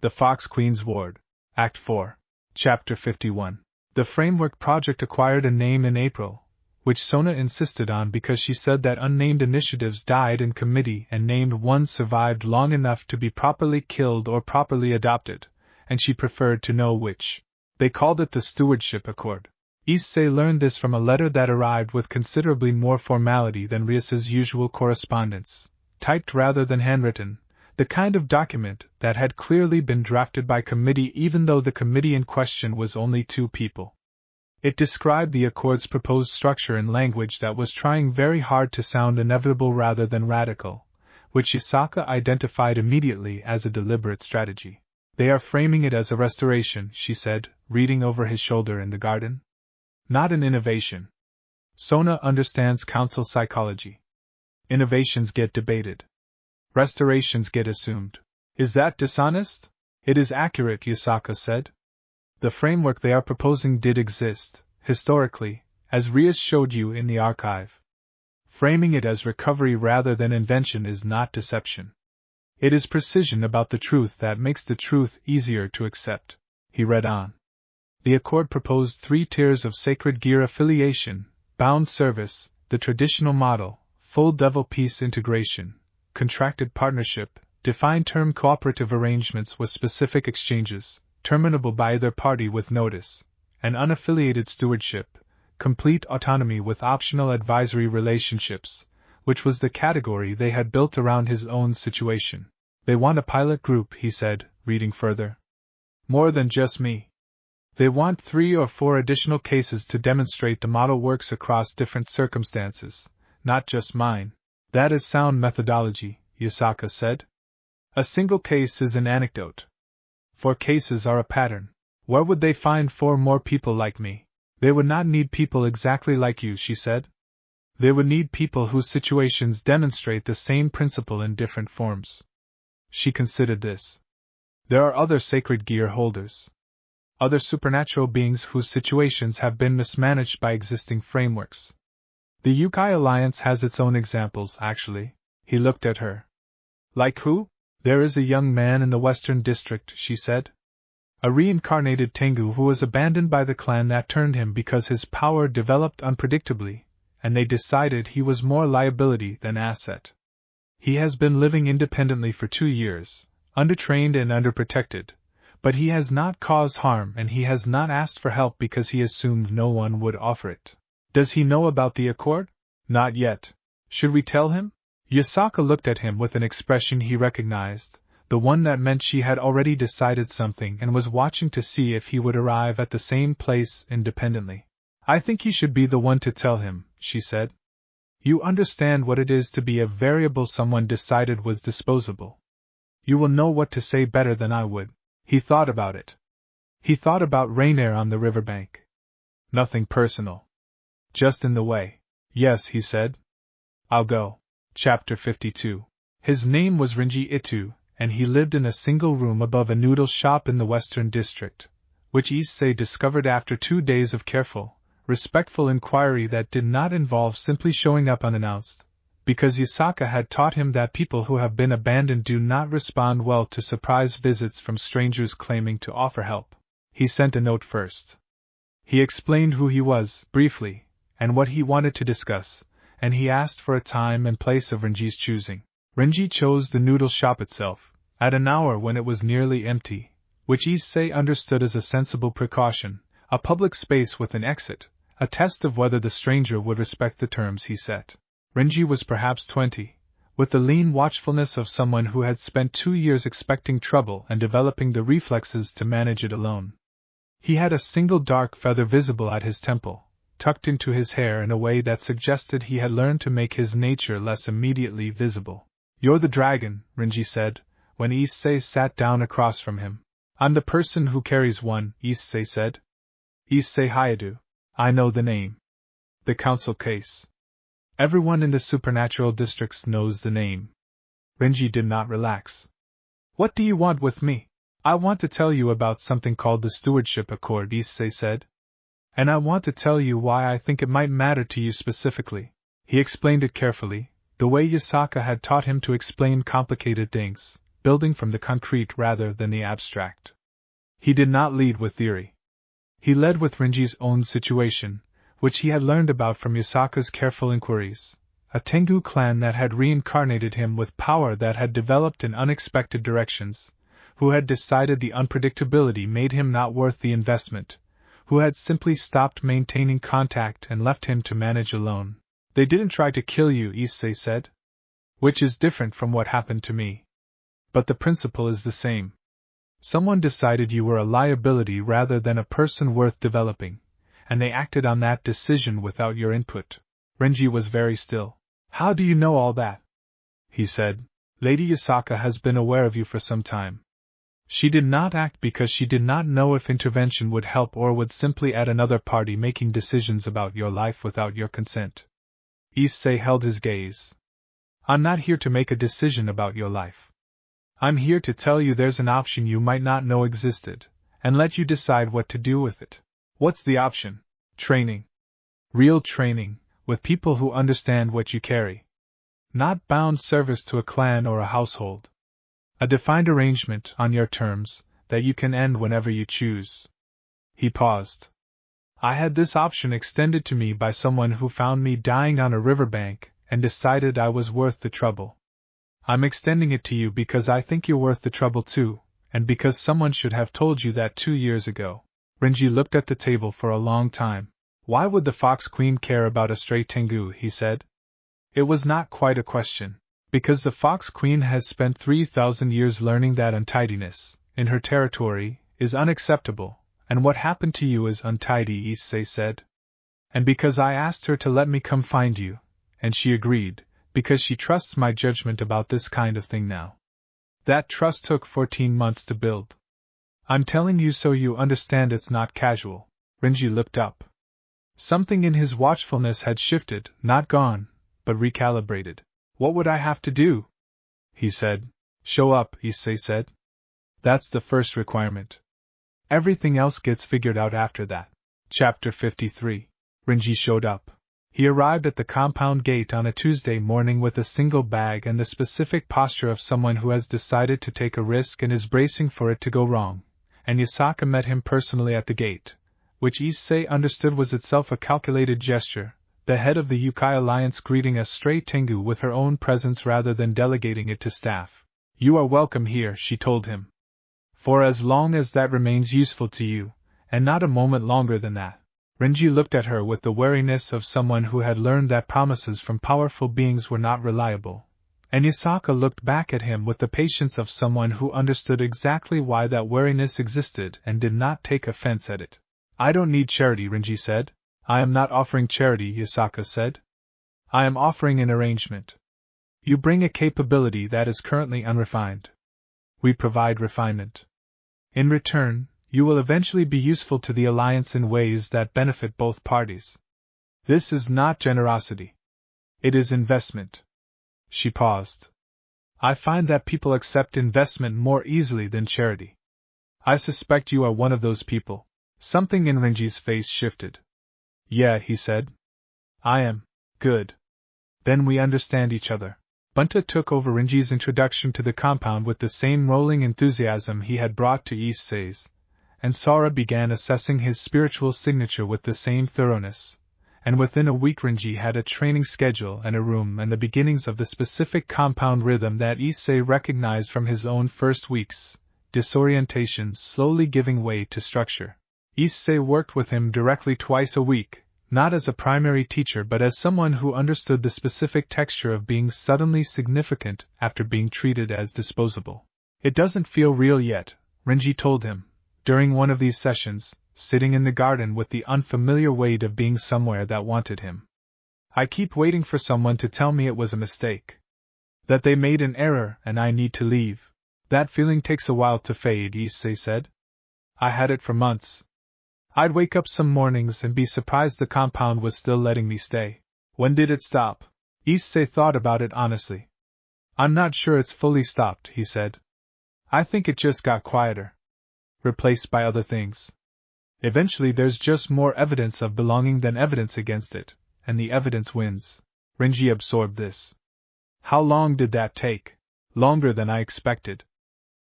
The Fox Queen's Ward. Act 4. Chapter 51. The Framework project acquired a name in April, which Sona insisted on because she said that unnamed initiatives died in committee and named ones survived long enough to be properly killed or properly adopted, and she preferred to know which. They called it the Stewardship Accord. Issei learned this from a letter that arrived with considerably more formality than Rias's usual correspondence, typed rather than handwritten, the kind of document that had clearly been drafted by committee even though the committee in question was only 2 people. It described the Accord's proposed structure in language that was trying very hard to sound inevitable rather than radical, which Yasaka identified immediately as a deliberate strategy. They are framing it as a restoration, she said, reading over his shoulder in the garden. Not an innovation. Sona understands council psychology. Innovations get debated. Restorations get assumed. Is that dishonest? It is accurate, Yasaka said. The framework they are proposing did exist, historically, as Rias showed you in the archive. Framing it as recovery rather than invention is not deception. It is precision about the truth that makes the truth easier to accept. He read on. The Accord proposed 3 tiers of sacred gear affiliation: bound service, the traditional model, full devil peace integration, contracted partnership, defined term cooperative arrangements with specific exchanges, terminable by either party with notice, and unaffiliated stewardship, complete autonomy with optional advisory relationships, which was the category they had built around his own situation. They want a pilot group, he said, reading further. More than just me. They want 3 or 4 additional cases to demonstrate the model works across different circumstances, not just mine. That is sound methodology, Yasaka said. A single case is an anecdote. 4 cases are a pattern. Where would they find 4 more people like me? They would not need people exactly like you, she said. They would need people whose situations demonstrate the same principle in different forms. She considered this. There are other sacred gear holders. Other supernatural beings whose situations have been mismanaged by existing frameworks. The Yokai Alliance has its own examples, actually. He looked at her. Like who? There is a young man in the Western District, she said. A reincarnated Tengu who was abandoned by the clan that turned him because his power developed unpredictably, and they decided he was more liability than asset. He has been living independently for 2 years, undertrained and underprotected, but he has not caused harm and he has not asked for help because he assumed no one would offer it. Does he know about the Accord? Not yet. Should we tell him? Yasaka looked at him with an expression he recognized, the one that meant she had already decided something and was watching to see if he would arrive at the same place independently. I think you should be the one to tell him, she said. You understand what it is to be a variable someone decided was disposable. You will know what to say better than I would. He thought about it. He thought about Raynare on the riverbank. Nothing personal. Just in the way. Yes, he said. I'll go. Chapter 52. His name was Rinji Itu, and he lived in a single room above a noodle shop in the Western District, which Issei discovered after 2 days of careful, respectful inquiry that did not involve simply showing up unannounced, because Yasaka had taught him that people who have been abandoned do not respond well to surprise visits from strangers claiming to offer help. He sent a note first. He explained who he was, briefly, and what he wanted to discuss, and he asked for a time and place of Rinji's choosing. Rinji chose the noodle shop itself, at an hour when it was nearly empty, which Issei understood as a sensible precaution, a public space with an exit, a test of whether the stranger would respect the terms he set. Rinji was perhaps 20, with the lean watchfulness of someone who had spent 2 years expecting trouble and developing the reflexes to manage it alone. He had a single dark feather visible at his temple, tucked into his hair in a way that suggested he had learned to make his nature less immediately visible. You're the dragon, Rinji said, when Issei sat down across from him. I'm the person who carries one, Issei said. Issei Hyoudou. I know the name. The council case. Everyone in the supernatural districts knows the name. Rinji did not relax. What do you want with me? I want to tell you about something called the Stewardship Accord, Issei said. And I want to tell you why I think it might matter to you specifically. He explained it carefully, the way Yasaka had taught him to explain complicated things, building from the concrete rather than the abstract. He did not lead with theory. He led with Renji's own situation, which he had learned about from Yasaka's careful inquiries, a Tengu clan that had reincarnated him with power that had developed in unexpected directions, who had decided the unpredictability made him not worth the investment, who had simply stopped maintaining contact and left him to manage alone. They didn't try to kill you, Issei said. Which is different from what happened to me. But the principle is the same. Someone decided you were a liability rather than a person worth developing, and they acted on that decision without your input. Renji was very still. How do you know all that? He said. Lady Yasaka has been aware of you for some time. She did not act because she did not know if intervention would help or would simply add another party making decisions about your life without your consent. Issei held his gaze. I'm not here to make a decision about your life. I'm here to tell you there's an option you might not know existed, and let you decide what to do with it. What's the option? Training. Real training, with people who understand what you carry. Not bound service to a clan or a household. A defined arrangement, on your terms, that you can end whenever you choose. He paused. I had this option extended to me by someone who found me dying on a riverbank and decided I was worth the trouble. I'm extending it to you because I think you're worth the trouble too, and because someone should have told you that 2 years ago. Renji looked at the table for a long time. Why would the Fox Queen care about a stray Tengu, he said. It was not quite a question. Because the Fox Queen has spent 3,000 years learning that untidiness, in her territory, is unacceptable, and what happened to you is untidy, Issei said. And because I asked her to let me come find you, and she agreed, because she trusts my judgment about this kind of thing now. That trust took 14 months to build. I'm telling you so you understand it's not casual. Renji looked up. Something in his watchfulness had shifted, not gone, but recalibrated. What would I have to do? He said. Show up, Issei said. That's the first requirement. Everything else gets figured out after that. Chapter 53. Renji showed up. He arrived at the compound gate on a Tuesday morning with a single bag and the specific posture of someone who has decided to take a risk and is bracing for it to go wrong, and Yasaka met him personally at the gate, which Issei understood was itself a calculated gesture, the head of the Yokai Alliance greeting a stray Tengu with her own presence rather than delegating it to staff. You are welcome here, she told him. For as long as that remains useful to you, and not a moment longer than that. Renji looked at her with the wariness of someone who had learned that promises from powerful beings were not reliable, and Yasaka looked back at him with the patience of someone who understood exactly why that wariness existed and did not take offense at it. I don't need charity, Renji said. I am not offering charity, Yasaka said. I am offering an arrangement. You bring a capability that is currently unrefined. We provide refinement. In return, you will eventually be useful to the Alliance in ways that benefit both parties. This is not generosity. It is investment. She paused. I find that people accept investment more easily than charity. I suspect you are one of those people. Something in Renji's face shifted. Yeah, he said. I am. Good. Then we understand each other. Bunta took over Renji's introduction to the compound with the same rolling enthusiasm he had brought to Issei's, and Sora began assessing his spiritual signature with the same thoroughness, and within a week Renji had a training schedule and a room and the beginnings of the specific compound rhythm that Issei recognized from his own first weeks, disorientation slowly giving way to structure. Issei worked with him directly twice a week, not as a primary teacher but as someone who understood the specific texture of being suddenly significant after being treated as disposable. It doesn't feel real yet, Renji told him, during one of these sessions, sitting in the garden with the unfamiliar weight of being somewhere that wanted him. I keep waiting for someone to tell me it was a mistake. That they made an error and I need to leave. That feeling takes a while to fade, Issei said. I had it for months. I'd wake up some mornings and be surprised the compound was still letting me stay. When did it stop? Issei thought about it honestly. I'm not sure it's fully stopped, he said. I think it just got quieter. Replaced by other things. Eventually there's just more evidence of belonging than evidence against it, and the evidence wins. Renji absorbed this. How long did that take? Longer than I expected.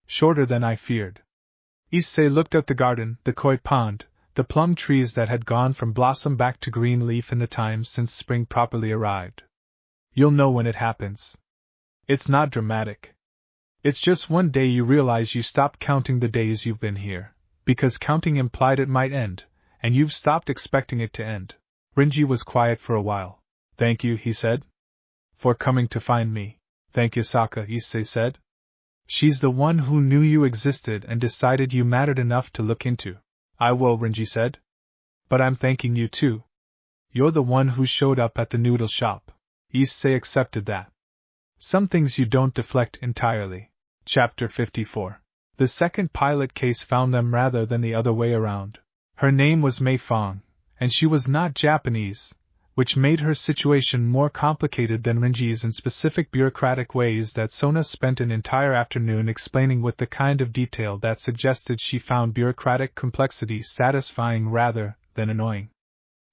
Shorter than I feared. Issei looked at the garden, the koi pond, the plum trees that had gone from blossom back to green leaf in the time since spring properly arrived. You'll know when it happens. It's not dramatic. It's just one day you realize you stopped counting the days you've been here, because counting implied it might end, and you've stopped expecting it to end. Renji was quiet for a while. Thank you, he said. For coming to find me. Thank Yasaka, Issei said. She's the one who knew you existed and decided you mattered enough to look into. I will, Renji said. But I'm thanking you too. You're the one who showed up at the noodle shop. Issei accepted that. Some things you don't deflect entirely. Chapter 54. The second pilot case found them rather than the other way around. Her name was Mei Fong, and she was not Japanese, which made her situation more complicated than Renji's in specific bureaucratic ways that Sona spent an entire afternoon explaining with the kind of detail that suggested she found bureaucratic complexity satisfying rather than annoying.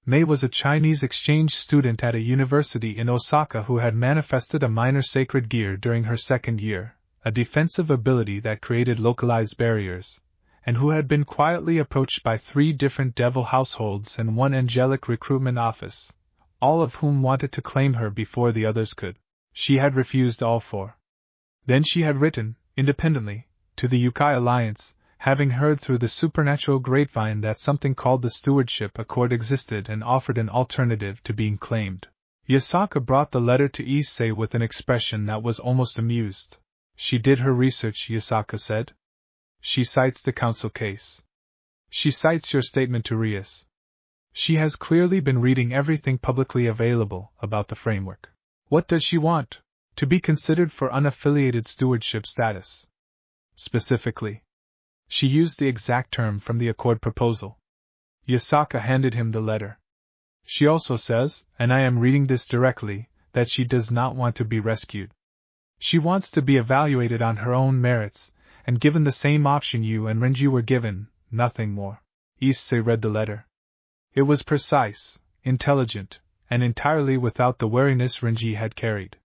Mei was a Chinese exchange student at a university in Osaka who had manifested a minor sacred gear during her second year, a defensive ability that created localized barriers, and who had been quietly approached by 3 different devil households and 1 angelic recruitment office, all of whom wanted to claim her before the others could. She had refused all 4. Then she had written, independently, to the Yokai Alliance, having heard through the supernatural grapevine that something called the Stewardship Accord existed and offered an alternative to being claimed. Yasaka brought the letter to Issei with an expression that was almost amused. She did her research, Yasaka said. She cites the council case. She cites your statement to Rias. She has clearly been reading everything publicly available about the framework. What does she want? To be considered for unaffiliated stewardship status. Specifically. She used the exact term from the Accord proposal. Yasaka handed him the letter. She also says, and I am reading this directly, that she does not want to be rescued. She wants to be evaluated on her own merits, and given the same option you and Renji were given, nothing more. Issei read the letter. It was precise, intelligent, and entirely without the wariness Renji had carried.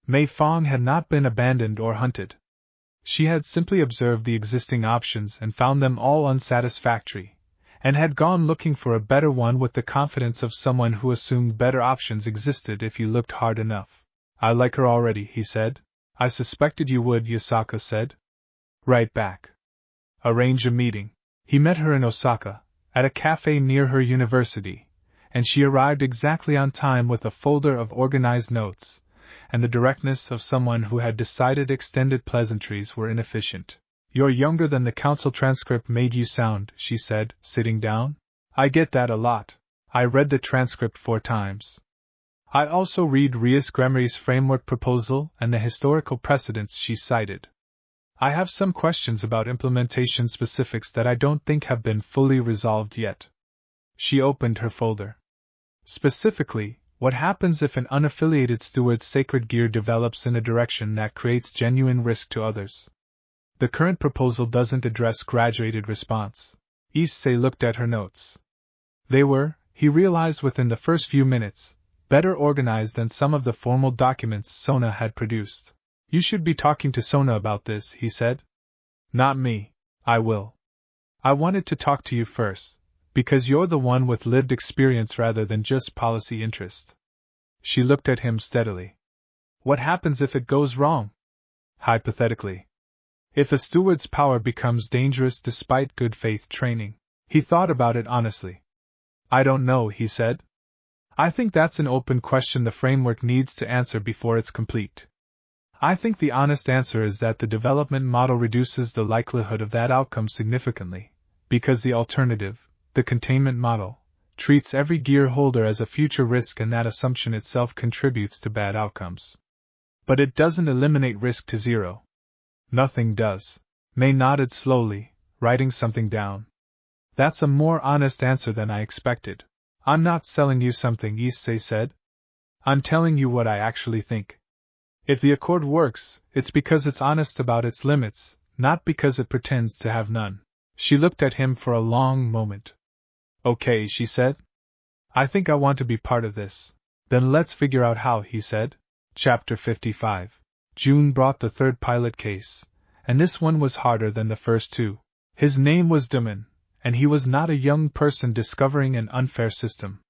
Mei Fong had not been abandoned or hunted. She had simply observed the existing options and found them all unsatisfactory, and had gone looking for a better one with the confidence of someone who assumed better options existed if you looked hard enough. I like her already, he said. I suspected you would, Yasaka said. Right back. Arrange a meeting. He met her in Osaka, at a cafe near her university, and she arrived exactly on time with a folder of organized notes, and the directness of someone who had decided extended pleasantries were inefficient. You're younger than the council transcript made you sound, she said, sitting down. I get that a lot. I read the transcript 4 times. I also read Rias Gremory's framework proposal and the historical precedents she cited. I have some questions about implementation specifics that I don't think have been fully resolved yet. She opened her folder. Specifically, what happens if an unaffiliated steward's sacred gear develops in a direction that creates genuine risk to others? The current proposal doesn't address graduated response. Issei looked at her notes. They were, he realized within the first few minutes, better organized than some of the formal documents Sona had produced. You should be talking to Sona about this, he said. Not me. I will. I wanted to talk to you first, because you're the one with lived experience rather than just policy interest. She looked at him steadily. What happens if it goes wrong? Hypothetically. If a steward's power becomes dangerous despite good faith training. He thought about it honestly. I don't know, he said. I think that's an open question the framework needs to answer before it's complete. I think the honest answer is that the development model reduces the likelihood of that outcome significantly, because the alternative, the containment model, treats every gear holder as a future risk and that assumption itself contributes to bad outcomes. But it doesn't eliminate risk to zero. Nothing does. Mei nodded slowly, writing something down. That's a more honest answer than I expected. I'm not selling you something, Issei said. I'm telling you what I actually think. If the Accord works, it's because it's honest about its limits, not because it pretends to have none. She looked at him for a long moment. Okay, she said. I think I want to be part of this. Then let's figure out how, he said. Chapter 55. June brought the third pilot case, and this one was harder than the first two. His name was Demon, and he was not a young person discovering an unfair system.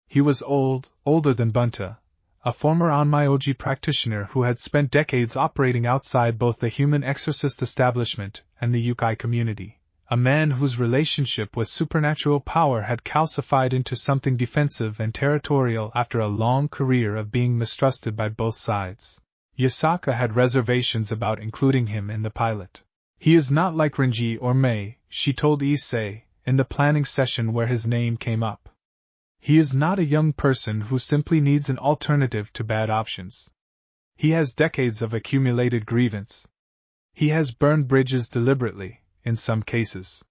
He was older than Bunta, a former Onmyoji practitioner who had spent decades operating outside both the human exorcist establishment and the Yokai community, a man whose relationship with supernatural power had calcified into something defensive and territorial after a long career of being mistrusted by both sides. Yasaka had reservations about including him in the pilot. He is not like Renji or Mei, she told Issei, in the planning session where his name came up. He is not a young person who simply needs an alternative to bad options. He has decades of accumulated grievance. He has burned bridges deliberately, in some cases.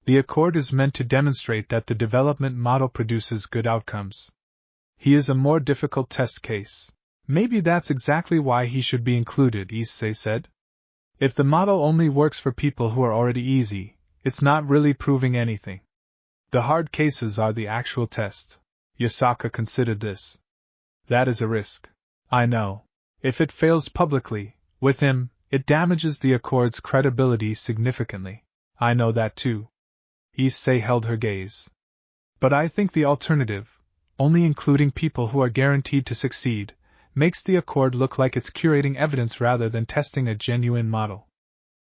The Accord is meant to demonstrate that the development model produces good outcomes. He is a more difficult test case. Maybe that's exactly why he should be included, Issei said. If the model only works for people who are already easy, it's not really proving anything. The hard cases are the actual test. Yasaka considered this. That is a risk. I know. If it fails publicly, with him, it damages the Accord's credibility significantly. I know that too. Issei held her gaze. But I think the alternative, only including people who are guaranteed to succeed, makes the Accord look like it's curating evidence rather than testing a genuine model.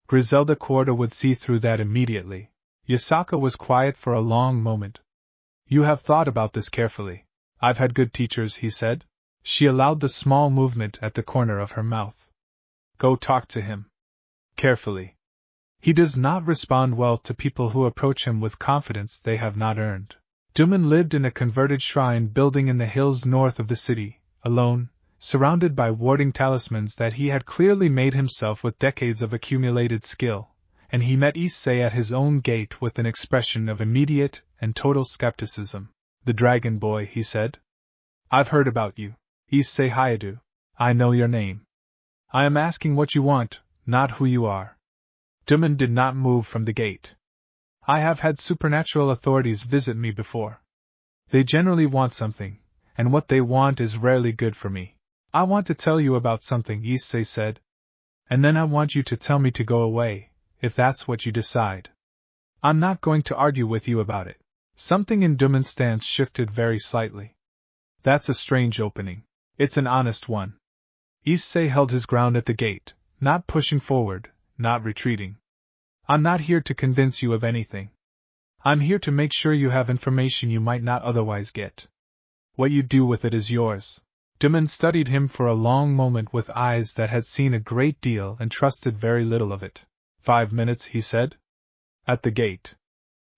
Griselda Corda would see through that immediately. Yasaka was quiet for a long moment. You have thought about this carefully. I've had good teachers, he said. She allowed the small movement at the corner of her mouth. Go talk to him. Carefully. He does not respond well to people who approach him with confidence they have not earned. Duman lived in a converted shrine building in the hills north of the city, alone, surrounded by warding talismans that he had clearly made himself with decades of accumulated skill, and he met Issei at his own gate with an expression of immediate and total skepticism. The Dragon Boy, he said. I've heard about you, Issei Hyoudou. I know your name. I am asking what you want, not who you are. Duman did not move from the gate. I have had supernatural authorities visit me before. They generally want something, and what they want is rarely good for me. I want to tell you about something, Issei said. And then I want you to tell me to go away, if that's what you decide. I'm not going to argue with you about it. Something in Duman's stance shifted very slightly. That's a strange opening. It's an honest one. Issei held his ground at the gate, not pushing forward, not retreating. I'm not here to convince you of anything. I'm here to make sure you have information you might not otherwise get. What you do with it is yours. Duman studied him for a long moment with eyes that had seen a great deal and trusted very little of it. 5 minutes, he said. At the gate.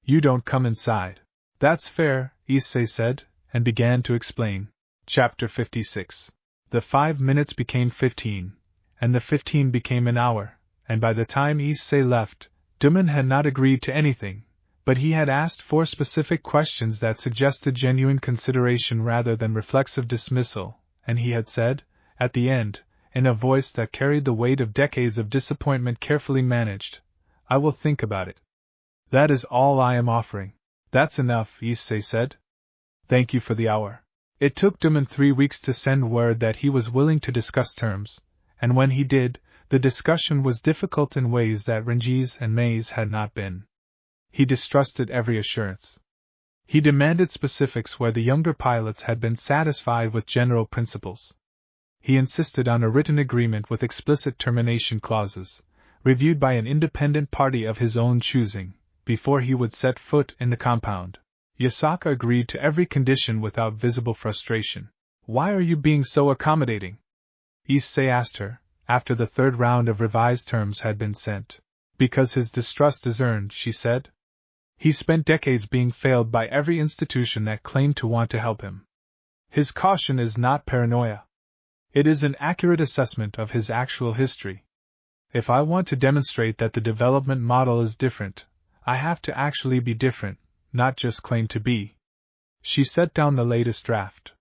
You don't come inside. That's fair, Issei said, and began to explain. Chapter 56. The 5 minutes became 15, and the 15 became an hour, and by the time Issei left, Duman had not agreed to anything, but he had asked 4 specific questions that suggested genuine consideration rather than reflexive dismissal, and he had said, at the end, in a voice that carried the weight of decades of disappointment carefully managed, I will think about it. That is all I am offering. That's enough, Issei said. Thank you for the hour. It took Duman 3 weeks to send word that he was willing to discuss terms, and when he did, the discussion was difficult in ways that Renji's and Mei's had not been. He distrusted every assurance. He demanded specifics where the younger pilots had been satisfied with general principles. He insisted on a written agreement with explicit termination clauses, reviewed by an independent party of his own choosing, before he would set foot in the compound. Yasaka agreed to every condition without visible frustration. Why are you being so accommodating? Issei asked her, after the 3rd round of revised terms had been sent. Because his distrust is earned, she said. He spent decades being failed by every institution that claimed to want to help him. His caution is not paranoia. It is an accurate assessment of his actual history. If I want to demonstrate that the development model is different, I have to actually be different, not just claim to be. She set down the latest draft.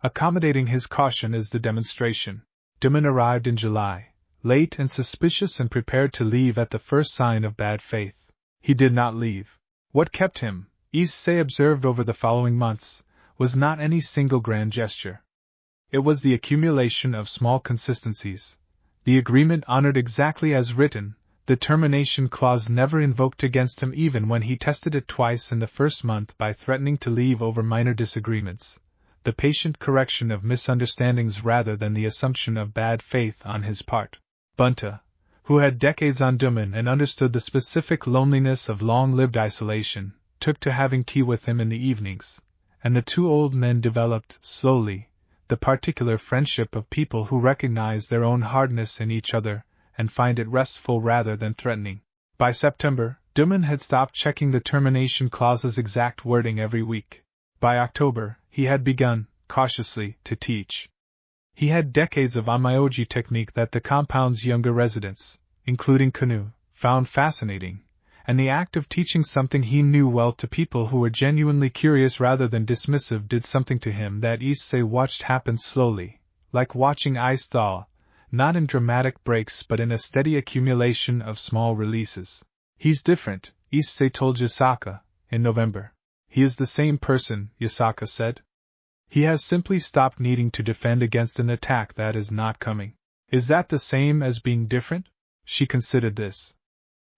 Accommodating his caution is the demonstration. Duman arrived in July, late and suspicious and prepared to leave at the first sign of bad faith. He did not leave. What kept him, Issei observed over the following months, was not any single grand gesture. It was the accumulation of small consistencies, the agreement honored exactly as written, The termination clause never invoked against him even when he tested it twice in the first month by threatening to leave over minor disagreements, the patient correction of misunderstandings rather than the assumption of bad faith on his part. Bunta, who had decades on Duman and understood the specific loneliness of long-lived isolation, took to having tea with him in the evenings, and the two old men developed, slowly, the particular friendship of people who recognize their own hardness in each other and find it restful rather than threatening. By September, Duman had stopped checking the termination clause's exact wording every week. By October, he had begun, cautiously, to teach. He had decades of Onmyoji technique that the compound's younger residents, including Kanu, found fascinating, and the act of teaching something he knew well to people who were genuinely curious rather than dismissive did something to him that Issei watched happen slowly, like watching ice thaw, not in dramatic breaks but in a steady accumulation of small releases. He's different, Issei told Yasaka, in November. He is the same person, Yasaka said. He has simply stopped needing to defend against an attack that is not coming. Is that the same as being different? She considered this.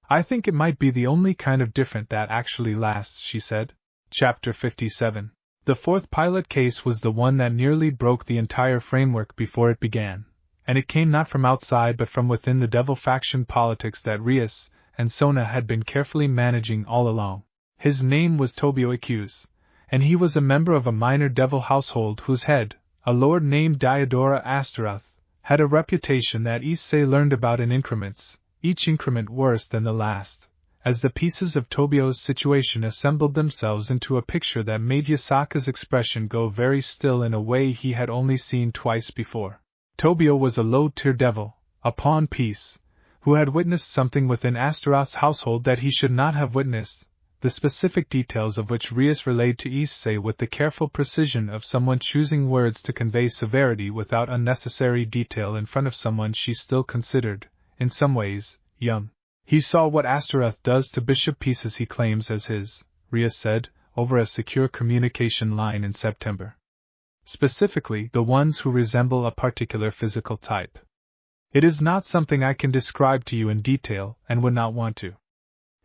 I think it might be the only kind of different that actually lasts, she said. Chapter 57. The fourth pilot case was the one that nearly broke the entire framework before it began, and it came not from outside but from within the devil faction politics that Rias and Sona had been carefully managing all along. His name was Tobio Accuse, and he was a member of a minor devil household whose head, a lord named Diodora Astaroth, had a reputation that Issei learned about in increments, each increment worse than the last, as the pieces of Tobio's situation assembled themselves into a picture that made Yasaka's expression go very still in a way he had only seen twice before. Tobio was a low-tier devil, a pawn piece, who had witnessed something within Astaroth's household that he should not have witnessed, the specific details of which Rias relayed to Issei with the careful precision of someone choosing words to convey severity without unnecessary detail in front of someone she still considered, in some ways, young. He saw what Astaroth does to bishop pieces he claims as his, Rias said, over a secure communication line in September. Specifically, the ones who resemble a particular physical type. It is not something I can describe to you in detail, and would not want to.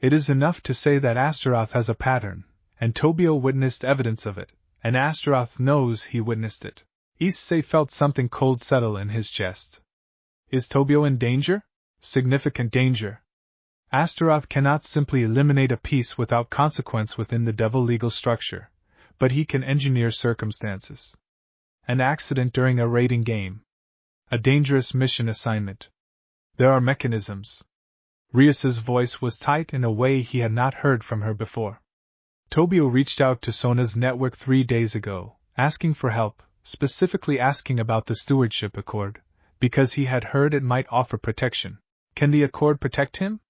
It is enough to say that Astaroth has a pattern, and Tobio witnessed evidence of it, and Astaroth knows he witnessed it. Issei felt something cold settle in his chest. Is Tobio in danger? Significant danger. Astaroth cannot simply eliminate a piece without consequence within the devil legal structure, but he can engineer circumstances. An accident during a raiding game. A dangerous mission assignment. There are mechanisms. Rias's voice was tight in a way he had not heard from her before. Tobio reached out to Sona's network 3 days ago, asking for help, specifically asking about the stewardship accord, because he had heard it might offer protection. Can the accord protect him?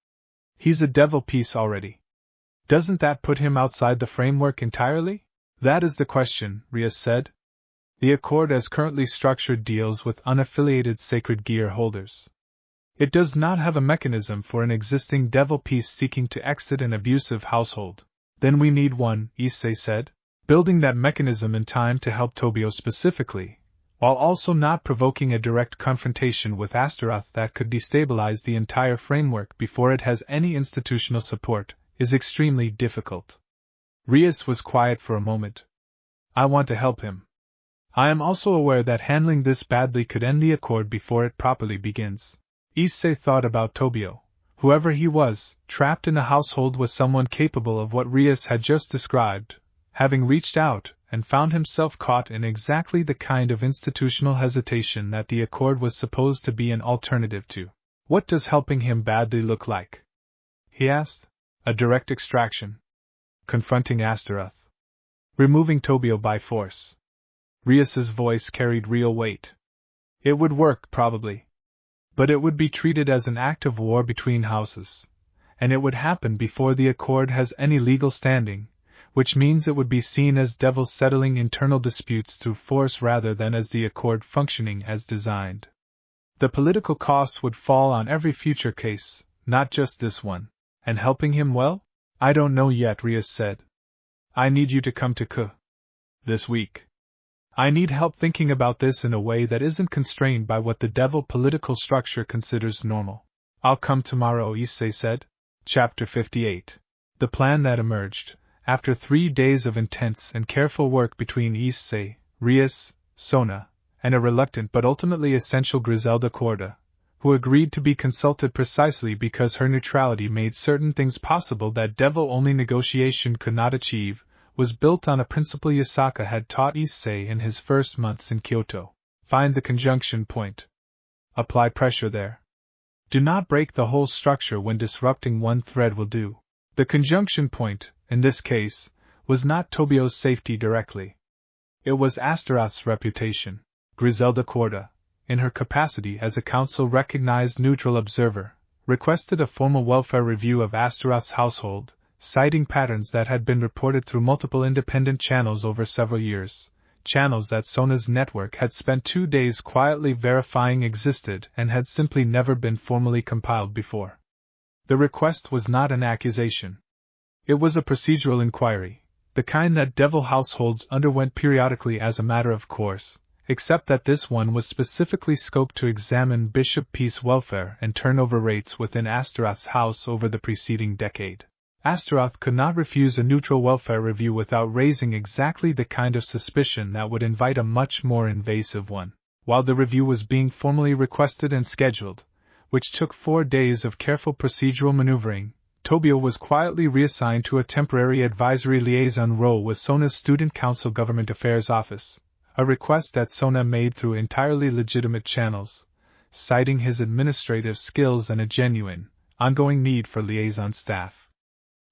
He's a devil piece already. Doesn't that put him outside the framework entirely? That is the question, Rias said. The accord as currently structured deals with unaffiliated sacred gear holders. It does not have a mechanism for an existing devil piece seeking to exit an abusive household. Then we need one, Issei said, building that mechanism in time to help Tobio specifically, while also not provoking a direct confrontation with Astaroth that could destabilize the entire framework before it has any institutional support, is extremely difficult. Rias was quiet for a moment. I want to help him. I am also aware that handling this badly could end the accord before it properly begins. Issei thought about Tobio, whoever he was, trapped in a household with someone capable of what Rias had just described, having reached out and found himself caught in exactly the kind of institutional hesitation that the accord was supposed to be an alternative to. What does helping him badly look like? He asked. A direct extraction. Confronting Astaroth. Removing Tobio by force. Rias's voice carried real weight. It would work, probably. But it would be treated as an act of war between houses, and it would happen before the accord has any legal standing, which means it would be seen as devils settling internal disputes through force rather than as the accord functioning as designed. The political costs would fall on every future case, not just this one. And helping him well? I don't know yet, Rias said. I need you to come to K. this week. I need help thinking about this in a way that isn't constrained by what the devil political structure considers normal. I'll come tomorrow, Issei said. Chapter 58. The plan that emerged, after 3 days of intense and careful work between Issei, Rias, Sona, and a reluctant but ultimately essential Griselda Corda, who agreed to be consulted precisely because her neutrality made certain things possible that devil-only negotiation could not achieve, was built on a principle Yasaka had taught Issei in his first months in Kyoto. Find the conjunction point. Apply pressure there. Do not break the whole structure when disrupting one thread will do. The conjunction point, in this case, was not Tobio's safety directly. It was Astaroth's reputation. Griselda Corda, in her capacity as a council-recognized neutral observer, requested a formal welfare review of Astaroth's household, citing patterns that had been reported through multiple independent channels over several years, channels that Sona's network had spent 2 days quietly verifying existed and had simply never been formally compiled before. The request was not an accusation. It was a procedural inquiry, the kind that devil households underwent periodically as a matter of course, except that this one was specifically scoped to examine Bishop Peace welfare and turnover rates within Astaroth's house over the preceding decade. Astaroth could not refuse a neutral welfare review without raising exactly the kind of suspicion that would invite a much more invasive one. While the review was being formally requested and scheduled, which took 4 days of careful procedural maneuvering, Tobio was quietly reassigned to a temporary advisory liaison role with Sona's Student Council Government Affairs Office, a request that Sona made through entirely legitimate channels, citing his administrative skills and a genuine, ongoing need for liaison staff.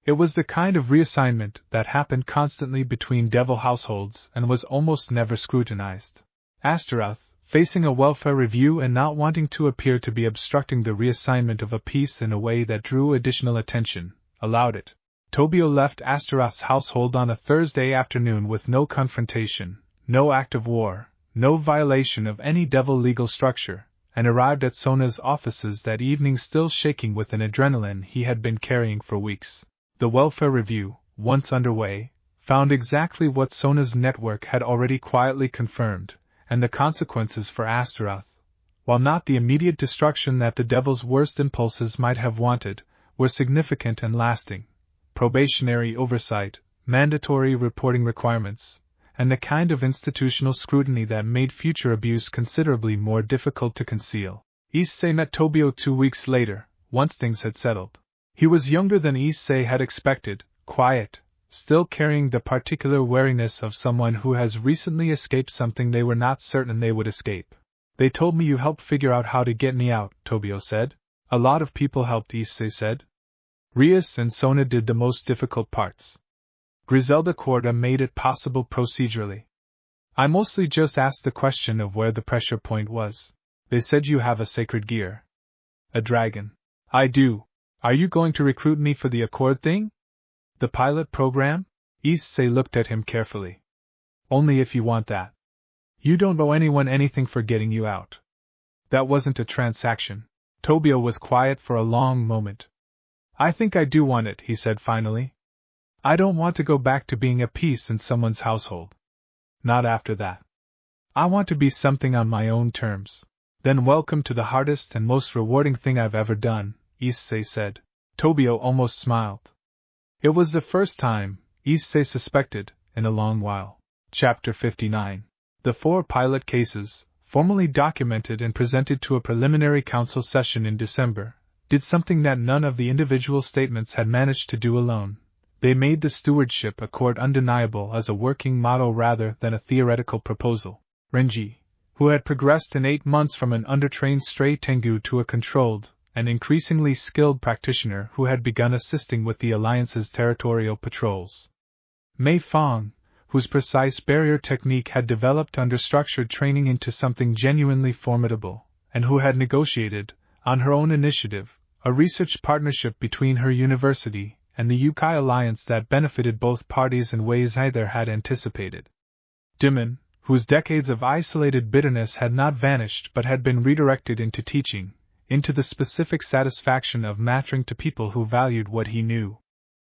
It was the kind of reassignment that happened constantly between devil households and was almost never scrutinized. Astaroth, facing a welfare review and not wanting to appear to be obstructing the reassignment of a piece in a way that drew additional attention, allowed it. Tobio left Astaroth's household on a Thursday afternoon with no confrontation, no act of war, no violation of any devil legal structure, and arrived at Sona's offices that evening still shaking with an adrenaline he had been carrying for weeks. The welfare review, once underway, found exactly what Sona's network had already quietly confirmed, and the consequences for Astaroth, while not the immediate destruction that the devil's worst impulses might have wanted, were significant and lasting. Probationary oversight, mandatory reporting requirements, and the kind of institutional scrutiny that made future abuse considerably more difficult to conceal. Issei met Tobio 2 weeks later, once things had settled. He was younger than Issei had expected, quiet, still carrying the particular wariness of someone who has recently escaped something they were not certain they would escape. They told me you helped figure out how to get me out, Tobio said. A lot of people helped, Issei said. Rias and Sona did the most difficult parts. Griselda Corda made it possible procedurally. I mostly just asked the question of where the pressure point was. They said you have a sacred gear. A dragon. I do. Are you going to recruit me for the Accord thing? The pilot program? Issei looked at him carefully. Only if you want that. You don't owe anyone anything for getting you out. That wasn't a transaction. Tobio was quiet for a long moment. I think I do want it, he said finally. I don't want to go back to being a piece in someone's household. Not after that. I want to be something on my own terms. Then welcome to the hardest and most rewarding thing I've ever done, Issei said. Tobio almost smiled. It was the first time, Issei suspected, in a long while. Chapter 59. The 4 pilot cases, formally documented and presented to a preliminary council session in December, did something that none of the individual statements had managed to do alone. They made the stewardship accord undeniable as a working model rather than a theoretical proposal. Renji, who had progressed in 8 months from an undertrained stray Tengu to a controlled, and increasingly skilled practitioner who had begun assisting with the Alliance's territorial patrols. Mei Fong, whose precise barrier technique had developed under structured training into something genuinely formidable, and who had negotiated, on her own initiative, a research partnership between her university and the Yokai Alliance that benefited both parties in ways neither had anticipated. Dimon, whose decades of isolated bitterness had not vanished but had been redirected into teaching, into the specific satisfaction of mattering to people who valued what he knew.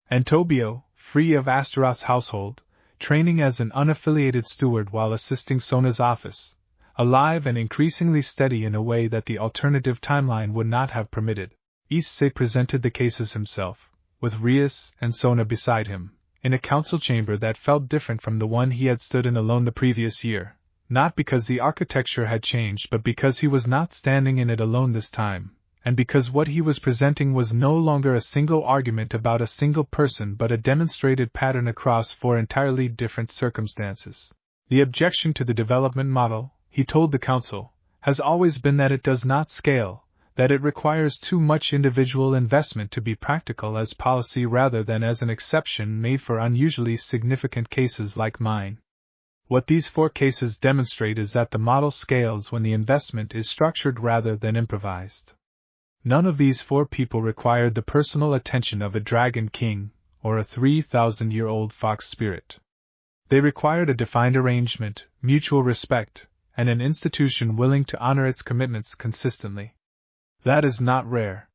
And Tobio, free of Astaroth's household, training as an unaffiliated steward while assisting Sona's office, alive and increasingly steady in a way that the alternative timeline would not have permitted. Issei presented the cases himself, with Rias and Sona beside him, in a council chamber that felt different from the one he had stood in alone the previous year, not because the architecture had changed but because he was not standing in it alone this time, and because what he was presenting was no longer a single argument about a single person but a demonstrated pattern across four entirely different circumstances. The objection to the development model, he told the council, has always been that it does not scale, that it requires too much individual investment to be practical as policy rather than as an exception made for unusually significant cases like mine. What these four cases demonstrate is that the model scales when the investment is structured rather than improvised. None of these four people required the personal attention of a dragon king or a 3,000-year-old fox spirit. They required a defined arrangement, mutual respect, and an institution willing to honor its commitments consistently. That is not rare.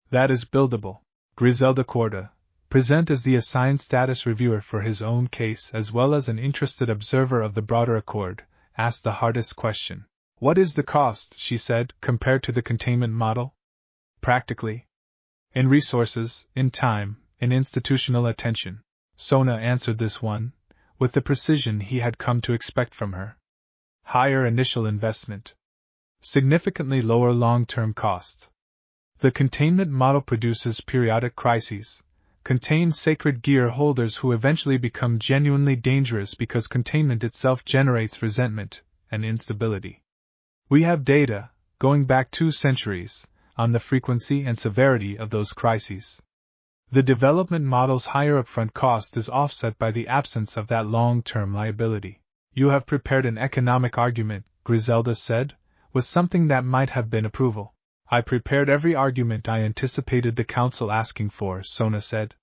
That is buildable. Griselda Corda, present as the assigned status reviewer for his own case as well as an interested observer of the broader accord, asked the hardest question. What is the cost, she said, compared to the containment model? Practically. In resources, in time, in institutional attention. Sona answered this one, with the precision he had come to expect from her. Higher initial investment. Significantly lower long-term cost. The containment model produces periodic crises, contains sacred gear holders who eventually become genuinely dangerous because containment itself generates resentment and instability. We have data, going back 2 centuries, on the frequency and severity of those crises. The development model's higher upfront cost is offset by the absence of that long-term liability. You have prepared an economic argument, Griselda said, with something that might have been approval. I prepared every argument I anticipated the council asking for, Sona said.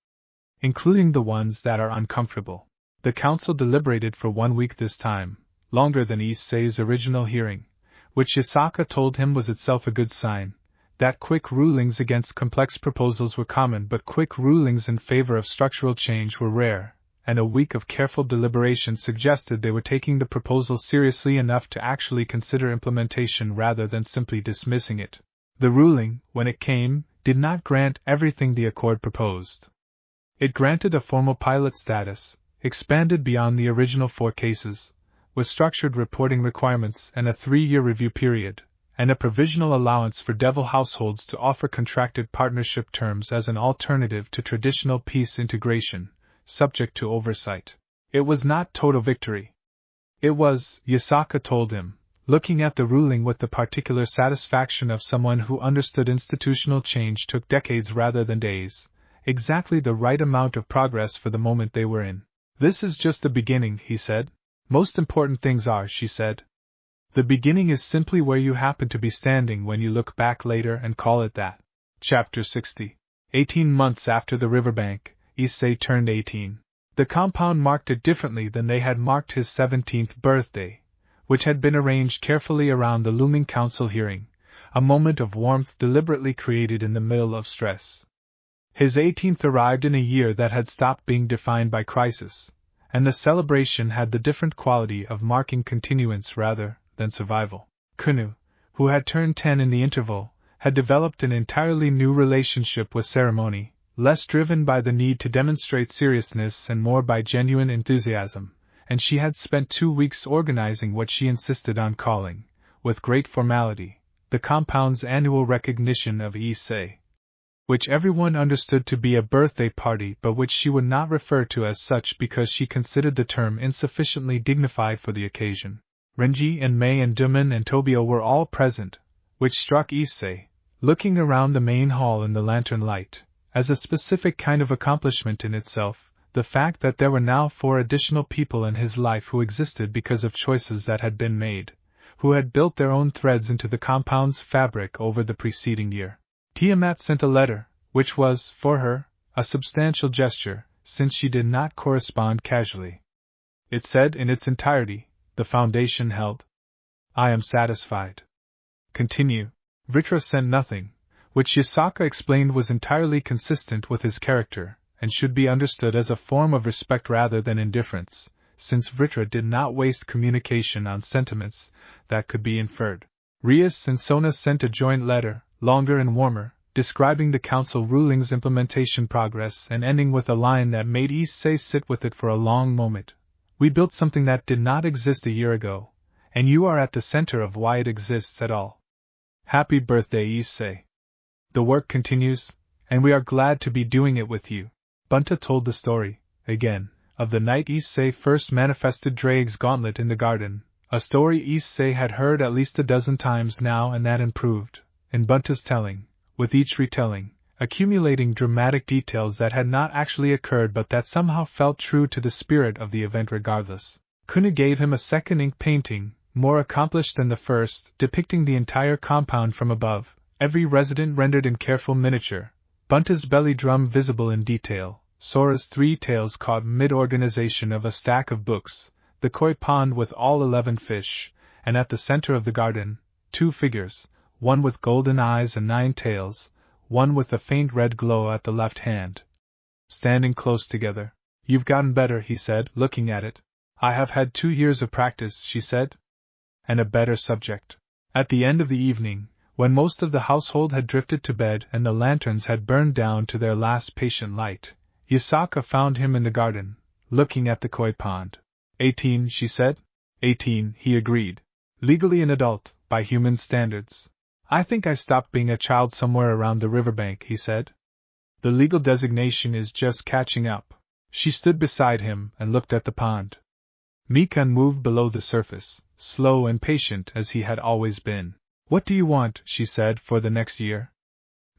Including the ones that are uncomfortable. The council deliberated for 1 week this time, longer than Issei's original hearing, which Yasaka told him was itself a good sign. That quick rulings against complex proposals were common but quick rulings in favor of structural change were rare, and a week of careful deliberation suggested they were taking the proposal seriously enough to actually consider implementation rather than simply dismissing it. The ruling, when it came, did not grant everything the accord proposed. It granted a formal pilot status, expanded beyond the original 4 cases, with structured reporting requirements and a 3-year review period, and a provisional allowance for devil households to offer contracted partnership terms as an alternative to traditional peace integration, subject to oversight. It was not total victory. It was, Yasaka told him, looking at the ruling with the particular satisfaction of someone who understood institutional change took decades rather than days, exactly the right amount of progress for the moment they were in. This is just the beginning, he said. Most important things are, she said. The beginning is simply where you happen to be standing when you look back later and call it that. Chapter 60. 18 months after the riverbank, Issei turned 18. The compound marked it differently than they had marked his 17th birthday, which had been arranged carefully around the looming council hearing, a moment of warmth deliberately created in the middle of stress. His 18th arrived in a year that had stopped being defined by crisis, and the celebration had the different quality of marking continuance rather than survival. Kunu, who had turned 10 in the interval, had developed an entirely new relationship with ceremony, less driven by the need to demonstrate seriousness and more by genuine enthusiasm, and she had spent 2 weeks organizing what she insisted on calling, with great formality, the compound's annual recognition of Issei, which everyone understood to be a birthday party but which she would not refer to as such because she considered the term insufficiently dignified for the occasion. Renji and Mei and Duman and Tobio were all present, which struck Issei, looking around the main hall in the lantern light, as a specific kind of accomplishment in itself, the fact that there were now 4 additional people in his life who existed because of choices that had been made, who had built their own threads into the compound's fabric over the preceding year. Tiamat sent a letter, which was, for her, a substantial gesture, since she did not correspond casually. It said in its entirety, the foundation held. I am satisfied. Continue. Vritra sent nothing, which Yasaka explained was entirely consistent with his character, and should be understood as a form of respect rather than indifference, since Vritra did not waste communication on sentiments that could be inferred. Rias and Sona sent a joint letter, longer and warmer, describing the council ruling's implementation progress and ending with a line that made Issei sit with it for a long moment. We built something that did not exist a year ago, and you are at the center of why it exists at all. Happy birthday, Issei. The work continues, and we are glad to be doing it with you. Bunta told the story, again, of the night Issei first manifested Drake's gauntlet in the garden, a story Issei had heard at least a dozen times now, and that improved, in Bunta's telling, with each retelling, accumulating dramatic details that had not actually occurred but that somehow felt true to the spirit of the event regardless. Kuna gave him a second ink painting, more accomplished than the first, depicting the entire compound from above, every resident rendered in careful miniature, Bunta's belly drum visible in detail, Sora's 3 tails caught mid-organization of a stack of books, the koi pond with all 11 fish, and at the center of the garden, 2 figures, one with golden eyes and 9 tails, one with a faint red glow at the left hand, standing close together. You've gotten better, he said, looking at it. I have had 2 years of practice, she said. And a better subject. At the end of the evening, when most of the household had drifted to bed and the lanterns had burned down to their last patient light, Yasaka found him in the garden, looking at the koi pond. 18, she said. 18, he agreed. Legally an adult, by human standards. I think I stopped being a child somewhere around the riverbank, he said. The legal designation is just catching up. She stood beside him and looked at the pond. Mikan moved below the surface, slow and patient as he had always been. What do you want, she said, for the next year?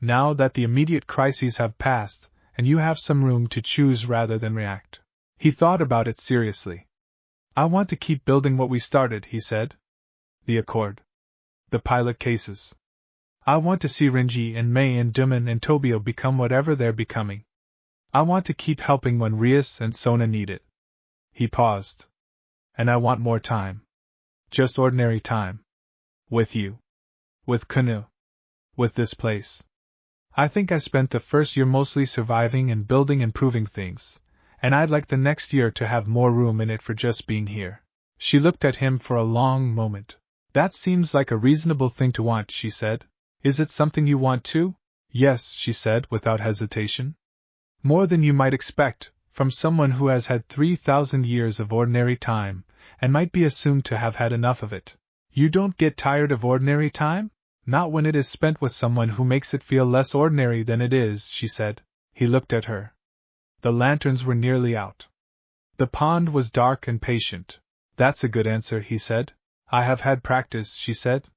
Now that the immediate crises have passed, and you have some room to choose rather than react. He thought about it seriously. I want to keep building what we started, he said. The Accord. The pilot cases. I want to see Renji and Mei and Duman and Tobio become whatever they're becoming. I want to keep helping when Rias and Sona need it. He paused. And I want more time. Just ordinary time. With you. With Kanu. With this place. I think I spent the first year mostly surviving and building and proving things, and I'd like the next year to have more room in it for just being here. She looked at him for a long moment. That seems like a reasonable thing to want, she said. Is it something you want too? Yes, she said without hesitation. More than you might expect, from someone who has had 3,000 years of ordinary time, and might be assumed to have had enough of it. You don't get tired of ordinary time? Not when it is spent with someone who makes it feel less ordinary than it is, she said. He looked at her. The lanterns were nearly out. The pond was dark and patient. That's a good answer, he said. I have had practice, she said.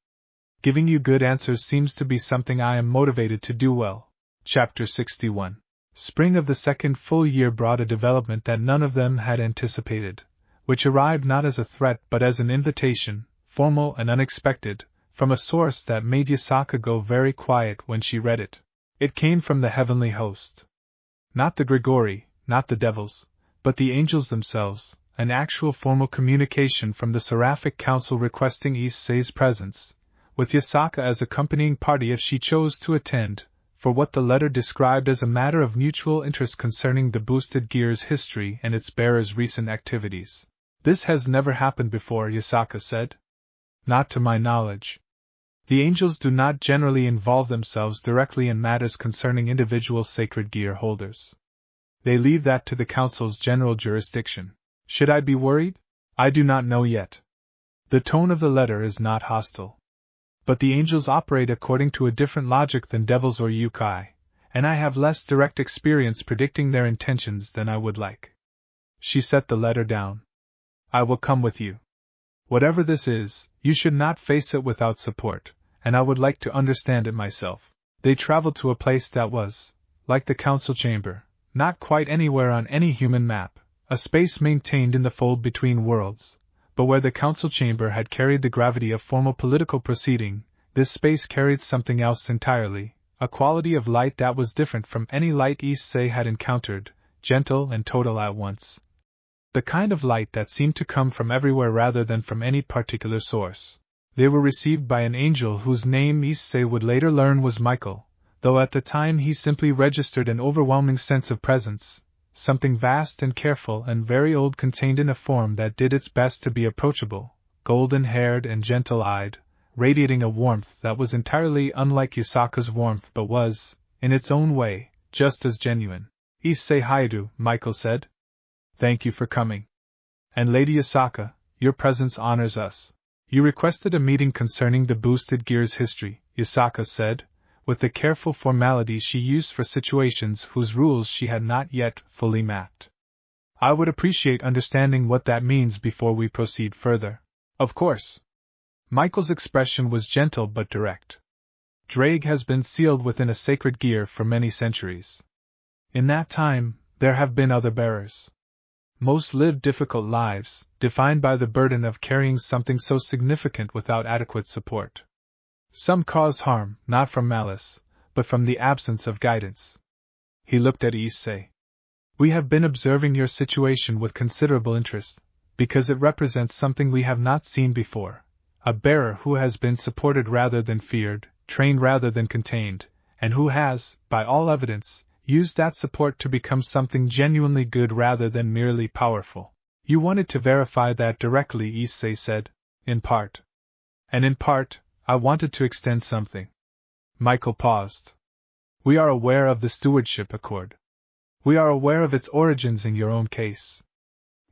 Giving you good answers seems to be something I am motivated to do well. Chapter 61. Spring of the second full year brought a development that none of them had anticipated, which arrived not as a threat but as an invitation, formal and unexpected, from a source that made Yasaka go very quiet when she read it. It came from the heavenly host. Not the Gregory, not the devils, but the angels themselves, an actual formal communication from the Seraphic Council requesting Issei's presence, with Yasaka as accompanying party if she chose to attend, for what the letter described as a matter of mutual interest concerning the boosted gear's history and its bearer's recent activities. This has never happened before, Yasaka said. Not to my knowledge. The angels do not generally involve themselves directly in matters concerning individual sacred gear holders. They leave that to the Council's general jurisdiction. Should I be worried? I do not know yet. The tone of the letter is not hostile. But the angels operate according to a different logic than devils or yokai, and I have less direct experience predicting their intentions than I would like. She set the letter down. I will come with you. Whatever this is, you should not face it without support, and I would like to understand it myself. They traveled to a place that was, like the council chamber, not quite anywhere on any human map, a space maintained in the fold between worlds, but where the council chamber had carried the gravity of formal political proceeding, this space carried something else entirely, a quality of light that was different from any light Issei had encountered, gentle and total at once. The kind of light that seemed to come from everywhere rather than from any particular source. They were received by an angel whose name Issei would later learn was Michael, though at the time he simply registered an overwhelming sense of presence, something vast and careful and very old contained in a form that did its best to be approachable, golden-haired and gentle-eyed, radiating a warmth that was entirely unlike Yasaka's warmth but was, in its own way, just as genuine. "Issei Hyoudou," Michael said. "Thank you for coming. And Lady Yasaka, your presence honors us." "You requested a meeting concerning the boosted gear's history," Yasaka said, with the careful formality she used for situations whose rules she had not yet fully mapped. "I would appreciate understanding what that means before we proceed further." "Of course." Michael's expression was gentle but direct. "Drake has been sealed within a sacred gear for many centuries. In that time, there have been other bearers. Most lived difficult lives, defined by the burden of carrying something so significant without adequate support. Some cause harm, not from malice, but from the absence of guidance." He looked at Issei. "We have been observing your situation with considerable interest, because it represents something we have not seen before, a bearer who has been supported rather than feared, trained rather than contained, and who has, by all evidence, used that support to become something genuinely good rather than merely powerful." "You wanted to verify that directly," Issei said. "In part. And in part, I wanted to extend something." Michael paused. "We are aware of the stewardship accord. We are aware of its origins in your own case.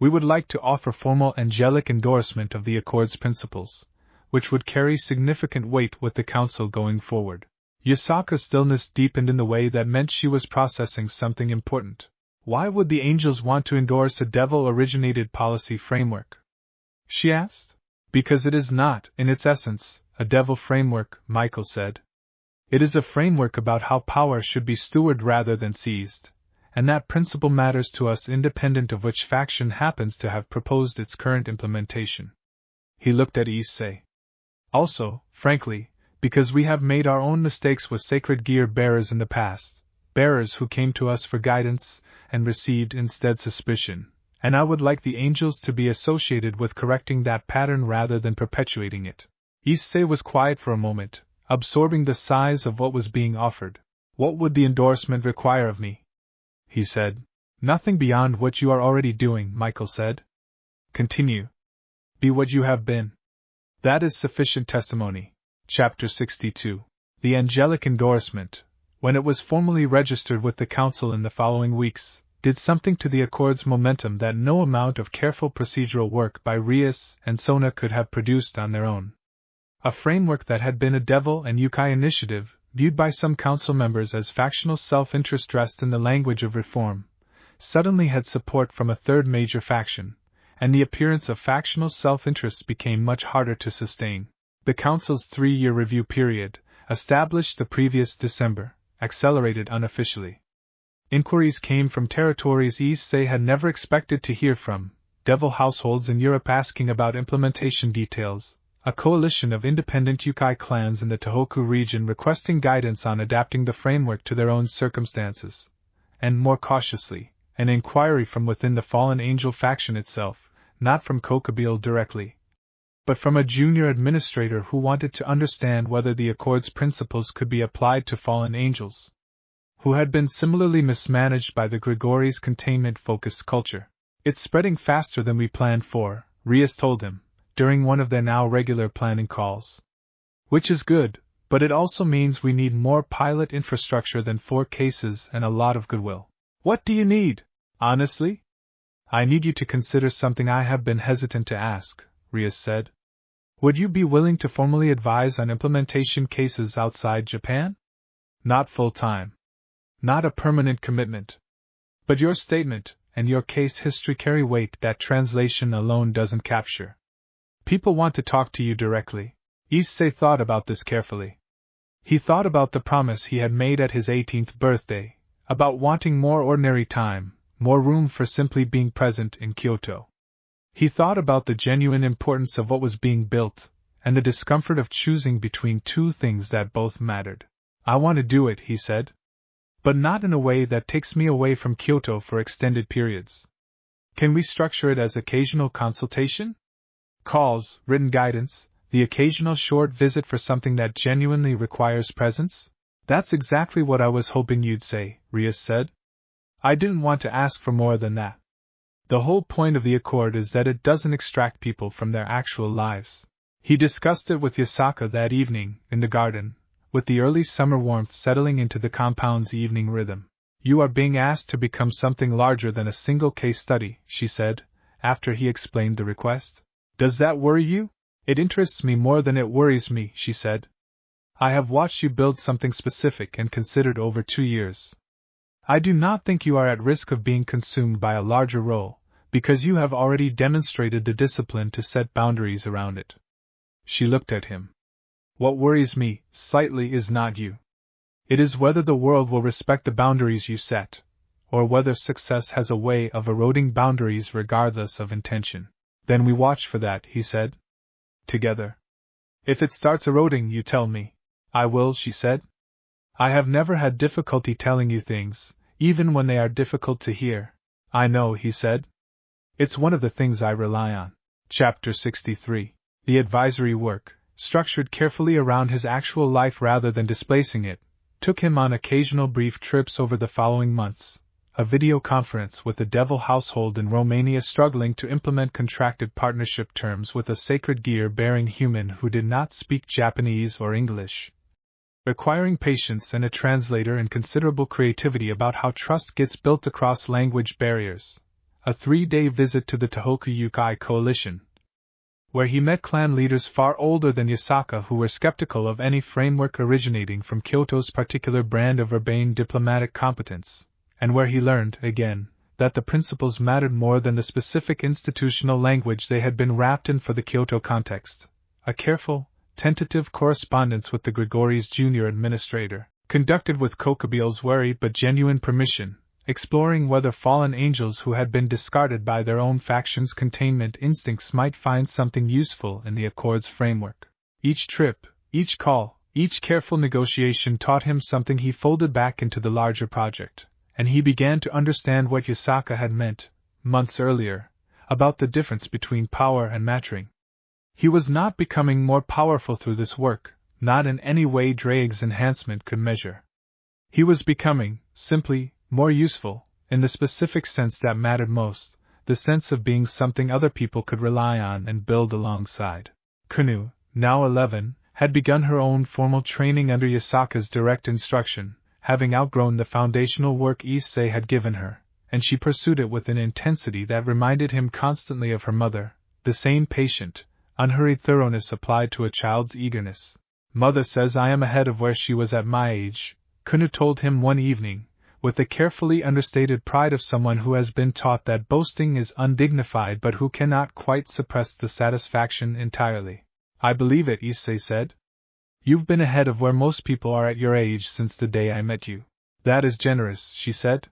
We would like to offer formal angelic endorsement of the accord's principles, which would carry significant weight with the Council going forward." Yasaka's stillness deepened in the way that meant she was processing something important. "Why would the angels want to endorse a devil-originated policy framework?" she asked. "Because it is not, in its essence, a devil framework," Michael said. "It is a framework about how power should be stewarded rather than seized, and that principle matters to us independent of which faction happens to have proposed its current implementation." He looked at Issei. "Also, frankly, because we have made our own mistakes with sacred gear bearers in the past, bearers who came to us for guidance and received instead suspicion, and I would like the angels to be associated with correcting that pattern rather than perpetuating it." Issei was quiet for a moment, absorbing the size of what was being offered. "What would the endorsement require of me?" he said. "Nothing beyond what you are already doing," Michael said. "Continue. Be what you have been. That is sufficient testimony." Chapter 62. The angelic endorsement, when it was formally registered with the Council in the following weeks, did something to the Accord's momentum that no amount of careful procedural work by Rias and Sona could have produced on their own. A framework that had been a Devil and Yokai initiative, viewed by some Council members as factional self-interest dressed in the language of reform, suddenly had support from a third major faction, and the appearance of factional self-interest became much harder to sustain. The Council's 3-year review period, established the previous December, accelerated unofficially. Inquiries came from territories Issei had never expected to hear from, devil households in Europe asking about implementation details, a coalition of independent Yokai clans in the Tohoku region requesting guidance on adapting the framework to their own circumstances, and more cautiously, an inquiry from within the Fallen Angel faction itself, not from Kokabeel directly, but from a junior administrator who wanted to understand whether the Accord's principles could be applied to fallen angels, who had been similarly mismanaged by the Gregory's containment-focused culture. "It's spreading faster than we planned for," Rias told him, during one of their now regular planning calls. "Which is good, but it also means we need more pilot infrastructure than 4 cases and a lot of goodwill." "What do you need, honestly?" "I need you to consider something I have been hesitant to ask," Rias said. "Would you be willing to formally advise on implementation cases outside Japan? Not full-time. Not a permanent commitment. But your statement and your case history carry weight that translation alone doesn't capture. People want to talk to you directly." Issei thought about this carefully. He thought about the promise he had made at his 18th birthday, about wanting more ordinary time, more room for simply being present in Kyoto. He thought about the genuine importance of what was being built, and the discomfort of choosing between 2 things that both mattered. "I want to do it," he said. "But not in a way that takes me away from Kyoto for extended periods. Can we structure it as occasional consultation? Calls, written guidance, the occasional short visit for something that genuinely requires presence?" "That's exactly what I was hoping you'd say," Rias said. "I didn't want to ask for more than that. The whole point of the Accord is that it doesn't extract people from their actual lives. He discussed it with Yasaka that evening, in the garden, with the early summer warmth settling into the compound's evening rhythm. You are being asked to become something larger than a single case study, she said, after he explained the request. Does that worry you? It interests me more than it worries me, she said. I have watched you build something specific and considered over 2 years. I do not think you are at risk of being consumed by a larger role, because you have already demonstrated the discipline to set boundaries around it. She looked at him. What worries me, slightly, is not you. It is whether the world will respect the boundaries you set, or whether success has a way of eroding boundaries regardless of intention. Then we watch for that, he said. Together. If it starts eroding, you tell me. I will, she said. I have never had difficulty telling you things, even when they are difficult to hear. I know, he said. It's one of the things I rely on. Chapter 63. The advisory work, structured carefully around his actual life rather than displacing it, took him on occasional brief trips over the following months. A video conference with the Devil household in Romania struggling to implement contracted partnership terms with a sacred gear-bearing human who did not speak Japanese or English, requiring patience and a translator and considerable creativity about how trust gets built across language barriers. A 3-day visit to the Tohoku Yokai coalition, where he met clan leaders far older than Yasaka who were skeptical of any framework originating from Kyoto's particular brand of urbane diplomatic competence, and where he learned, again, that the principles mattered more than the specific institutional language they had been wrapped in for the Kyoto context. A careful, tentative correspondence with the Gregory's junior administrator, conducted with Kokobiel's wary but genuine permission, exploring whether fallen angels who had been discarded by their own faction's containment instincts might find something useful in the Accord's framework. Each trip, each call, each careful negotiation taught him something he folded back into the larger project, and he began to understand what Yasaka had meant, months earlier, about the difference between power and maturing. He was not becoming more powerful through this work, not in any way Drake's enhancement could measure. He was becoming, simply, more useful, in the specific sense that mattered most, the sense of being something other people could rely on and build alongside. Kunu, now 11, had begun her own formal training under Yasaka's direct instruction, having outgrown the foundational work Issei had given her, and she pursued it with an intensity that reminded him constantly of her mother, the same patient, unhurried thoroughness applied to a child's eagerness. Mother says I am ahead of where she was at my age, Kunu told him one evening, with the carefully understated pride of someone who has been taught that boasting is undignified but who cannot quite suppress the satisfaction entirely. I believe it, Issei said. You've been ahead of where most people are at your age since the day I met you. That is generous, she said.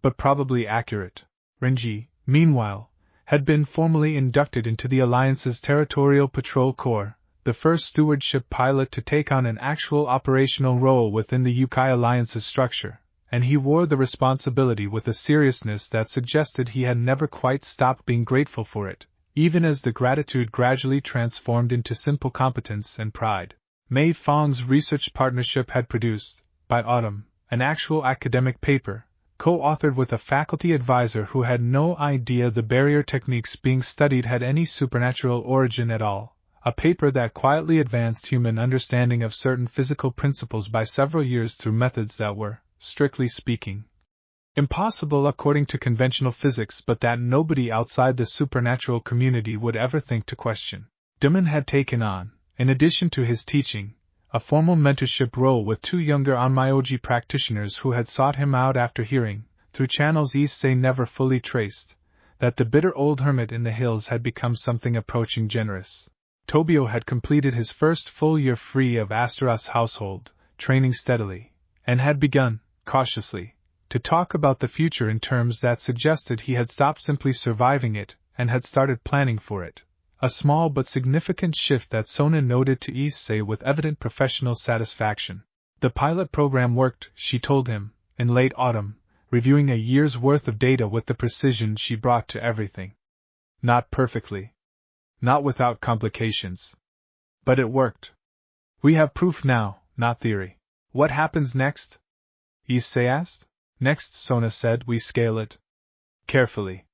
But probably accurate. Renji, meanwhile, had been formally inducted into the Alliance's Territorial Patrol Corps, the first stewardship pilot to take on an actual operational role within the Yokai Alliance's structure, and he wore the responsibility with a seriousness that suggested he had never quite stopped being grateful for it, even as the gratitude gradually transformed into simple competence and pride. Mei Fong's research partnership had produced, by autumn, an actual academic paper, co-authored with a faculty advisor who had no idea the barrier techniques being studied had any supernatural origin at all, a paper that quietly advanced human understanding of certain physical principles by several years through methods that were, strictly speaking, impossible according to conventional physics but that nobody outside the supernatural community would ever think to question. Demon had taken on, in addition to his teaching, a formal mentorship role with 2 younger Onmyoji practitioners who had sought him out after hearing, through channels Issei never fully traced, that the bitter old hermit in the hills had become something approaching generous. Tobio had completed his first full year free of Astaroth's household, training steadily, and had begun, cautiously, to talk about the future in terms that suggested he had stopped simply surviving it and had started planning for it. A small but significant shift that Sona noted to Issei with evident professional satisfaction. The pilot program worked, she told him, in late autumn, reviewing a year's worth of data with the precision she brought to everything. Not perfectly. Not without complications. But it worked. We have proof now, not theory. What happens next? Issei asked. Next, Sona said, we scale it. Carefully.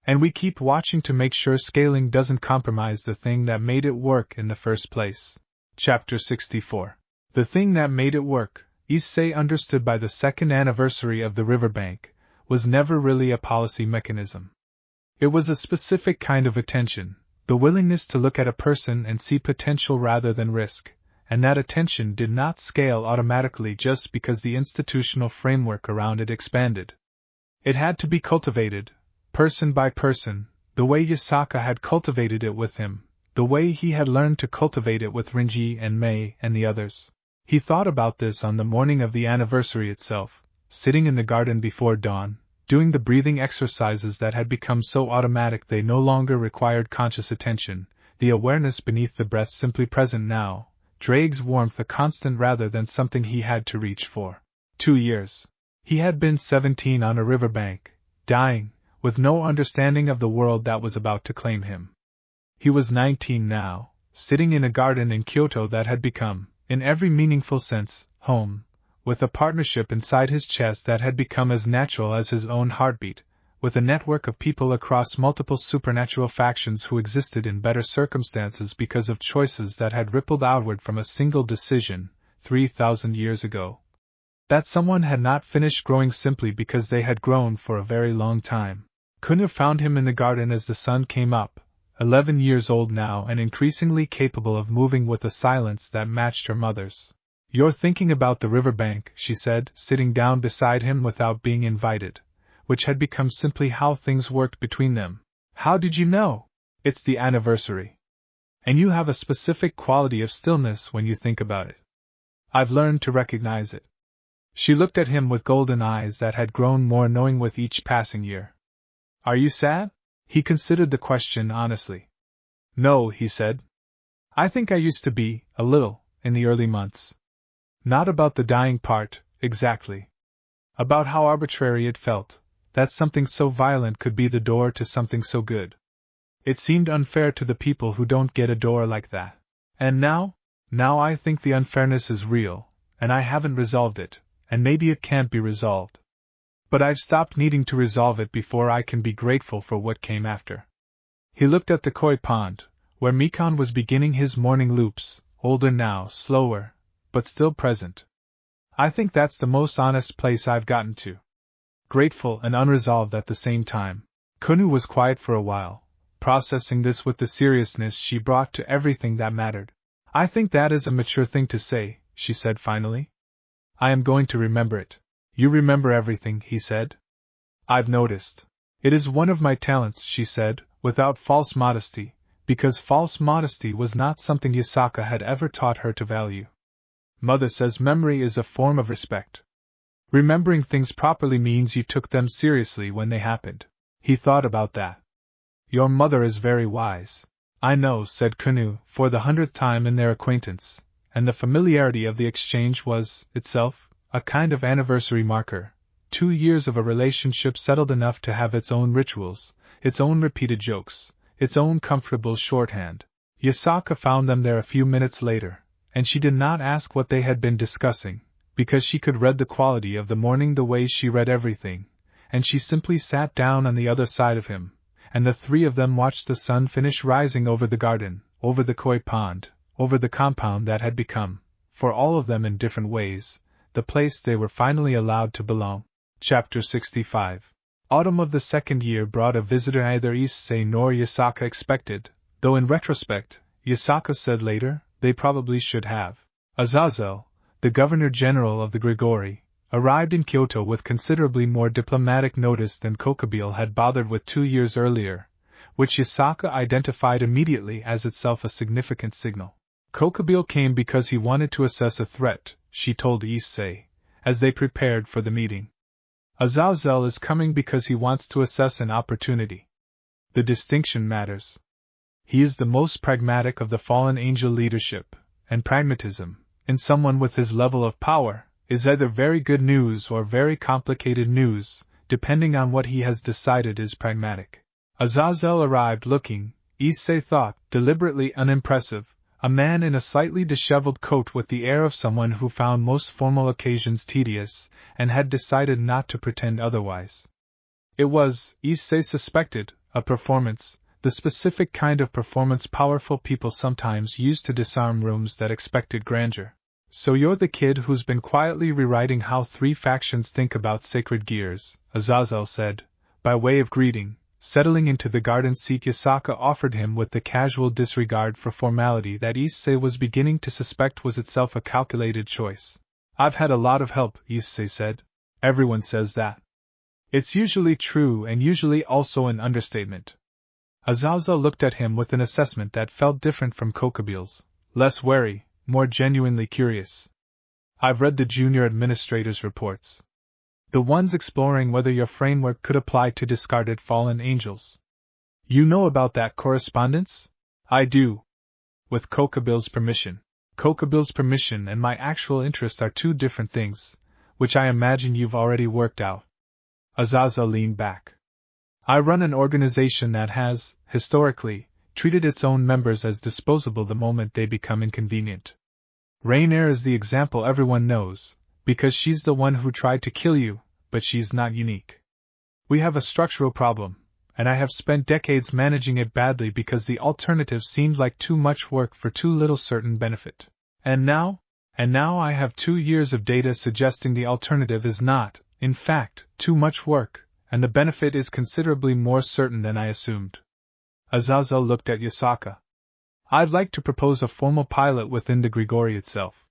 And we keep watching to make sure scaling doesn't compromise the thing that made it work in the first place. Chapter 64. The thing that made it work, Issei understood by the second anniversary of the riverbank, was never really a policy mechanism. It was a specific kind of attention, the willingness to look at a person and see potential rather than risk, and that attention did not scale automatically just because the institutional framework around it expanded. It had to be cultivated, person by person, the way Yasaka had cultivated it with him, the way he had learned to cultivate it with Rinji and Mei and the others. He thought about this on the morning of the anniversary itself, sitting in the garden before dawn, doing the breathing exercises that had become so automatic they no longer required conscious attention, the awareness beneath the breath simply present now, Drake's warmth a constant rather than something he had to reach for. 2 years. He had been 17 on a riverbank, dying, with no understanding of the world that was about to claim him. He was 19 now, sitting in a garden in Kyoto that had become, in every meaningful sense, home, with a partnership inside his chest that had become as natural as his own heartbeat, with a network of people across multiple supernatural factions who existed in better circumstances because of choices that had rippled outward from a single decision, 3,000 years ago. That someone had not finished growing simply because they had grown for a very long time. Kunu found him in the garden as the sun came up, 11 years old now and increasingly capable of moving with a silence that matched her mother's. "You're thinking about the riverbank," she said, sitting down beside him without being invited, which had become simply how things worked between them. "How did you know? It's the anniversary. And you have a specific quality of stillness when you think about it. I've learned to recognize it." She looked at him with golden eyes that had grown more knowing with each passing year. "Are you sad?" He considered the question honestly. "No," he said. "I think I used to be, a little, in the early months. Not about the dying part, exactly. About how arbitrary it felt, that something so violent could be the door to something so good. It seemed unfair to the people who don't get a door like that. And now I think the unfairness is real, and I haven't resolved it, and maybe it can't be resolved. But I've stopped needing to resolve it before I can be grateful for what came after." He looked at the koi pond, where Mikon was beginning his morning loops, older now, slower, but still present. "I think that's the most honest place I've gotten to. Grateful and unresolved at the same time." Kunu was quiet for a while, processing this with the seriousness she brought to everything that mattered. "I think that is a mature thing to say," she said finally. "I am going to remember it." "You remember everything," he said. "I've noticed. It is one of my talents," she said, without false modesty, because false modesty was not something Yasaka had ever taught her to value. "Mother says memory is a form of respect. Remembering things properly means you took them seriously when they happened." He thought about that. "Your mother is very wise." "I know," said Kunu, for the 100th time in their acquaintance, and the familiarity of the exchange was, itself, a kind of anniversary marker. 2 years of a relationship settled enough to have its own rituals, its own repeated jokes, its own comfortable shorthand. Yasaka found them there a few minutes later, and she did not ask what they had been discussing, because she could read the quality of the morning the way she read everything, and she simply sat down on the other side of him, and the three of them watched the sun finish rising over the garden, over the koi pond, over the compound that had become, for all of them in different ways, the place they were finally allowed to belong. Chapter 65. Autumn of the second year brought a visitor neither Issei nor Yasaka expected, though in retrospect, Yasaka said later, they probably should have. Azazel, the Governor-General of the Gregory, arrived in Kyoto with considerably more diplomatic notice than Kokubile had bothered with 2 years earlier, which Yasaka identified immediately as itself a significant signal. Kokubile came because he wanted to assess a threat, she told Issei, as they prepared for the meeting. Azazel is coming because he wants to assess an opportunity. The distinction matters. He is the most pragmatic of the fallen angel leadership, and pragmatism, in someone with his level of power, is either very good news or very complicated news, depending on what he has decided is pragmatic. Azazel arrived looking, Issei thought, deliberately unimpressive, a man in a slightly disheveled coat with the air of someone who found most formal occasions tedious, and had decided not to pretend otherwise. It was, Issei suspected, A performance, the specific kind of performance powerful people sometimes use to disarm rooms that expected grandeur. So you're the kid who's been quietly rewriting how 3 factions think about sacred gears, Azazel said, by way of greeting, settling into the garden seat Yasaka offered him with the casual disregard for formality that Issei was beginning to suspect was itself a calculated choice. I've had a lot of help, Issei said. Everyone says that. It's usually true and usually also an understatement. Azazel looked at him with an assessment that felt different from Kokabiel's, less wary, more genuinely curious. I've read the junior administrator's reports. The ones exploring whether your framework could apply to discarded fallen angels. You know about that correspondence? I do. With Kokabiel's permission. Kokabiel's permission and my actual interest are 2 different things, which I imagine you've already worked out. Azazel leaned back. I run an organization that has, historically, treated its own members as disposable the moment they become inconvenient. Raynare is the example everyone knows, because she's the one who tried to kill you, but she's not unique. We have a structural problem, and I have spent decades managing it badly because the alternative seemed like too much work for too little certain benefit. And now I have 2 years of data suggesting the alternative is not, in fact, too much work, and the benefit is considerably more certain than I assumed. Azazel looked at Yasaka. I'd like to propose a formal pilot within the Gremory itself.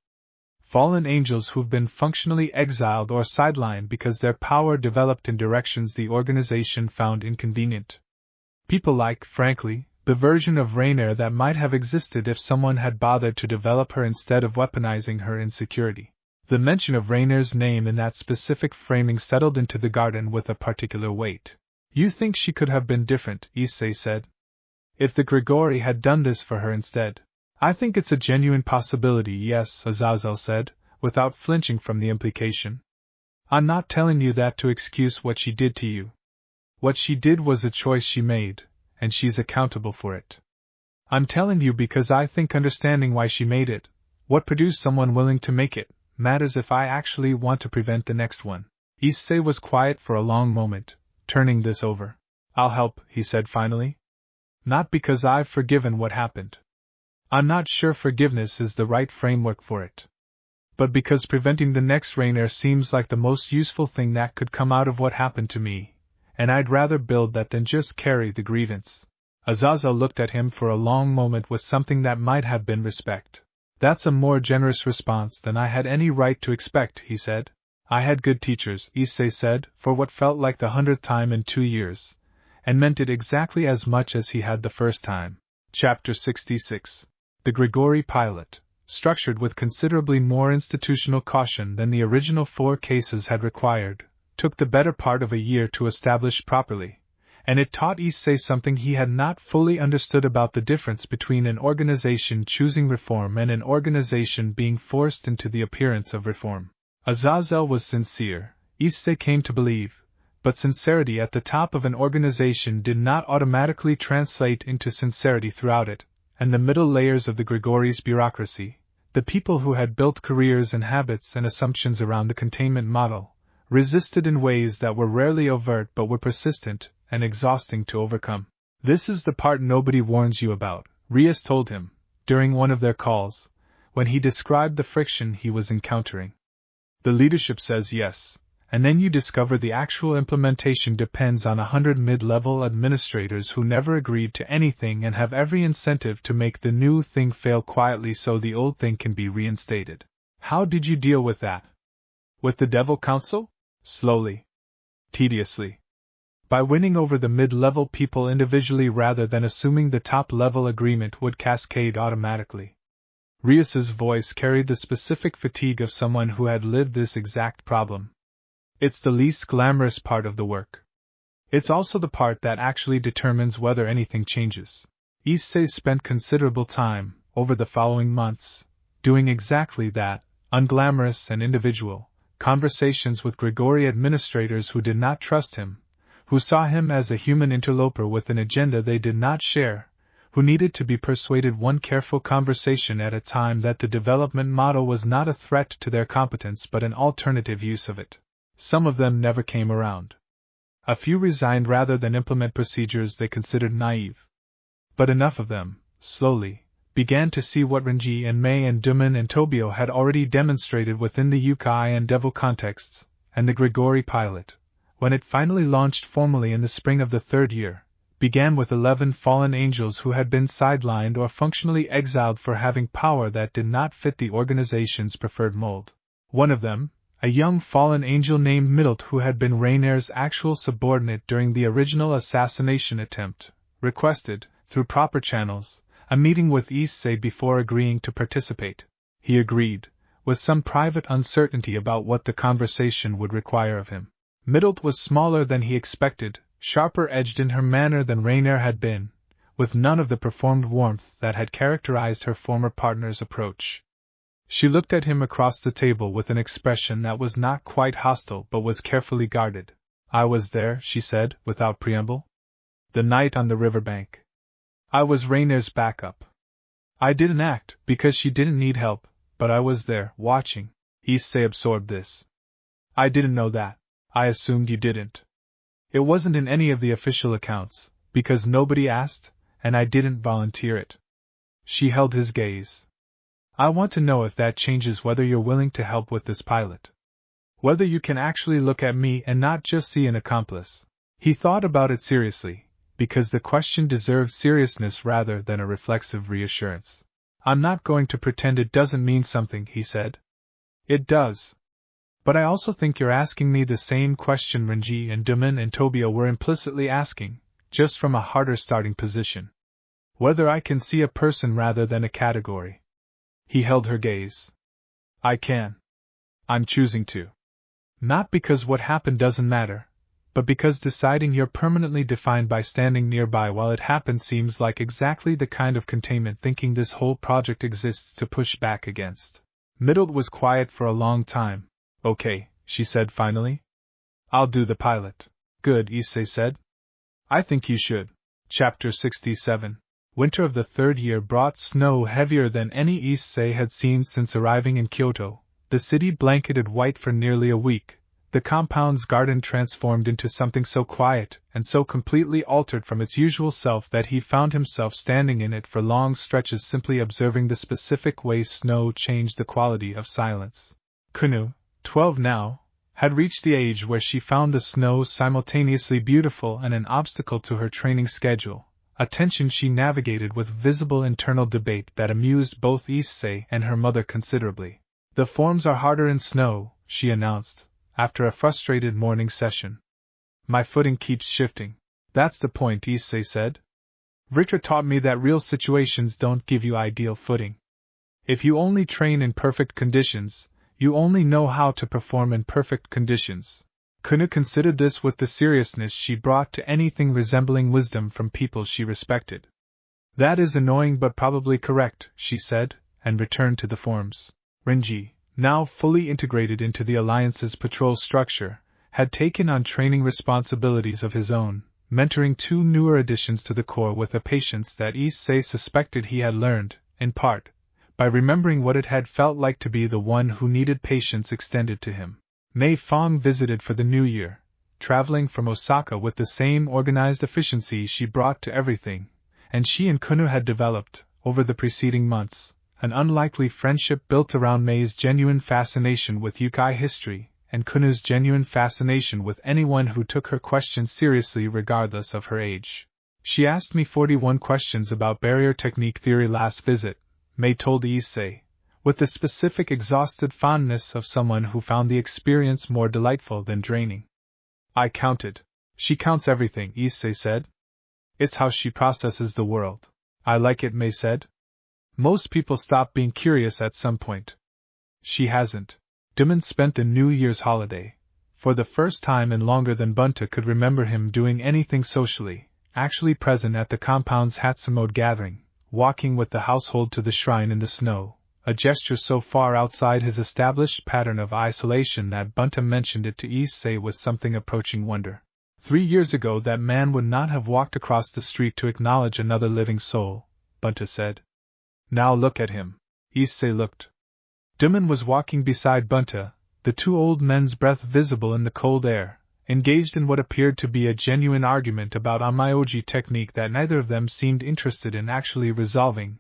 Fallen angels who've been functionally exiled or sidelined because their power developed in directions the organization found inconvenient. People like, frankly, the version of Raynare that might have existed if someone had bothered to develop her instead of weaponizing her insecurity. The mention of Raynare's name in that specific framing settled into the garden with a particular weight. You think she could have been different, Issei said. If the Gremory had done this for her instead. I think it's a genuine possibility, yes, Azazel said, without flinching from the implication. I'm not telling you that to excuse what she did to you. What she did was a choice she made, and she's accountable for it. I'm telling you because I think understanding why she made it, what produced someone willing to make it, matters if I actually want to prevent the next one. Issei was quiet for a long moment, turning this over. I'll help, he said finally. Not because I've forgiven what happened. I'm not sure forgiveness is the right framework for it. But because preventing the next Raynare seems like the most useful thing that could come out of what happened to me, and I'd rather build that than just carry the grievance. Azazel looked at him for a long moment with something that might have been respect. That's a more generous response than I had any right to expect, he said. I had good teachers, Issei said, for what felt like the 100th time in 2 years. And meant it exactly as much as he had the first time. Chapter 66. The Gremory Pilot, structured with considerably more institutional caution than the original 4 cases had required, took the better part of a year to establish properly, and it taught Issei something he had not fully understood about the difference between an organization choosing reform and an organization being forced into the appearance of reform. Azazel was sincere, Issei came to believe. But sincerity at the top of an organization did not automatically translate into sincerity throughout it, and the middle layers of the Gremory's bureaucracy, the people who had built careers and habits and assumptions around the containment model, resisted in ways that were rarely overt but were persistent and exhausting to overcome. This is the part nobody warns you about, Rias told him, during one of their calls, when he described the friction he was encountering. The leadership says yes. And then you discover the actual implementation depends on 100 mid-level administrators who never agreed to anything and have every incentive to make the new thing fail quietly so the old thing can be reinstated. How did you deal with that? With the Devil Council? Slowly. Tediously. By winning over the mid-level people individually rather than assuming the top-level agreement would cascade automatically. Rias's voice carried the specific fatigue of someone who had lived this exact problem. It's the least glamorous part of the work. It's also the part that actually determines whether anything changes. Issei spent considerable time, over the following months, doing exactly that, unglamorous and individual, conversations with Gremory administrators who did not trust him, who saw him as a human interloper with an agenda they did not share, who needed to be persuaded one careful conversation at a time that the development model was not a threat to their competence but an alternative use of it. Some of them never came around. A few resigned rather than implement procedures they considered naive. But enough of them, slowly, began to see what Renji and Mei and Duman and Tobio had already demonstrated within the Yokai and Devil contexts, and the Gregory pilot, when it finally launched formally in the spring of the third year, began with 11 fallen angels who had been sidelined or functionally exiled for having power that did not fit the organization's preferred mold. One of them, a young fallen angel named Middlet who had been Raynare's actual subordinate during the original assassination attempt, requested, through proper channels, a meeting with Issei before agreeing to participate. He agreed, with some private uncertainty about what the conversation would require of him. Middlet was smaller than he expected, sharper-edged in her manner than Raynare had been, with none of the performed warmth that had characterized her former partner's approach. She looked at him across the table with an expression that was not quite hostile but was carefully guarded. "I was there," she said, without preamble. "The night on the riverbank. I was Raynare's backup. I didn't act, because she didn't need help, but I was there, watching." Issei absorbed this. "I didn't know that. I assumed you didn't. It wasn't in any of the official accounts, because nobody asked, and I didn't volunteer it." She held his gaze. "I want to know if that changes whether you're willing to help with this pilot. Whether you can actually look at me and not just see an accomplice." He thought about it seriously, because the question deserved seriousness rather than a reflexive reassurance. "I'm not going to pretend it doesn't mean something," he said. "It does. But I also think you're asking me the same question Renji and Duman and Tobio were implicitly asking, just from a harder starting position. Whether I can see a person rather than a category." He held her gaze. "I can. I'm choosing to. Not because what happened doesn't matter, but because deciding you're permanently defined by standing nearby while it happens seems like exactly the kind of containment thinking this whole project exists to push back against." Middlet was quiet for a long time. "Okay," she said finally. "I'll do the pilot." "Good," Issei said. "I think you should." Chapter 67. Winter of the third year brought snow heavier than any Issei had seen since arriving in Kyoto, the city blanketed white for nearly a week, the compound's garden transformed into something so quiet and so completely altered from its usual self that he found himself standing in it for long stretches simply observing the specific way snow changed the quality of silence. Kunu, 12 now, had reached the age where she found the snow simultaneously beautiful and an obstacle to her training schedule, a tension she navigated with visible internal debate that amused both Issei and her mother considerably. "The forms are harder in snow," she announced, after a frustrated morning session. "My footing keeps shifting." "That's the point," Issei said. "Richter taught me that real situations don't give you ideal footing. If you only train in perfect conditions, you only know how to perform in perfect conditions." Kunu considered this with the seriousness she brought to anything resembling wisdom from people she respected. "That is annoying but probably correct," she said, and returned to the forms. Renji, now fully integrated into the Alliance's patrol structure, had taken on training responsibilities of his own, mentoring 2 newer additions to the Corps with a patience that Issei suspected he had learned, in part, by remembering what it had felt like to be the one who needed patience extended to him. Mei Fong visited for the new year, traveling from Osaka with the same organized efficiency she brought to everything, and she and Kunu had developed, over the preceding months, an unlikely friendship built around Mei's genuine fascination with Yokai history, and Kunu's genuine fascination with anyone who took her questions seriously regardless of her age. "She asked me 41 questions about barrier technique theory last visit," Mei told Issei, with the specific exhausted fondness of someone who found the experience more delightful than draining. "I counted." "She counts everything," Issei said. "It's how she processes the world." "I like it," Mei said. "Most people stop being curious at some point." She hasn't. Duman spent the New Year's holiday, for the first time in longer than Bunta could remember him doing anything socially, actually present at the compound's Hatsumode gathering, walking with the household to the shrine in the snow, a gesture so far outside his established pattern of isolation that Bunta mentioned it to Issei with something approaching wonder. 3 years ago that man would not have walked across the street to acknowledge another living soul, Bunta said. Now look at him. Issei looked. Duman was walking beside Bunta, the 2 old men's breath visible in the cold air, engaged in what appeared to be a genuine argument about onmyoji technique that neither of them seemed interested in actually resolving,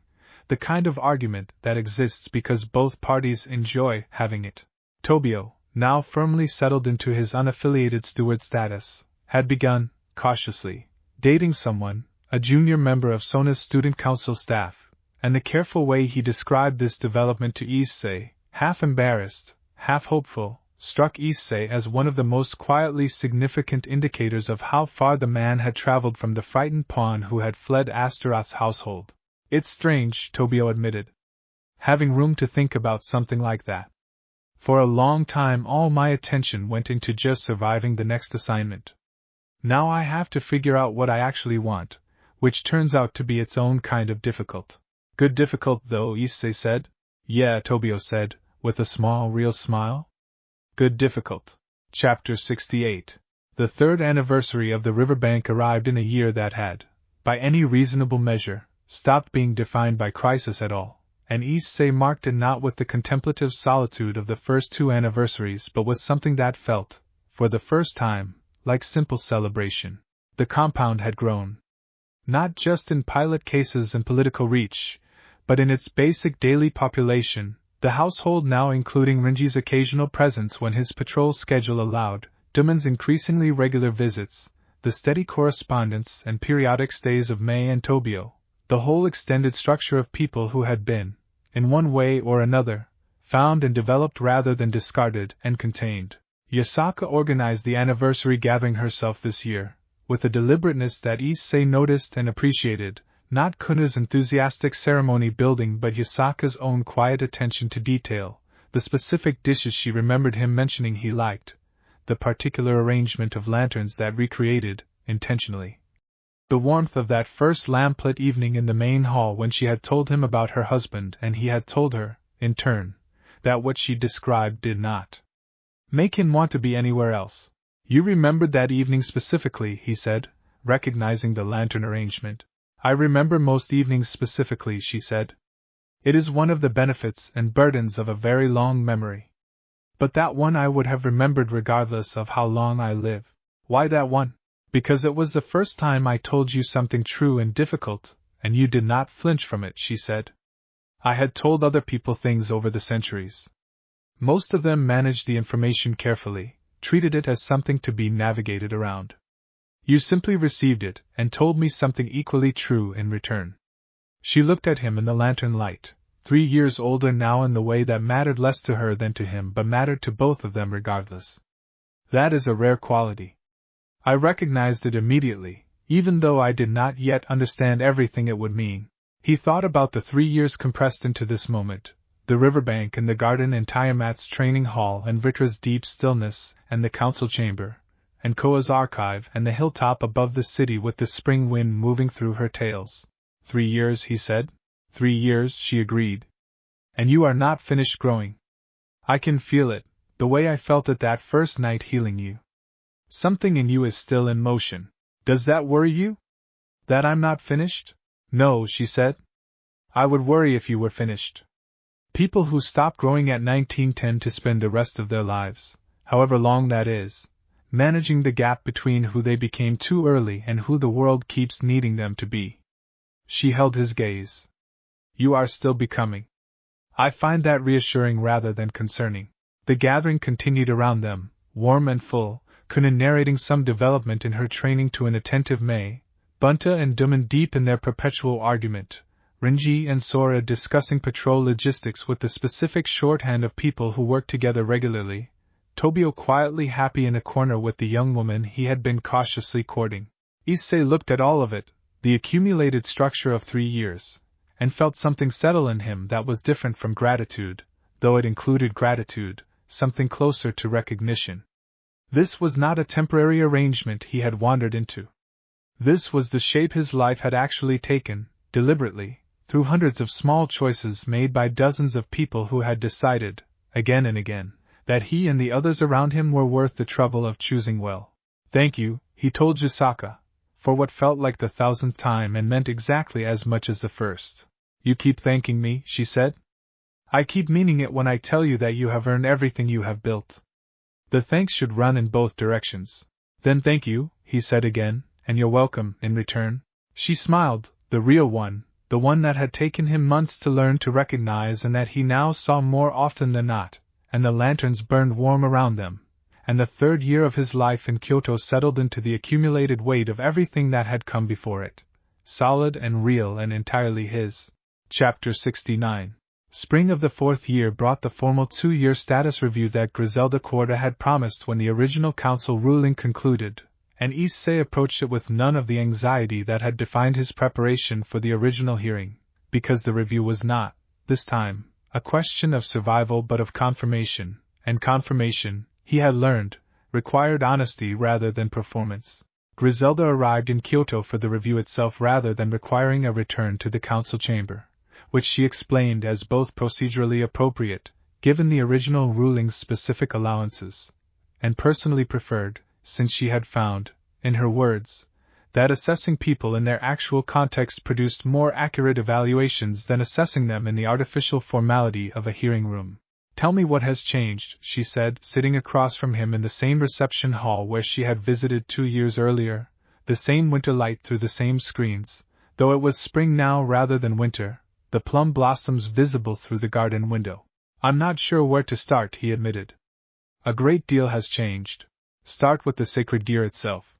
the kind of argument that exists because both parties enjoy having it. Tobio, now firmly settled into his unaffiliated steward status, had begun, cautiously, dating someone, a junior member of Sona's student council staff, and the careful way he described this development to Issei, half embarrassed, half hopeful, struck Issei as one of the most quietly significant indicators of how far the man had traveled from the frightened pawn who had fled Astaroth's household. It's strange, Tobio admitted, having room to think about something like that. For a long time all my attention went into just surviving the next assignment. Now I have to figure out what I actually want, which turns out to be its own kind of difficult. Good difficult though, Issei said. Yeah, Tobio said, with a small, real smile. Good difficult. Chapter 68. The third anniversary of the riverbank arrived in a year that had, by any reasonable measure, stopped being defined by crisis at all, and Issei marked it not with the contemplative solitude of the first two anniversaries but with something that felt, for the first time, like simple celebration. The compound had grown. Not just in pilot cases and political reach, but in its basic daily population, the household now including Renji's occasional presence when his patrol schedule allowed, Duman's increasingly regular visits, the steady correspondence and periodic stays of Mei and Tobio, the whole extended structure of people who had been, in one way or another, found and developed rather than discarded and contained. Yasaka organized the anniversary gathering herself this year, with a deliberateness that Issei noticed and appreciated, not Kuna's enthusiastic ceremony building but Yasaka's own quiet attention to detail, the specific dishes she remembered him mentioning he liked, the particular arrangement of lanterns that recreated, intentionally, the warmth of that first lamplit evening in the main hall when she had told him about her husband and he had told her, in turn, that what she described did not make him want to be anywhere else. You remembered that evening specifically, he said, recognizing the lantern arrangement. I remember most evenings specifically, she said. It is one of the benefits and burdens of a very long memory. But that one I would have remembered regardless of how long I live. Why that one? Because it was the first time I told you something true and difficult, and you did not flinch from it, she said. I had told other people things over the centuries. Most of them managed the information carefully, treated it as something to be navigated around. You simply received it, and told me something equally true in return. She looked at him in the lantern light, 3 years older now in the way that mattered less to her than to him but mattered to both of them regardless. That is a rare quality. I recognized it immediately, even though I did not yet understand everything it would mean. He thought about the 3 years compressed into this moment, the riverbank and the garden and Tiamat's training hall and Vitra's deep stillness and the council chamber, and Koa's archive and the hilltop above the city with the spring wind moving through her tales. 3 years, he said. 3 years, she agreed. And you are not finished growing. I can feel it, the way I felt it that first night healing you. Something in you is still in motion. Does that worry you? That I'm not finished? No, she said. I would worry if you were finished. People who stop growing at 19 tend to spend the rest of their lives, however long that is, managing the gap between who they became too early and who the world keeps needing them to be. She held his gaze. You are still becoming. I find that reassuring rather than concerning. The gathering continued around them, warm and full, Kuna narrating some development in her training to an attentive Mei, Bunta and Duman deep in their perpetual argument, Renji and Sora discussing patrol logistics with the specific shorthand of people who work together regularly, Tobio quietly happy in a corner with the young woman he had been cautiously courting. Issei looked at all of it, the accumulated structure of 3 years, and felt something settle in him that was different from gratitude, though it included gratitude, something closer to recognition. This was not a temporary arrangement he had wandered into. This was the shape his life had actually taken, deliberately, through hundreds of small choices made by dozens of people who had decided, again and again, that he and the others around him were worth the trouble of choosing well. Thank you, he told Yasaka, for what felt like the 1000th time and meant exactly as much as the first. You keep thanking me, she said. I keep meaning it when I tell you that you have earned everything you have built. The thanks should run in both directions. Then thank you, he said again, and you're welcome, in return. She smiled, the real one, the one that had taken him months to learn to recognize and that he now saw more often than not, and the lanterns burned warm around them, and the third year of his life in Kyoto settled into the accumulated weight of everything that had come before it, solid and real and entirely his. Chapter 69. Spring of the fourth year brought the formal 2-year status review that Griselda Corda had promised when the original council ruling concluded, and Issei approached it with none of the anxiety that had defined his preparation for the original hearing, because the review was not, this time, a question of survival but of confirmation, and confirmation, he had learned, required honesty rather than performance. Griselda arrived in Kyoto for the review itself rather than requiring a return to the council chamber, which she explained as both procedurally appropriate, given the original ruling's specific allowances, and personally preferred, since she had found, in her words, that assessing people in their actual context produced more accurate evaluations than assessing them in the artificial formality of a hearing room. Tell me what has changed, she said, sitting across from him in the same reception hall where she had visited 2 years earlier, the same winter light through the same screens, though it was spring now rather than winter, the plum blossoms visible through the garden window. I'm not sure where to start, he admitted. A great deal has changed. Start with the sacred gear itself.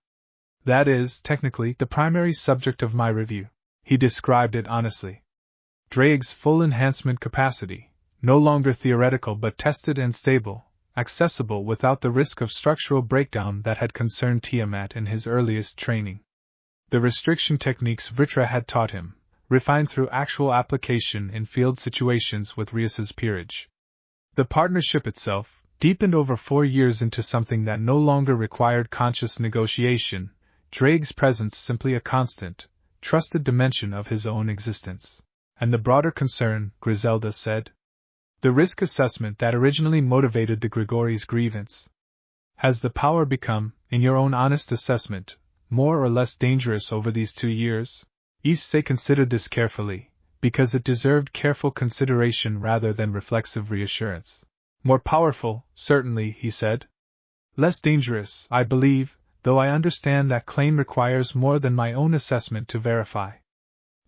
That is, technically, the primary subject of my review. He described it honestly. Drake's full enhancement capacity, no longer theoretical but tested and stable, accessible without the risk of structural breakdown that had concerned Tiamat in his earliest training. The restriction techniques Vritra had taught him, refined through actual application in field situations with Rias's peerage. The partnership itself, deepened over 4 years into something that no longer required conscious negotiation, Drake's presence simply a constant, trusted dimension of his own existence. And the broader concern, Griselda said? The risk assessment that originally motivated the Gregory's grievance. Has the power become, in your own honest assessment, more or less dangerous over these 2 years? Issei considered this carefully, because it deserved careful consideration rather than reflexive reassurance. More powerful, certainly, he said. Less dangerous, I believe, though I understand that claim requires more than my own assessment to verify.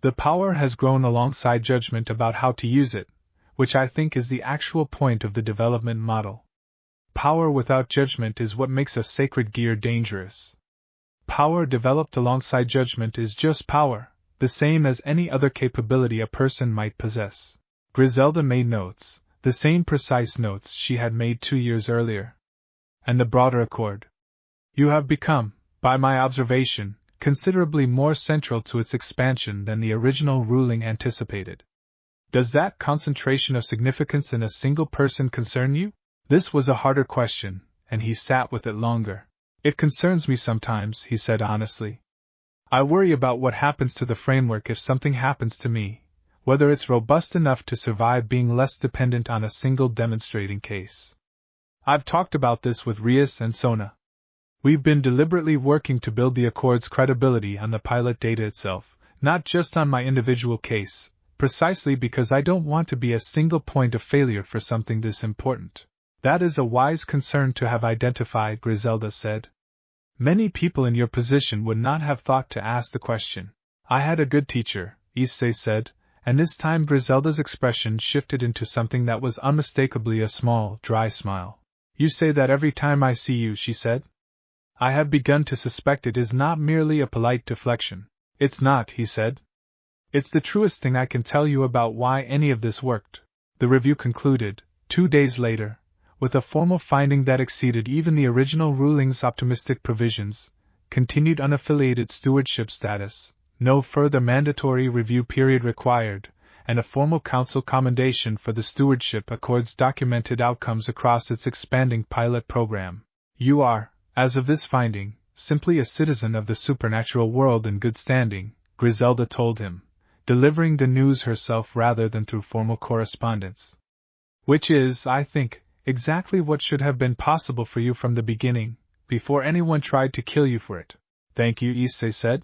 The power has grown alongside judgment about how to use it, which I think is the actual point of the development model. Power without judgment is what makes a sacred gear dangerous. Power developed alongside judgment is just power, the same as any other capability a person might possess. Griselda made notes, the same precise notes she had made 2 years earlier. And the broader accord. You have become, by my observation, considerably more central to its expansion than the original ruling anticipated. Does that concentration of significance in a single person concern you? This was a harder question, and he sat with it longer. It concerns me sometimes, he said honestly. I worry about what happens to the framework if something happens to me, whether it's robust enough to survive being less dependent on a single demonstrating case. I've talked about this with Rias and Sona. We've been deliberately working to build the Accord's credibility on the pilot data itself, not just on my individual case, precisely because I don't want to be a single point of failure for something this important. That is a wise concern to have identified, Griselda said. Many people in your position would not have thought to ask the question. I had a good teacher, Issei said, and this time Griselda's expression shifted into something that was unmistakably a small, dry smile. You say that every time I see you, she said. I have begun to suspect it is not merely a polite deflection. It's not, he said. It's the truest thing I can tell you about why any of this worked. The review concluded, 2 days later, with a formal finding that exceeded even the original ruling's optimistic provisions, continued unaffiliated stewardship status, no further mandatory review period required, and a formal council commendation for the stewardship Accord's documented outcomes across its expanding pilot program. You are, as of this finding, simply a citizen of the supernatural world in good standing, Griselda told him, delivering the news herself rather than through formal correspondence. Which is, I think, exactly what should have been possible for you from the beginning, before anyone tried to kill you for it. Thank you, Issei said.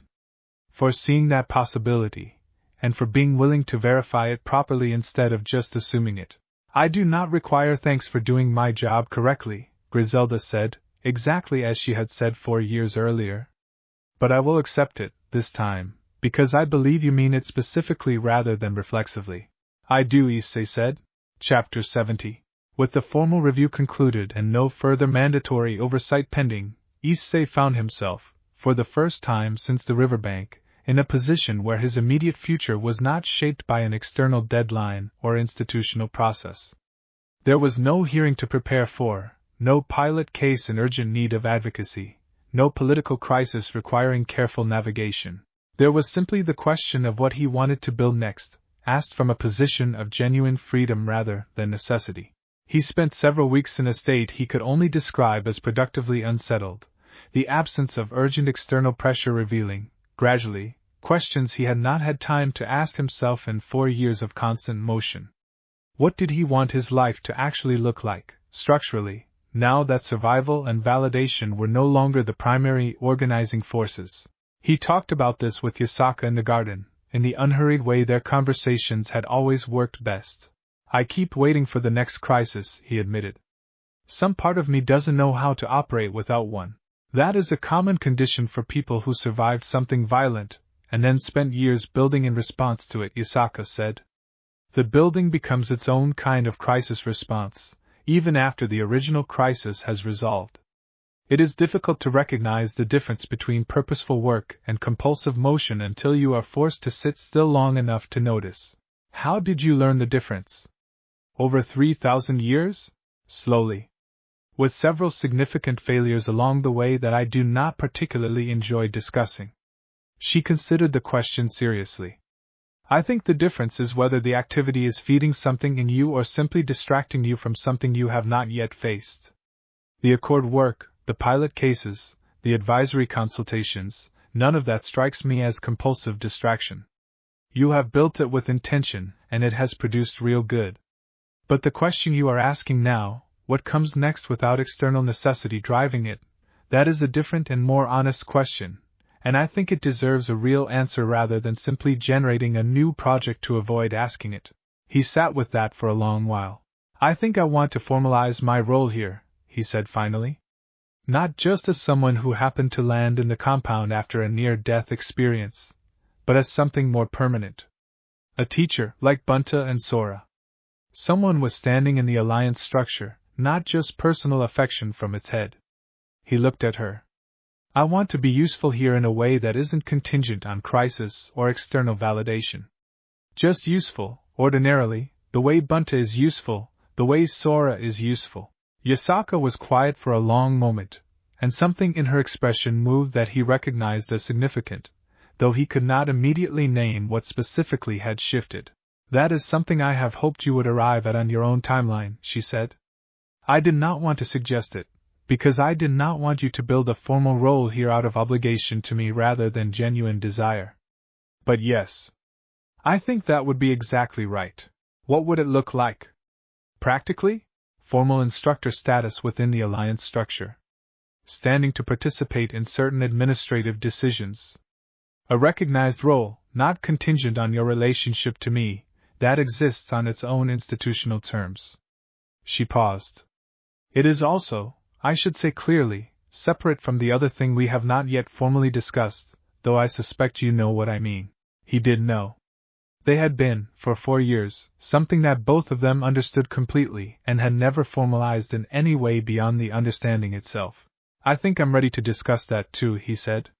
For seeing that possibility, and for being willing to verify it properly instead of just assuming it. I do not require thanks for doing my job correctly, Griselda said, exactly as she had said 4 years earlier. But I will accept it, this time, because I believe you mean it specifically rather than reflexively. I do, Issei said. Chapter 70. With the formal review concluded and no further mandatory oversight pending, Issei found himself, for the first time since the riverbank, in a position where his immediate future was not shaped by an external deadline or institutional process. There was no hearing to prepare for, no pilot case in urgent need of advocacy, no political crisis requiring careful navigation. There was simply the question of what he wanted to build next, asked from a position of genuine freedom rather than necessity. He spent several weeks in a state he could only describe as productively unsettled, the absence of urgent external pressure revealing, gradually, questions he had not had time to ask himself in 4 years of constant motion. What did he want his life to actually look like, structurally, now that survival and validation were no longer the primary organizing forces? He talked about this with Yasaka in the garden, in the unhurried way their conversations had always worked best. I keep waiting for the next crisis, he admitted. Some part of me doesn't know how to operate without one. That is a common condition for people who survived something violent, and then spent years building in response to it, Yasaka said. The building becomes its own kind of crisis response, even after the original crisis has resolved. It is difficult to recognize the difference between purposeful work and compulsive motion until you are forced to sit still long enough to notice. How did you learn the difference? Over 3,000 years? Slowly. With several significant failures along the way that I do not particularly enjoy discussing. She considered the question seriously. I think the difference is whether the activity is feeding something in you or simply distracting you from something you have not yet faced. The accord work, the pilot cases, the advisory consultations, none of that strikes me as compulsive distraction. You have built it with intention, and it has produced real good. But the question you are asking now, what comes next without external necessity driving it, that is a different and more honest question, and I think it deserves a real answer rather than simply generating a new project to avoid asking it. He sat with that for a long while. I think I want to formalize my role here, he said finally. Not just as someone who happened to land in the compound after a near-death experience, but as something more permanent. A teacher, like Bunta and Sora. Someone was standing in the alliance structure, not just personal affection from its head. He looked at her. I want to be useful here in a way that isn't contingent on crisis or external validation. Just useful, ordinarily, the way Bunta is useful, the way Sora is useful. Yasaka was quiet for a long moment, and something in her expression moved that he recognized as significant, though he could not immediately name what specifically had shifted. That is something I have hoped you would arrive at on your own timeline, she said. I did not want to suggest it, because I did not want you to build a formal role here out of obligation to me rather than genuine desire. But yes. I think that would be exactly right. What would it look like? Practically? Formal instructor status within the alliance structure. Standing to participate in certain administrative decisions. A recognized role, not contingent on your relationship to me, that exists on its own institutional terms. She paused. It is also, I should say clearly, separate from the other thing we have not yet formally discussed, though I suspect you know what I mean. He did know. They had been, for 4 years, something that both of them understood completely and had never formalized in any way beyond the understanding itself. I think I'm ready to discuss that too, he said.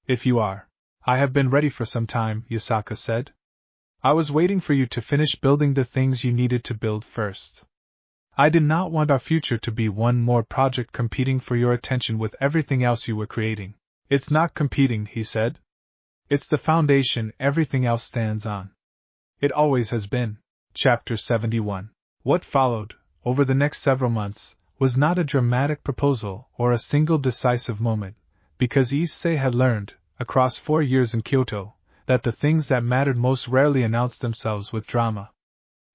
If you are. I have been ready for some time, Yasaka said. I was waiting for you to finish building the things you needed to build first. I did not want our future to be one more project competing for your attention with everything else you were creating. It's not competing, he said. It's the foundation everything else stands on. It always has been. Chapter 71. What followed, over the next several months, was not a dramatic proposal or a single decisive moment, because Issei had learned, across 4 years in Kyoto, that the things that mattered most rarely announced themselves with drama.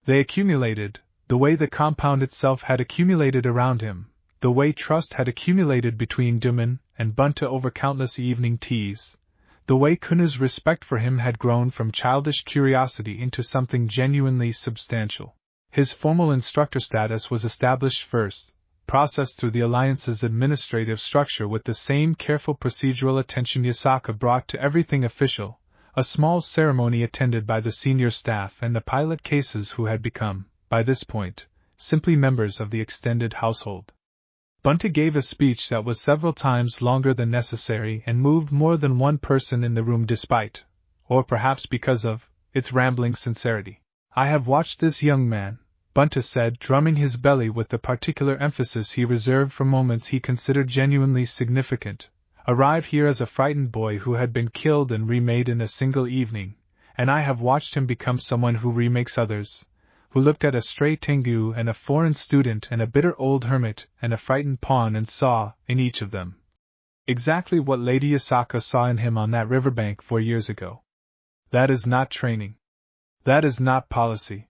They accumulated, the way the compound itself had accumulated around him, the way trust had accumulated between Duman and Bunta over countless evening teas, the way Kunu's respect for him had grown from childish curiosity into something genuinely substantial. His formal instructor status was established first, processed through the Alliance's administrative structure with the same careful procedural attention Yasaka brought to everything official, a small ceremony attended by the senior staff and the pilot cases who had become, by this point, simply members of the extended household. Bunta gave a speech that was several times longer than necessary and moved more than one person in the room despite, or perhaps because of, its rambling sincerity. I have watched this young man, Bunta said, drumming his belly with the particular emphasis he reserved for moments he considered genuinely significant, arrive here as a frightened boy who had been killed and remade in a single evening, and I have watched him become someone who remakes others, who looked at a stray Tengu and a foreign student and a bitter old hermit and a frightened pawn and saw, in each of them, exactly what Lady Yasaka saw in him on that riverbank 4 years ago. That is not training. That is not policy.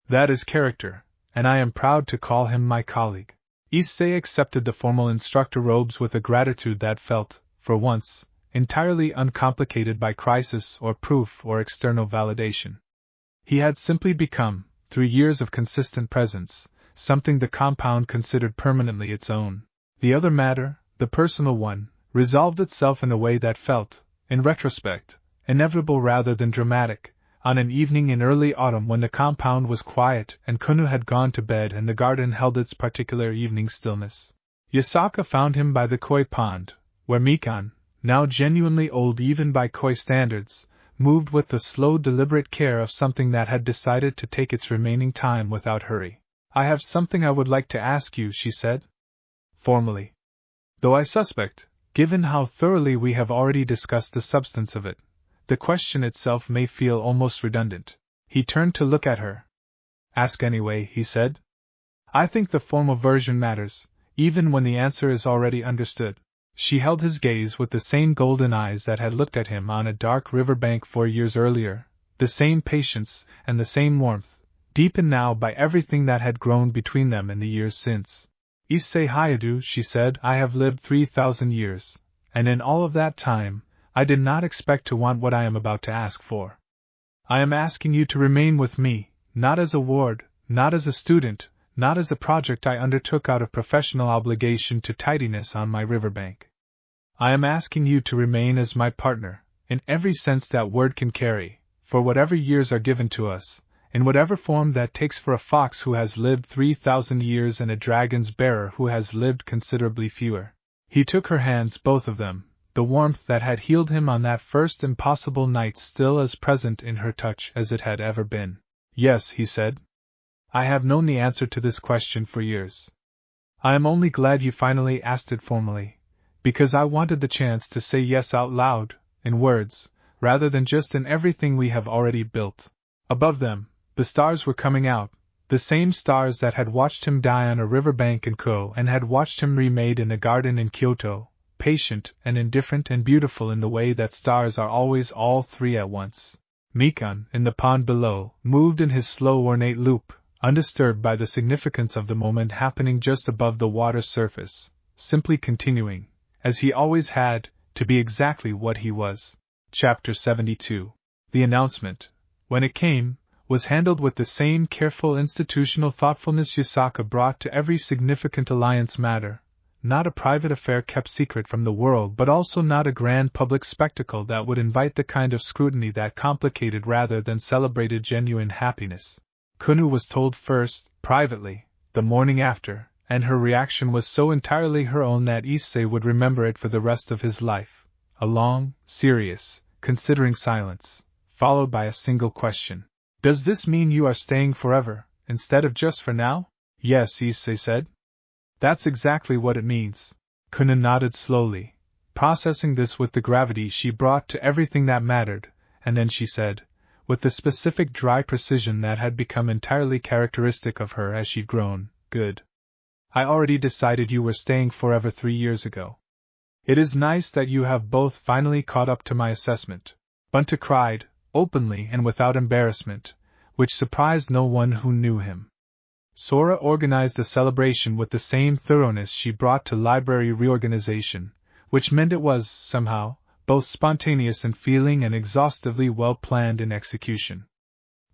That is character, and I am proud to call him my colleague. Issei accepted the formal instructor robes with a gratitude that felt, for once, entirely uncomplicated by crisis or proof or external validation. He had simply become, through years of consistent presence, something the compound considered permanently its own. The other matter, the personal one, resolved itself in a way that felt, in retrospect, inevitable rather than dramatic, on an evening in early autumn when the compound was quiet and Kunu had gone to bed and the garden held its particular evening stillness. Yasaka found him by the koi pond, where Mikan, now genuinely old even by koi standards, moved with the slow deliberate care of something that had decided to take its remaining time without hurry. I have something I would like to ask you, she said. Formally. Though I suspect, given how thoroughly we have already discussed the substance of it, the question itself may feel almost redundant. He turned to look at her. Ask anyway, he said. I think the formal version matters, even when the answer is already understood. She held his gaze with the same golden eyes that had looked at him on a dark river bank 4 years earlier, the same patience and the same warmth, deepened now by everything that had grown between them in the years since. Issei Hyoudou, she said, I have lived 3,000 years, and in all of that time, I did not expect to want what I am about to ask for. I am asking you to remain with me, not as a ward, not as a student, not as a project I undertook out of professional obligation to tidiness on my riverbank. I am asking you to remain as my partner, in every sense that word can carry, for whatever years are given to us, in whatever form that takes for a fox who has lived 3,000 years and a dragon's bearer who has lived considerably fewer. He took her hands, both of them, the warmth that had healed him on that first impossible night still as present in her touch as it had ever been. Yes, he said. I have known the answer to this question for years. I am only glad you finally asked it formally, because I wanted the chance to say yes out loud, in words, rather than just in everything we have already built. Above them, the stars were coming out, the same stars that had watched him die on a riverbank in Ko and had watched him remade in a garden in Kyoto, patient and indifferent and beautiful in the way that stars are always all three at once. Mikan, in the pond below, moved in his slow ornate loop, undisturbed by the significance of the moment happening just above the water's surface, simply continuing, as he always had, to be exactly what he was. Chapter 72. The announcement, when it came, was handled with the same careful institutional thoughtfulness Yasaka brought to every significant alliance matter, not a private affair kept secret from the world but also not a grand public spectacle that would invite the kind of scrutiny that complicated rather than celebrated genuine happiness. Kunu was told first, privately, the morning after, and her reaction was so entirely her own that Issei would remember it for the rest of his life. A long, serious, considering silence, followed by a single question. Does this mean you are staying forever, instead of just for now? Yes, Issei said. That's exactly what it means. Kunu nodded slowly, processing this with the gravity she brought to everything that mattered, and then she said, with the specific dry precision that had become entirely characteristic of her as she'd grown, good. I already decided you were staying forever 3 years ago. It is nice that you have both finally caught up to my assessment. Bunta cried, openly and without embarrassment, which surprised no one who knew him. Sora organized the celebration with the same thoroughness she brought to library reorganization, which meant it was, somehow, both spontaneous in feeling and exhaustively well planned in execution.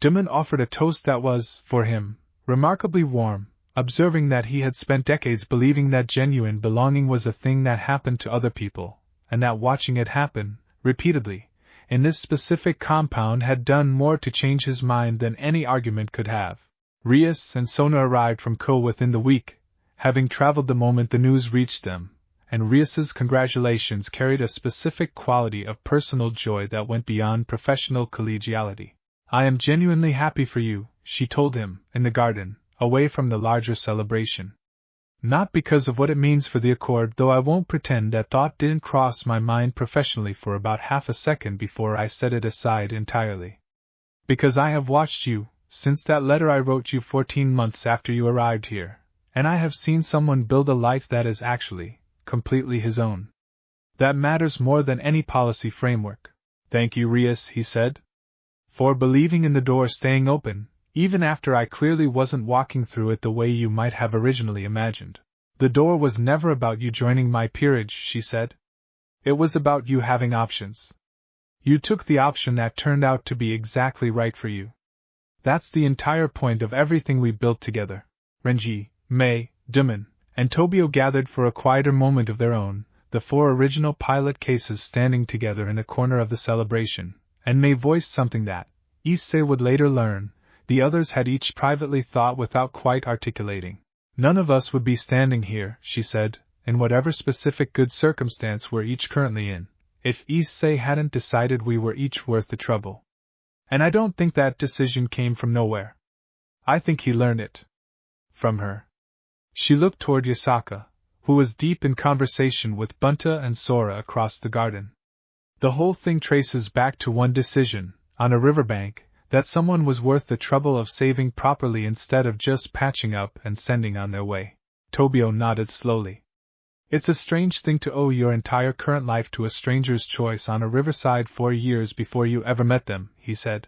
Dumon offered a toast that was, for him, remarkably warm, observing that he had spent decades believing that genuine belonging was a thing that happened to other people, and that watching it happen, repeatedly, in this specific compound had done more to change his mind than any argument could have. Rias and Sona arrived from Ko within the week, having traveled the moment the news reached them, and Rias's congratulations carried a specific quality of personal joy that went beyond professional collegiality. "I am genuinely happy for you," she told him, in the garden, away from the larger celebration. "Not because of what it means for the Accord, though I won't pretend that thought didn't cross my mind professionally for about half a second before I set it aside entirely. Because I have watched you, since that letter I wrote you 14 months after you arrived here, and I have seen someone build a life that is actually, completely his own. That matters more than any policy framework." "Thank you, Rias," he said, "for believing in the door staying open, even after I clearly wasn't walking through it the way you might have originally imagined." "The door was never about you joining my peerage," she said. "It was about you having options. You took the option that turned out to be exactly right for you. That's the entire point of everything we built together." Renji, Mei, Duman, and Tobio gathered for a quieter moment of their own, the 4 original pilot cases standing together in a corner of the celebration, and Mei voiced something that, Issei would later learn, the others had each privately thought without quite articulating. "None of us would be standing here," she said, "in whatever specific good circumstance we're each currently in, if Issei hadn't decided we were each worth the trouble. And I don't think that decision came from nowhere. I think he learned it. From her." She looked toward Yasaka, who was deep in conversation with Bunta and Sora across the garden. "The whole thing traces back to one decision, on a riverbank, that someone was worth the trouble of saving properly instead of just patching up and sending on their way." Tobio nodded slowly. "It's a strange thing to owe your entire current life to a stranger's choice on a riverside 4 years before you ever met them," he said.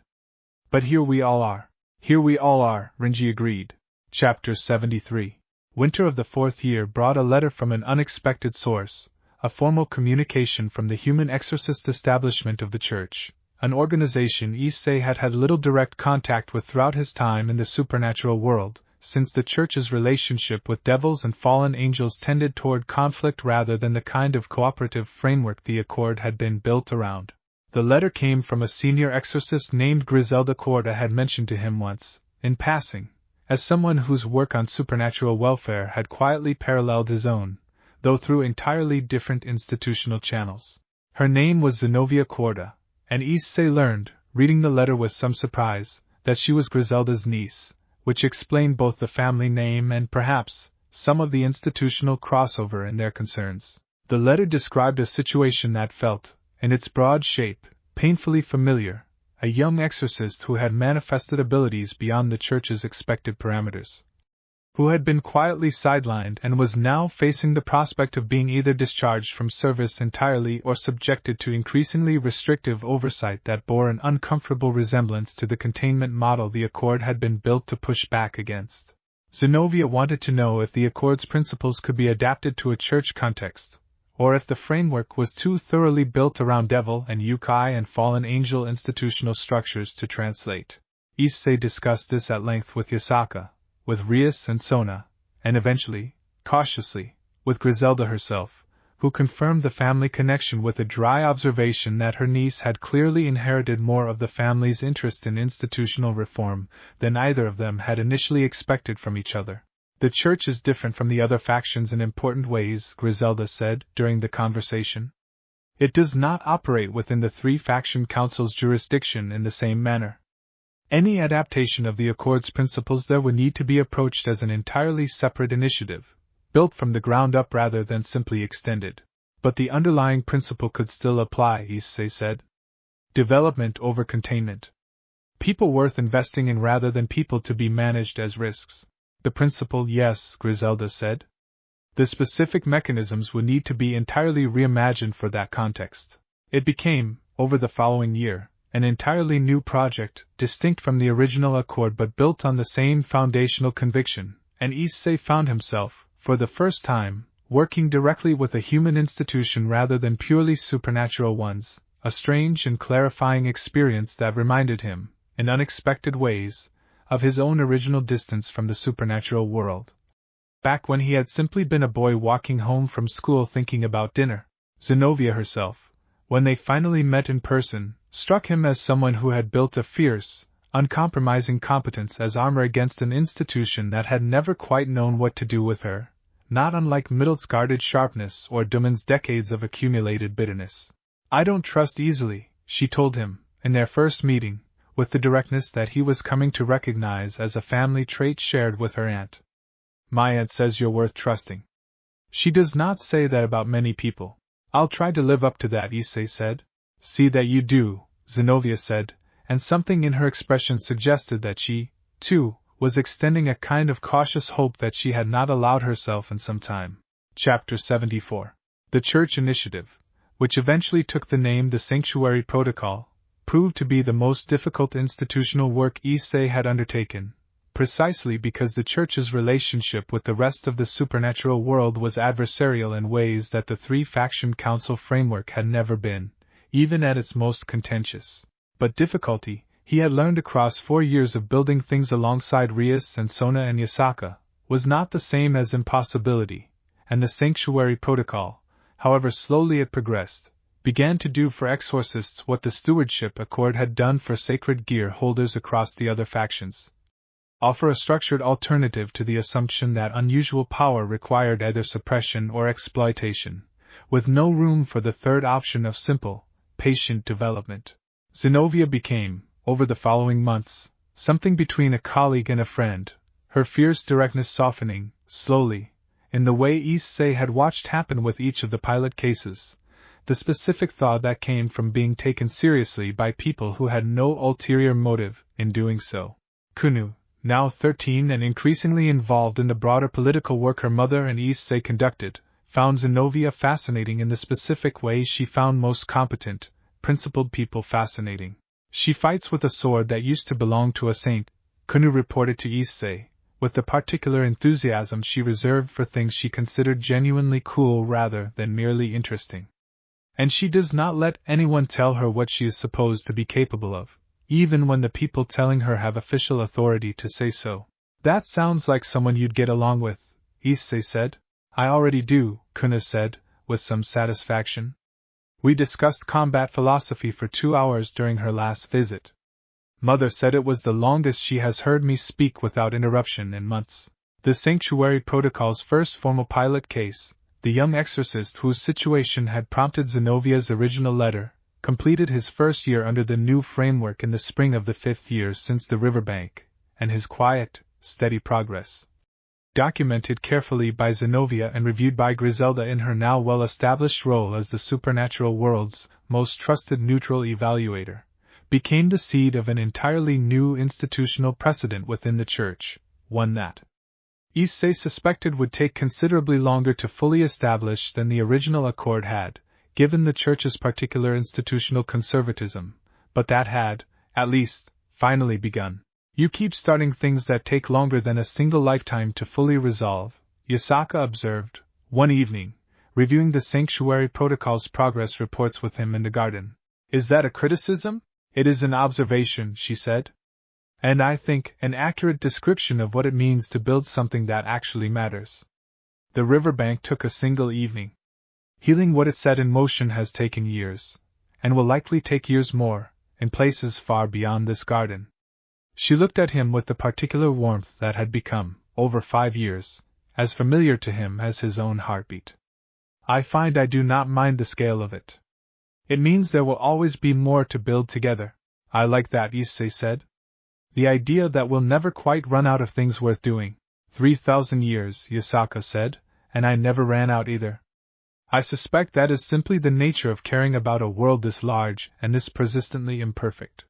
"But here we all are." "Here we all are," Renji agreed. Chapter 73. Winter of the 4th year brought a letter from an unexpected source, a formal communication from the Human Exorcist Establishment of the Church, an organization Issei had had little direct contact with throughout his time in the supernatural world, since the Church's relationship with devils and fallen angels tended toward conflict rather than the kind of cooperative framework the Accord had been built around. The letter came from a senior exorcist named Griselda Corda had mentioned to him once, in passing, as someone whose work on supernatural welfare had quietly paralleled his own, though through entirely different institutional channels. Her name was Zenobia Corda, and Issei learned, reading the letter with some surprise, that she was Griselda's niece, which explained both the family name and, perhaps, some of the institutional crossover in their concerns. The letter described a situation that felt, in its broad shape, painfully familiar. A young exorcist who had manifested abilities beyond the Church's expected parameters, who had been quietly sidelined and was now facing the prospect of being either discharged from service entirely or subjected to increasingly restrictive oversight that bore an uncomfortable resemblance to the containment model the Accord had been built to push back against. Zenobia wanted to know if the Accord's principles could be adapted to a church context, or if the framework was too thoroughly built around devil and Yokai and fallen angel institutional structures to translate. Issei discussed this at length with Yasaka, with Rias and Sona, and eventually, cautiously, with Griselda herself, who confirmed the family connection with a dry observation that her niece had clearly inherited more of the family's interest in institutional reform than either of them had initially expected from each other. "The Church is different from the other factions in important ways," Griselda said during the conversation. "It does not operate within the 3-faction council's jurisdiction in the same manner. Any adaptation of the Accord's principles there would need to be approached as an entirely separate initiative, built from the ground up rather than simply extended. But the underlying principle could still apply," Issei said. "Development over containment. People worth investing in rather than people to be managed as risks." "The principle, yes," Griselda said. "The specific mechanisms would need to be entirely reimagined for that context." It became, over the following year, an entirely new project, distinct from the original Accord but built on the same foundational conviction, and Issei found himself, for the first time, working directly with a human institution rather than purely supernatural ones, a strange and clarifying experience that reminded him, in unexpected ways, of his own original distance from the supernatural world. Back when he had simply been a boy walking home from school thinking about dinner, Zenobia herself, when they finally met in person, struck him as someone who had built a fierce, uncompromising competence as armor against an institution that had never quite known what to do with her, not unlike Middle's guarded sharpness or Duman's decades of accumulated bitterness. "I don't trust easily," she told him, in their first meeting, with the directness that he was coming to recognize as a family trait shared with her aunt. "My aunt says you're worth trusting." "She does not say that about many people." "I'll try to live up to that," Issei said. "See that you do," Zenobia said, and something in her expression suggested that she, too, was extending a kind of cautious hope that she had not allowed herself in some time. Chapter 74. The Church Initiative, which eventually took the name the Sanctuary Protocol, proved to be the most difficult institutional work Issei had undertaken, precisely because the Church's relationship with the rest of the supernatural world was adversarial in ways that the three-faction council framework had never been, even at its most contentious. But difficulty, he had learned across 4 years of building things alongside Rias and Sona and Yasaka, was not the same as impossibility, and the Sanctuary Protocol, however slowly it progressed, began to do for exorcists what the Stewardship Accord had done for sacred gear holders across the other factions. Offer a structured alternative to the assumption that unusual power required either suppression or exploitation, with no room for the third option of simple, patient development. Zenobia became, over the following months, something between a colleague and a friend, her fierce directness softening, slowly, in the way Issei had watched happen with each of the pilot cases, the specific thaw that came from being taken seriously by people who had no ulterior motive in doing so. Kunu, now 13 and increasingly involved in the broader political work her mother and Issei conducted, found Zenobia fascinating in the specific way she found most competent, principled people fascinating. "She fights with a sword that used to belong to a saint," Kunu reported to Issei, with the particular enthusiasm she reserved for things she considered genuinely cool rather than merely interesting. "And she does not let anyone tell her what she is supposed to be capable of, even when the people telling her have official authority to say so." "That sounds like someone you'd get along with," Issei said. "I already do," Kunu said, with some satisfaction. "We discussed combat philosophy for 2 hours during her last visit. Mother said it was the longest she has heard me speak without interruption in months." The Sanctuary Protocol's first formal pilot case, the young exorcist whose situation had prompted Zenovia's original letter, completed his first year under the new framework in the spring of the 5th year since the riverbank, and his quiet, steady progress, documented carefully by Zenobia and reviewed by Griselda in her now well-established role as the supernatural world's most trusted neutral evaluator, became the seed of an entirely new institutional precedent within the Church, one that Issei suspected would take considerably longer to fully establish than the original accord had, given the Church's particular institutional conservatism, but that had, at least, finally begun. "You keep starting things that take longer than a single lifetime to fully resolve," Yasaka observed, one evening, reviewing the Sanctuary Protocol's progress reports with him in the garden. "Is that a criticism?" "It is an observation," she said. "And I think an accurate description of what it means to build something that actually matters." The riverbank took a single evening. Healing what it set in motion has taken years, and will likely take years more, in places far beyond this garden. She looked at him with the particular warmth that had become, over 5 years, as familiar to him as his own heartbeat. "I find I do not mind the scale of it. It means there will always be more to build together." "I like that," Issei said. "The idea that we'll never quite run out of things worth doing." 3,000 years, Yasaka said, and I never ran out either. I suspect that is simply the nature of caring about a world this large and this persistently imperfect.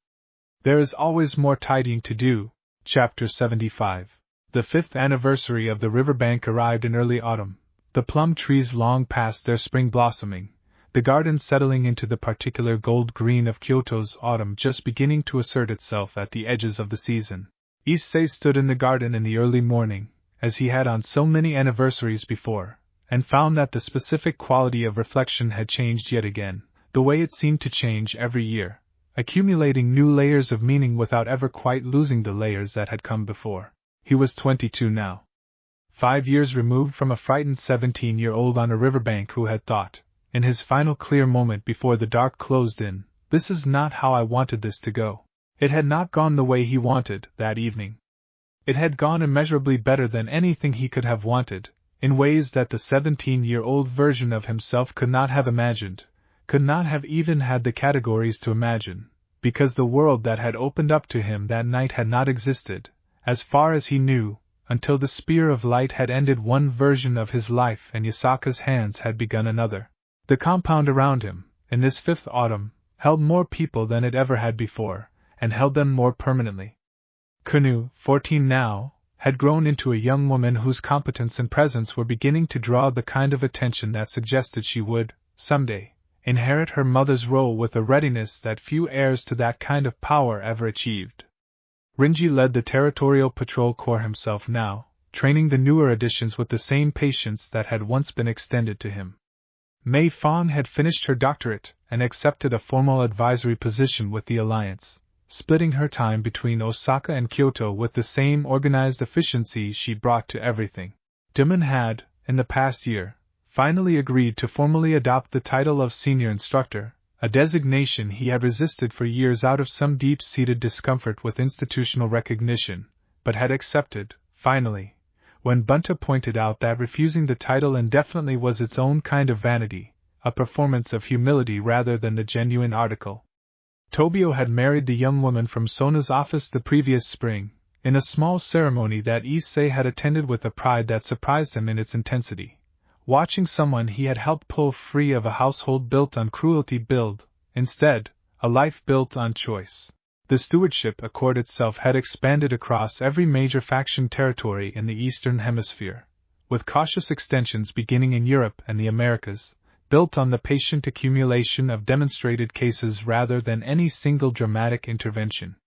There is always more tidying to do. Chapter 75. The 5th anniversary of the riverbank arrived in early autumn, the plum trees long past their spring blossoming, the garden settling into the particular gold green of Kyoto's autumn just beginning to assert itself at the edges of the season. Issei stood in the garden in the early morning, as he had on so many anniversaries before, and found that the specific quality of reflection had changed yet again, the way it seemed to change every year, accumulating new layers of meaning without ever quite losing the layers that had come before. He was 22 now. 5 years removed from a frightened 17-year-old on a riverbank who had thought, in his final clear moment before the dark closed in, "This is not how I wanted this to go." It had not gone the way he wanted, that evening. It had gone immeasurably better than anything he could have wanted, in ways that the 17-year-old version of himself could not have imagined, could not have even had the categories to imagine, because the world that had opened up to him that night had not existed, as far as he knew, until the spear of light had ended one version of his life and Yasaka's hands had begun another. The compound around him, in this 5th autumn, held more people than it ever had before, and held them more permanently. Kanu, 14 now, had grown into a young woman whose competence and presence were beginning to draw the kind of attention that suggested she would, someday, inherit her mother's role with a readiness that few heirs to that kind of power ever achieved. Rinji led the Territorial Patrol Corps himself now, training the newer additions with the same patience that had once been extended to him. Mei Fong had finished her doctorate and accepted a formal advisory position with the Alliance, splitting her time between Osaka and Kyoto with the same organized efficiency she brought to everything. Dimon had, in the past year, finally agreed to formally adopt the title of senior instructor, a designation he had resisted for years out of some deep-seated discomfort with institutional recognition, but had accepted, finally, when Bunta pointed out that refusing the title indefinitely was its own kind of vanity, a performance of humility rather than the genuine article. Tobio had married the young woman from Sona's office the previous spring, in a small ceremony that Issei had attended with a pride that surprised him in its intensity. Watching someone he had helped pull free of a household built on cruelty build, instead, a life built on choice. The stewardship accord itself had expanded across every major faction territory in the Eastern Hemisphere, with cautious extensions beginning in Europe and the Americas, built on the patient accumulation of demonstrated cases rather than any single dramatic intervention.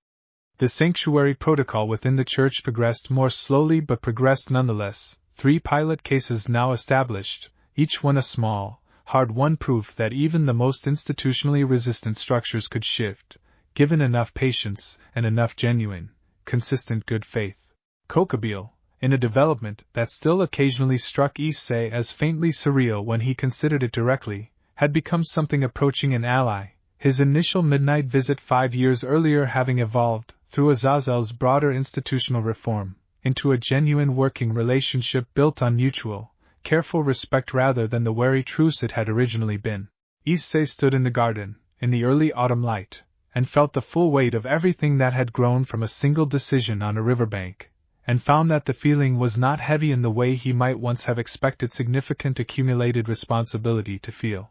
The sanctuary protocol within the church progressed more slowly but progressed nonetheless. 3 pilot cases now established, each one a small, hard-won proof that even the most institutionally resistant structures could shift, given enough patience and enough genuine, consistent good faith. Kokabeel, in a development that still occasionally struck Issei as faintly surreal when he considered it directly, had become something approaching an ally, his initial midnight visit 5 years earlier having evolved, through Azazel's broader institutional reform, into a genuine working relationship built on mutual, careful respect rather than the wary truce it had originally been. Issei stood in the garden, in the early autumn light, and felt the full weight of everything that had grown from a single decision on a riverbank, and found that the feeling was not heavy in the way he might once have expected significant accumulated responsibility to feel.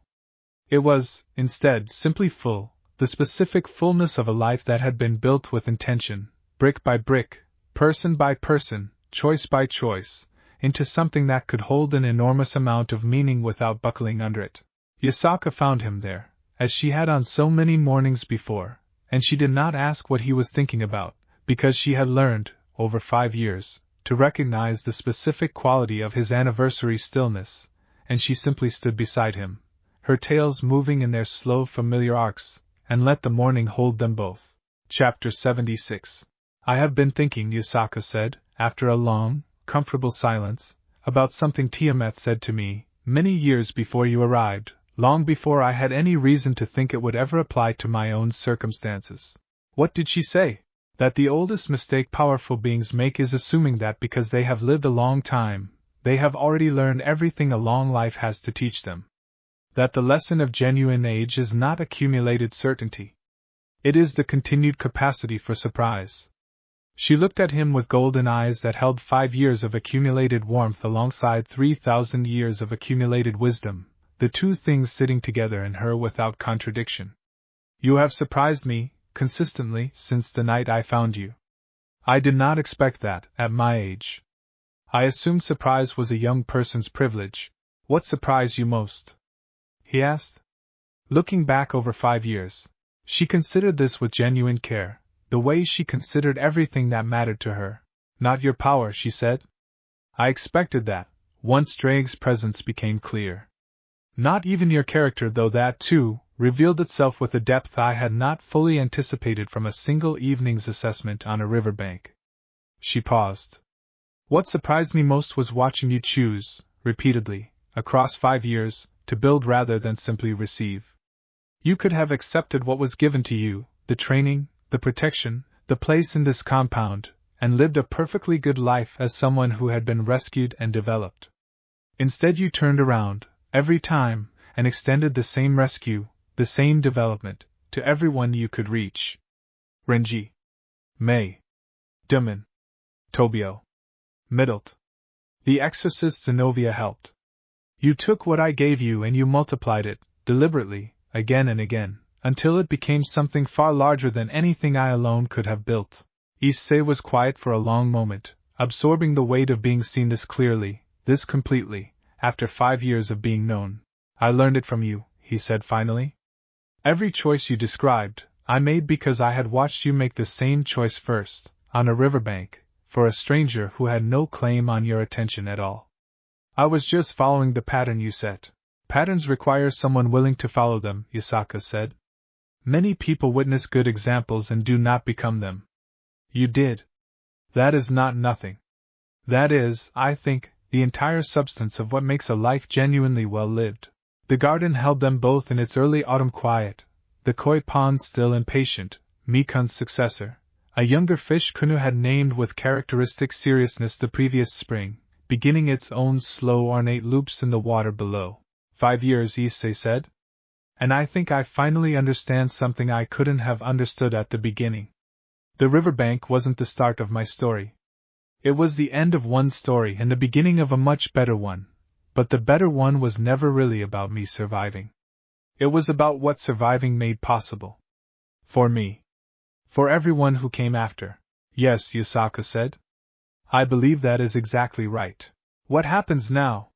It was, instead, simply full, the specific fullness of a life that had been built with intention, brick by brick, person by person, choice by choice, into something that could hold an enormous amount of meaning without buckling under it. Yasaka found him there, as she had on so many mornings before, and she did not ask what he was thinking about, because she had learned, over 5 years, to recognize the specific quality of his anniversary stillness, and she simply stood beside him, her tales moving in their slow familiar arcs, and let the morning hold them both. Chapter 76. I have been thinking, Yasaka said, after a long, comfortable silence, about something Tiamat said to me, many years before you arrived, long before I had any reason to think it would ever apply to my own circumstances. What did she say? That the oldest mistake powerful beings make is assuming that because they have lived a long time, they have already learned everything a long life has to teach them. That the lesson of genuine age is not accumulated certainty. It is the continued capacity for surprise. She looked at him with golden eyes that held 5 years of accumulated warmth alongside 3,000 years of accumulated wisdom, the two things sitting together in her without contradiction. You have surprised me, consistently, since the night I found you. I did not expect that, at my age. I assumed surprise was a young person's privilege. What surprised you most? He asked. Looking back over 5 years, she considered this with genuine care. The way she considered everything that mattered to her. Not your power, she said. I expected that, once Drake's presence became clear. Not even your character, though that too, revealed itself with a depth I had not fully anticipated from a single evening's assessment on a riverbank. She paused. What surprised me most was watching you choose, repeatedly, across 5 years, to build rather than simply receive. You could have accepted what was given to you, the training, the protection, the place in this compound, and lived a perfectly good life as someone who had been rescued and developed. Instead you turned around, every time, and extended the same rescue, the same development, to everyone you could reach. Renji. Mei. Duman. Tobio. Middlet. The exorcist Zenobia helped. You took what I gave you and you multiplied it, deliberately, again and again, until it became something far larger than anything I alone could have built. Issei was quiet for a long moment, absorbing the weight of being seen this clearly, this completely, after 5 years of being known. I learned it from you, he said finally. Every choice you described, I made because I had watched you make the same choice first, on a riverbank, for a stranger who had no claim on your attention at all. I was just following the pattern you set. Patterns require someone willing to follow them, Yasaka said. Many people witness good examples and do not become them. You did. That is not nothing. That is, I think, the entire substance of what makes a life genuinely well lived. The garden held them both in its early autumn quiet, the koi pond still impatient, Mikun's successor, a younger fish Kunu had named with characteristic seriousness the previous spring, beginning its own slow ornate loops in the water below. 5 years, Issei said. And I think I finally understand something I couldn't have understood at the beginning. The riverbank wasn't the start of my story. It was the end of one story and the beginning of a much better one, but the better one was never really about me surviving. It was about what surviving made possible. For me. For everyone who came after. Yes, Yasaka said. I believe that is exactly right. What happens now?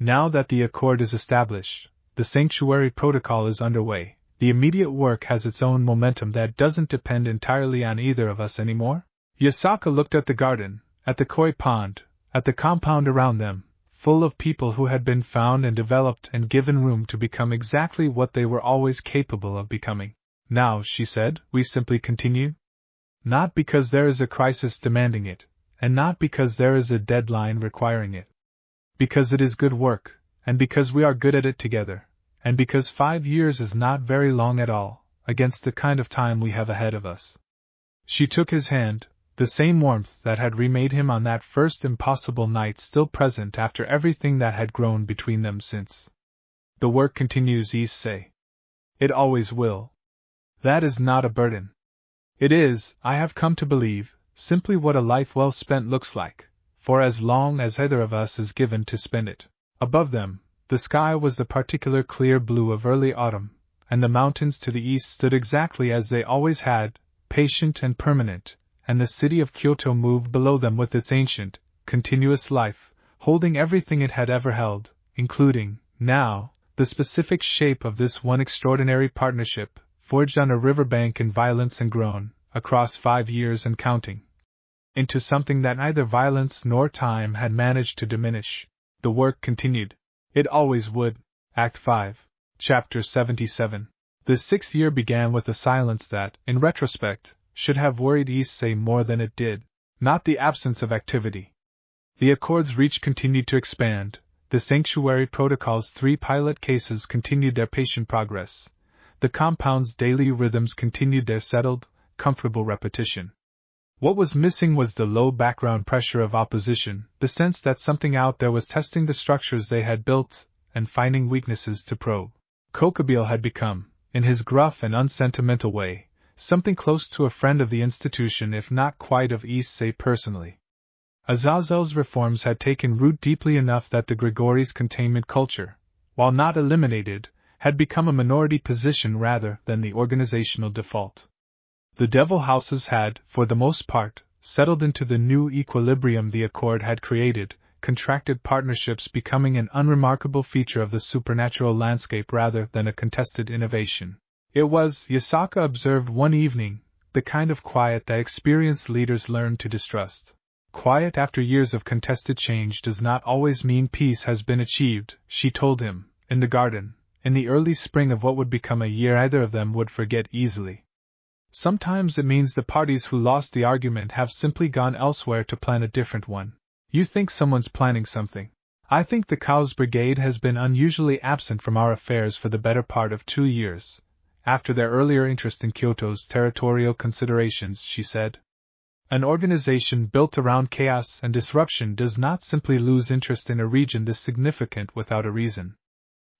Now that the accord is established, the sanctuary protocol is underway, the immediate work has its own momentum that doesn't depend entirely on either of us anymore? Yasaka looked at the garden, at the koi pond, at the compound around them, full of people who had been found and developed and given room to become exactly what they were always capable of becoming. Now, she said, we simply continue? Not because there is a crisis demanding it, and not because there is a deadline requiring it. Because it is good work, and because we are good at it together, and because 5 years is not very long at all, against the kind of time we have ahead of us. She took his hand, the same warmth that had remade him on that first impossible night still present after everything that had grown between them since. The work continues, Issei. It always will. That is not a burden. It is, I have come to believe, simply what a life well spent looks like, for as long as either of us is given to spend it. Above them, the sky was the particular clear blue of early autumn, and the mountains to the east stood exactly as they always had, patient and permanent, and the city of Kyoto moved below them with its ancient, continuous life, holding everything it had ever held, including, now, the specific shape of this one extraordinary partnership, forged on a riverbank in violence and grown, across 5 years and counting, into something that neither violence nor time had managed to diminish. The work continued. It always would. Act 5. Chapter 77. The 6th year began with a silence that, in retrospect, should have worried Issei more than it did. Not the absence of activity. The Accord's reach continued to expand, the Sanctuary Protocol's 3 pilot cases continued their patient progress, the compound's daily rhythms continued their settled, comfortable repetition. What was missing was the low background pressure of opposition, the sense that something out there was testing the structures they had built, and finding weaknesses to probe. Kokubile had become, in his gruff and unsentimental way, something close to a friend of the institution if not quite of Issei personally. Azazel's reforms had taken root deeply enough that the Gregory's containment culture, while not eliminated, had become a minority position rather than the organizational default. The devil houses had, for the most part, settled into the new equilibrium the Accord had created, contracted partnerships becoming an unremarkable feature of the supernatural landscape rather than a contested innovation. It was, Yasaka observed one evening, the kind of quiet that experienced leaders learn to distrust. Quiet after years of contested change does not always mean peace has been achieved, she told him, in the garden, in the early spring of what would become a year either of them would forget easily. Sometimes it means the parties who lost the argument have simply gone elsewhere to plan a different one. You think someone's planning something. I think the Cows Brigade has been unusually absent from our affairs for the better part of 2 years, after their earlier interest in Kyoto's territorial considerations, she said. An organization built around chaos and disruption does not simply lose interest in a region this significant without a reason.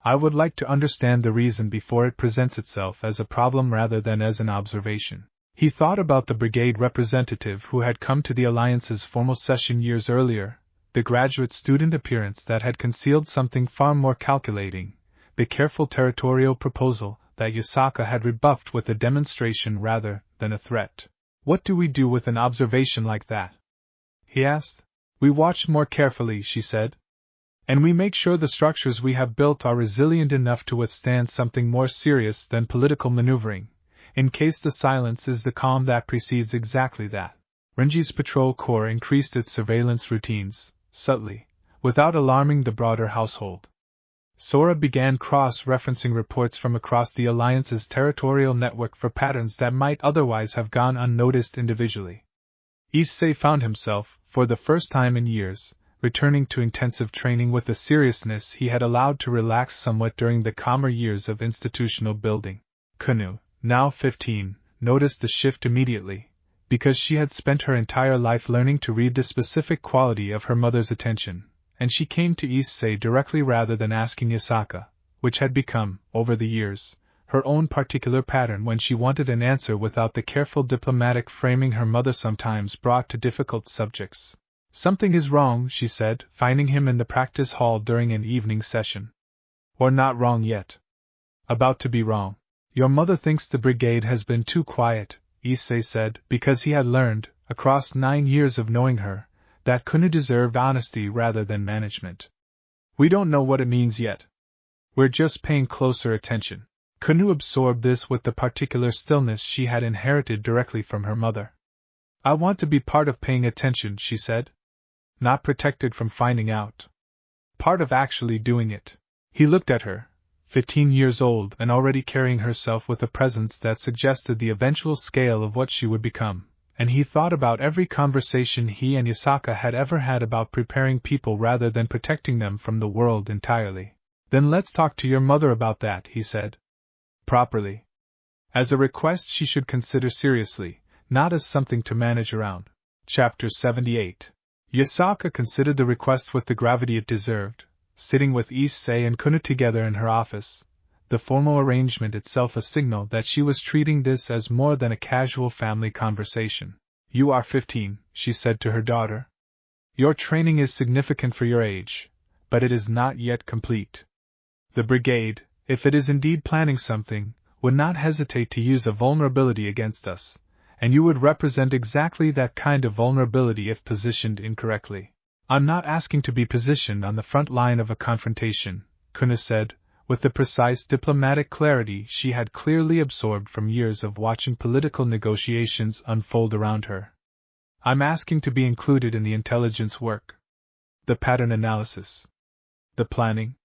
I would like to understand the reason before it presents itself as a problem rather than as an observation. He thought about the brigade representative who had come to the Alliance's formal session years earlier, the graduate student appearance that had concealed something far more calculating, the careful territorial proposal that Yasaka had rebuffed with a demonstration rather than a threat. What do we do with an observation like that? He asked. We watch more carefully, she said. And we make sure the structures we have built are resilient enough to withstand something more serious than political maneuvering, in case the silence is the calm that precedes exactly that. Renji's patrol corps increased its surveillance routines, subtly, without alarming the broader household. Sora began cross-referencing reports from across the Alliance's territorial network for patterns that might otherwise have gone unnoticed individually. Issei found himself, for the first time in years, returning to intensive training with a seriousness he had allowed to relax somewhat during the calmer years of institutional building. Kunu, now 15, noticed the shift immediately, because she had spent her entire life learning to read the specific quality of her mother's attention, and she came to Issei directly rather than asking Yasaka, which had become, over the years, her own particular pattern when she wanted an answer without the careful diplomatic framing her mother sometimes brought to difficult subjects. Something is wrong, she said, finding him in the practice hall during an evening session. Or not wrong yet. About to be wrong. Your mother thinks the brigade has been too quiet, Issei said, because he had learned, across 9 years of knowing her, that Kunu deserved honesty rather than management. We don't know what it means yet. We're just paying closer attention. Kunu absorbed this with the particular stillness she had inherited directly from her mother. I want to be part of paying attention, she said. Not protected from finding out. Part of actually doing it. He looked at her, 15 years old and already carrying herself with a presence that suggested the eventual scale of what she would become, and he thought about every conversation he and Yasaka had ever had about preparing people rather than protecting them from the world entirely. Then let's talk to your mother about that, he said. Properly. As a request she should consider seriously, not as something to manage around. Chapter 78. Yasaka considered the request with the gravity it deserved, sitting with Issei and Kunu together in her office, the formal arrangement itself a signal that she was treating this as more than a casual family conversation. You are 15, she said to her daughter. Your training is significant for your age, but it is not yet complete. The brigade, if it is indeed planning something, would not hesitate to use a vulnerability against us, and you would represent exactly that kind of vulnerability if positioned incorrectly. I'm not asking to be positioned on the front line of a confrontation, Kunu said, with the precise diplomatic clarity she had clearly absorbed from years of watching political negotiations unfold around her. I'm asking to be included in the intelligence work. The pattern analysis. The planning.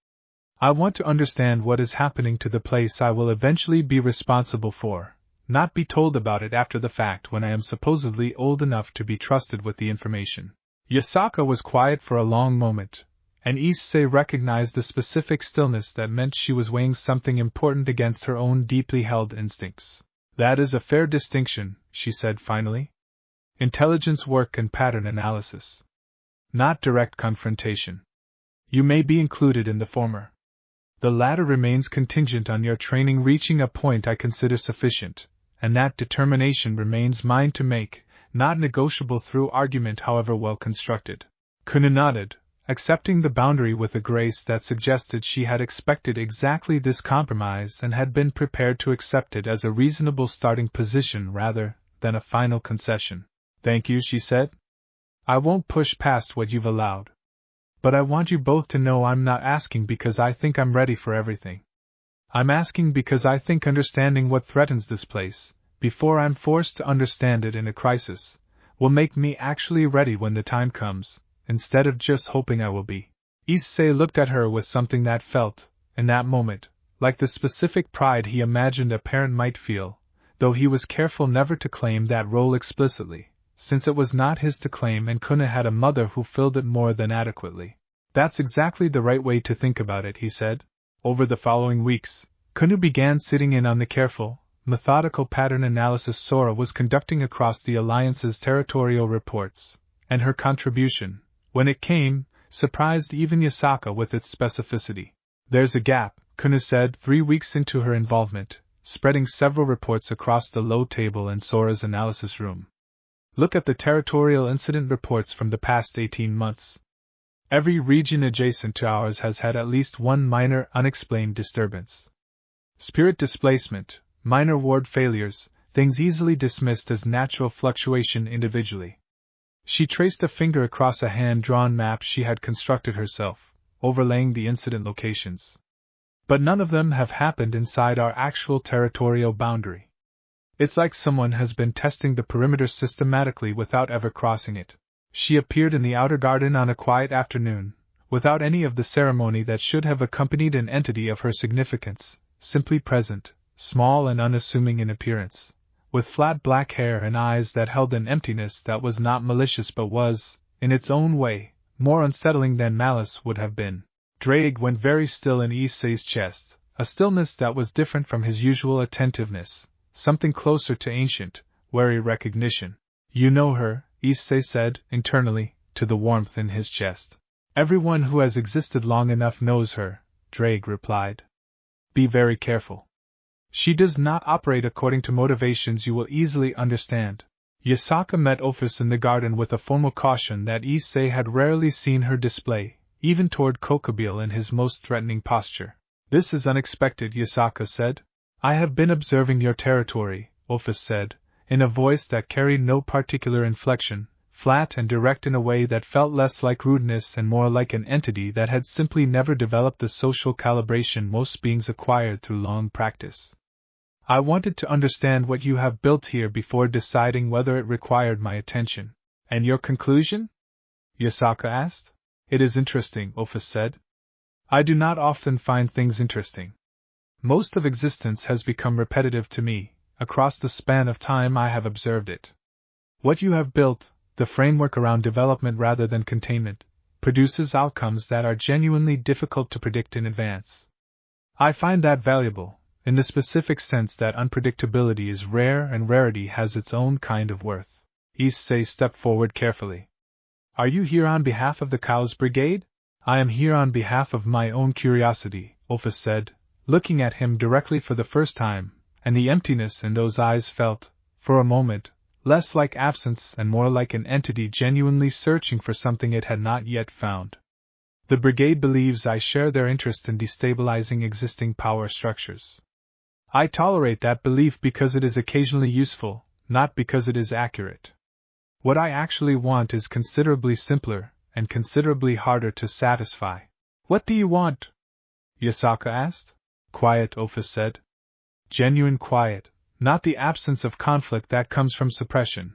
I want to understand what is happening to the place I will eventually be responsible for, not be told about it after the fact when I am supposedly old enough to be trusted with the information. Yasaka was quiet for a long moment, and Issei recognized the specific stillness that meant she was weighing something important against her own deeply held instincts. That is a fair distinction, she said finally. Intelligence work and pattern analysis. Not direct confrontation. You may be included in the former. The latter remains contingent on your training reaching a point I consider sufficient, and that determination remains mine to make, not negotiable through argument however well constructed. Kunu nodded, accepting the boundary with a grace that suggested she had expected exactly this compromise and had been prepared to accept it as a reasonable starting position rather than a final concession. Thank you, she said. I won't push past what you've allowed. But I want you both to know I'm not asking because I think I'm ready for everything. I'm asking because I think understanding what threatens this place, before I'm forced to understand it in a crisis, will make me actually ready when the time comes, instead of just hoping I will be. Issei looked at her with something that felt, in that moment, like the specific pride he imagined a parent might feel, though he was careful never to claim that role explicitly, since it was not his to claim and Kuna had a mother who filled it more than adequately. That's exactly the right way to think about it, he said. Over the following weeks, Kuna began sitting in on the careful, methodical pattern analysis Sora was conducting across the Alliance's territorial reports, and her contribution, when it came, surprised even Yasaka with its specificity. There's a gap, Kuna said 3 weeks into her involvement, spreading several reports across the low table in Sora's analysis room. Look at the territorial incident reports from the past 18 months. Every region adjacent to ours has had at least one minor unexplained disturbance. Spirit displacement, minor ward failures, things easily dismissed as natural fluctuation individually. She traced a finger across a hand-drawn map she had constructed herself, overlaying the incident locations. But none of them have happened inside our actual territorial boundary. It's like someone has been testing the perimeter systematically without ever crossing it. She appeared in the outer garden on a quiet afternoon, without any of the ceremony that should have accompanied an entity of her significance, simply present, small and unassuming in appearance, with flat black hair and eyes that held an emptiness that was not malicious but was, in its own way, more unsettling than malice would have been. Drake went very still in Issei's chest, a stillness that was different from his usual attentiveness, something closer to ancient, wary recognition. You know her, Issei said, internally, to the warmth in his chest. Everyone who has existed long enough knows her, Drake replied. Be very careful. She does not operate according to motivations you will easily understand. Yasaka met Ophis in the garden with a formal caution that Issei had rarely seen her display, even toward Kokobile in his most threatening posture. This is unexpected, Yasaka said. I have been observing your territory, Ophis said, in a voice that carried no particular inflection, flat and direct in a way that felt less like rudeness and more like an entity that had simply never developed the social calibration most beings acquired through long practice. I wanted to understand what you have built here before deciding whether it required my attention. And your conclusion? Yasaka asked. It is interesting, Ophis said. I do not often find things interesting. Most of existence has become repetitive to me. Across the span of time I have observed it. What you have built, the framework around development rather than containment, produces outcomes that are genuinely difficult to predict in advance. I find that valuable, in the specific sense that unpredictability is rare and rarity has its own kind of worth. Issei stepped forward carefully. Are you here on behalf of the Cows Brigade? I am here on behalf of my own curiosity, Ophis said, looking at him directly for the first time, and the emptiness in those eyes felt, for a moment, less like absence and more like an entity genuinely searching for something it had not yet found. The brigade believes I share their interest in destabilizing existing power structures. I tolerate that belief because it is occasionally useful, not because it is accurate. What I actually want is considerably simpler, and considerably harder to satisfy. What do you want? Yasaka asked. Quiet, Ophis said. Genuine quiet, not the absence of conflict that comes from suppression,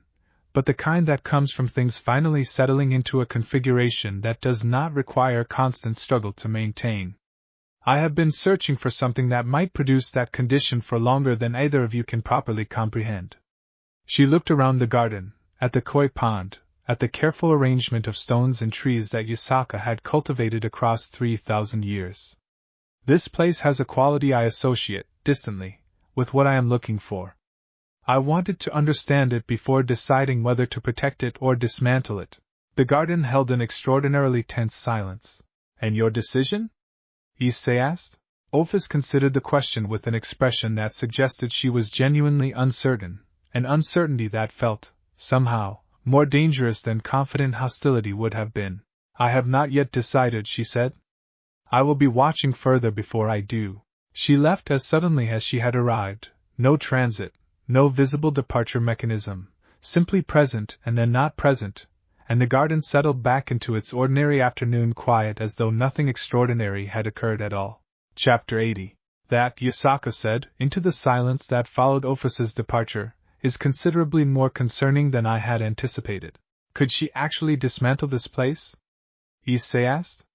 but the kind that comes from things finally settling into a configuration that does not require constant struggle to maintain. I have been searching for something that might produce that condition for longer than either of you can properly comprehend. She looked around the garden, at the koi pond, at the careful arrangement of stones and trees that Yasaka had cultivated across 3,000 years. This place has a quality I associate, distantly, with what I am looking for. I wanted to understand it before deciding whether to protect it or dismantle it. The garden held an extraordinarily tense silence. And your decision? Issei asked. Ophis considered the question with an expression that suggested she was genuinely uncertain, an uncertainty that felt, somehow, more dangerous than confident hostility would have been. I have not yet decided, she said. I will be watching further before I do. She left as suddenly as she had arrived, no transit, no visible departure mechanism, simply present and then not present, and the garden settled back into its ordinary afternoon quiet as though nothing extraordinary had occurred at all. Chapter 80. That, Yasaka said, into the silence that followed Ophis's departure, is considerably more concerning than I had anticipated. Could she actually dismantle this place? Issei asked.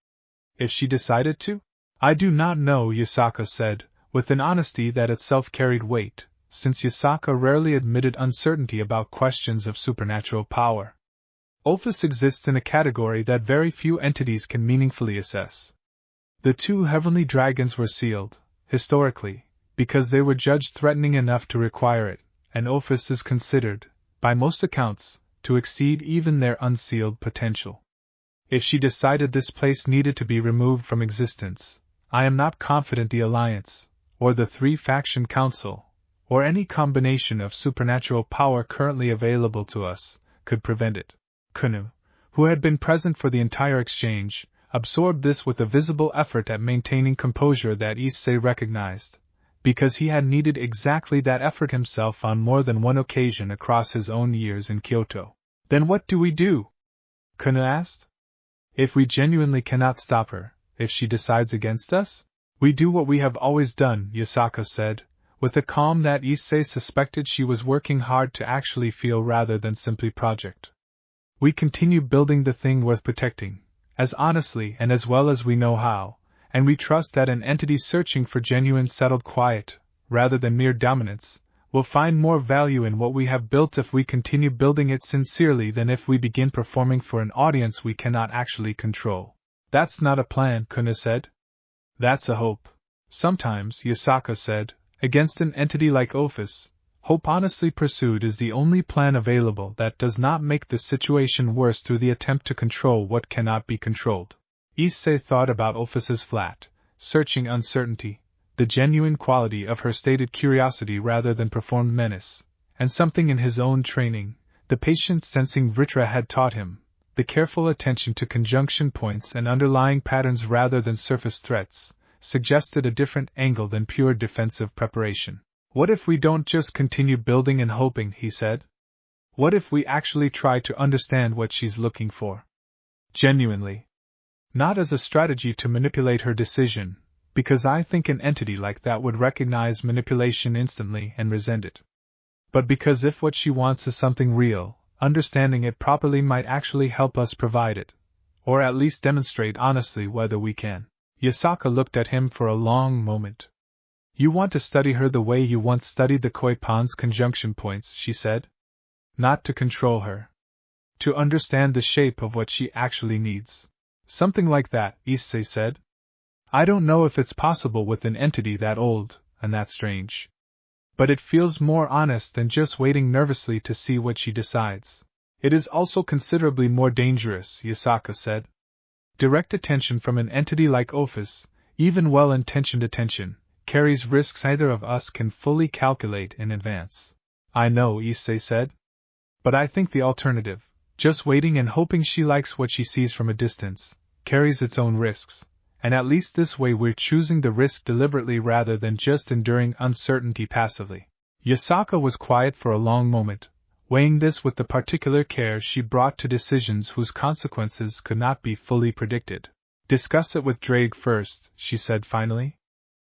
If she decided to? I do not know, Yasaka said, with an honesty that itself carried weight, since Yasaka rarely admitted uncertainty about questions of supernatural power. Ophis exists in a category that very few entities can meaningfully assess. The two heavenly dragons were sealed, historically, because they were judged threatening enough to require it, and Ophis is considered, by most accounts, to exceed even their unsealed potential. If she decided this place needed to be removed from existence, I am not confident the Alliance, or the Three-Faction Council, or any combination of supernatural power currently available to us, could prevent it. Kunu, who had been present for the entire exchange, absorbed this with a visible effort at maintaining composure that Issei recognized, because he had needed exactly that effort himself on more than one occasion across his own years in Kyoto. Then what do we do? Kunu asked. If we genuinely cannot stop her, if she decides against us? We do what we have always done, Yasaka said, with a calm that Issei suspected she was working hard to actually feel rather than simply project. We continue building the thing worth protecting, as honestly and as well as we know how, and we trust that an entity searching for genuine settled quiet, rather than mere dominance, will find more value in what we have built if we continue building it sincerely than if we begin performing for an audience we cannot actually control. That's not a plan, Kunu said. That's a hope. Sometimes, Yasaka said, against an entity like Ophis, hope honestly pursued is the only plan available that does not make the situation worse through the attempt to control what cannot be controlled. Issei thought about Ophis's flat, searching uncertainty, the genuine quality of her stated curiosity rather than performed menace, and something in his own training, the patient sensing Vritra had taught him, the careful attention to conjunction points and underlying patterns rather than surface threats, suggested a different angle than pure defensive preparation. What if we don't just continue building and hoping, he said. What if we actually try to understand what she's looking for? Genuinely. Not as a strategy to manipulate her decision, because I think an entity like that would recognize manipulation instantly and resent it. But because if what she wants is something real, understanding it properly might actually help us provide it, or at least demonstrate honestly whether we can. Yasaka looked at him for a long moment. You want to study her the way you once studied the koi pon's conjunction points, she said. Not to control her. To understand the shape of what she actually needs. Something like that, Issei said. I don't know if it's possible with an entity that old, and that strange. But it feels more honest than just waiting nervously to see what she decides. It is also considerably more dangerous, Yasaka said. Direct attention from an entity like Ophis, even well-intentioned attention, carries risks neither of us can fully calculate in advance. I know, Issei said. But I think the alternative, just waiting and hoping she likes what she sees from a distance, carries its own risks, and at least this way we're choosing the risk deliberately rather than just enduring uncertainty passively. Yasaka was quiet for a long moment, weighing this with the particular care she brought to decisions whose consequences could not be fully predicted. Discuss it with Drake first, she said finally.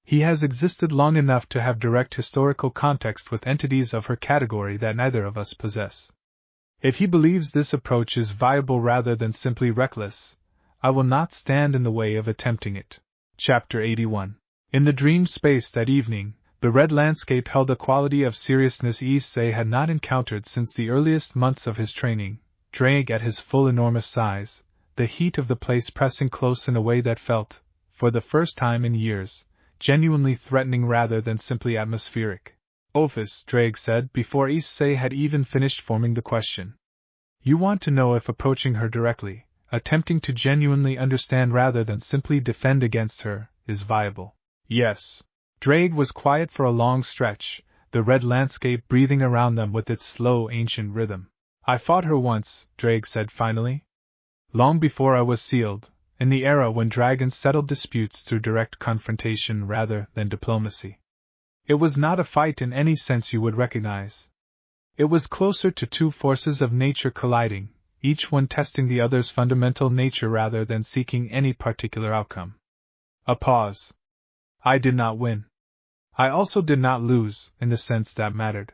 He has existed long enough to have direct historical context with entities of her category that neither of us possess. If he believes this approach is viable rather than simply reckless, I will not stand in the way of attempting it. Chapter 81. In the dream space that evening, the red landscape held a quality of seriousness Issei had not encountered since the earliest months of his training. Drake at his full enormous size, the heat of the place pressing close in a way that felt, for the first time in years, genuinely threatening rather than simply atmospheric. Ophis, Drake said before Issei had even finished forming the question. You want to know if approaching her directly, attempting to genuinely understand rather than simply defend against her, is viable. Yes. Drake was quiet for a long stretch, the red landscape breathing around them with its slow ancient rhythm. I fought her once, Drake said finally. Long before I was sealed, in the era when dragons settled disputes through direct confrontation rather than diplomacy. It was not a fight in any sense you would recognize. It was closer to two forces of nature colliding, each one testing the other's fundamental nature rather than seeking any particular outcome. A pause. I did not win. I also did not lose, in the sense that mattered.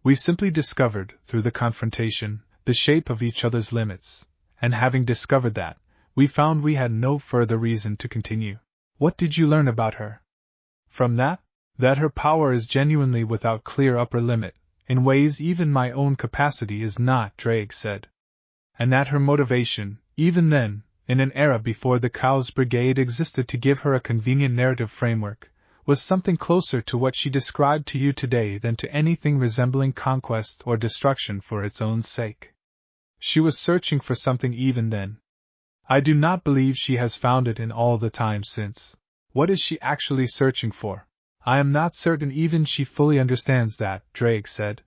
We simply discovered, through the confrontation, the shape of each other's limits, and having discovered that, we found we had no further reason to continue. What did you learn about her? From that, That her power is genuinely without clear upper limit, in ways even my own capacity is not, Drake said. And that her motivation, even then, in an era before the Chaos Brigade existed to give her a convenient narrative framework, was something closer to what she described to you today than to anything resembling conquest or destruction for its own sake. She was searching for something even then. I do not believe she has found it in all the time since. What is she actually searching for? I am not certain even she fully understands that, Drake said.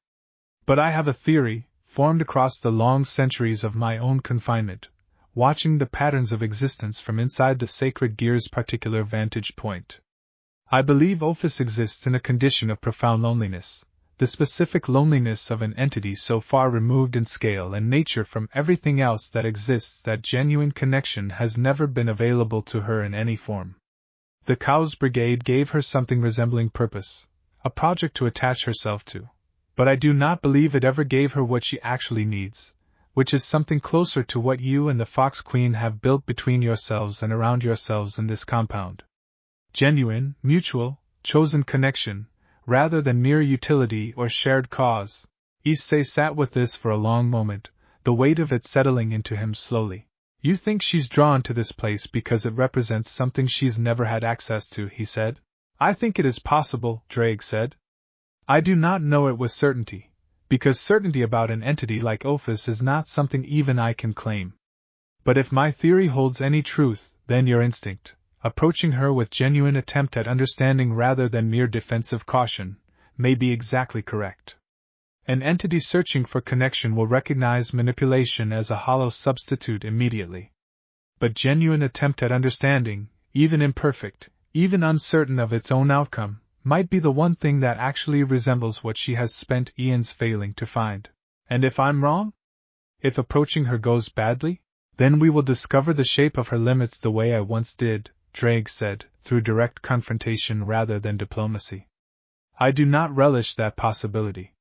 But I have a theory, formed across the long centuries of my own confinement, watching the patterns of existence from inside the sacred gear's particular vantage point. I believe Ophis exists in a condition of profound loneliness, the specific loneliness of an entity so far removed in scale and nature from everything else that exists that genuine connection has never been available to her in any form. The Chaos Brigade gave her something resembling purpose, a project to attach herself to, but I do not believe it ever gave her what she actually needs, which is something closer to what you and the Fox Queen have built between yourselves and around yourselves in this compound. Genuine, mutual, chosen connection, rather than mere utility or shared cause. Issei sat with this for a long moment, the weight of it settling into him slowly. You think she's drawn to this place because it represents something she's never had access to, he said. I think it is possible, Drake said. I do not know it with certainty, because certainty about an entity like Ophis is not something even I can claim. But if my theory holds any truth, then your instinct, approaching her with genuine attempt at understanding rather than mere defensive caution, may be exactly correct. An entity searching for connection will recognize manipulation as a hollow substitute immediately. But genuine attempt at understanding, even imperfect, even uncertain of its own outcome, might be the one thing that actually resembles what she has spent eons failing to find. And if I'm wrong? If approaching her goes badly? Then we will discover the shape of her limits the way I once did, Drake said, through direct confrontation rather than diplomacy. I do not relish that possibility.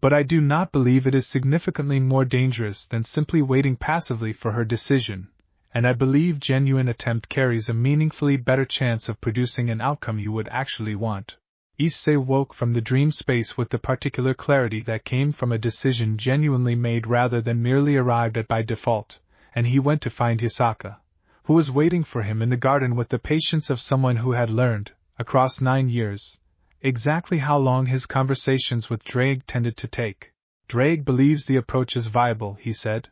But I do not believe it is significantly more dangerous than simply waiting passively for her decision, and I believe genuine attempt carries a meaningfully better chance of producing an outcome you would actually want. Issei woke from the dream space with the particular clarity that came from a decision genuinely made rather than merely arrived at by default, and he went to find Yasaka, who was waiting for him in the garden with the patience of someone who had learned, across 9 years, exactly how long his conversations with Drake tended to take. Drake believes the approach is viable, he said.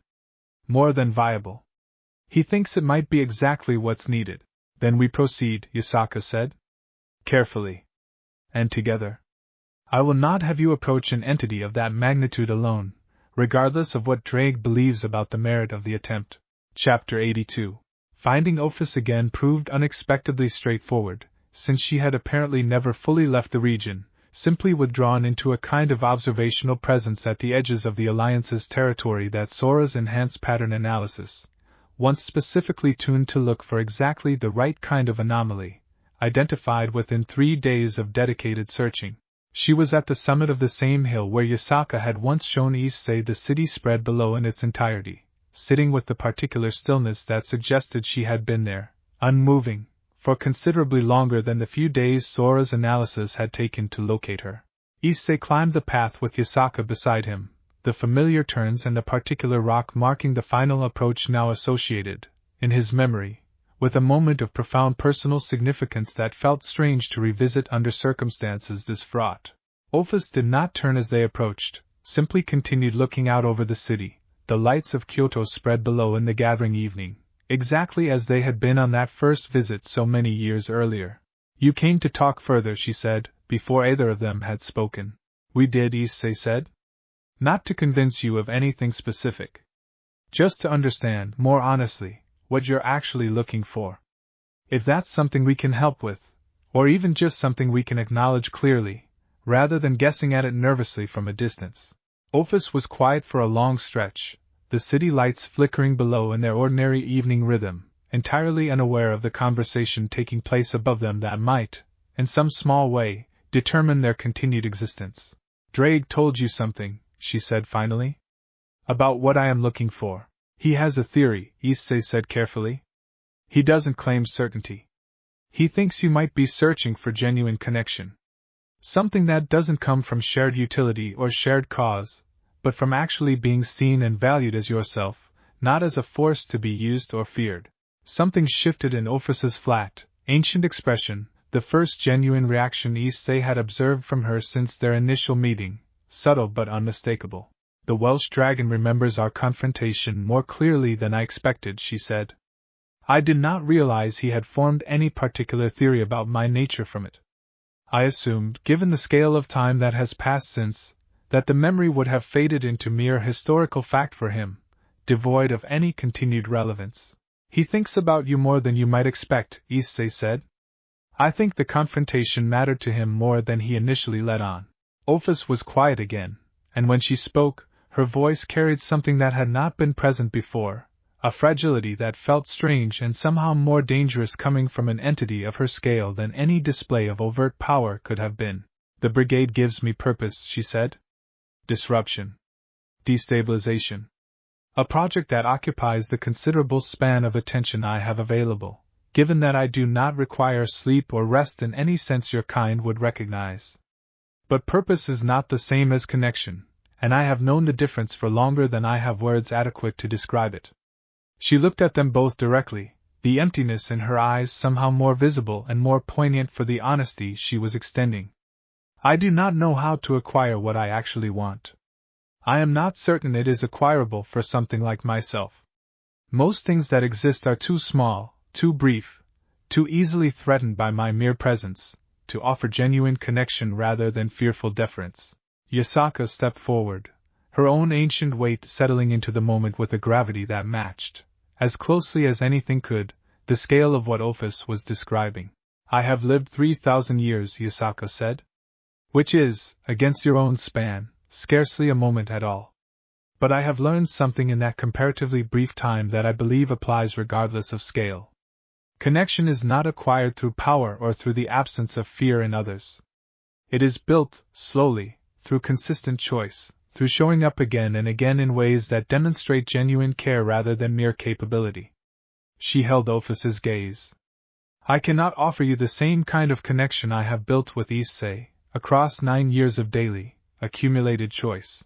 More than viable. He thinks it might be exactly what's needed. Then we proceed, Yasaka said. Carefully. And together. I will not have you approach an entity of that magnitude alone, regardless of what Drake believes about the merit of the attempt. Chapter 82. Finding Ophis again proved unexpectedly straightforward, since she had apparently never fully left the region, simply withdrawn into a kind of observational presence at the edges of the Alliance's territory that Sora's enhanced pattern analysis, once specifically tuned to look for exactly the right kind of anomaly, identified within 3 days of dedicated searching. She was at the summit of the same hill where Yasaka had once shown Issei the city spread below in its entirety, sitting with the particular stillness that suggested she had been there, unmoving, for considerably longer than the few days Sora's analysis had taken to locate her. Issei climbed the path with Yasaka beside him, the familiar turns and the particular rock marking the final approach now associated, in his memory, with a moment of profound personal significance that felt strange to revisit under circumstances this fraught. Ophis did not turn as they approached, simply continued looking out over the city, the lights of Kyoto spread below in the gathering evening, exactly as they had been on that first visit so many years earlier. You came to talk further, she said, before either of them had spoken. We did, Issei said. Not to convince you of anything specific. Just to understand, more honestly, what you're actually looking for. If that's something we can help with, or even just something we can acknowledge clearly, rather than guessing at it nervously from a distance. Ophis was quiet for a long stretch, the city lights flickering below in their ordinary evening rhythm, entirely unaware of the conversation taking place above them that might, in some small way, determine their continued existence. Drake told you something, she said finally. About what I am looking for. He has a theory, Issei said carefully. He doesn't claim certainty. He thinks you might be searching for genuine connection. Something that doesn't come from shared utility or shared cause, but from actually being seen and valued as yourself, not as a force to be used or feared. Something shifted in Ophus's flat, ancient expression, the first genuine reaction Issei had observed from her since their initial meeting, subtle but unmistakable. The Welsh dragon remembers our confrontation more clearly than I expected, she said. I did not realize he had formed any particular theory about my nature from it. I assumed, given the scale of time that has passed since, that the memory would have faded into mere historical fact for him, devoid of any continued relevance. He thinks about you more than you might expect, Issei said. I think the confrontation mattered to him more than he initially let on. Ophus was quiet again, and when she spoke, her voice carried something that had not been present before, a fragility that felt strange and somehow more dangerous coming from an entity of her scale than any display of overt power could have been. The brigade gives me purpose, she said. Disruption. Destabilization. A project that occupies the considerable span of attention I have available, given that I do not require sleep or rest in any sense your kind would recognize. But purpose is not the same as connection, and I have known the difference for longer than I have words adequate to describe it. She looked at them both directly, the emptiness in her eyes somehow more visible and more poignant for the honesty she was extending. I do not know how to acquire what I actually want. I am not certain it is acquirable for something like myself. Most things that exist are too small, too brief, too easily threatened by my mere presence, to offer genuine connection rather than fearful deference. Yasaka stepped forward, her own ancient weight settling into the moment with a gravity that matched, as closely as anything could, the scale of what Ophus was describing. I have lived 3,000 years, Yasaka said. Which is, against your own span, scarcely a moment at all. But I have learned something in that comparatively brief time that I believe applies regardless of scale. Connection is not acquired through power or through the absence of fear in others. It is built, slowly, through consistent choice, through showing up again and again in ways that demonstrate genuine care rather than mere capability. She held Ophus's gaze. I cannot offer you the same kind of connection I have built with Issei, across 9 years of daily, accumulated choice.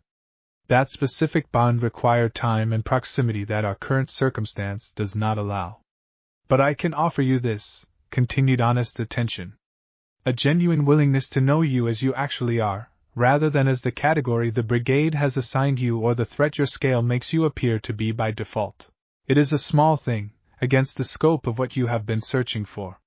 That specific bond required time and proximity that our current circumstance does not allow. But I can offer you this, continued honest attention. A genuine willingness to know you as you actually are, rather than as the category the brigade has assigned you or the threat your scale makes you appear to be by default. It is a small thing, against the scope of what you have been searching for.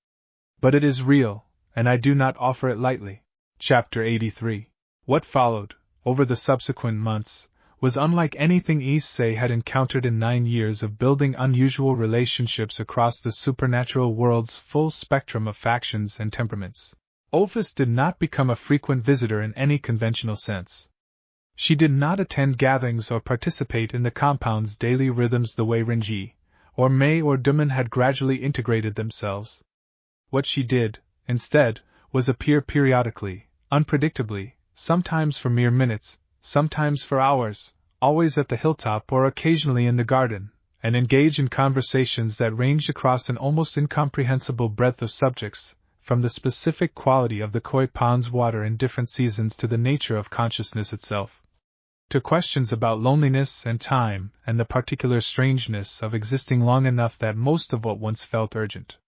But it is real, and I do not offer it lightly. Chapter 83. What followed, over the subsequent months, was unlike anything Issei had encountered in 9 years of building unusual relationships across the supernatural world's full spectrum of factions and temperaments. Ophus did not become a frequent visitor in any conventional sense. She did not attend gatherings or participate in the compound's daily rhythms the way Renji, or Mei or Duman had gradually integrated themselves. What she did, instead, was appear periodically, unpredictably, sometimes for mere minutes, sometimes for hours, always at the hilltop or occasionally in the garden, and engage in conversations that ranged across an almost incomprehensible breadth of subjects, from the specific quality of the koi pond's water in different seasons to the nature of consciousness itself, to questions about loneliness and time and the particular strangeness of existing long enough that most of what once felt urgent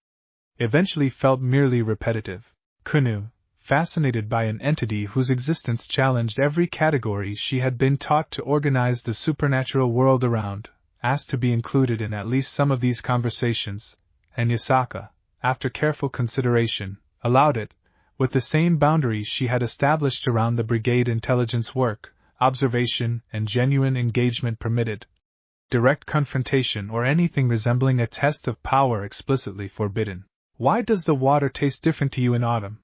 eventually felt merely repetitive. Kunu, fascinated by an entity whose existence challenged every category she had been taught to organize the supernatural world around, asked to be included in at least some of these conversations, and Yasaka, after careful consideration, allowed it, with the same boundaries she had established around the brigade intelligence work, observation and genuine engagement permitted. Direct confrontation or anything resembling a test of power explicitly forbidden. Why does the water taste different to you in autumn?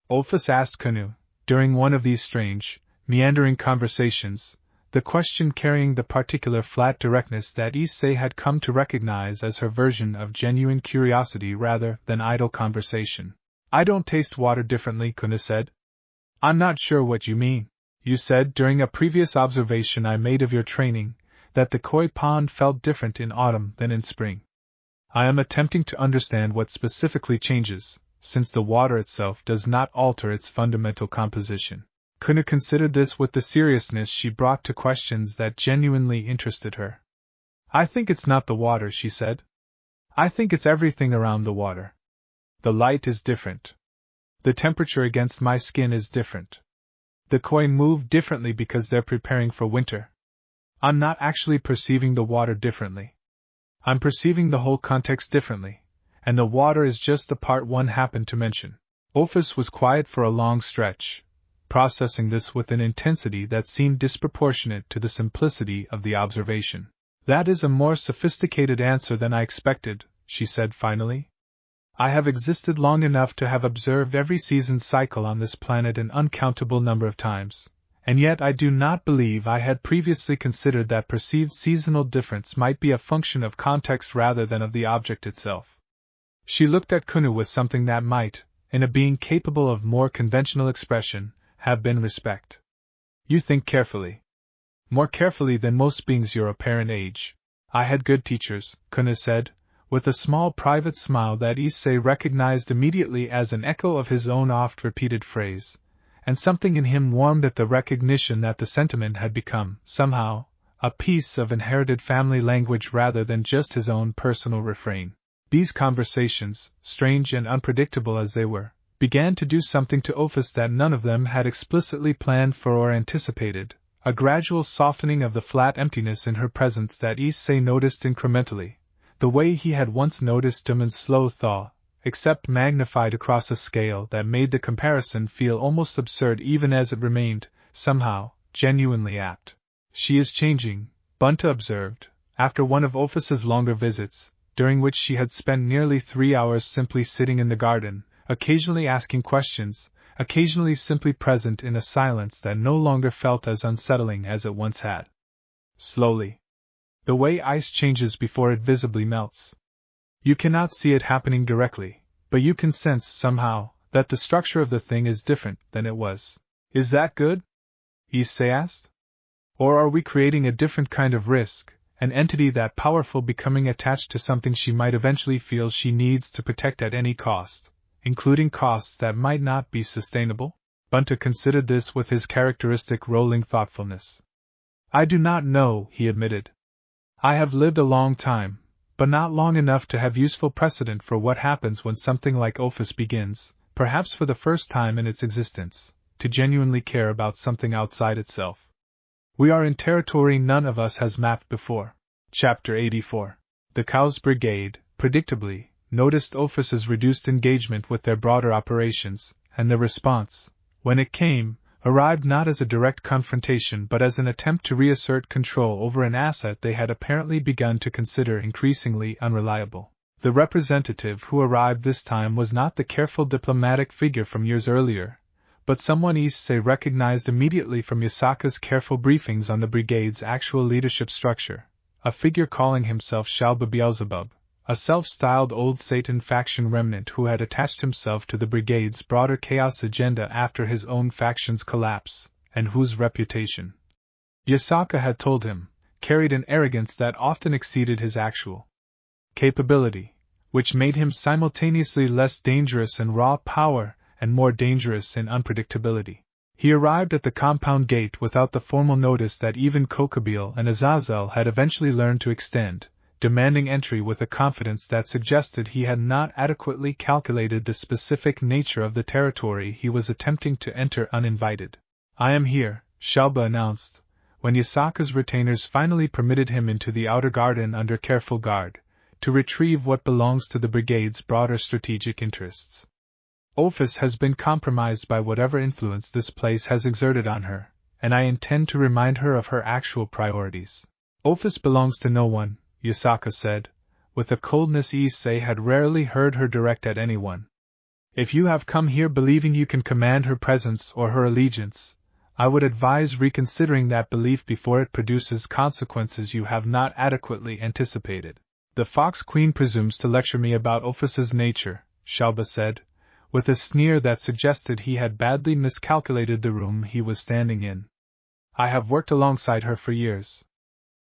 Ophus asked Kanu, during one of these strange, meandering conversations, the question carrying the particular flat directness that Issei had come to recognize as her version of genuine curiosity rather than idle conversation. I don't taste water differently, Kunu said. I'm not sure what you mean. You said during a previous observation I made of your training, that the koi pond felt different in autumn than in spring. I am attempting to understand what specifically changes, since the water itself does not alter its fundamental composition. Kuna considered this with the seriousness she brought to questions that genuinely interested her. I think it's not the water, she said. I think it's everything around the water. The light is different. The temperature against my skin is different. The koi move differently because they're preparing for winter. I'm not actually perceiving the water differently. I'm perceiving the whole context differently, and the water is just the part one happened to mention. Ophis was quiet for a long stretch, processing this with an intensity that seemed disproportionate to the simplicity of the observation. That is a more sophisticated answer than I expected, she said finally. I have existed long enough to have observed every season's cycle on this planet an uncountable number of times, and yet I do not believe I had previously considered that perceived seasonal difference might be a function of context rather than of the object itself. She looked at Kuna with something that might, in a being capable of more conventional expression, have been respect. You think carefully. More carefully than most beings your apparent age. I had good teachers, Kuna said, with a small private smile that Issei recognized immediately as an echo of his own oft-repeated phrase, and something in him warmed at the recognition that the sentiment had become, somehow, a piece of inherited family language rather than just his own personal refrain. These conversations, strange and unpredictable as they were, began to do something to Ophis that none of them had explicitly planned for or anticipated, a gradual softening of the flat emptiness in her presence that Issei noticed incrementally, the way he had once noticed Damon's slow thaw, except magnified across a scale that made the comparison feel almost absurd even as it remained, somehow, genuinely apt. She is changing, Bunta observed, after one of Ophis's longer visits, during which she had spent nearly 3 hours simply sitting in the garden, occasionally asking questions, occasionally simply present in a silence that no longer felt as unsettling as it once had. Slowly. The way ice changes before it visibly melts. You cannot see it happening directly, but you can sense, somehow, that the structure of the thing is different than it was. Is that good? Issei asked. Or are we creating a different kind of risk, an entity that powerful becoming attached to something she might eventually feel she needs to protect at any cost, including costs that might not be sustainable? Bunta considered this with his characteristic rolling thoughtfulness. I do not know, he admitted. I have lived a long time, but not long enough to have useful precedent for what happens when something like Ophis begins, perhaps for the first time in its existence, to genuinely care about something outside itself. We are in territory none of us has mapped before. Chapter 84. The Cow's Brigade, predictably, noticed Ophis's reduced engagement with their broader operations, and the response, when it came, arrived not as a direct confrontation but as an attempt to reassert control over an asset they had apparently begun to consider increasingly unreliable. The representative who arrived this time was not the careful diplomatic figure from years earlier, but someone Issei recognized immediately from Yasaka's careful briefings on the brigade's actual leadership structure, a figure calling himself Shalba Beelzebub, a self-styled old Satan faction remnant who had attached himself to the brigade's broader chaos agenda after his own faction's collapse, and whose reputation, Yasaka had told him, carried an arrogance that often exceeded his actual capability, which made him simultaneously less dangerous in raw power and more dangerous in unpredictability. He arrived at the compound gate without the formal notice that even Kokabeel and Azazel had eventually learned to extend, demanding entry with a confidence that suggested he had not adequately calculated the specific nature of the territory he was attempting to enter uninvited. I am here, Shalba announced, when Yasaka's retainers finally permitted him into the outer garden under careful guard, to retrieve what belongs to the brigade's broader strategic interests. Ophis has been compromised by whatever influence this place has exerted on her, and I intend to remind her of her actual priorities. Ophis belongs to no one, Yasaka said, with a coldness Issei had rarely heard her direct at anyone. If you have come here believing you can command her presence or her allegiance, I would advise reconsidering that belief before it produces consequences you have not adequately anticipated. The Fox Queen presumes to lecture me about Ophis's nature, Shalba said, with a sneer that suggested he had badly miscalculated the room he was standing in. I have worked alongside her for years.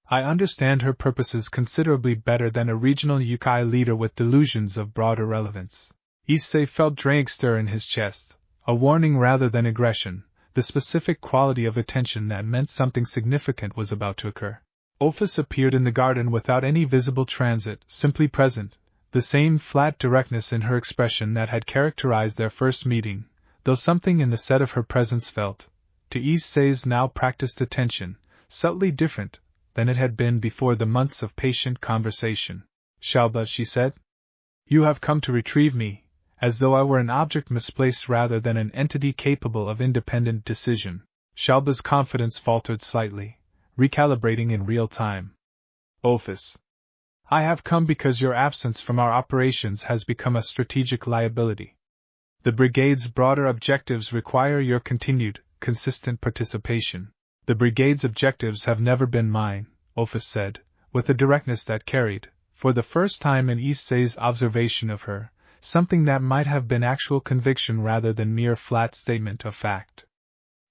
I understand her purposes considerably better than a regional Yokai leader with delusions of broader relevance. Issei felt dragging stir in his chest, a warning rather than aggression, the specific quality of attention that meant something significant was about to occur. Ophis appeared in the garden without any visible transit, simply present, the same flat directness in her expression that had characterized their first meeting, though something in the set of her presence felt, to Issei's now practiced attention, subtly different than it had been before the months of patient conversation. "Shalba," she said, "you have come to retrieve me, as though I were an object misplaced rather than an entity capable of independent decision." Shalba's confidence faltered slightly, recalibrating in real time. "Ophis, I have come because your absence from our operations has become a strategic liability. The brigade's broader objectives require your continued, consistent participation." "The brigade's objectives have never been mine," Ophis said, with a directness that carried, for the first time in Issei's observation of her, something that might have been actual conviction rather than mere flat statement of fact.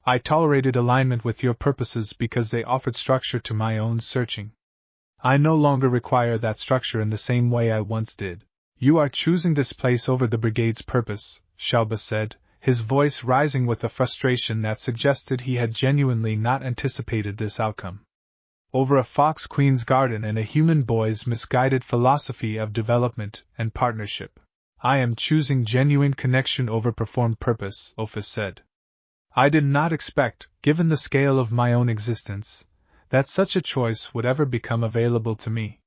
"I tolerated alignment with your purposes because they offered structure to my own searching. I no longer require that structure in the same way I once did." "You are choosing this place over the brigade's purpose," Shalba said, his voice rising with a frustration that suggested he had genuinely not anticipated this outcome. "Over a fox queen's garden and a human boy's misguided philosophy of development and partnership. I am choosing genuine connection over performed purpose," Ophis said. "I did not expect, given the scale of my own existence, that such a choice would ever become available to me.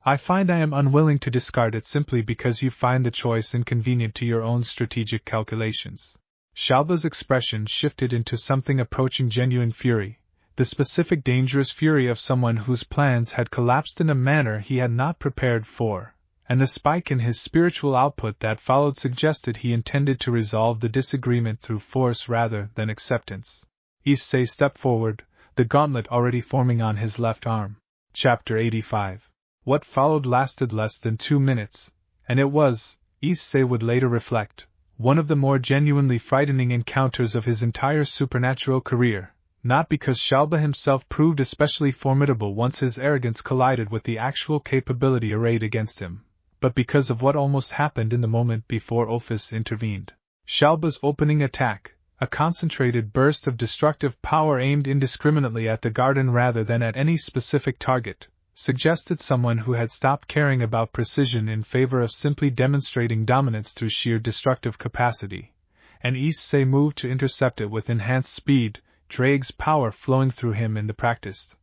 I find I am unwilling to discard it simply because you find the choice inconvenient to your own strategic calculations." Shalba's expression shifted into something approaching genuine fury, the specific dangerous fury of someone whose plans had collapsed in a manner he had not prepared for, and the spike in his spiritual output that followed suggested he intended to resolve the disagreement through force rather than acceptance. Issei stepped forward, the gauntlet already forming on his left arm. Chapter 85. What followed lasted less than 2 minutes, and it was, Issei would later reflect, one of the more genuinely frightening encounters of his entire supernatural career, not because Shalba himself proved especially formidable once his arrogance collided with the actual capability arrayed against him, but because of what almost happened in the moment before Ophis intervened. Shalba's opening attack, a concentrated burst of destructive power aimed indiscriminately at the garden rather than at any specific target, suggested someone who had stopped caring about precision in favor of simply demonstrating dominance through sheer destructive capacity, and Issei moved to intercept it with enhanced speed, Drake's power flowing through him in the practiced,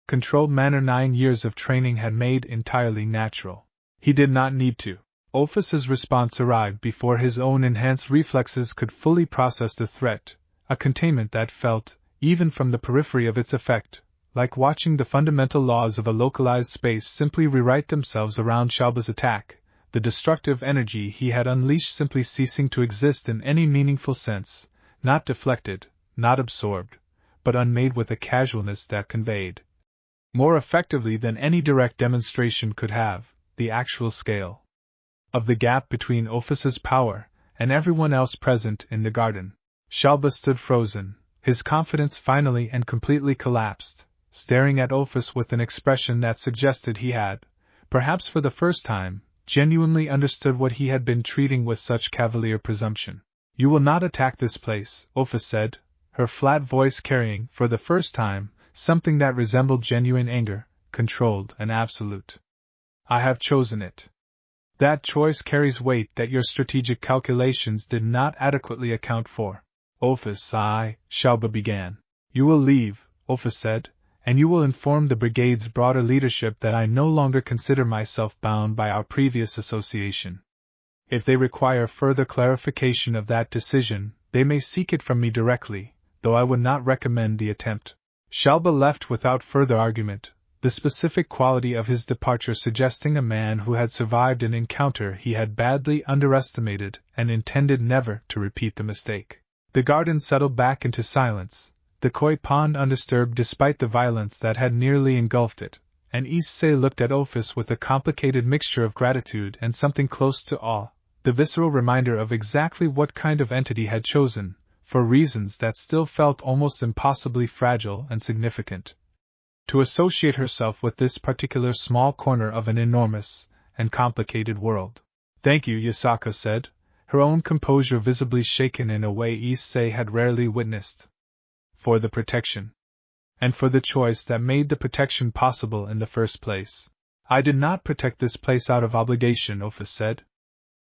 controlled manner 9 years of training had made entirely natural. He did not need to. Ophis's response arrived before his own enhanced reflexes could fully process the threat, a containment that felt, even from the periphery of its effect, like watching the fundamental laws of a localized space simply rewrite themselves around Shalba's attack, the destructive energy he had unleashed simply ceasing to exist in any meaningful sense, not deflected, not absorbed, but unmade with a casualness that conveyed, more effectively than any direct demonstration could have, the actual scale of the gap between Ophis's power and everyone else present in the garden. Shalba stood frozen, his confidence finally and completely collapsed, staring at Ophis with an expression that suggested he had, perhaps for the first time, genuinely understood what he had been treating with such cavalier presumption. "You will not attack this place," Ophis said, her flat voice carrying, for the first time, something that resembled genuine anger, controlled and absolute. "I have chosen it. That choice carries weight that your strategic calculations did not adequately account for." "Ophis, Shalba began. "You will leave," Ophis said, "and you will inform the brigade's broader leadership that I no longer consider myself bound by our previous association. If they require further clarification of that decision, they may seek it from me directly, though I would not recommend the attempt." Shalba left without further argument, the specific quality of his departure suggesting a man who had survived an encounter he had badly underestimated and intended never to repeat the mistake. The garden settled back into silence, the koi pond undisturbed despite the violence that had nearly engulfed it, and Issei looked at Ophis with a complicated mixture of gratitude and something close to awe, the visceral reminder of exactly what kind of entity had chosen, for reasons that still felt almost impossibly fragile and significant, to associate herself with this particular small corner of an enormous and complicated world. "Thank you," Yasaka said, her own composure visibly shaken in a way Issei had rarely witnessed. For the protection. And for the choice that made the protection possible in the first place. I did not protect this place out of obligation, Ophis said.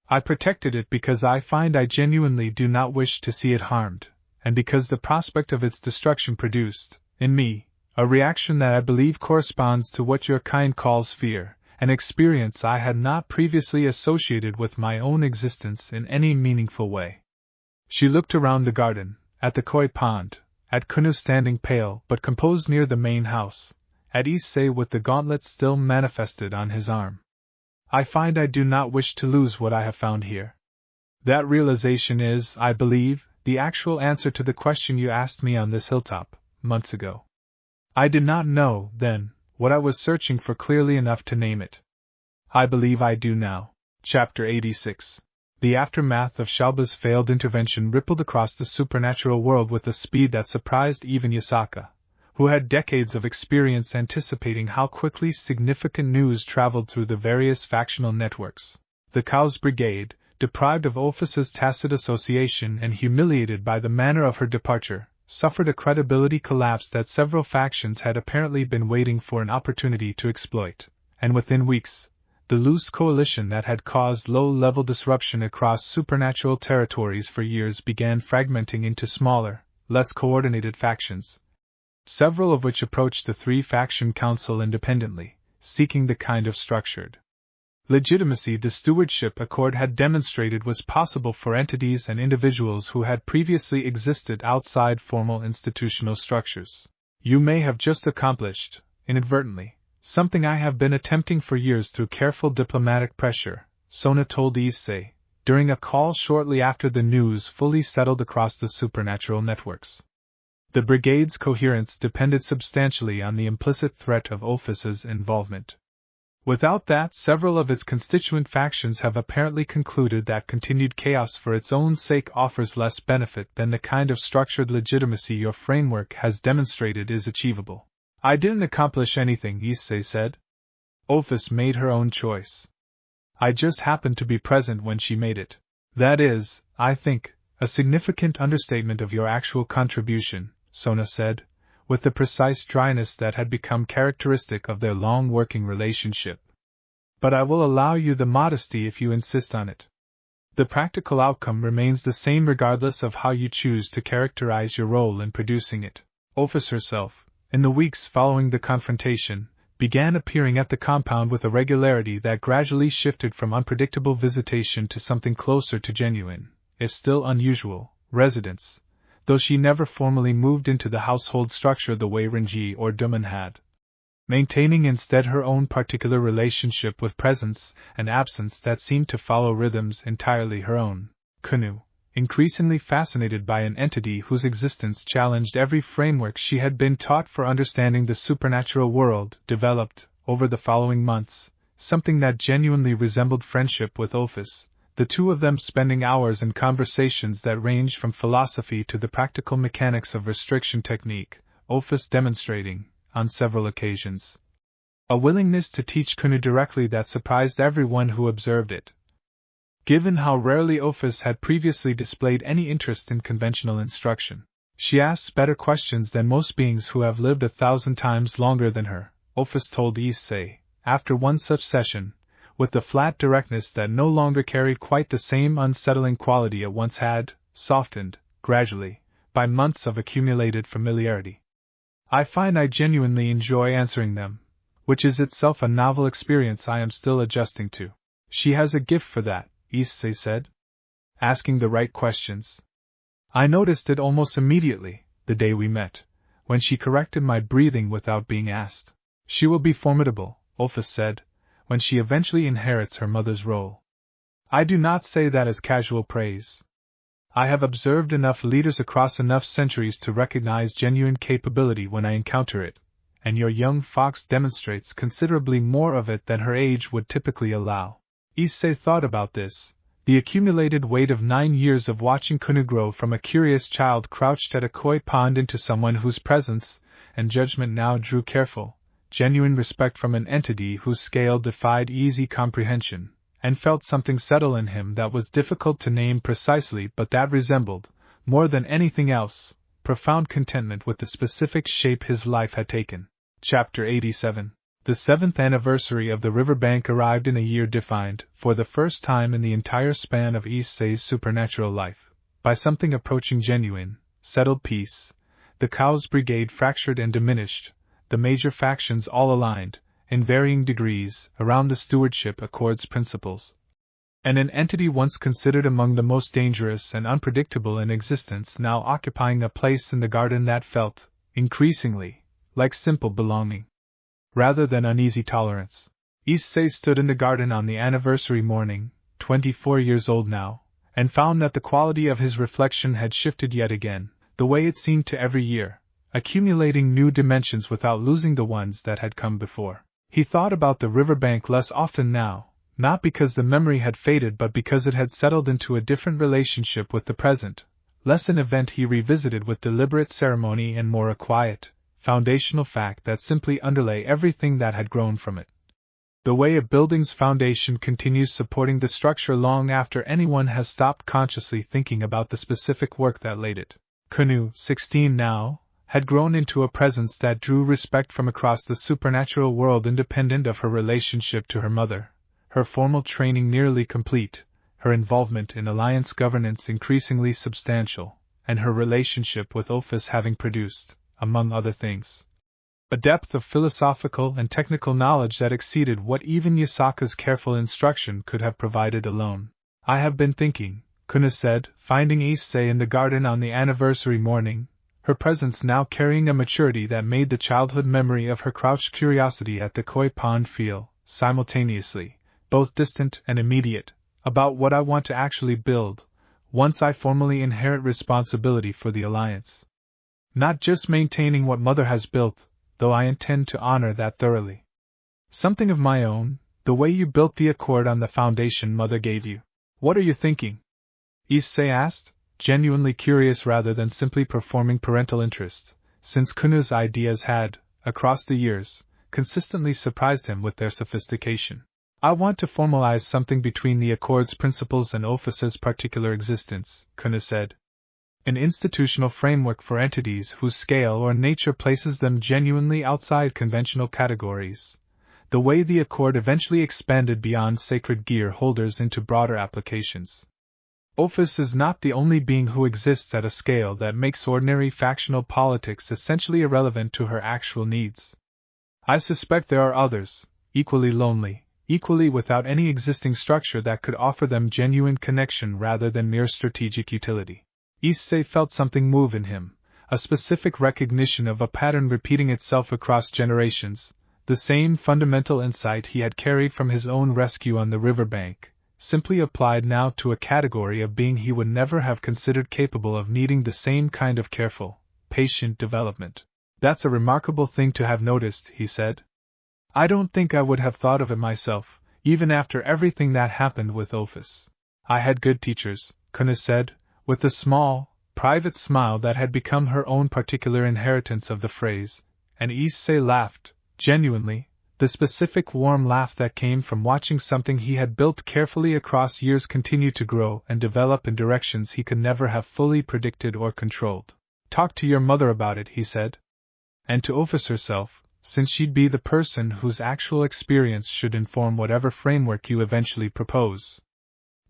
I protected it because I find I genuinely do not wish to see it harmed, and because the prospect of its destruction produced, in me, a reaction that I believe corresponds to what your kind calls fear, an experience I had not previously associated with my own existence in any meaningful way. She looked around the garden, at the koi pond, at Kunu standing pale but composed near the main house, at Issei with the gauntlet still manifested on his arm. I find I do not wish to lose what I have found here. That realization is, I believe, the actual answer to the question you asked me on this hilltop, months ago. I did not know, then, what I was searching for clearly enough to name it. I believe I do now. Chapter 86. The aftermath of Xiaoba's failed intervention rippled across the supernatural world with a speed that surprised even Yasaka, who had decades of experience anticipating how quickly significant news traveled through the various factional networks. The Chaos Brigade, deprived of Ophis's tacit association and humiliated by the manner of her departure, suffered a credibility collapse that several factions had apparently been waiting for an opportunity to exploit, and within weeks, the loose coalition that had caused low-level disruption across supernatural territories for years began fragmenting into smaller, less coordinated factions, several of which approached the three-faction council independently, seeking the kind of structured legitimacy the stewardship accord had demonstrated was possible for entities and individuals who had previously existed outside formal institutional structures. You may have just accomplished, inadvertently, something I have been attempting for years through careful diplomatic pressure, Sona told Issei, during a call shortly after the news fully settled across the supernatural networks. The brigade's coherence depended substantially on the implicit threat of Ophis's involvement. Without that, several of its constituent factions have apparently concluded that continued chaos for its own sake offers less benefit than the kind of structured legitimacy your framework has demonstrated is achievable. I didn't accomplish anything, Issei said. Ophis made her own choice. I just happened to be present when she made it. That is, I think, a significant understatement of your actual contribution, Sona said, with the precise dryness that had become characteristic of their long working relationship. But I will allow you the modesty if you insist on it. The practical outcome remains the same regardless of how you choose to characterize your role in producing it. Ophis herself, in the weeks following the confrontation, began appearing at the compound with a regularity that gradually shifted from unpredictable visitation to something closer to genuine, if still unusual, residence, though she never formally moved into the household structure the way Renji or Duman had, maintaining instead her own particular relationship with presence and absence that seemed to follow rhythms entirely her own. Kunu, increasingly fascinated by an entity whose existence challenged every framework she had been taught for understanding the supernatural world, developed, over the following months, something that genuinely resembled friendship with Ophis, the two of them spending hours in conversations that ranged from philosophy to the practical mechanics of restriction technique, Ophis demonstrating, on several occasions, a willingness to teach Kunu directly that surprised everyone who observed it. Given how rarely Ophis had previously displayed any interest in conventional instruction, she asked better questions than most beings who have lived 1,000 times longer than her, Ophis told Issei, after one such session, with the flat directness that no longer carried quite the same unsettling quality it once had, softened, gradually, by months of accumulated familiarity. I find I genuinely enjoy answering them, which is itself a novel experience I am still adjusting to. She has a gift for that, Issei said. Asking the right questions. I noticed it almost immediately, the day we met, when she corrected my breathing without being asked. She will be formidable, Ophis said, when she eventually inherits her mother's role. I do not say that as casual praise. I have observed enough leaders across enough centuries to recognize genuine capability when I encounter it, and your young fox demonstrates considerably more of it than her age would typically allow. Issei thought about this, the accumulated weight of 9 years of watching Kunu grow from a curious child crouched at a koi pond into someone whose presence and judgment now drew careful, genuine respect from an entity whose scale defied easy comprehension, and felt something settle in him that was difficult to name precisely but that resembled, more than anything else, profound contentment with the specific shape his life had taken. Chapter 87. The 7th anniversary of the riverbank arrived in a year defined, for the first time in the entire span of Issei's supernatural life, by something approaching genuine, settled peace. The Cow's brigade fractured and diminished, the major factions all aligned, in varying degrees, around the stewardship accord's principles. And an entity once considered among the most dangerous and unpredictable in existence now occupying a place in the garden that felt, increasingly, like simple belonging, rather than uneasy tolerance. Issei stood in the garden on the anniversary morning, 24 years old now, and found that the quality of his reflection had shifted yet again, the way it seemed to every year, accumulating new dimensions without losing the ones that had come before. He thought about the riverbank less often now, not because the memory had faded but because it had settled into a different relationship with the present, less an event he revisited with deliberate ceremony and more a quiet, foundational fact that simply underlay everything that had grown from it. The way a building's foundation continues supporting the structure long after anyone has stopped consciously thinking about the specific work that laid it. Kunu, 16 now, had grown into a presence that drew respect from across the supernatural world independent of her relationship to her mother, her formal training nearly complete, her involvement in alliance governance increasingly substantial, and her relationship with Ophis having produced, among other things, a depth of philosophical and technical knowledge that exceeded what even Yasaka's careful instruction could have provided alone. I have been thinking, Kuna said, finding Issei in the garden on the anniversary morning, her presence now carrying a maturity that made the childhood memory of her crouched curiosity at the koi pond feel, simultaneously, both distant and immediate, about what I want to actually build, once I formally inherit responsibility for the alliance. Not just maintaining what Mother has built, though I intend to honor that thoroughly. Something of my own, the way you built the accord on the foundation Mother gave you. What are you thinking? Issei asked, genuinely curious rather than simply performing parental interest, since Kunu's ideas had, across the years, consistently surprised him with their sophistication. I want to formalize something between the Accord's principles and Ophis's particular existence, Kuna said. An institutional framework for entities whose scale or nature places them genuinely outside conventional categories, the way the Accord eventually expanded beyond sacred gear holders into broader applications. Ophis is not the only being who exists at a scale that makes ordinary factional politics essentially irrelevant to her actual needs. I suspect there are others, equally lonely, equally without any existing structure that could offer them genuine connection rather than mere strategic utility. Issei felt something move in him, a specific recognition of a pattern repeating itself across generations, the same fundamental insight he had carried from his own rescue on the riverbank, simply applied now to a category of being he would never have considered capable of needing the same kind of careful, patient development. That's a remarkable thing to have noticed, he said. I don't think I would have thought of it myself, even after everything that happened with Ophis. I had good teachers, Kuna said, with a small, private smile that had become her own particular inheritance of the phrase, and Issei laughed, genuinely, the specific warm laugh that came from watching something he had built carefully across years continue to grow and develop in directions he could never have fully predicted or controlled. Talk to your mother about it, he said. And to Ophis herself, since she'd be the person whose actual experience should inform whatever framework you eventually propose.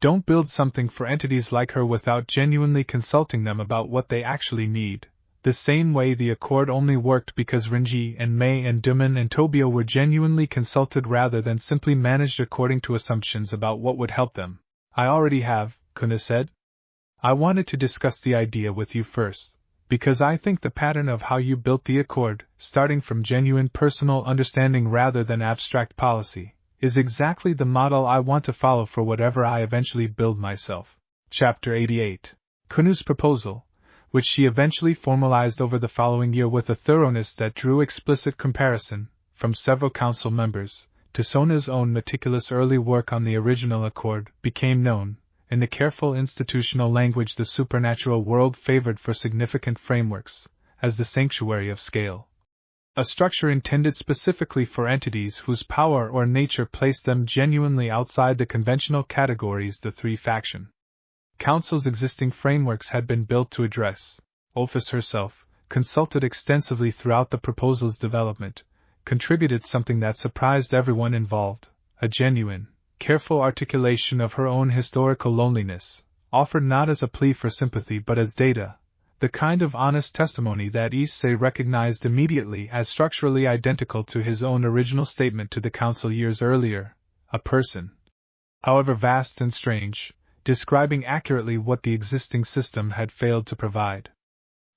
Don't build something for entities like her without genuinely consulting them about what they actually need, the same way the Accord only worked because Renji and Mei and Duman and Tobio were genuinely consulted rather than simply managed according to assumptions about what would help them. I already have, Kuna said. I wanted to discuss the idea with you first, because I think the pattern of how you built the Accord, starting from genuine personal understanding rather than abstract policy, is exactly the model I want to follow for whatever I eventually build myself. Chapter 88. Kunu's proposal, which she eventually formalized over the following year with a thoroughness that drew explicit comparison, from several council members, to Sona's own meticulous early work on the original Accord, became known, in the careful institutional language the supernatural world favored for significant frameworks, as the sanctuary of scale. A structure intended specifically for entities whose power or nature placed them genuinely outside the conventional categories the three faction council's existing frameworks had been built to address. Ophis herself, consulted extensively throughout the proposal's development, contributed something that surprised everyone involved, a genuine, careful articulation of her own historical loneliness, offered not as a plea for sympathy but as data, the kind of honest testimony that Issei recognized immediately as structurally identical to his own original statement to the council years earlier, a person, however vast and strange, describing accurately what the existing system had failed to provide.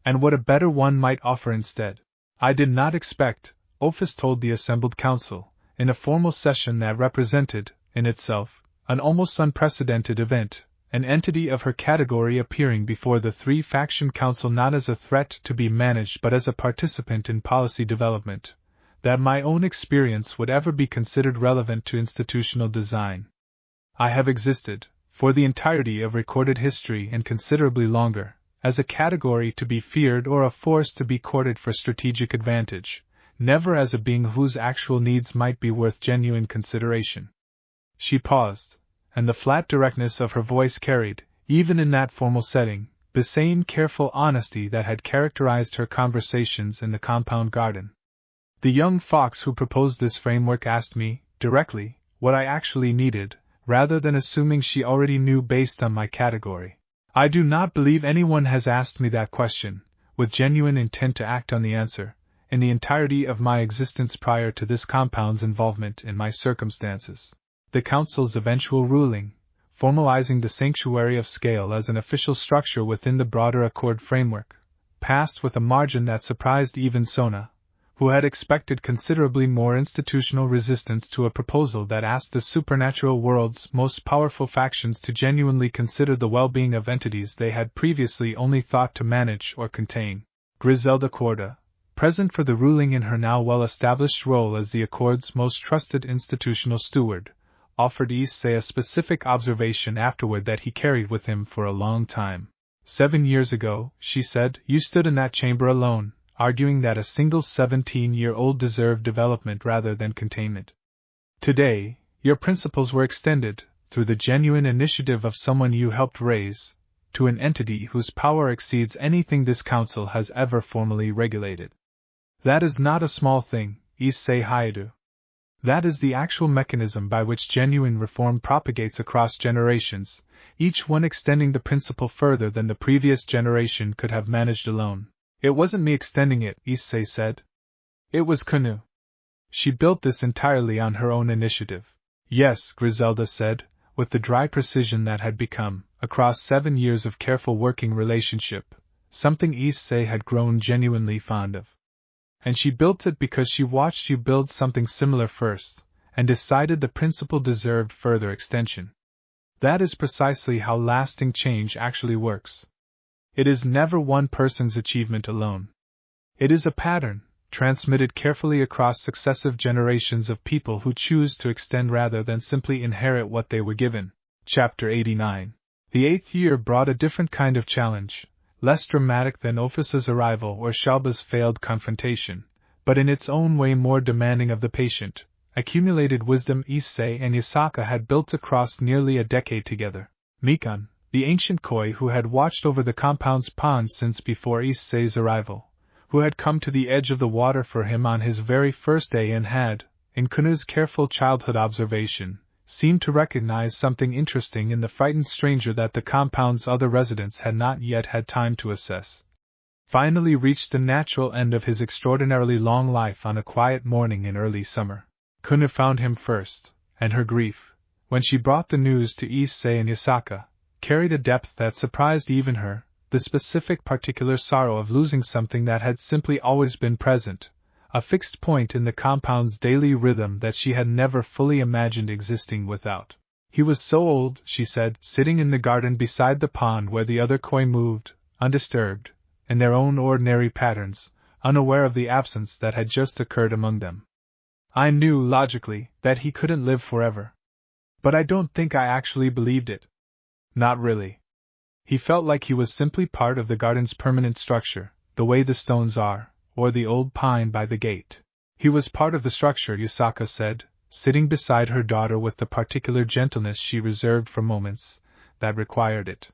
And what a better one might offer instead. I did not expect, Ophis told the assembled council, in a formal session that represented, in itself, an almost unprecedented event, an entity of her category appearing before the three-faction council not as a threat to be managed but as a participant in policy development, that my own experience would ever be considered relevant to institutional design. I have existed, for the entirety of recorded history and considerably longer, as a category to be feared or a force to be courted for strategic advantage, never as a being whose actual needs might be worth genuine consideration. She paused, and the flat directness of her voice carried, even in that formal setting, the same careful honesty that had characterized her conversations in the compound garden. The young fox who proposed this framework asked me, directly, what I actually needed, rather than assuming she already knew based on my category. I do not believe anyone has asked me that question, with genuine intent to act on the answer, in the entirety of my existence prior to this compound's involvement in my circumstances. The Council's eventual ruling, formalizing the Sanctuary of Scale as an official structure within the broader Accord framework, passed with a margin that surprised even Sona, who had expected considerably more institutional resistance to a proposal that asked the supernatural world's most powerful factions to genuinely consider the well-being of entities they had previously only thought to manage or contain. Griselda Corda, present for the ruling in her now well-established role as the Accord's most trusted institutional steward, offered Issei a specific observation afterward that he carried with him for a long time. 7 years ago, she said, you stood in that chamber alone, arguing that a single 17-year-old deserved development rather than containment. Today, your principles were extended, through the genuine initiative of someone you helped raise, to an entity whose power exceeds anything this council has ever formally regulated. That is not a small thing, Issei Hyoudou. That is the actual mechanism by which genuine reform propagates across generations, each one extending the principle further than the previous generation could have managed alone. It wasn't me extending it, Issei said. It was Kanu. She built this entirely on her own initiative. Yes, Griselda said, with the dry precision that had become, across 7 years of careful working relationship, something Issei had grown genuinely fond of. And she built it because she watched you build something similar first, and decided the principle deserved further extension. That is precisely how lasting change actually works. It is never one person's achievement alone. It is a pattern, transmitted carefully across successive generations of people who choose to extend rather than simply inherit what they were given. Chapter 89. The 8th year brought a different kind of challenge, less dramatic than Ophis's arrival or Shalba's failed confrontation, but in its own way more demanding of the patient, accumulated wisdom Issei and Yasaka had built across nearly a decade together. Mikan, the ancient koi who had watched over the compound's pond since before Issei's arrival, who had come to the edge of the water for him on his very first day and had, in Kunu's careful childhood observation, seemed to recognize something interesting in the frightened stranger that the compound's other residents had not yet had time to assess, finally reached the natural end of his extraordinarily long life on a quiet morning in early summer. Kunu found him first, and her grief, when she brought the news to Issei and Yasaka, carried a depth that surprised even her, the specific particular sorrow of losing something that had simply always been present, a fixed point in the compound's daily rhythm that she had never fully imagined existing without. He was so old, she said, sitting in the garden beside the pond where the other koi moved, undisturbed, in their own ordinary patterns, unaware of the absence that had just occurred among them. I knew, logically, that he couldn't live forever. But I don't think I actually believed it. Not really. He felt like he was simply part of the garden's permanent structure, the way the stones are, or the old pine by the gate. He was part of the structure, Yasaka said, sitting beside her daughter with the particular gentleness she reserved for moments that required it.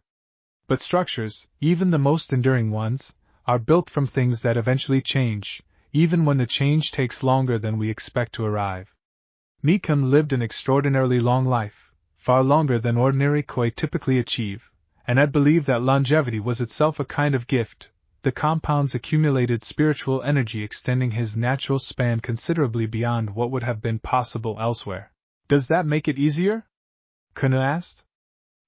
But structures, even the most enduring ones, are built from things that eventually change, even when the change takes longer than we expect to arrive. Mikan lived an extraordinarily long life, far longer than ordinary koi typically achieve, and had believed that longevity was itself a kind of gift, the compound's accumulated spiritual energy extending his natural span considerably beyond what would have been possible elsewhere. Does that make it easier? Kuna asked.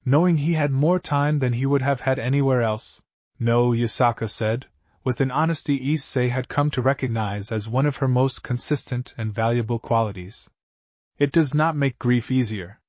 Knowing he had more time than he would have had anywhere else. No, Yasaka said, with an honesty Issei had come to recognize as one of her most consistent and valuable qualities. It does not make grief easier.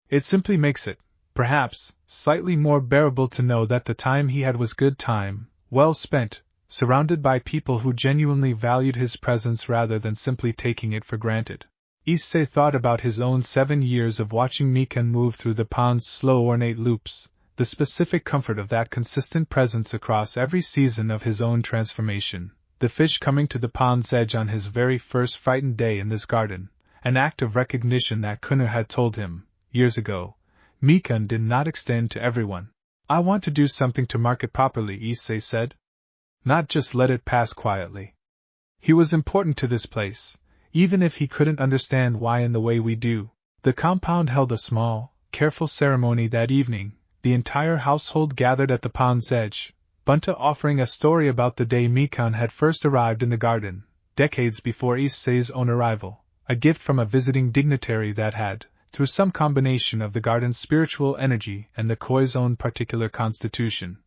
It simply makes it, perhaps, slightly more bearable to know that the time he had was good time, well spent, surrounded by people who genuinely valued his presence rather than simply taking it for granted. Issei thought about his own 7 years of watching Mikan move through the pond's slow ornate loops, the specific comfort of that consistent presence across every season of his own transformation, the fish coming to the pond's edge on his very first frightened day in this garden, an act of recognition that Kuna had told him, years ago, Mikan did not extend to everyone. I want to do something to mark it properly, Issei said. Not just let it pass quietly. He was important to this place, even if he couldn't understand why in the way we do. The compound held a small, careful ceremony that evening, the entire household gathered at the pond's edge, Bunta offering a story about the day Mikan had first arrived in the garden, decades before Issei's own arrival, a gift from a visiting dignitary that had, through some combination of the garden's spiritual energy and the koi's own particular constitution,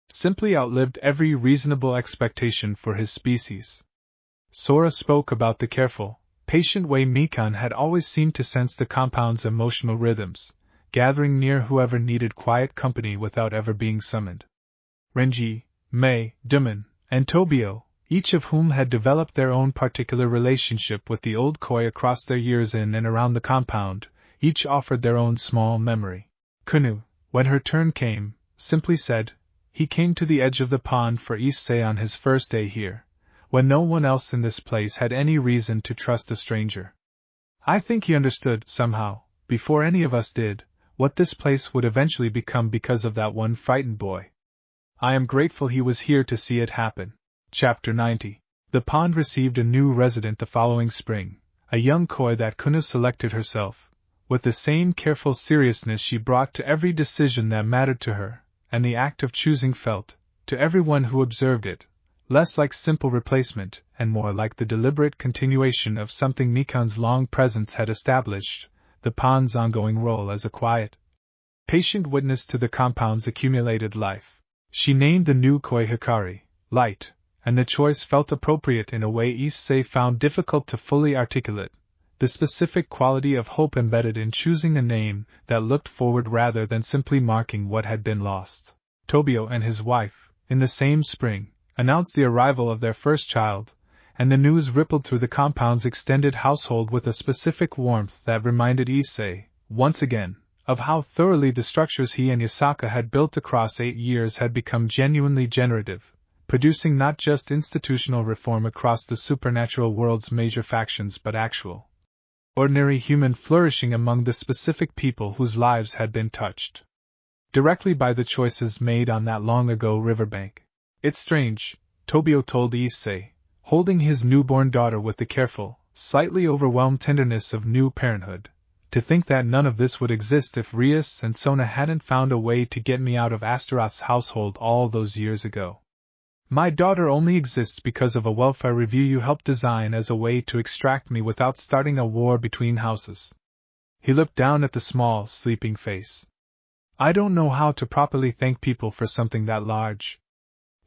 simply outlived every reasonable expectation for his species. Sora spoke about the careful, patient way Mikan had always seemed to sense the compound's emotional rhythms, gathering near whoever needed quiet company without ever being summoned. Renji, Mei, Duman, and Tobio, each of whom had developed their own particular relationship with the old koi across their years in and around the compound, each offered their own small memory. Kunu, when her turn came, simply said, he came to the edge of the pond for Issei on his first day here, when no one else in this place had any reason to trust a stranger. I think he understood, somehow, before any of us did, what this place would eventually become because of that one frightened boy. I am grateful he was here to see it happen. Chapter 90. The pond received a new resident the following spring, a young koi that Kuna selected herself, with the same careful seriousness she brought to every decision that mattered to her, and the act of choosing felt, to everyone who observed it, less like simple replacement and more like the deliberate continuation of something Mikan's long presence had established, the pond's ongoing role as a quiet, patient witness to the compound's accumulated life. She named the new koi Hikari, light, and the choice felt appropriate in a way Issei found difficult to fully articulate, the specific quality of hope embedded in choosing a name that looked forward rather than simply marking what had been lost. Tobio and his wife, in the same spring, announced the arrival of their first child, and the news rippled through the compound's extended household with a specific warmth that reminded Issei, once again, of how thoroughly the structures he and Yasaka had built across 8 years had become genuinely generative, producing not just institutional reform across the supernatural world's major factions but actual, ordinary human flourishing among the specific people whose lives had been touched directly by the choices made on that long-ago riverbank. It's strange, Tobio told Issei, holding his newborn daughter with the careful, slightly overwhelmed tenderness of new parenthood, to think that none of this would exist if Rias and Sona hadn't found a way to get me out of Astaroth's household all those years ago. My daughter only exists because of a welfare review you helped design as a way to extract me without starting a war between houses. He looked down at the small, sleeping face. I don't know how to properly thank people for something that large.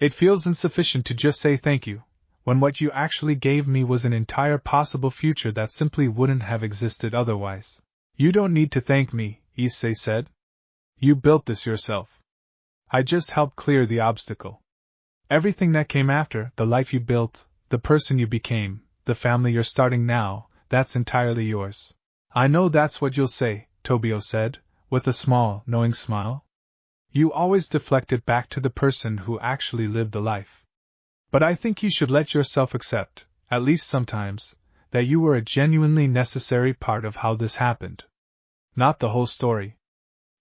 It feels insufficient to just say thank you, when what you actually gave me was an entire possible future that simply wouldn't have existed otherwise. You don't need to thank me, Issei said. You built this yourself. I just helped clear the obstacle. Everything that came after, the life you built, the person you became, the family you're starting now, that's entirely yours. I know that's what you'll say, Tobio said, with a small, knowing smile. You always deflect it back to the person who actually lived the life. But I think you should let yourself accept, at least sometimes, that you were a genuinely necessary part of how this happened. Not the whole story,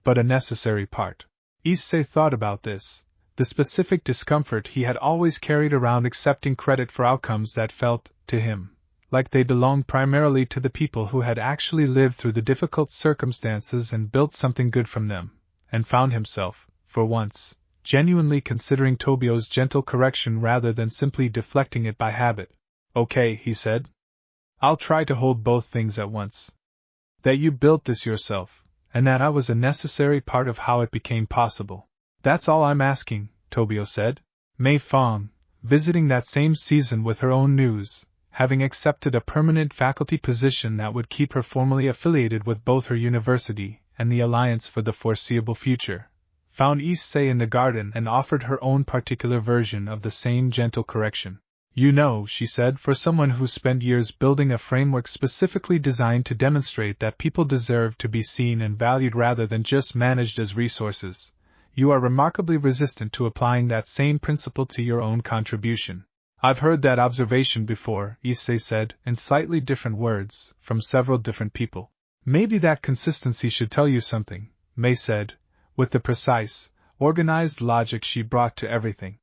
but a necessary part. Issei thought about this, the specific discomfort he had always carried around accepting credit for outcomes that felt, to him, like they belonged primarily to the people who had actually lived through the difficult circumstances and built something good from them, and found himself, for once, genuinely considering Tobio's gentle correction rather than simply deflecting it by habit. Okay, he said. I'll try to hold both things at once. That you built this yourself, and that I was a necessary part of how it became possible. That's all I'm asking, Tobio said. Mei Fong, visiting that same season with her own news, having accepted a permanent faculty position that would keep her formally affiliated with both her university and the Alliance for the foreseeable future, found Issei in the garden and offered her own particular version of the same gentle correction. You know, she said, for someone who spent years building a framework specifically designed to demonstrate that people deserve to be seen and valued rather than just managed as resources, you are remarkably resistant to applying that same principle to your own contribution. I've heard that observation before, Issei said, in slightly different words, from several different people. Maybe that consistency should tell you something, Mei said, with the precise, organized logic she brought to everything.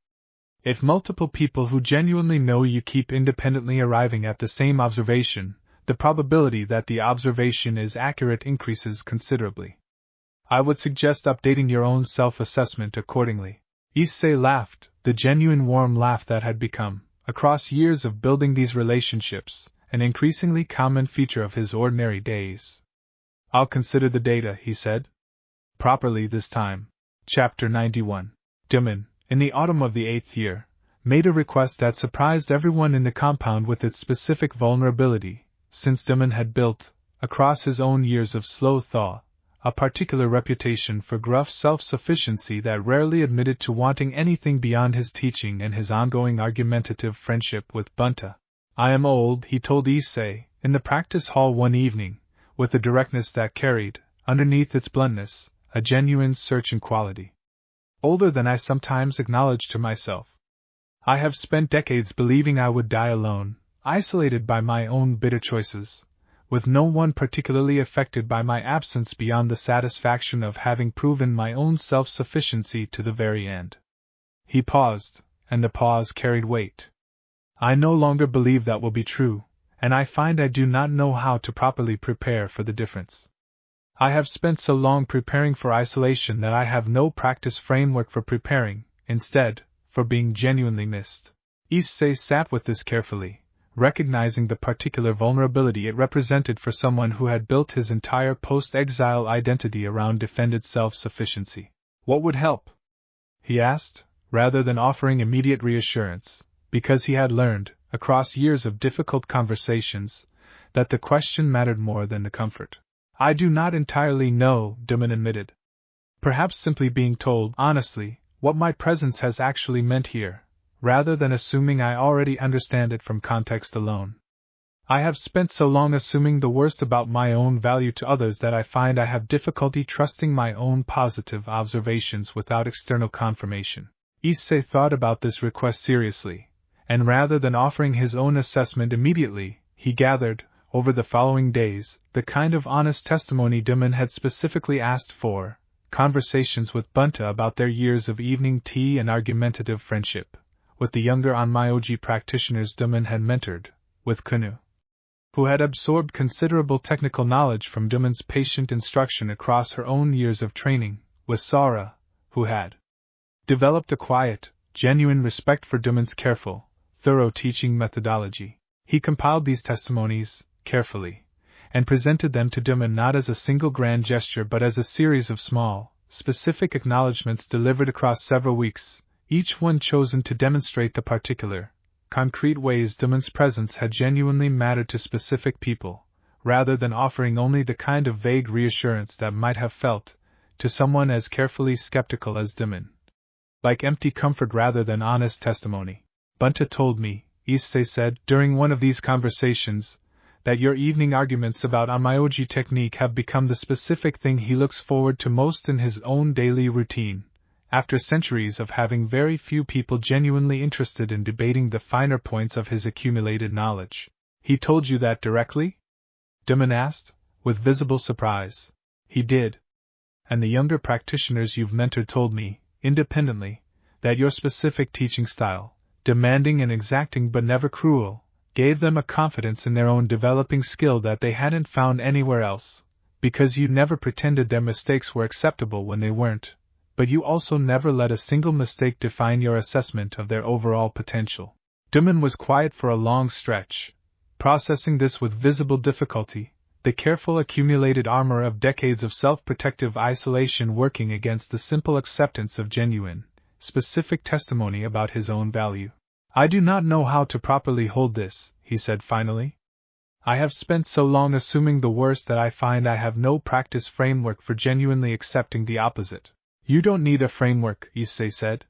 If multiple people who genuinely know you keep independently arriving at the same observation, the probability that the observation is accurate increases considerably. I would suggest updating your own self-assessment accordingly. Issei laughed, the genuine warm laugh that had become, across years of building these relationships, an increasingly common feature of his ordinary days. I'll consider the data, he said. Properly this time. Chapter 91. Dimin, in the autumn of the 8th year, made a request that surprised everyone in the compound with its specific vulnerability, since Dimin had built, across his own years of slow thaw, a particular reputation for gruff self-sufficiency that rarely admitted to wanting anything beyond his teaching and his ongoing argumentative friendship with Bunta. I am old, he told Issei, in the practice hall one evening, with a directness that carried, underneath its bluntness, a genuine searching quality. Older than I sometimes acknowledge to myself. I have spent decades believing I would die alone, isolated by my own bitter choices, with no one particularly affected by my absence beyond the satisfaction of having proven my own self-sufficiency to the very end. He paused, and the pause carried weight. I no longer believe that will be true, and I find I do not know how to properly prepare for the difference. I have spent so long preparing for isolation that I have no practice framework for preparing, instead, for being genuinely missed. Issei sat with this carefully, recognizing the particular vulnerability it represented for someone who had built his entire post-exile identity around defended self-sufficiency. What would help? He asked, rather than offering immediate reassurance, because he had learned, across years of difficult conversations, that the question mattered more than the comfort. I do not entirely know, Dimin admitted. Perhaps simply being told, honestly, what my presence has actually meant here, rather than assuming I already understand it from context alone. I have spent so long assuming the worst about my own value to others that I find I have difficulty trusting my own positive observations without external confirmation. Issei thought about this request seriously, and rather than offering his own assessment immediately, he gathered, over the following days, the kind of honest testimony Dimin had specifically asked for, conversations with Bunta about their years of evening tea and argumentative friendship, with the younger Onmyoji practitioners Dimin had mentored, with Kunu, who had absorbed considerable technical knowledge from Dimin's patient instruction across her own years of training, with Sara, who had developed a quiet, genuine respect for Dimin's careful, thorough teaching methodology. He compiled these testimonies, carefully, and presented them to Dimin not as a single grand gesture but as a series of small, specific acknowledgments delivered across several weeks, each one chosen to demonstrate the particular, concrete ways Dimin's presence had genuinely mattered to specific people, rather than offering only the kind of vague reassurance that might have felt, to someone as carefully skeptical as Dimin, like empty comfort rather than honest testimony. Bunta told me, Issei said, during one of these conversations, that your evening arguments about Onmyoji technique have become the specific thing he looks forward to most in his own daily routine, after centuries of having very few people genuinely interested in debating the finer points of his accumulated knowledge. He told you that directly? Demon asked, with visible surprise. He did. And the younger practitioners you've mentored told me, independently, that your specific teaching style, demanding and exacting but never cruel, gave them a confidence in their own developing skill that they hadn't found anywhere else, because you never pretended their mistakes were acceptable when they weren't, but you also never let a single mistake define your assessment of their overall potential. Demon was quiet for a long stretch, processing this with visible difficulty, the careful accumulated armor of decades of self-protective isolation working against the simple acceptance of genuine, specific testimony about his own value. I do not know how to properly hold this, he said finally. I have spent so long assuming the worst that I find I have no practice framework for genuinely accepting the opposite. You don't need a framework, Issei said.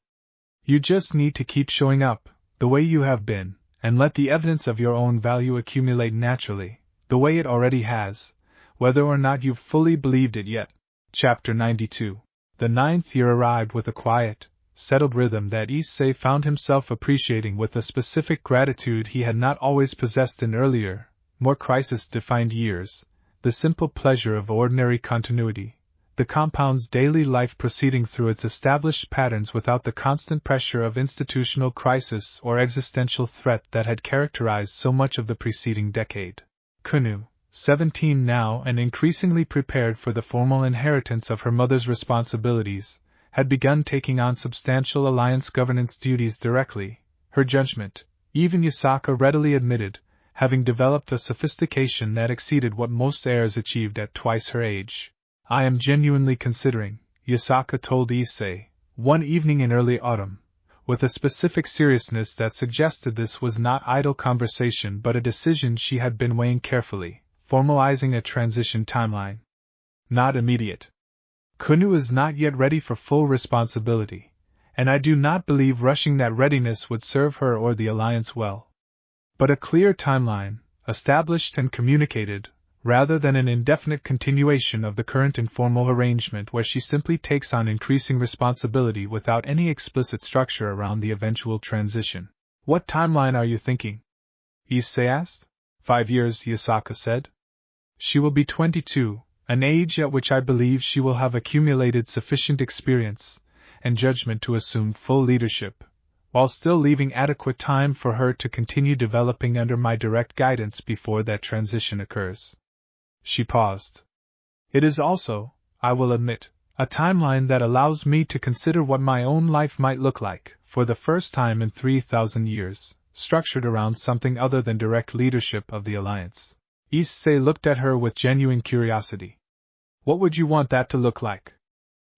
You just need to keep showing up, the way you have been, and let the evidence of your own value accumulate naturally, the way it already has, whether or not you've fully believed it yet. Chapter 92. The 9th year arrived with a quiet, settled rhythm that Issei found himself appreciating with a specific gratitude he had not always possessed in earlier, more crisis-defined years, the simple pleasure of ordinary continuity, the compound's daily life proceeding through its established patterns without the constant pressure of institutional crisis or existential threat that had characterized so much of the preceding decade. Kunu, 17 now and increasingly prepared for the formal inheritance of her mother's responsibilities, had begun taking on substantial alliance governance duties directly, her judgment, even Yasaka readily admitted, having developed a sophistication that exceeded what most heirs achieved at twice her age. I am genuinely considering, Yasaka told Issei, one evening in early autumn, with a specific seriousness that suggested this was not idle conversation but a decision she had been weighing carefully, formalizing a transition timeline. Not immediate. Kunu is not yet ready for full responsibility, and I do not believe rushing that readiness would serve her or the alliance well. But a clear timeline, established and communicated, rather than an indefinite continuation of the current informal arrangement where she simply takes on increasing responsibility without any explicit structure around the eventual transition. What timeline are you thinking? Issei asked. 5 years, Yasaka said. She will be 22, an age at which I believe she will have accumulated sufficient experience and judgment to assume full leadership, while still leaving adequate time for her to continue developing under my direct guidance before that transition occurs. She paused. It is also, I will admit, a timeline that allows me to consider what my own life might look like, for the first time in 3,000 years, structured around something other than direct leadership of the Alliance. Issei looked at her with genuine curiosity. What would you want that to look like?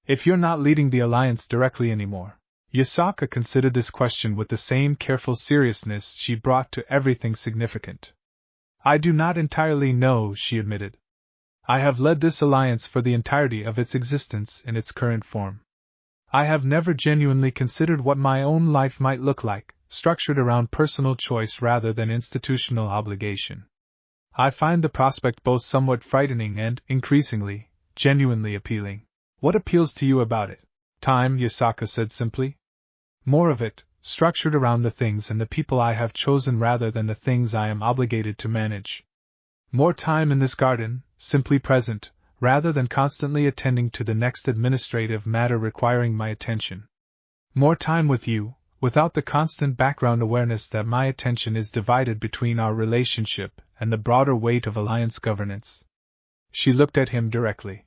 If you're not leading the Alliance directly anymore. Yasaka considered this question with the same careful seriousness she brought to everything significant. I do not entirely know, she admitted. I have led this alliance for the entirety of its existence in its current form. I have never genuinely considered what my own life might look like, structured around personal choice rather than institutional obligation. I find the prospect both somewhat frightening and, increasingly, genuinely appealing. What appeals to you about it? Time, Yasaka said simply. More of it, structured around the things and the people I have chosen rather than the things I am obligated to manage. More time in this garden, simply present, rather than constantly attending to the next administrative matter requiring my attention. More time with you, without the constant background awareness that my attention is divided between our relationship and the broader weight of alliance governance. She looked at him directly.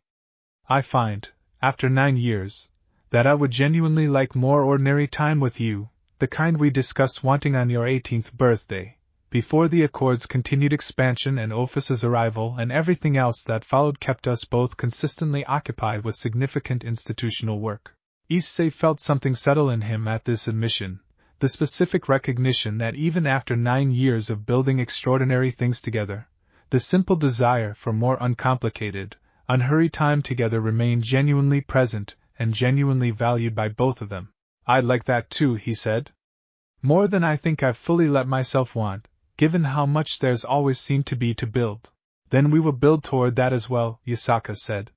I find, after 9 years, that I would genuinely like more ordinary time with you, the kind we discussed wanting on your 18th birthday, before the Accord's continued expansion and Ophus's arrival and everything else that followed kept us both consistently occupied with significant institutional work. Issei felt something settle in him at this admission, the specific recognition that even after 9 years of building extraordinary things together, the simple desire for more uncomplicated, unhurried time together remained genuinely present and genuinely valued by both of them. I'd like that too, he said. More than I think I've fully let myself want, given how much there's always seemed to be to build. Then we will build toward that as well, Yasaka said.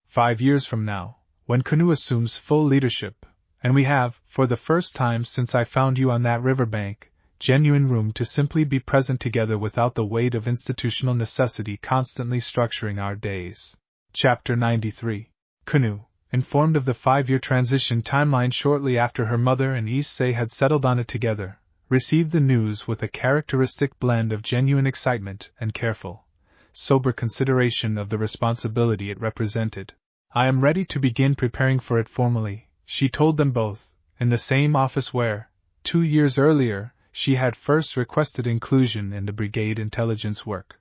5 years from now, when Kunu assumes full leadership, And we have, for the first time since I found you on that riverbank, genuine room to simply be present together without the weight of institutional necessity constantly structuring our days. Chapter 93. Kunu, informed of the 5-year transition timeline shortly after her mother and Issei had settled on it together, received the news with a characteristic blend of genuine excitement and careful, sober consideration of the responsibility it represented. I am ready to begin preparing for it formally, she told them both, in the same office where, 2 years earlier, she had first requested inclusion in the brigade intelligence work.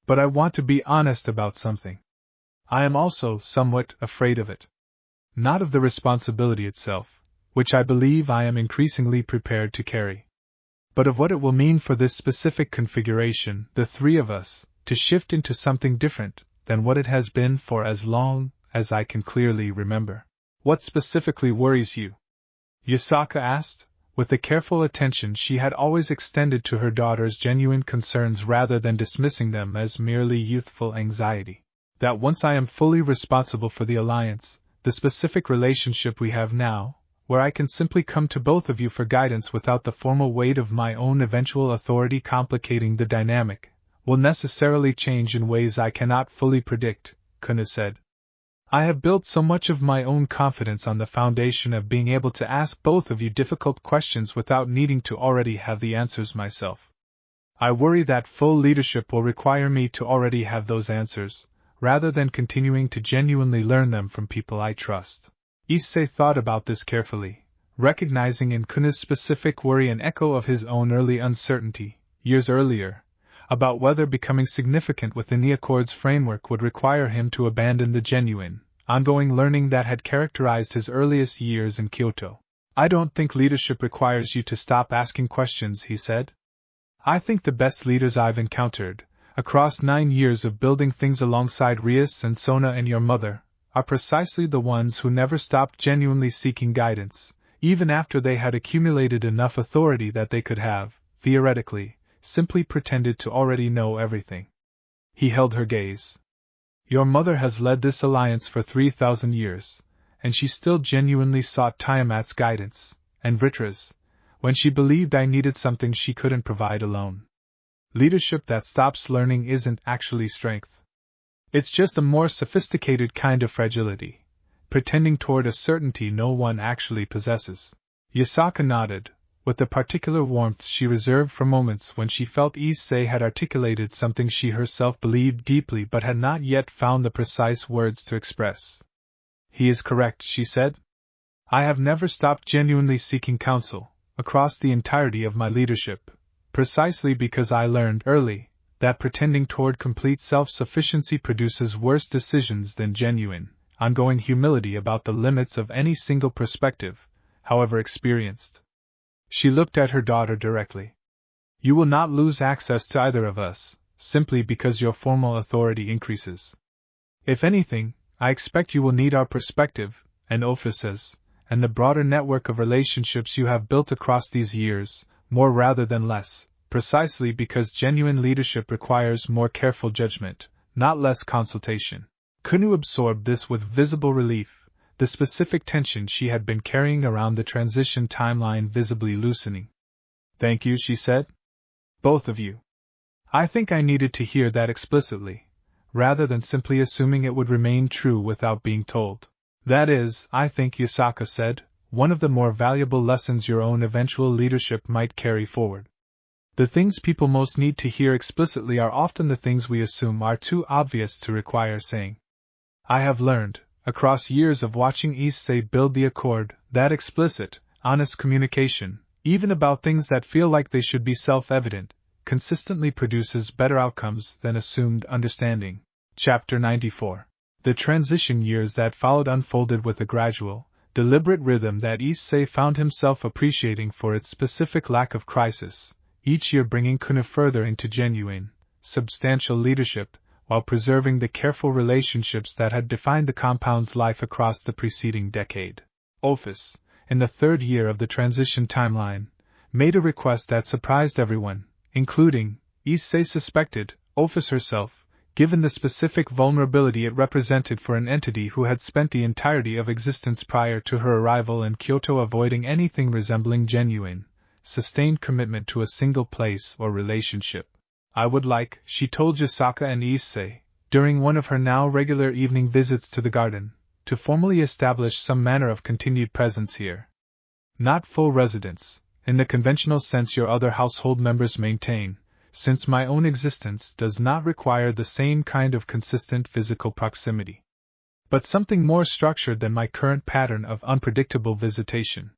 But I want to be honest about something. I am also somewhat afraid of it. Not of the responsibility itself, which I believe I am increasingly prepared to carry, but of what it will mean for this specific configuration, the 3 of us, to shift into something different than what it has been for as long as I can clearly remember. What specifically worries you? Yasaka asked, with the careful attention she had always extended to her daughter's genuine concerns rather than dismissing them as merely youthful anxiety. That once I am fully responsible for the alliance, the specific relationship we have now, where I can simply come to both of you for guidance without the formal weight of my own eventual authority complicating the dynamic, will necessarily change in ways I cannot fully predict, Kunu said. I have built so much of my own confidence on the foundation of being able to ask both of you difficult questions without needing to already have the answers myself. I worry that full leadership will require me to already have those answers, rather than continuing to genuinely learn them from people I trust. Issei thought about this carefully, recognizing in Kunu's specific worry an echo of his own early uncertainty, years earlier, about whether becoming significant within the Accord's framework would require him to abandon the genuine, ongoing learning that had characterized his earliest years in Kyoto. I don't think leadership requires you to stop asking questions, he said. I think the best leaders I've encountered, across 9 years of building things alongside Rias and Sona and your mother, are precisely the ones who never stopped genuinely seeking guidance, even after they had accumulated enough authority that they could have, theoretically, simply pretended to already know everything. He held her gaze. Your mother has led this alliance for 3,000 years, and she still genuinely sought Tiamat's guidance, and Vritra's, when she believed I needed something she couldn't provide alone. Leadership that stops learning isn't actually strength. It's just a more sophisticated kind of fragility, pretending toward a certainty no one actually possesses. Yasaka nodded, with the particular warmth she reserved for moments when she felt Issei had articulated something she herself believed deeply but had not yet found the precise words to express. He is correct, she said. I have never stopped genuinely seeking counsel, across the entirety of my leadership, precisely because I learned early that pretending toward complete self-sufficiency produces worse decisions than genuine, ongoing humility about the limits of any single perspective, however experienced. She looked at her daughter directly. You will not lose access to either of us, simply because your formal authority increases. If anything, I expect you will need our perspective, and offices, and the broader network of relationships you have built across these years, more rather than less, precisely because genuine leadership requires more careful judgment, not less consultation. Kunu absorbed this with visible relief, the specific tension she had been carrying around the transition timeline visibly loosening. Thank you, she said. Both of you. I think I needed to hear that explicitly, rather than simply assuming it would remain true without being told. That is, I think, Yasaka said, one of the more valuable lessons your own eventual leadership might carry forward. The things people most need to hear explicitly are often the things we assume are too obvious to require saying. I have learned, across years of watching Issei build the Accord, that explicit, honest communication, even about things that feel like they should be self-evident, consistently produces better outcomes than assumed understanding. Chapter 94. The transition years that followed unfolded with a gradual, deliberate rhythm that Issei found himself appreciating for its specific lack of crisis, each year bringing Kunu further into genuine, substantial leadership, while preserving the careful relationships that had defined the compound's life across the preceding decade. Office, in the 3rd year of the transition timeline, made a request that surprised everyone, including, Issei suspected, Office herself, given the specific vulnerability it represented for an entity who had spent the entirety of existence prior to her arrival in Kyoto avoiding anything resembling genuine, sustained commitment to a single place or relationship. I would like, she told Yasaka and Issei, during one of her now regular evening visits to the garden, to formally establish some manner of continued presence here. Not full residence, in the conventional sense your other household members maintain, since my own existence does not require the same kind of consistent physical proximity. But something more structured than my current pattern of unpredictable visitation.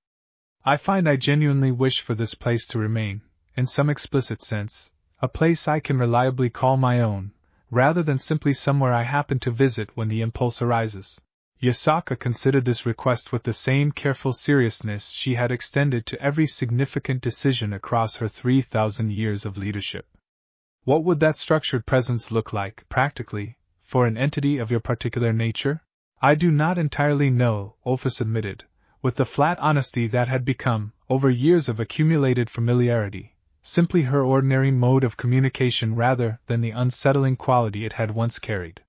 I find I genuinely wish for this place to remain, in some explicit sense, a place I can reliably call my own, rather than simply somewhere I happen to visit when the impulse arises. Yasaka considered this request with the same careful seriousness she had extended to every significant decision across her 3,000 years of leadership. What would that structured presence look like, practically, for an entity of your particular nature? I do not entirely know, Ophis admitted, with the flat honesty that had become, over years of accumulated familiarity, simply her ordinary mode of communication rather than the unsettling quality it had once carried.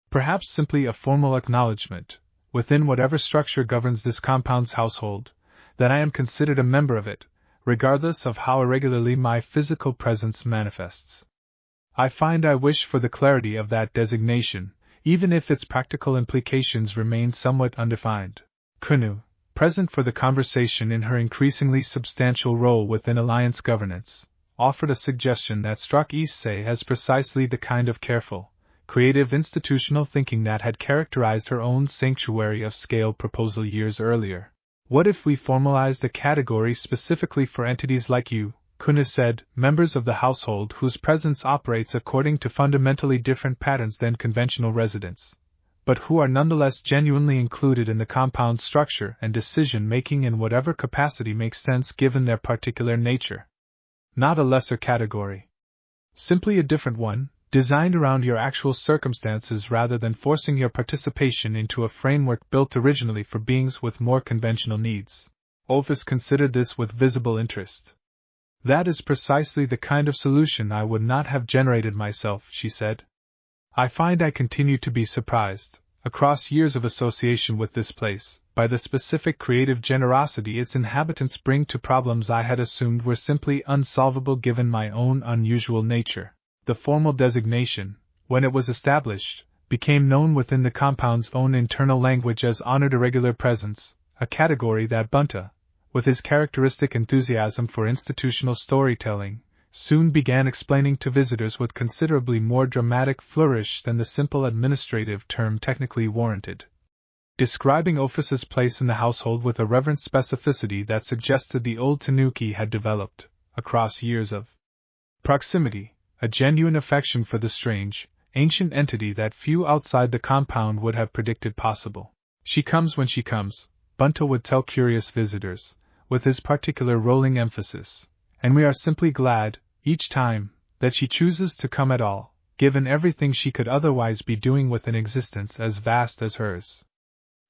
Perhaps simply a formal acknowledgement, within whatever structure governs this compound's household, that I am considered a member of it, regardless of how irregularly my physical presence manifests. I find I wish for the clarity of that designation, even if its practical implications remain somewhat undefined. Kunu, present for the conversation in her increasingly substantial role within Alliance governance, offered a suggestion that struck Issei as precisely the kind of careful, creative institutional thinking that had characterized her own sanctuary of scale proposal years earlier. What if we formalized a category specifically for entities like you, Kuna said, members of the household whose presence operates according to fundamentally different patterns than conventional residents, but who are nonetheless genuinely included in the compound's structure and decision-making in whatever capacity makes sense given their particular nature. Not a lesser category. Simply a different one, designed around your actual circumstances rather than forcing your participation into a framework built originally for beings with more conventional needs. Ophis considered this with visible interest. That is precisely the kind of solution I would not have generated myself, she said. I find I continue to be surprised, across years of association with this place, by the specific creative generosity its inhabitants bring to problems I had assumed were simply unsolvable given my own unusual nature. The formal designation, when it was established, became known within the compound's own internal language as honored irregular presence, a category that Bunta, with his characteristic enthusiasm for institutional storytelling, soon began explaining to visitors with considerably more dramatic flourish than the simple administrative term technically warranted. Describing Ophis's place in the household with a reverent specificity that suggested the old Tanuki had developed, across years of proximity, a genuine affection for the strange, ancient entity that few outside the compound would have predicted possible. She comes when she comes, Bunta would tell curious visitors, with his particular rolling emphasis, and we are simply glad, each time, that she chooses to come at all, given everything she could otherwise be doing with an existence as vast as hers.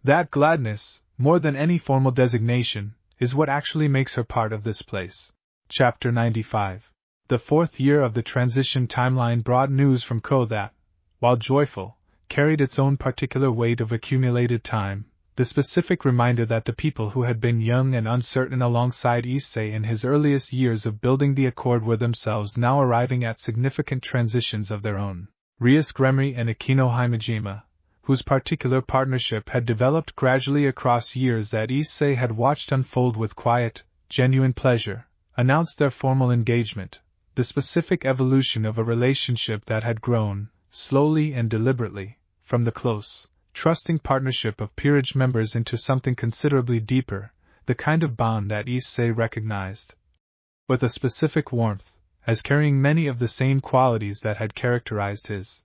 That gladness, more than any formal designation, is what actually makes her part of this place. Chapter 95. The fourth year of the transition timeline brought news from Ko that, while joyful, carried its own particular weight of accumulated time, the specific reminder that the people who had been young and uncertain alongside Issei in his earliest years of building the Accord were themselves now arriving at significant transitions of their own. Rias Gremory and Akino Himejima, whose particular partnership had developed gradually across years that Issei had watched unfold with quiet, genuine pleasure, announced their formal engagement, the specific evolution of a relationship that had grown, slowly and deliberately, from the close, trusting partnership of peerage members into something considerably deeper, the kind of bond that Issei recognized, with a specific warmth, as carrying many of the same qualities that had characterized his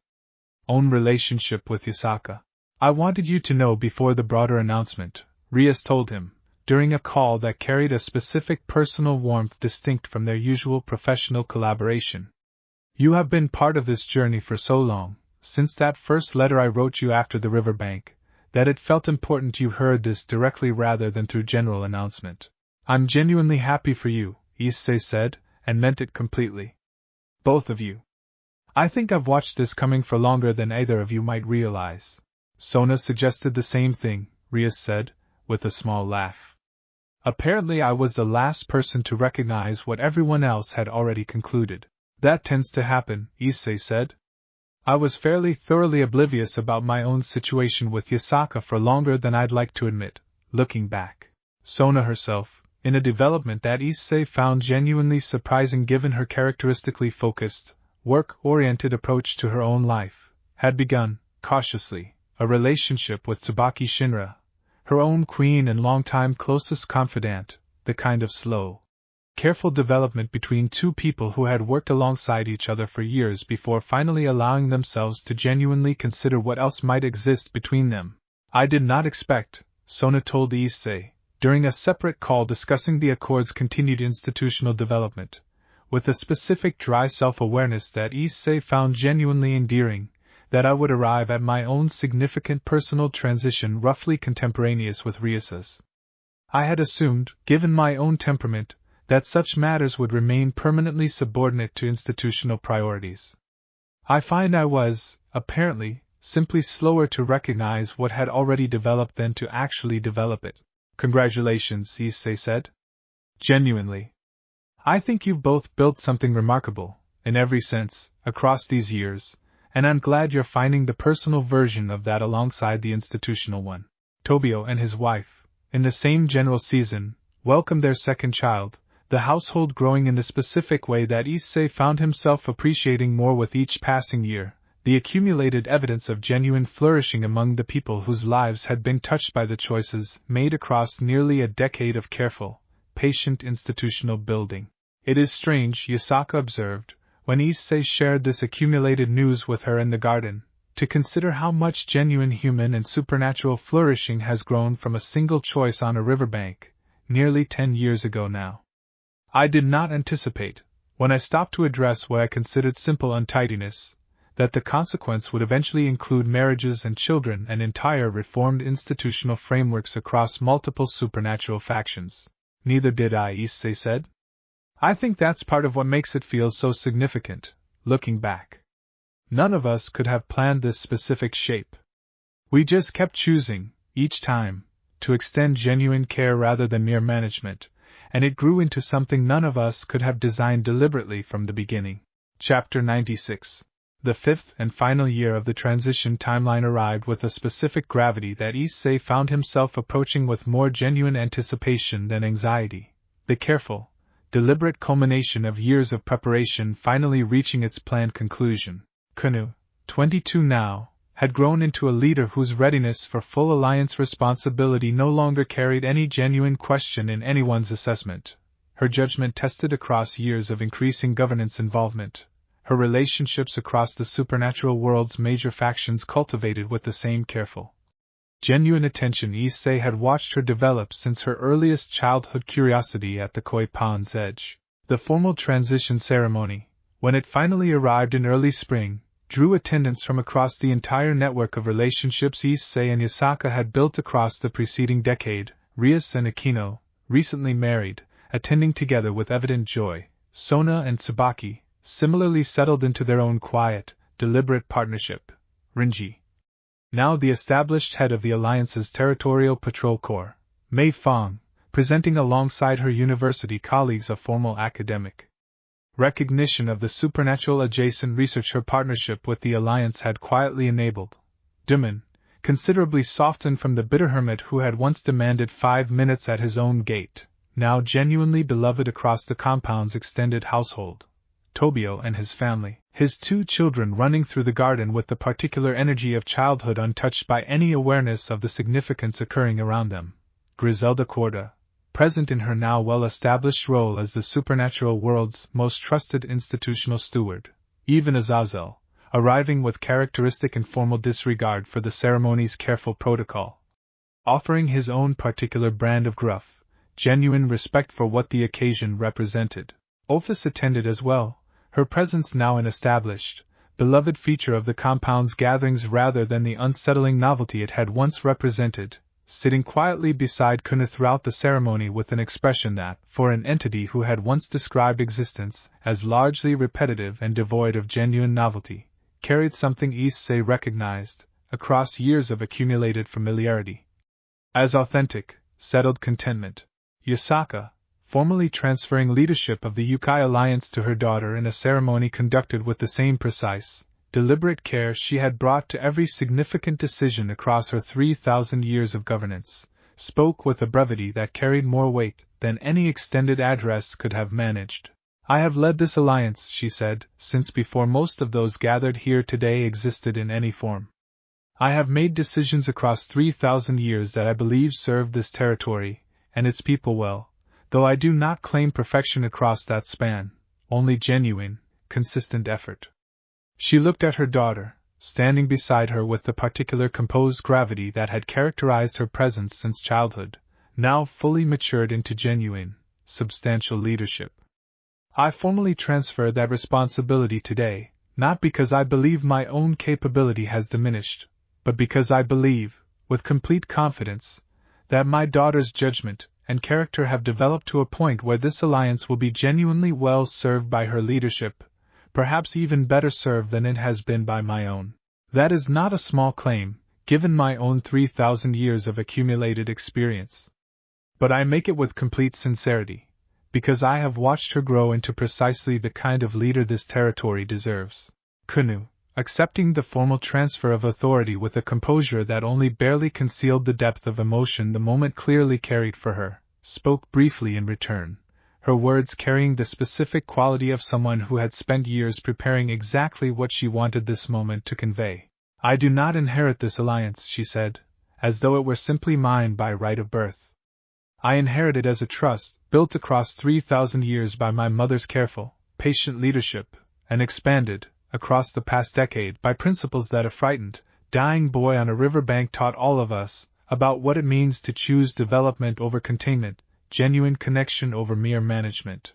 own relationship with Yasaka. I wanted you to know before the broader announcement, Rias told him, during a call that carried a specific personal warmth distinct from their usual professional collaboration. You have been part of this journey for so long, since that first letter I wrote you after the riverbank, that it felt important you heard this directly rather than through general announcement. I'm genuinely happy for you, Issei said, and meant it completely. Both of you. I think I've watched this coming for longer than either of you might realize. Sona suggested the same thing, Rias said, with a small laugh. Apparently I was the last person to recognize what everyone else had already concluded. That tends to happen, Issei said. I was fairly thoroughly oblivious about my own situation with Yasaka for longer than I'd like to admit, looking back. Sona herself, in a development that Issei found genuinely surprising given her characteristically focused, work-oriented approach to her own life, had begun, cautiously, a relationship with Tsubaki Shinra, her own queen and longtime closest confidant, the kind of slow, careful development between two people who had worked alongside each other for years before finally allowing themselves to genuinely consider what else might exist between them. I did not expect, Sona told Issei, during a separate call discussing the Accord's continued institutional development, with a specific dry self-awareness that Issei found genuinely endearing, that I would arrive at my own significant personal transition roughly contemporaneous with Rias's. I had assumed, given my own temperament, that such matters would remain permanently subordinate to institutional priorities. I find I was, apparently, simply slower to recognize what had already developed than to actually develop it. Congratulations, Issei said. Genuinely. I think you've both built something remarkable, in every sense, across these years, and I'm glad you're finding the personal version of that alongside the institutional one. Tobio and his wife, in the same general season, welcomed their second child, the household growing in the specific way that Issei found himself appreciating more with each passing year, the accumulated evidence of genuine flourishing among the people whose lives had been touched by the choices made across nearly a decade of careful, patient institutional building. It is strange, Yasaka observed, when Issei shared this accumulated news with her in the garden, to consider how much genuine human and supernatural flourishing has grown from a single choice on a riverbank, nearly 10 years ago now. I did not anticipate, when I stopped to address what I considered simple untidiness, that the consequence would eventually include marriages and children and entire reformed institutional frameworks across multiple supernatural factions. Neither did I, Issei said. I think that's part of what makes it feel so significant, looking back. None of us could have planned this specific shape. We just kept choosing, each time, to extend genuine care rather than mere management, and it grew into something none of us could have designed deliberately from the beginning. Chapter 96. The fifth and final year of the transition timeline arrived with a specific gravity that Issei found himself approaching with more genuine anticipation than anxiety. The careful, deliberate culmination of years of preparation finally reaching its planned conclusion. Kanu, 22 now, had grown into a leader whose readiness for full alliance responsibility no longer carried any genuine question in anyone's assessment. Her judgment tested across years of increasing governance involvement. Her relationships across the supernatural world's major factions cultivated with the same careful, genuine attention Issei had watched her develop since her earliest childhood curiosity at the Koi Pond's edge. The formal transition ceremony, when it finally arrived in early spring, drew attendance from across the entire network of relationships Issei and Yasaka had built across the preceding decade. Rias and Akino, recently married, attending together with evident joy. Sona and Tsubaki, similarly settled into their own quiet, deliberate partnership. Rinji, now the established head of the Alliance's Territorial Patrol Corps. Mei Fong, presenting alongside her university colleagues a formal academic recognition of the supernatural adjacent research her partnership with the Alliance had quietly enabled. Duman, considerably softened from the bitter hermit who had once demanded 5 minutes at his own gate, now genuinely beloved across the compound's extended household. Tobio and his family, his 2 children running through the garden with the particular energy of childhood untouched by any awareness of the significance occurring around them. Griselda Corda, present in her now well-established role as the supernatural world's most trusted institutional steward. Even Azazel, arriving with characteristic informal disregard for the ceremony's careful protocol, offering his own particular brand of gruff, genuine respect for what the occasion represented. Ophis attended as well, her presence now an established, beloved feature of the compound's gatherings rather than the unsettling novelty it had once represented. sitting quietly beside Kuna throughout the ceremony with an expression that, for an entity who had once described existence as largely repetitive and devoid of genuine novelty, carried something Issei recognized, across years of accumulated familiarity, as authentic, settled contentment. Yasaka, formally transferring leadership of the Yokai alliance to her daughter in a ceremony conducted with the same precise, deliberate care she had brought to every significant decision across her 3,000 years of governance, spoke with a brevity that carried more weight than any extended address could have managed. I have led this alliance, she said, since before most of those gathered here today existed in any form. I have made decisions across 3,000 years that I believe serve this territory and its people well, though I do not claim perfection across that span, only genuine, consistent effort. She looked at her daughter, standing beside her with the particular composed gravity that had characterized her presence since childhood, now fully matured into genuine, substantial leadership. I formally transfer that responsibility today, not because I believe my own capability has diminished, but because I believe, with complete confidence, that my daughter's judgment and character have developed to a point where this alliance will be genuinely well served by her leadership, perhaps even better served than it has been by my own. That is not a small claim, given my own 3,000 years of accumulated experience. But I make it with complete sincerity, because I have watched her grow into precisely the kind of leader this territory deserves. Kunu, accepting the formal transfer of authority with a composure that only barely concealed the depth of emotion the moment clearly carried for her, spoke briefly in return, her words carrying the specific quality of someone who had spent years preparing exactly what she wanted this moment to convey. I do not inherit this alliance, she said, as though it were simply mine by right of birth. I inherit it as a trust, built across 3,000 years by my mother's careful, patient leadership, and expanded, across the past decade, by principles that a frightened, dying boy on a riverbank taught all of us, about what it means to choose development over containment, genuine connection over mere management.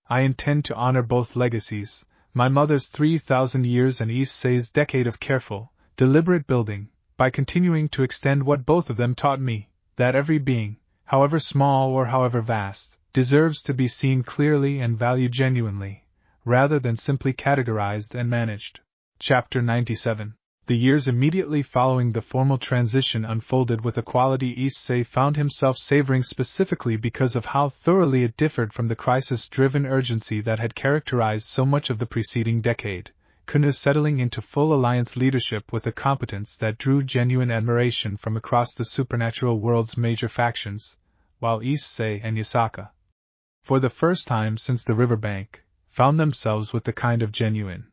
I intend to honor both legacies, my mother's 3,000 years and Issei's decade of careful, deliberate building, by continuing to extend what both of them taught me, that every being, however small or however vast, deserves to be seen clearly and valued genuinely, rather than simply categorized and managed. Chapter 97. The years immediately following the formal transition unfolded with a quality Issei found himself savoring specifically because of how thoroughly it differed from the crisis-driven urgency that had characterized so much of the preceding decade, Kunu settling into full alliance leadership with a competence that drew genuine admiration from across the supernatural world's major factions, while Issei and Yasaka, for the first time since the riverbank, found themselves with the kind of genuine,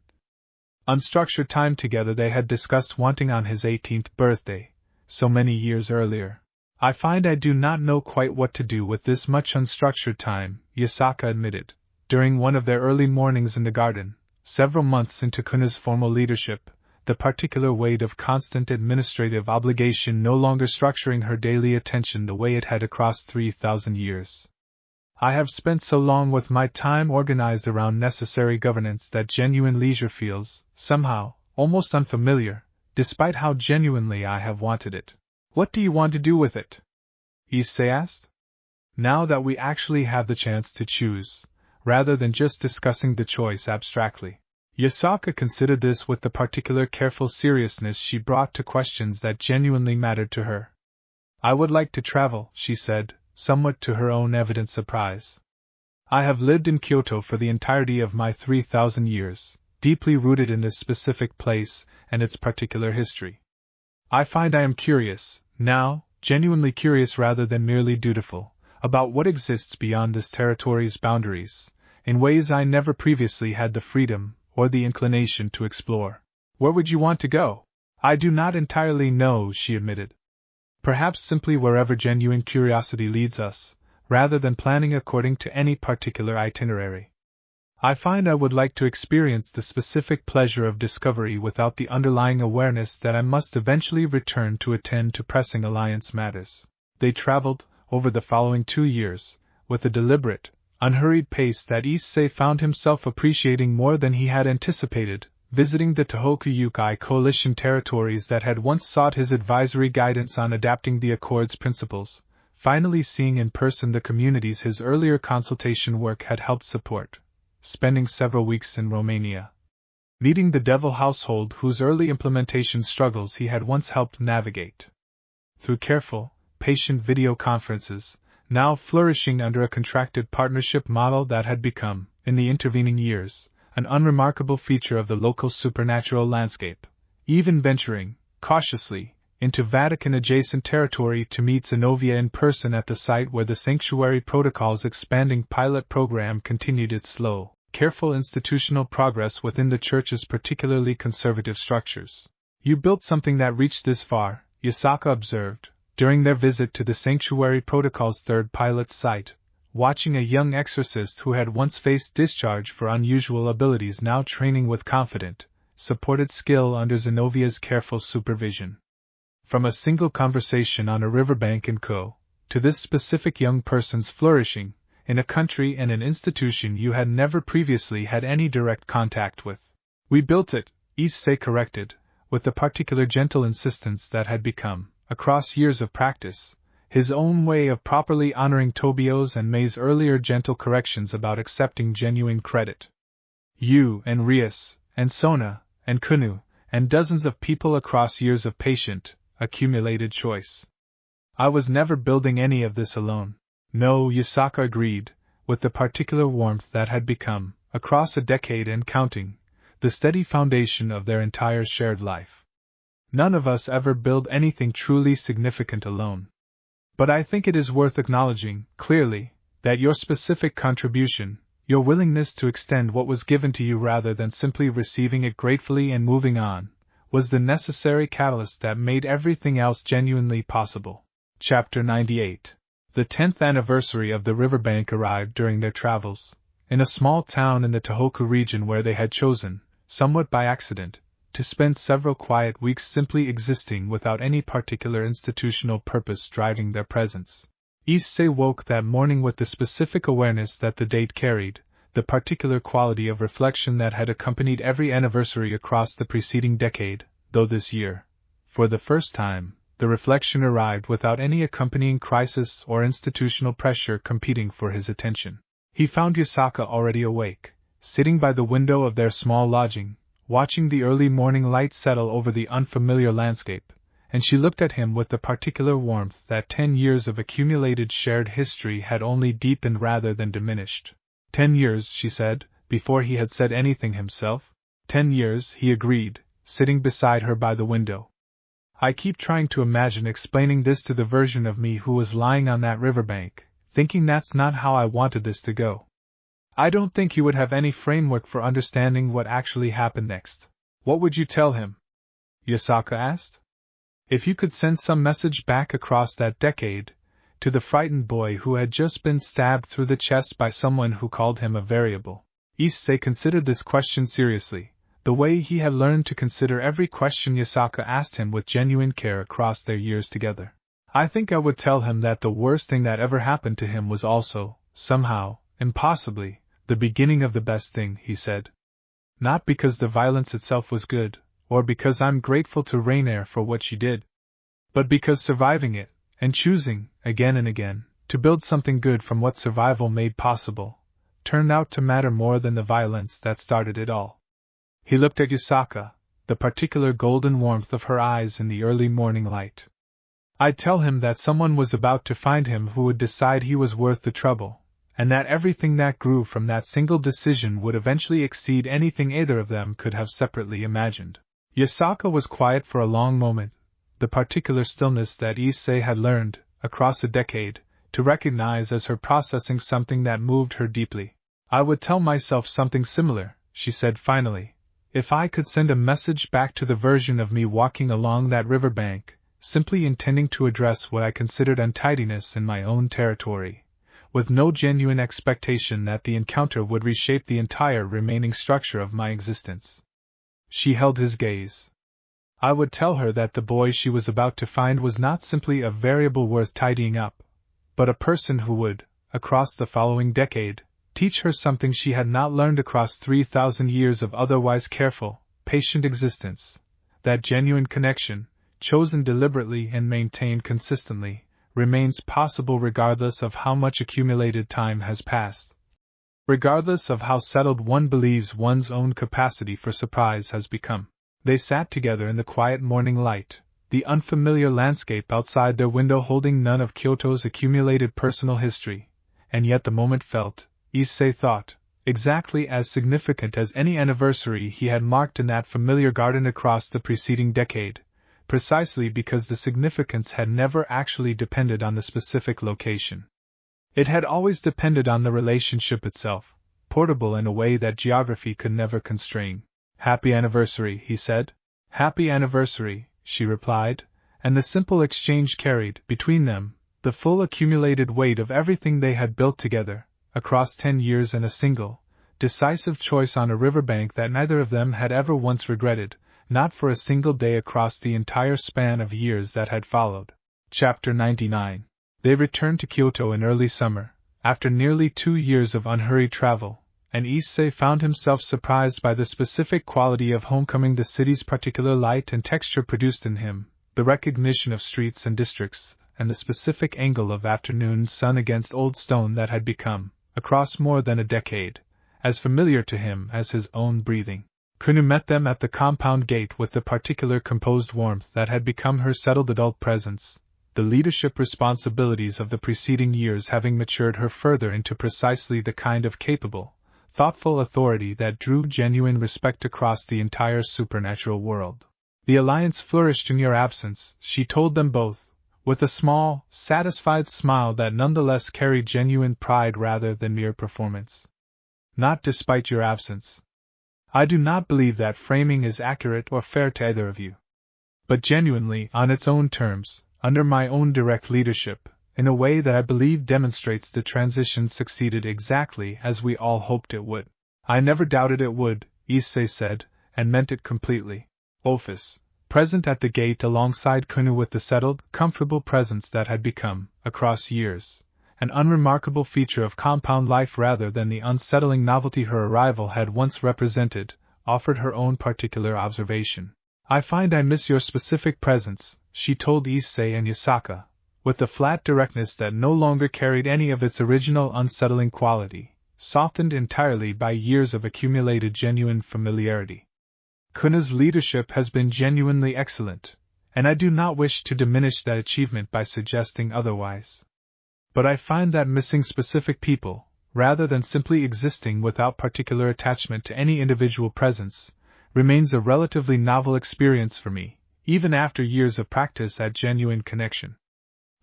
unstructured time together they had discussed wanting on his 18th birthday, so many years earlier. I find I do not know quite what to do with this much unstructured time, Yasaka admitted, during one of their early mornings in the garden, several months into Kuna's formal leadership, the particular weight of constant administrative obligation no longer structuring her daily attention the way it had across 3,000 years. I have spent so long with my time organized around necessary governance that genuine leisure feels, somehow, almost unfamiliar, despite how genuinely I have wanted it. What do you want to do with it? Issei asked. Now that we actually have the chance to choose, rather than just discussing the choice abstractly. Yasaka considered this with the particular careful seriousness she brought to questions that genuinely mattered to her. I would like to travel, she said, somewhat to her own evident surprise. I have lived in Kyoto for the entirety of my 3,000 years, deeply rooted in this specific place and its particular history. I find I am curious, now, genuinely curious rather than merely dutiful, about what exists beyond this territory's boundaries, in ways I never previously had the freedom or the inclination to explore. Where would you want to go? I do not entirely know, she admitted. Perhaps simply wherever genuine curiosity leads us, rather than planning according to any particular itinerary. I find I would like to experience the specific pleasure of discovery without the underlying awareness that I must eventually return to attend to pressing alliance matters. They traveled, over the following 2 years, with a deliberate, unhurried pace that Issei found himself appreciating more than he had anticipated, visiting the Tohoku Yokai coalition territories that had once sought his advisory guidance on adapting the Accord's principles, finally seeing in person the communities his earlier consultation work had helped support, spending several weeks in Romania, meeting the Devil household whose early implementation struggles he had once helped navigate. Through careful, patient video conferences, now flourishing under a contracted partnership model that had become, in the intervening years, an unremarkable feature of the local supernatural landscape, even venturing, cautiously, into Vatican-adjacent territory to meet Zenobia in person at the site where the Sanctuary Protocol's expanding pilot program continued its slow, careful institutional progress within the Church's particularly conservative structures. "You built something that reached this far," Yasaka observed, during their visit to the Sanctuary Protocol's third pilot site, watching a young exorcist who had once faced discharge for unusual abilities now training with confident, supported skill under Zenovia's careful supervision. From a single conversation on a riverbank in Ko, to this specific young person's flourishing, in a country and an institution you had never previously had any direct contact with. "We built it," Issei corrected, with the particular gentle insistence that had become, across years of practice, his own way of properly honoring Tobio's and Mei's earlier gentle corrections about accepting genuine credit. "You and Rias, and Sona, and Kunu, and dozens of people across years of patient, accumulated choice. I was never building any of this alone." "No," Yasaka agreed, with the particular warmth that had become, across a decade and counting, the steady foundation of their entire shared life. "None of us ever build anything truly significant alone. But I think it is worth acknowledging, clearly, that your specific contribution, your willingness to extend what was given to you rather than simply receiving it gratefully and moving on, was the necessary catalyst that made everything else genuinely possible." Chapter 98. The 10th anniversary of the riverbank arrived during their travels, in a small town in the Tohoku region where they had chosen, somewhat by accident, to spend several quiet weeks simply existing without any particular institutional purpose driving their presence. Issei woke that morning with the specific awareness that the date carried, the particular quality of reflection that had accompanied every anniversary across the preceding decade, though this year, for the first time, the reflection arrived without any accompanying crisis or institutional pressure competing for his attention. He found Yasaka already awake, sitting by the window of their small lodging, watching the early morning light settle over the unfamiliar landscape, and she looked at him with the particular warmth that 10 years of accumulated shared history had only deepened rather than diminished. 10 years, she said, before he had said anything himself. 10 years, he agreed, sitting beside her by the window. "I keep trying to imagine explaining this to the version of me who was lying on that riverbank, thinking that's not how I wanted this to go. I don't think you would have any framework for understanding what actually happened next." "What would you tell him?" Yasaka asked. "If you could send some message back across that decade, to the frightened boy who had just been stabbed through the chest by someone who called him a variable." Issei considered this question seriously, the way he had learned to consider every question Yasaka asked him with genuine care across their years together. "I think I would tell him that the worst thing that ever happened to him was also, somehow, impossibly, the beginning of the best thing," he said. "Not because the violence itself was good, or because I'm grateful to Raynare for what she did, but because surviving it, and choosing, again and again, to build something good from what survival made possible, turned out to matter more than the violence that started it all." He looked at Yasaka, the particular golden warmth of her eyes in the early morning light. "I'd tell him that someone was about to find him who would decide he was worth the trouble, and that everything that grew from that single decision would eventually exceed anything either of them could have separately imagined." Yasaka was quiet for a long moment, the particular stillness that Issei had learned, across a decade, to recognize as her processing something that moved her deeply. "I would tell myself something similar," she said finally, "if I could send a message back to the version of me walking along that riverbank, simply intending to address what I considered untidiness in my own territory, with no genuine expectation that the encounter would reshape the entire remaining structure of my existence." She held his gaze. "I would tell her that the boy she was about to find was not simply a variable worth tidying up, but a person who would, across the following decade, teach her something she had not learned across 3,000 years of otherwise careful, patient existence, that genuine connection, chosen deliberately and maintained consistently, remains possible regardless of how much accumulated time has passed. Regardless of how settled one believes one's own capacity for surprise has become. They sat together in the quiet morning light, the unfamiliar landscape outside their window holding none of Kyoto's accumulated personal history, and yet the moment felt, Issei thought, exactly as significant as any anniversary he had marked in that familiar garden across the preceding decade, precisely because the significance had never actually depended on the specific location. It had always depended on the relationship itself, portable in a way that geography could never constrain. "Happy anniversary," he said. "Happy anniversary," she replied, and the simple exchange carried, between them, the full accumulated weight of everything they had built together, across 10 years and a single, decisive choice on a riverbank that neither of them had ever once regretted, not for a single day across the entire span of years that had followed. Chapter 99. They returned to Kyoto in early summer, after nearly 2 years of unhurried travel, and Issei found himself surprised by the specific quality of homecoming the city's particular light and texture produced in him, the recognition of streets and districts, and the specific angle of afternoon sun against old stone that had become, across more than a decade, as familiar to him as his own breathing. Kunu met them at the compound gate with the particular composed warmth that had become her settled adult presence, the leadership responsibilities of the preceding years having matured her further into precisely the kind of capable, thoughtful authority that drew genuine respect across the entire supernatural world. "The alliance flourished in your absence," she told them both, with a small, satisfied smile that nonetheless carried genuine pride rather than mere performance. "Not despite your absence. I do not believe that framing is accurate or fair to either of you. But genuinely, on its own terms, under my own direct leadership, in a way that I believe demonstrates the transition succeeded exactly as we all hoped it would." "I never doubted it would," Issei said, and meant it completely. Ophis, present at the gate alongside Kunu with the settled, comfortable presence that had become, across years, an unremarkable feature of compound life rather than the unsettling novelty her arrival had once represented, offered her own particular observation. "I find I miss your specific presence," she told Issei and Yasaka, with a flat directness that no longer carried any of its original unsettling quality, softened entirely by years of accumulated genuine familiarity. "Kuna's leadership has been genuinely excellent, and I do not wish to diminish that achievement by suggesting otherwise. But I find that missing specific people, rather than simply existing without particular attachment to any individual presence, remains a relatively novel experience for me, even after years of practice at genuine connection.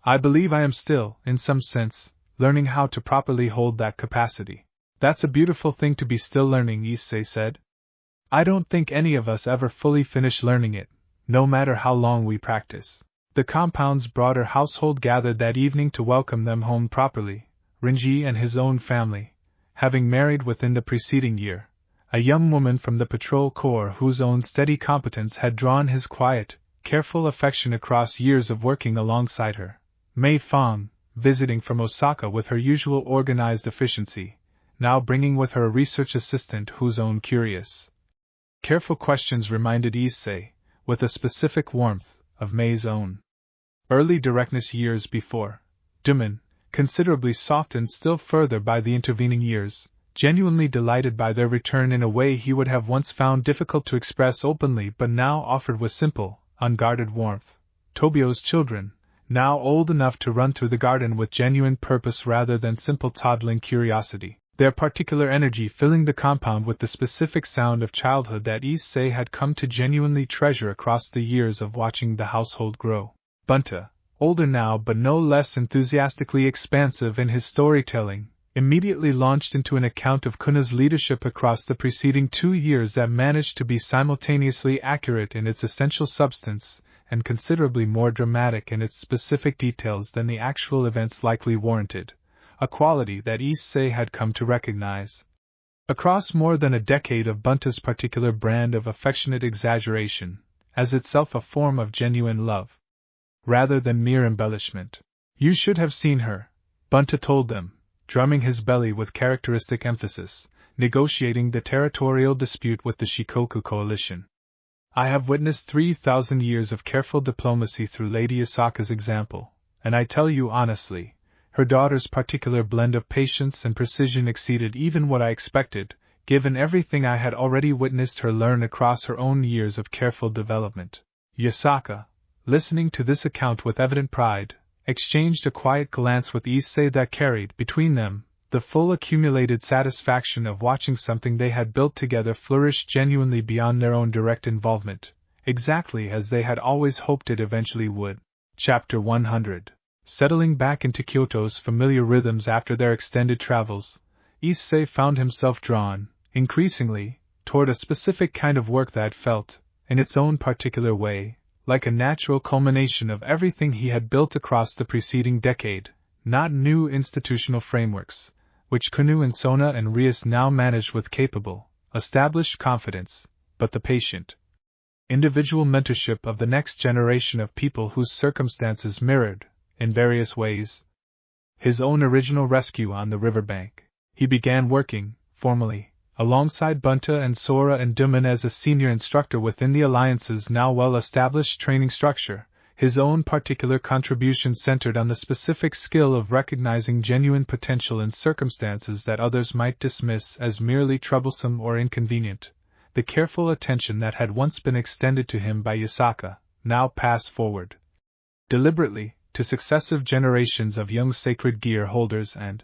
I believe I am still, in some sense, learning how to properly hold that capacity." "That's a beautiful thing to be still learning," Issei said. "I don't think any of us ever fully finish learning it, no matter how long we practice." The compound's broader household gathered that evening to welcome them home properly, Rinji and his own family, having married within the preceding year, a young woman from the patrol corps whose own steady competence had drawn his quiet, careful affection across years of working alongside her, Mei Fang, visiting from Osaka with her usual organized efficiency, now bringing with her a research assistant whose own curious, careful questions reminded Issei, with a specific warmth, of Mei's own early directness years before. Duman, considerably softened still further by the intervening years, genuinely delighted by their return in a way he would have once found difficult to express openly but now offered with simple, unguarded warmth. Tobio's children, now old enough to run through the garden with genuine purpose rather than simple toddling curiosity, their particular energy filling the compound with the specific sound of childhood that Issei had come to genuinely treasure across the years of watching the household grow. Bunta, older now but no less enthusiastically expansive in his storytelling, immediately launched into an account of Kuna's leadership across the preceding 2 years that managed to be simultaneously accurate in its essential substance and considerably more dramatic in its specific details than the actual events likely warranted, a quality that Issei had come to recognize. Across more than a decade of Bunta's particular brand of affectionate exaggeration, as itself a form of genuine love, rather than mere embellishment. "You should have seen her," Bunta told them, drumming his belly with characteristic emphasis, negotiating the territorial dispute with the Shikoku coalition. I have witnessed 3,000 years of careful diplomacy through Lady Yasaka's example, and I tell you honestly, her daughter's particular blend of patience and precision exceeded even what I expected, given everything I had already witnessed her learn across her own years of careful development. Yasaka, listening to this account with evident pride, exchanged a quiet glance with Issei that carried, between them, the full accumulated satisfaction of watching something they had built together flourish genuinely beyond their own direct involvement, exactly as they had always hoped it eventually would. Chapter 100. Settling back into Kyoto's familiar rhythms after their extended travels, Issei found himself drawn, increasingly, toward a specific kind of work that felt, in its own particular way, like a natural culmination of everything he had built across the preceding decade, not new institutional frameworks, which Kunu and Sona and Rias now managed with capable, established confidence, but the patient, individual mentorship of the next generation of people whose circumstances mirrored, in various ways, his own original rescue on the riverbank. He began working, formally, alongside Bunta and Sora and Duman as a senior instructor within the Alliance's now well-established training structure, his own particular contribution centered on the specific skill of recognizing genuine potential in circumstances that others might dismiss as merely troublesome or inconvenient. The careful attention that had once been extended to him by Yasaka, now passed forward, deliberately, to successive generations of young sacred gear holders and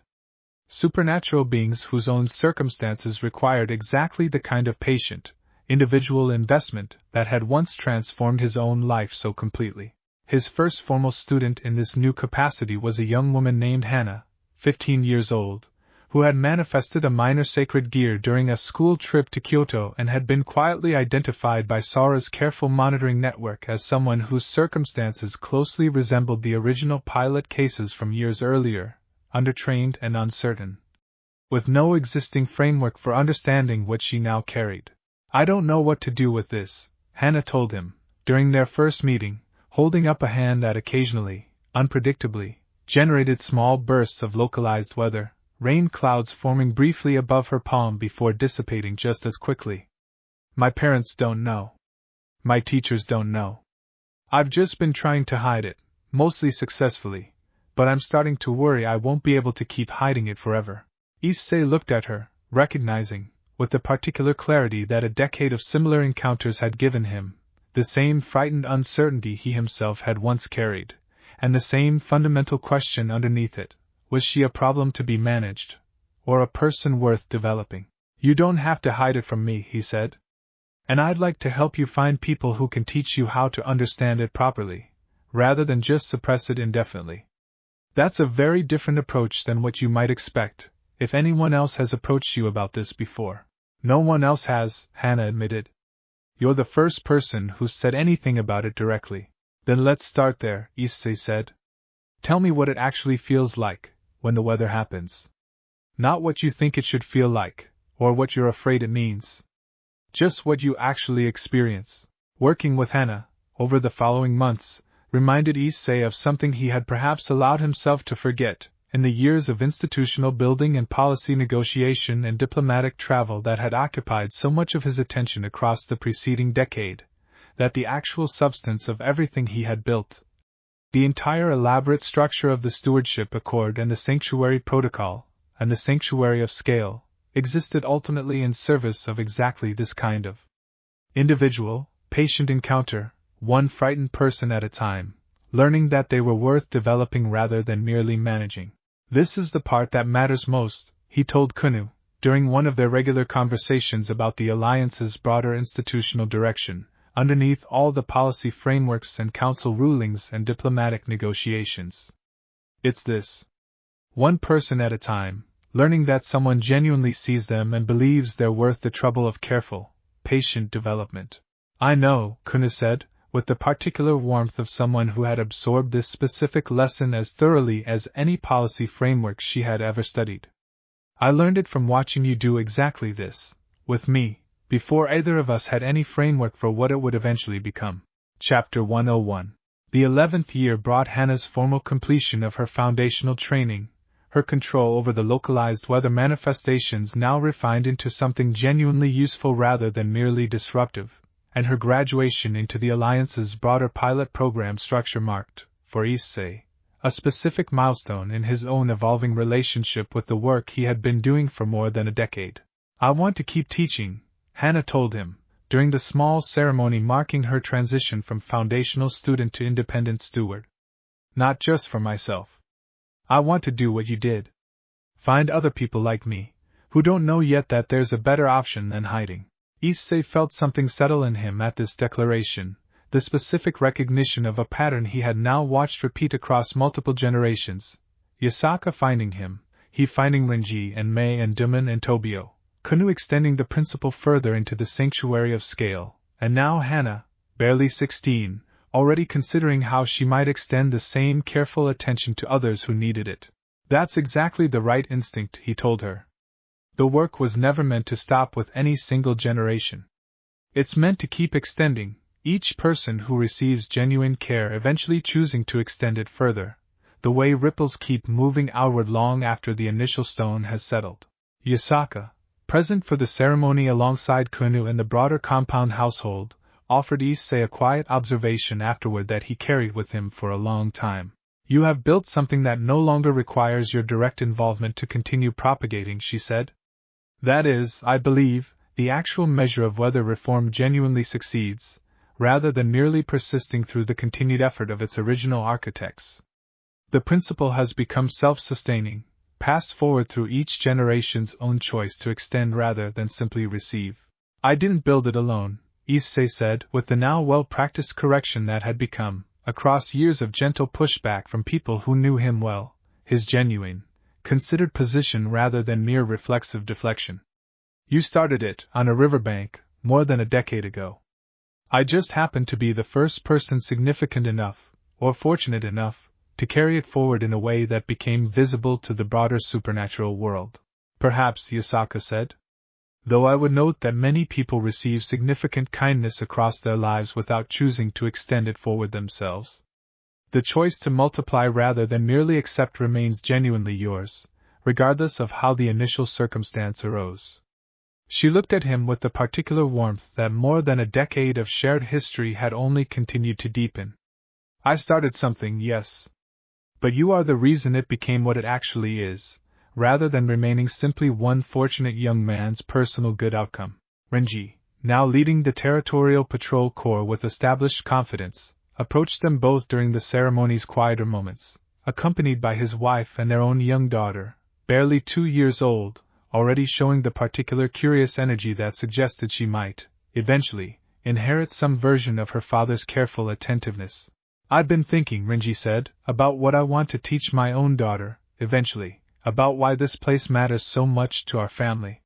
supernatural beings whose own circumstances required exactly the kind of patient, individual investment that had once transformed his own life so completely. His first formal student in this new capacity was a young woman named Hannah, 15 years old, who had manifested a minor sacred gear during a school trip to Kyoto and had been quietly identified by Sora's careful monitoring network as someone whose circumstances closely resembled the original pilot cases from years earlier, undertrained and uncertain, with no existing framework for understanding what she now carried. "I don't know what to do with this," Hannah told him, during their first meeting, holding up a hand that occasionally, unpredictably, generated small bursts of localized weather, rain clouds forming briefly above her palm before dissipating just as quickly. "My parents don't know. My teachers don't know. I've just been trying to hide it, mostly successfully, but I'm starting to worry I won't be able to keep hiding it forever." Issei looked at her, recognizing, with the particular clarity that a decade of similar encounters had given him, the same frightened uncertainty he himself had once carried, and the same fundamental question underneath it: was she a problem to be managed, or a person worth developing? "You don't have to hide it from me," he said. "And I'd like to help you find people who can teach you how to understand it properly, rather than just suppress it indefinitely. That's a very different approach than what you might expect, if anyone else has approached you about this before." "No one else has," Hannah admitted. "You're the first person who's said anything about it directly." "Then let's start there," Issei said. "Tell me what it actually feels like, when the weather happens. Not what you think it should feel like, or what you're afraid it means. Just what you actually experience." Working with Hannah, over the following months, reminded Issei of something he had perhaps allowed himself to forget, in the years of institutional building and policy negotiation and diplomatic travel that had occupied so much of his attention across the preceding decade, that the actual substance of everything he had built, the entire elaborate structure of the Stewardship Accord and the Sanctuary Protocol, and the Sanctuary of Scale, existed ultimately in service of exactly this kind of individual, patient encounter, one frightened person at a time, learning that they were worth developing rather than merely managing. "This is the part that matters most," he told Kunu, during one of their regular conversations about the Alliance's broader institutional direction, underneath all the policy frameworks and council rulings and diplomatic negotiations. "It's this. One person at a time, learning that someone genuinely sees them and believes they're worth the trouble of careful, patient development." "I know," Kunu said, with the particular warmth of someone who had absorbed this specific lesson as thoroughly as any policy framework she had ever studied. "I learned it from watching you do exactly this, with me, before either of us had any framework for what it would eventually become." Chapter 101. The 11th year brought Hannah's formal completion of her foundational training, her control over the localized weather manifestations now refined into something genuinely useful rather than merely disruptive, and her graduation into the Alliance's broader pilot program structure marked, for Issei, a specific milestone in his own evolving relationship with the work he had been doing for more than a decade. "I want to keep teaching," Hana told him, during the small ceremony marking her transition from foundational student to independent steward. "Not just for myself. I want to do what you did. Find other people like me, who don't know yet that there's a better option than hiding." Issei felt something settle in him at this declaration, the specific recognition of a pattern he had now watched repeat across multiple generations. Yasaka finding him, he finding Renji and Mei and Duman and Tobio, Kanu extending the principle further into the sanctuary of scale, and now Hana, barely 16, already considering how she might extend the same careful attention to others who needed it. That's exactly the right instinct, he told her. The work was never meant to stop with any single generation. It's meant to keep extending, each person who receives genuine care eventually choosing to extend it further, the way ripples keep moving outward long after the initial stone has settled. Yasaka, present for the ceremony alongside Kunu and the broader compound household, offered Issei a quiet observation afterward that he carried with him for a long time. "You have built something that no longer requires your direct involvement to continue propagating," she said. "That is, I believe, the actual measure of whether reform genuinely succeeds, rather than merely persisting through the continued effort of its original architects. The principle has become self-sustaining, passed forward through each generation's own choice to extend rather than simply receive." "I didn't build it alone," Issei said, with the now well-practiced correction that had become, across years of gentle pushback from people who knew him well, his genuine, considered position rather than mere reflexive deflection. "You started it, on a riverbank, more than a decade ago. I just happened to be the first person significant enough, or fortunate enough, to carry it forward in a way that became visible to the broader supernatural world." "Perhaps," Yasaka said. "Though I would note that many people receive significant kindness across their lives without choosing to extend it forward themselves. The choice to multiply rather than merely accept remains genuinely yours, regardless of how the initial circumstance arose." She looked at him with the particular warmth that more than a decade of shared history had only continued to deepen. "I started something, yes. But you are the reason it became what it actually is, rather than remaining simply one fortunate young man's personal good outcome." Renji, now leading the Territorial Patrol Corps with established confidence, approached them both during the ceremony's quieter moments, accompanied by his wife and their own young daughter, barely 2 years old, already showing the particular curious energy that suggested she might, eventually, inherit some version of her father's careful attentiveness. "I've been thinking," Renji said, "about what I want to teach my own daughter, eventually, about why this place matters so much to our family.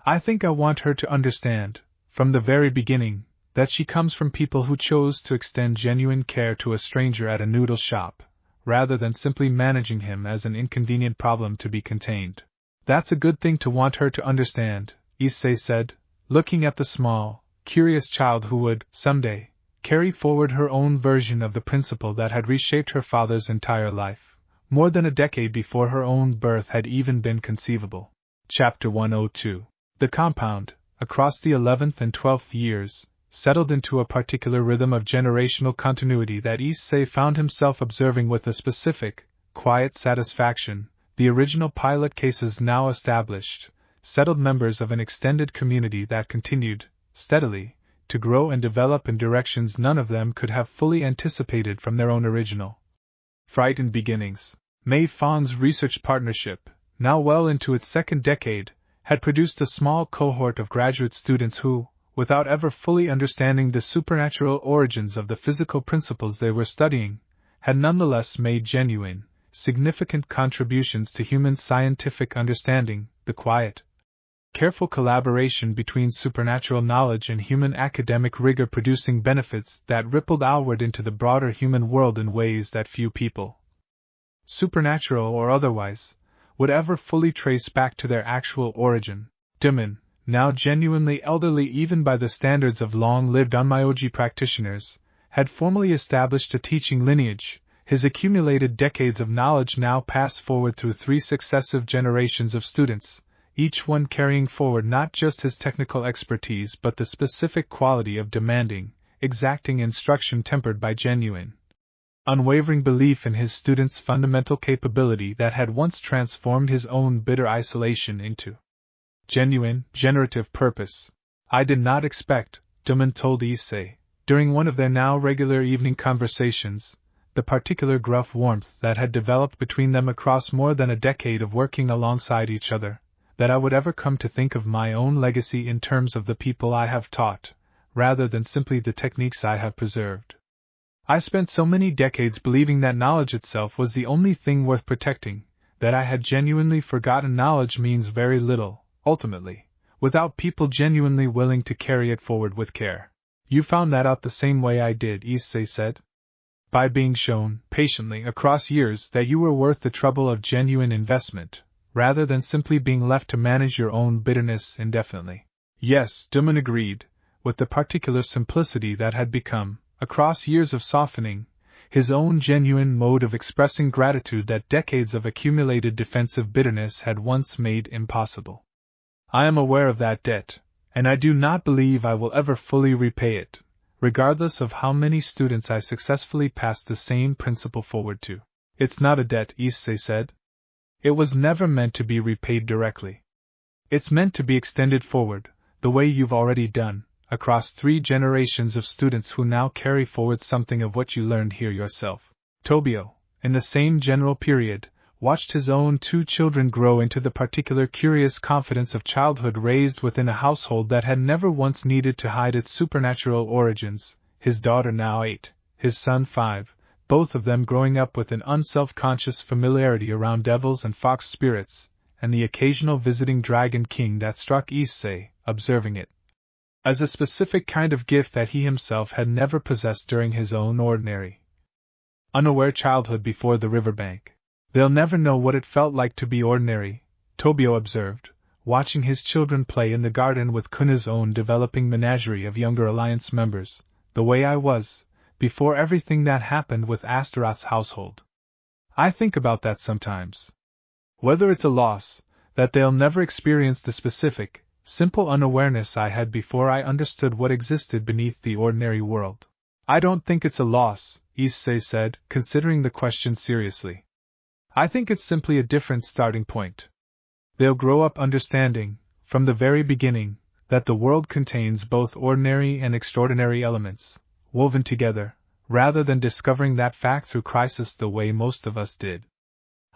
I think I want her to understand, from the very beginning, that she comes from people who chose to extend genuine care to a stranger at a noodle shop, rather than simply managing him as an inconvenient problem to be contained." "That's a good thing to want her to understand," Issei said, looking at the small, curious child who would, someday, carry forward her own version of the principle that had reshaped her father's entire life, more than a decade before her own birth had even been conceivable. Chapter 102. The compound, across the 11th and 12th years, settled into a particular rhythm of generational continuity that Issei found himself observing with a specific, quiet satisfaction. The original pilot cases now established, settled members of an extended community that continued, steadily, to grow and develop in directions none of them could have fully anticipated from their own original, frightened beginnings. Mei Fang's research partnership, now well into its second decade, had produced a small cohort of graduate students who, without ever fully understanding the supernatural origins of the physical principles they were studying, had nonetheless made genuine, significant contributions to human scientific understanding. The quiet, careful collaboration between supernatural knowledge and human academic rigor producing benefits that rippled outward into the broader human world in ways that few people, supernatural or otherwise, would ever fully trace back to their actual origin. Duman, now genuinely elderly even by the standards of long-lived Onmyoji practitioners, had formally established a teaching lineage. His accumulated decades of knowledge now passed forward through 3 successive generations of students, each one carrying forward not just his technical expertise but the specific quality of demanding, exacting instruction tempered by genuine, unwavering belief in his students' fundamental capability that had once transformed his own bitter isolation into genuine, generative purpose. I did not expect, Dumon told Issei, during one of their now regular evening conversations, the particular gruff warmth that had developed between them across more than a decade of working alongside each other, that I would ever come to think of my own legacy in terms of the people I have taught, rather than simply the techniques I have preserved. I spent so many decades believing that knowledge itself was the only thing worth protecting, that I had genuinely forgotten knowledge means very little, ultimately, without people genuinely willing to carry it forward with care. You found that out the same way I did, Issei said. By being shown, patiently, across years that you were worth the trouble of genuine investment, rather than simply being left to manage your own bitterness indefinitely. Yes, Dumon agreed, with the particular simplicity that had become, across years of softening, his own genuine mode of expressing gratitude that decades of accumulated defensive bitterness had once made impossible. I am aware of that debt, and I do not believe I will ever fully repay it, regardless of how many students I successfully pass the same principle forward to. It's not a debt, Issei said. It was never meant to be repaid directly. It's meant to be extended forward, the way you've already done, across 3 generations of students who now carry forward something of what you learned here yourself. Tobio, in the same general period, watched his own 2 children grow into the particular curious confidence of childhood raised within a household that had never once needed to hide its supernatural origins, his daughter now 8, his son 5, both of them growing up with an unself-conscious familiarity around devils and fox spirits, and the occasional visiting dragon king that struck Issei, observing it as a specific kind of gift that he himself had never possessed during his own ordinary, unaware childhood before the riverbank. They'll never know what it felt like to be ordinary, Tobio observed, watching his children play in the garden with Kuna's own developing menagerie of younger Alliance members, the way I was, before everything that happened with Astaroth's household. I think about that sometimes. Whether it's a loss, that they'll never experience the specific, simple unawareness I had before I understood what existed beneath the ordinary world. I don't think it's a loss, Issei said, considering the question seriously. I think it's simply a different starting point. They'll grow up understanding, from the very beginning, that the world contains both ordinary and extraordinary elements, woven together, rather than discovering that fact through crisis the way most of us did.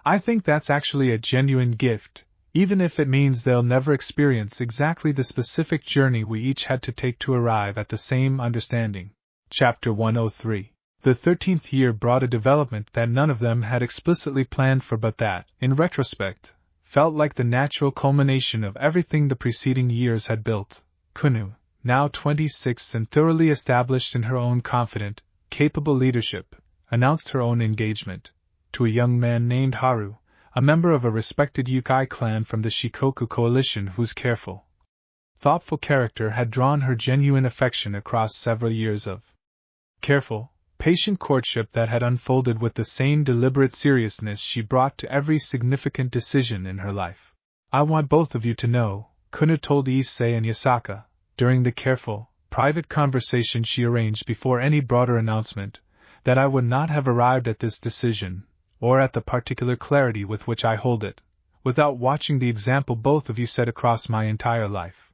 I think that's actually a genuine gift, even if it means they'll never experience exactly the specific journey we each had to take to arrive at the same understanding. Chapter 103. The 13th year brought a development that none of them had explicitly planned for but that, in retrospect, felt like the natural culmination of everything the preceding years had built. Kunu, now 26 and thoroughly established in her own confident, capable leadership, announced her own engagement to a young man named Haru, a member of a respected Yokai clan from the Shikoku coalition whose careful, thoughtful character had drawn her genuine affection across several years of careful, patient courtship that had unfolded with the same deliberate seriousness she brought to every significant decision in her life. I want both of you to know, Kuna told Issei and Yasaka, during the careful, private conversation she arranged before any broader announcement, that I would not have arrived at this decision, or at the particular clarity with which I hold it, without watching the example both of you set across my entire life.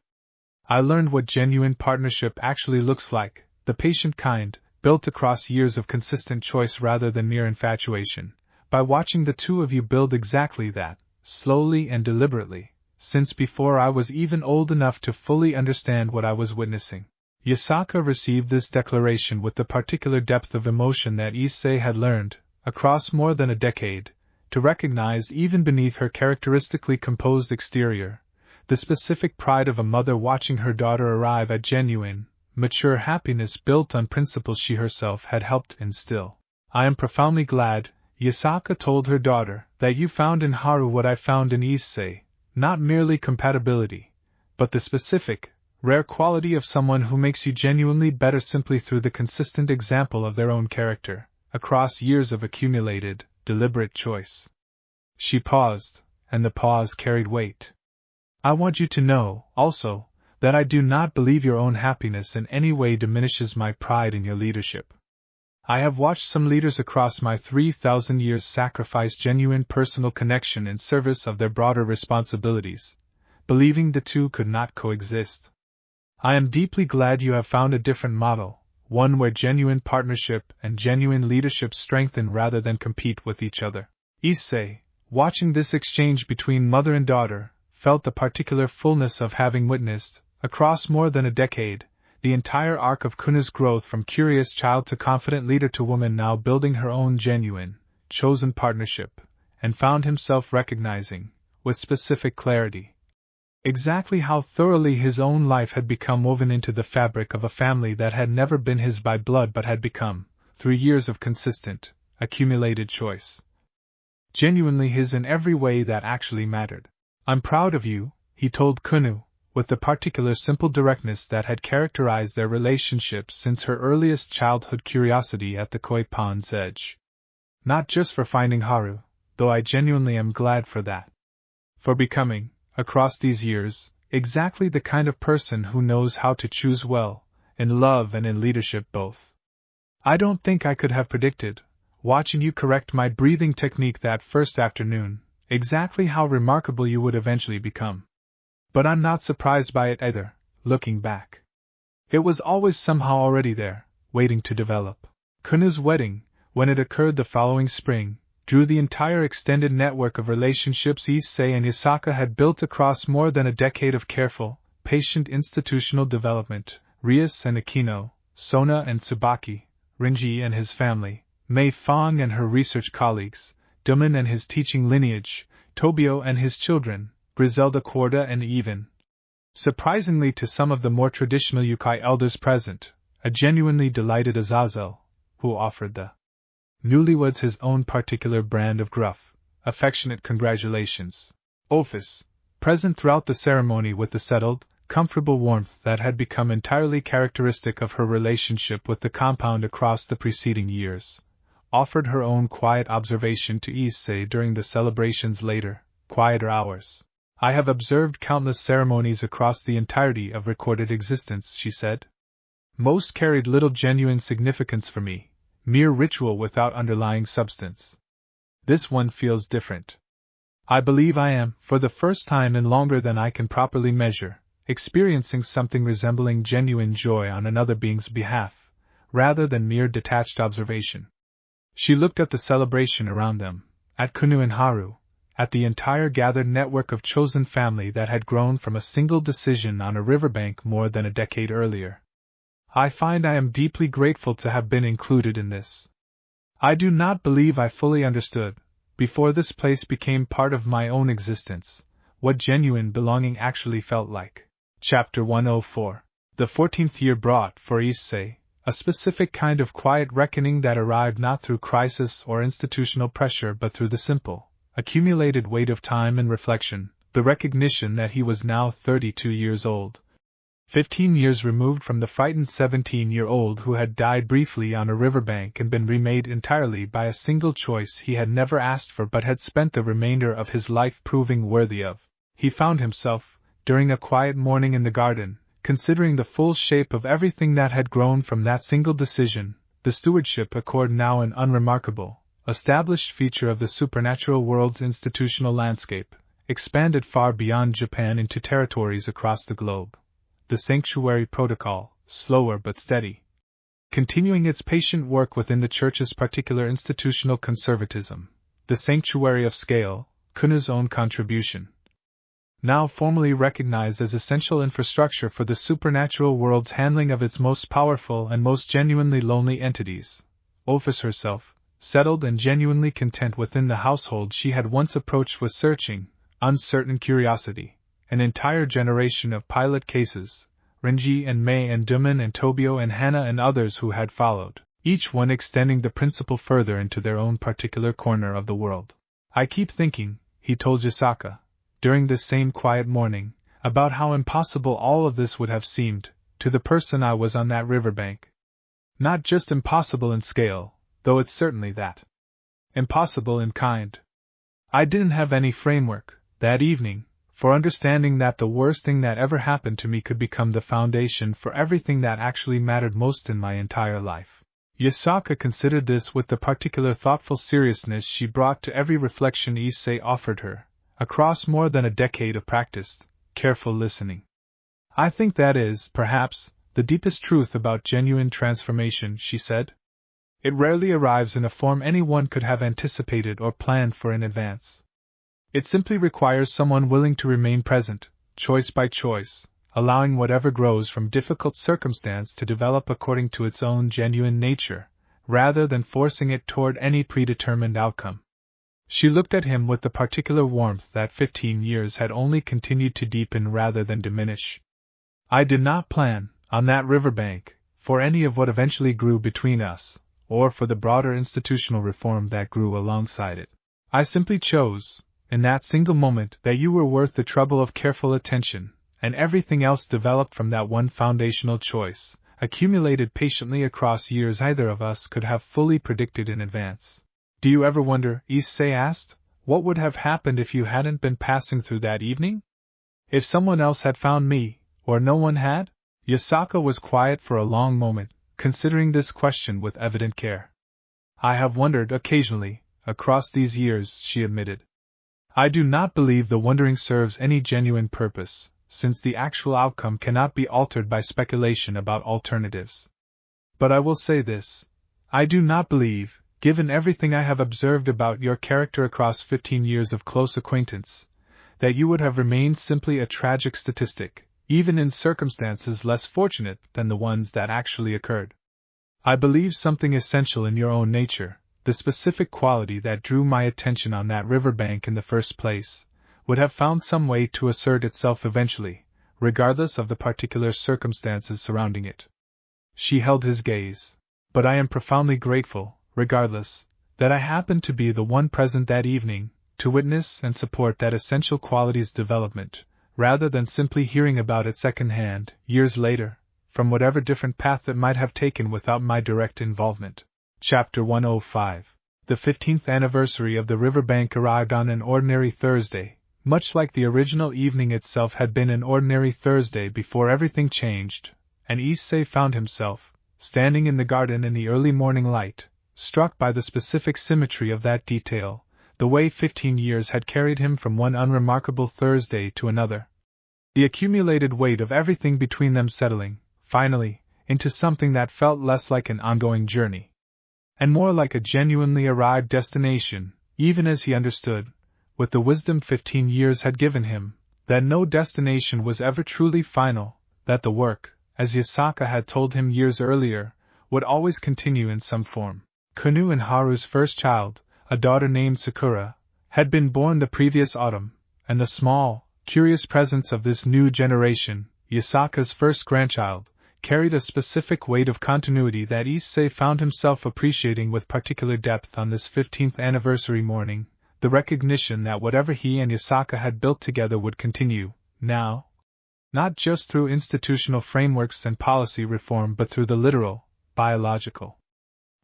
I learned what genuine partnership actually looks like, the patient kind, built across years of consistent choice rather than mere infatuation, by watching the 2 of you build exactly that, slowly and deliberately, since before I was even old enough to fully understand what I was witnessing. Yasaka received this declaration with the particular depth of emotion that Issei had learned, across more than a decade, to recognize even beneath her characteristically composed exterior, the specific pride of a mother watching her daughter arrive at genuine, mature happiness built on principles she herself had helped instill. I am profoundly glad, Yasaka told her daughter, that you found in Haru what I found in Issei, not merely compatibility, but the specific, rare quality of someone who makes you genuinely better simply through the consistent example of their own character, across years of accumulated, deliberate choice. She paused, and the pause carried weight. I want you to know, also, that I do not believe your own happiness in any way diminishes my pride in your leadership. I have watched some leaders across my 3,000 years sacrifice genuine personal connection in service of their broader responsibilities, believing the two could not coexist. I am deeply glad you have found a different model, one where genuine partnership and genuine leadership strengthen rather than compete with each other. Issei, watching this exchange between mother and daughter, felt the particular fullness of having witnessed, across more than a decade, the entire arc of Kuna's growth from curious child to confident leader to woman now building her own genuine, chosen partnership, and found himself recognizing, with specific clarity, exactly how thoroughly his own life had become woven into the fabric of a family that had never been his by blood but had become, through years of consistent, accumulated choice, genuinely his in every way that actually mattered. I'm proud of you, he told Kunu, with the particular simple directness that had characterized their relationship since her earliest childhood curiosity at the koi pond's edge. Not just for finding Haru, though I genuinely am glad for that. For becoming, across these years, exactly the kind of person who knows how to choose well, in love and in leadership both. I don't think I could have predicted, watching you correct my breathing technique that first afternoon, exactly how remarkable you would eventually become. But I'm not surprised by it either, looking back. It was always somehow already there, waiting to develop. Kunu's wedding, when it occurred the following spring, drew the entire extended network of relationships Issei and Yasaka had built across more than a decade of careful, patient institutional development. Rias and Akino, Sona and Tsubaki, Rinji and his family, Mei Fong and her research colleagues, Duman and his teaching lineage, Tobio and his children, Griselda Quarta and even, surprisingly to some of the more traditional Yokai elders present, a genuinely delighted Azazel, who offered the newlyweds his own particular brand of gruff, affectionate congratulations. Ophis, present throughout the ceremony with the settled, comfortable warmth that had become entirely characteristic of her relationship with the compound across the preceding years, offered her own quiet observation to Issei during the celebration's later, quieter hours. I have observed countless ceremonies across the entirety of recorded existence, she said. Most carried little genuine significance for me, mere ritual without underlying substance. This one feels different. I believe I am, for the first time in longer than I can properly measure, experiencing something resembling genuine joy on another being's behalf, rather than mere detached observation. She looked at the celebration around them, at Kunu and Haru, at the entire gathered network of chosen family that had grown from a single decision on a riverbank more than a decade earlier. I find I am deeply grateful to have been included in this. I do not believe I fully understood, before this place became part of my own existence, what genuine belonging actually felt like. Chapter 104. The 14th year brought, for Issei, a specific kind of quiet reckoning that arrived not through crisis or institutional pressure but through the simple, accumulated weight of time and reflection, the recognition that he was now 32 years old. 15 years removed from the frightened 17-year-old who had died briefly on a riverbank and been remade entirely by a single choice he had never asked for but had spent the remainder of his life proving worthy of. He found himself, during a quiet morning in the garden, considering the full shape of everything that had grown from that single decision, the stewardship accord now an unremarkable, established feature of the supernatural world's institutional landscape, expanded far beyond Japan into territories across the globe. The sanctuary protocol, slower but steady, continuing its patient work within the Church's particular institutional conservatism, the sanctuary of scale, Kuna's own contribution, now formally recognized as essential infrastructure for the supernatural world's handling of its most powerful and most genuinely lonely entities. Ophis herself, settled and genuinely content within the household she had once approached with searching, uncertain curiosity, an entire generation of pilot cases, Renji and Mei and Duman and Tobio and Hana and others who had followed, each one extending the principle further into their own particular corner of the world. I keep thinking, he told Yasaka, during this same quiet morning, about how impossible all of this would have seemed, to the person I was on that riverbank. Not just impossible in scale, though it's certainly that. Impossible in kind. I didn't have any framework, that evening, for understanding that the worst thing that ever happened to me could become the foundation for everything that actually mattered most in my entire life. Yasaka considered this with the particular thoughtful seriousness she brought to every reflection Issei offered her, across more than a decade of practiced, careful listening. I think that is, perhaps, the deepest truth about genuine transformation, she said. It rarely arrives in a form anyone could have anticipated or planned for in advance. It simply requires someone willing to remain present, choice by choice, allowing whatever grows from difficult circumstance to develop according to its own genuine nature, rather than forcing it toward any predetermined outcome. She looked at him with the particular warmth that 15 years had only continued to deepen rather than diminish. I did not plan, on that riverbank, for any of what eventually grew between us, or for the broader institutional reform that grew alongside it. I simply chose, in that single moment, that you were worth the trouble of careful attention, and everything else developed from that one foundational choice, accumulated patiently across years either of us could have fully predicted in advance. Do you ever wonder, Issei asked, what would have happened if you hadn't been passing through that evening? If someone else had found me, or no one had? Yasaka was quiet for a long moment, considering this question with evident care. I have wondered occasionally, across these years, she admitted. I do not believe the wondering serves any genuine purpose, since the actual outcome cannot be altered by speculation about alternatives. But I will say this. I do not believe, given everything I have observed about your character across 15 years of close acquaintance, that you would have remained simply a tragic statistic, even in circumstances less fortunate than the ones that actually occurred. I believe something essential in your own nature, the specific quality that drew my attention on that riverbank in the first place, would have found some way to assert itself eventually, regardless of the particular circumstances surrounding it. She held his gaze. But I am profoundly grateful, regardless, that I happened to be the one present that evening, to witness and support that essential quality's development, rather than simply hearing about it secondhand, years later, from whatever different path it might have taken without my direct involvement. Chapter 105. The 15th anniversary of the riverbank arrived on an ordinary Thursday, much like the original evening itself had been an ordinary Thursday before everything changed, and Issei found himself, standing in the garden in the early morning light, struck by the specific symmetry of that detail, the way 15 years had carried him from one unremarkable Thursday to another. The accumulated weight of everything between them settling, finally, into something that felt less like an ongoing journey, and more like a genuinely arrived destination, even as he understood, with the wisdom 15 years had given him, that no destination was ever truly final, that the work, as Yasaka had told him years earlier, would always continue in some form. Kunu and Haru's first child, a daughter named Sakura, had been born the previous autumn, and the small, curious presence of this new generation, Yasaka's first grandchild, carried a specific weight of continuity that Issei found himself appreciating with particular depth on this 15th anniversary morning, the recognition that whatever he and Yasaka had built together would continue, now, not just through institutional frameworks and policy reform but through the literal, biological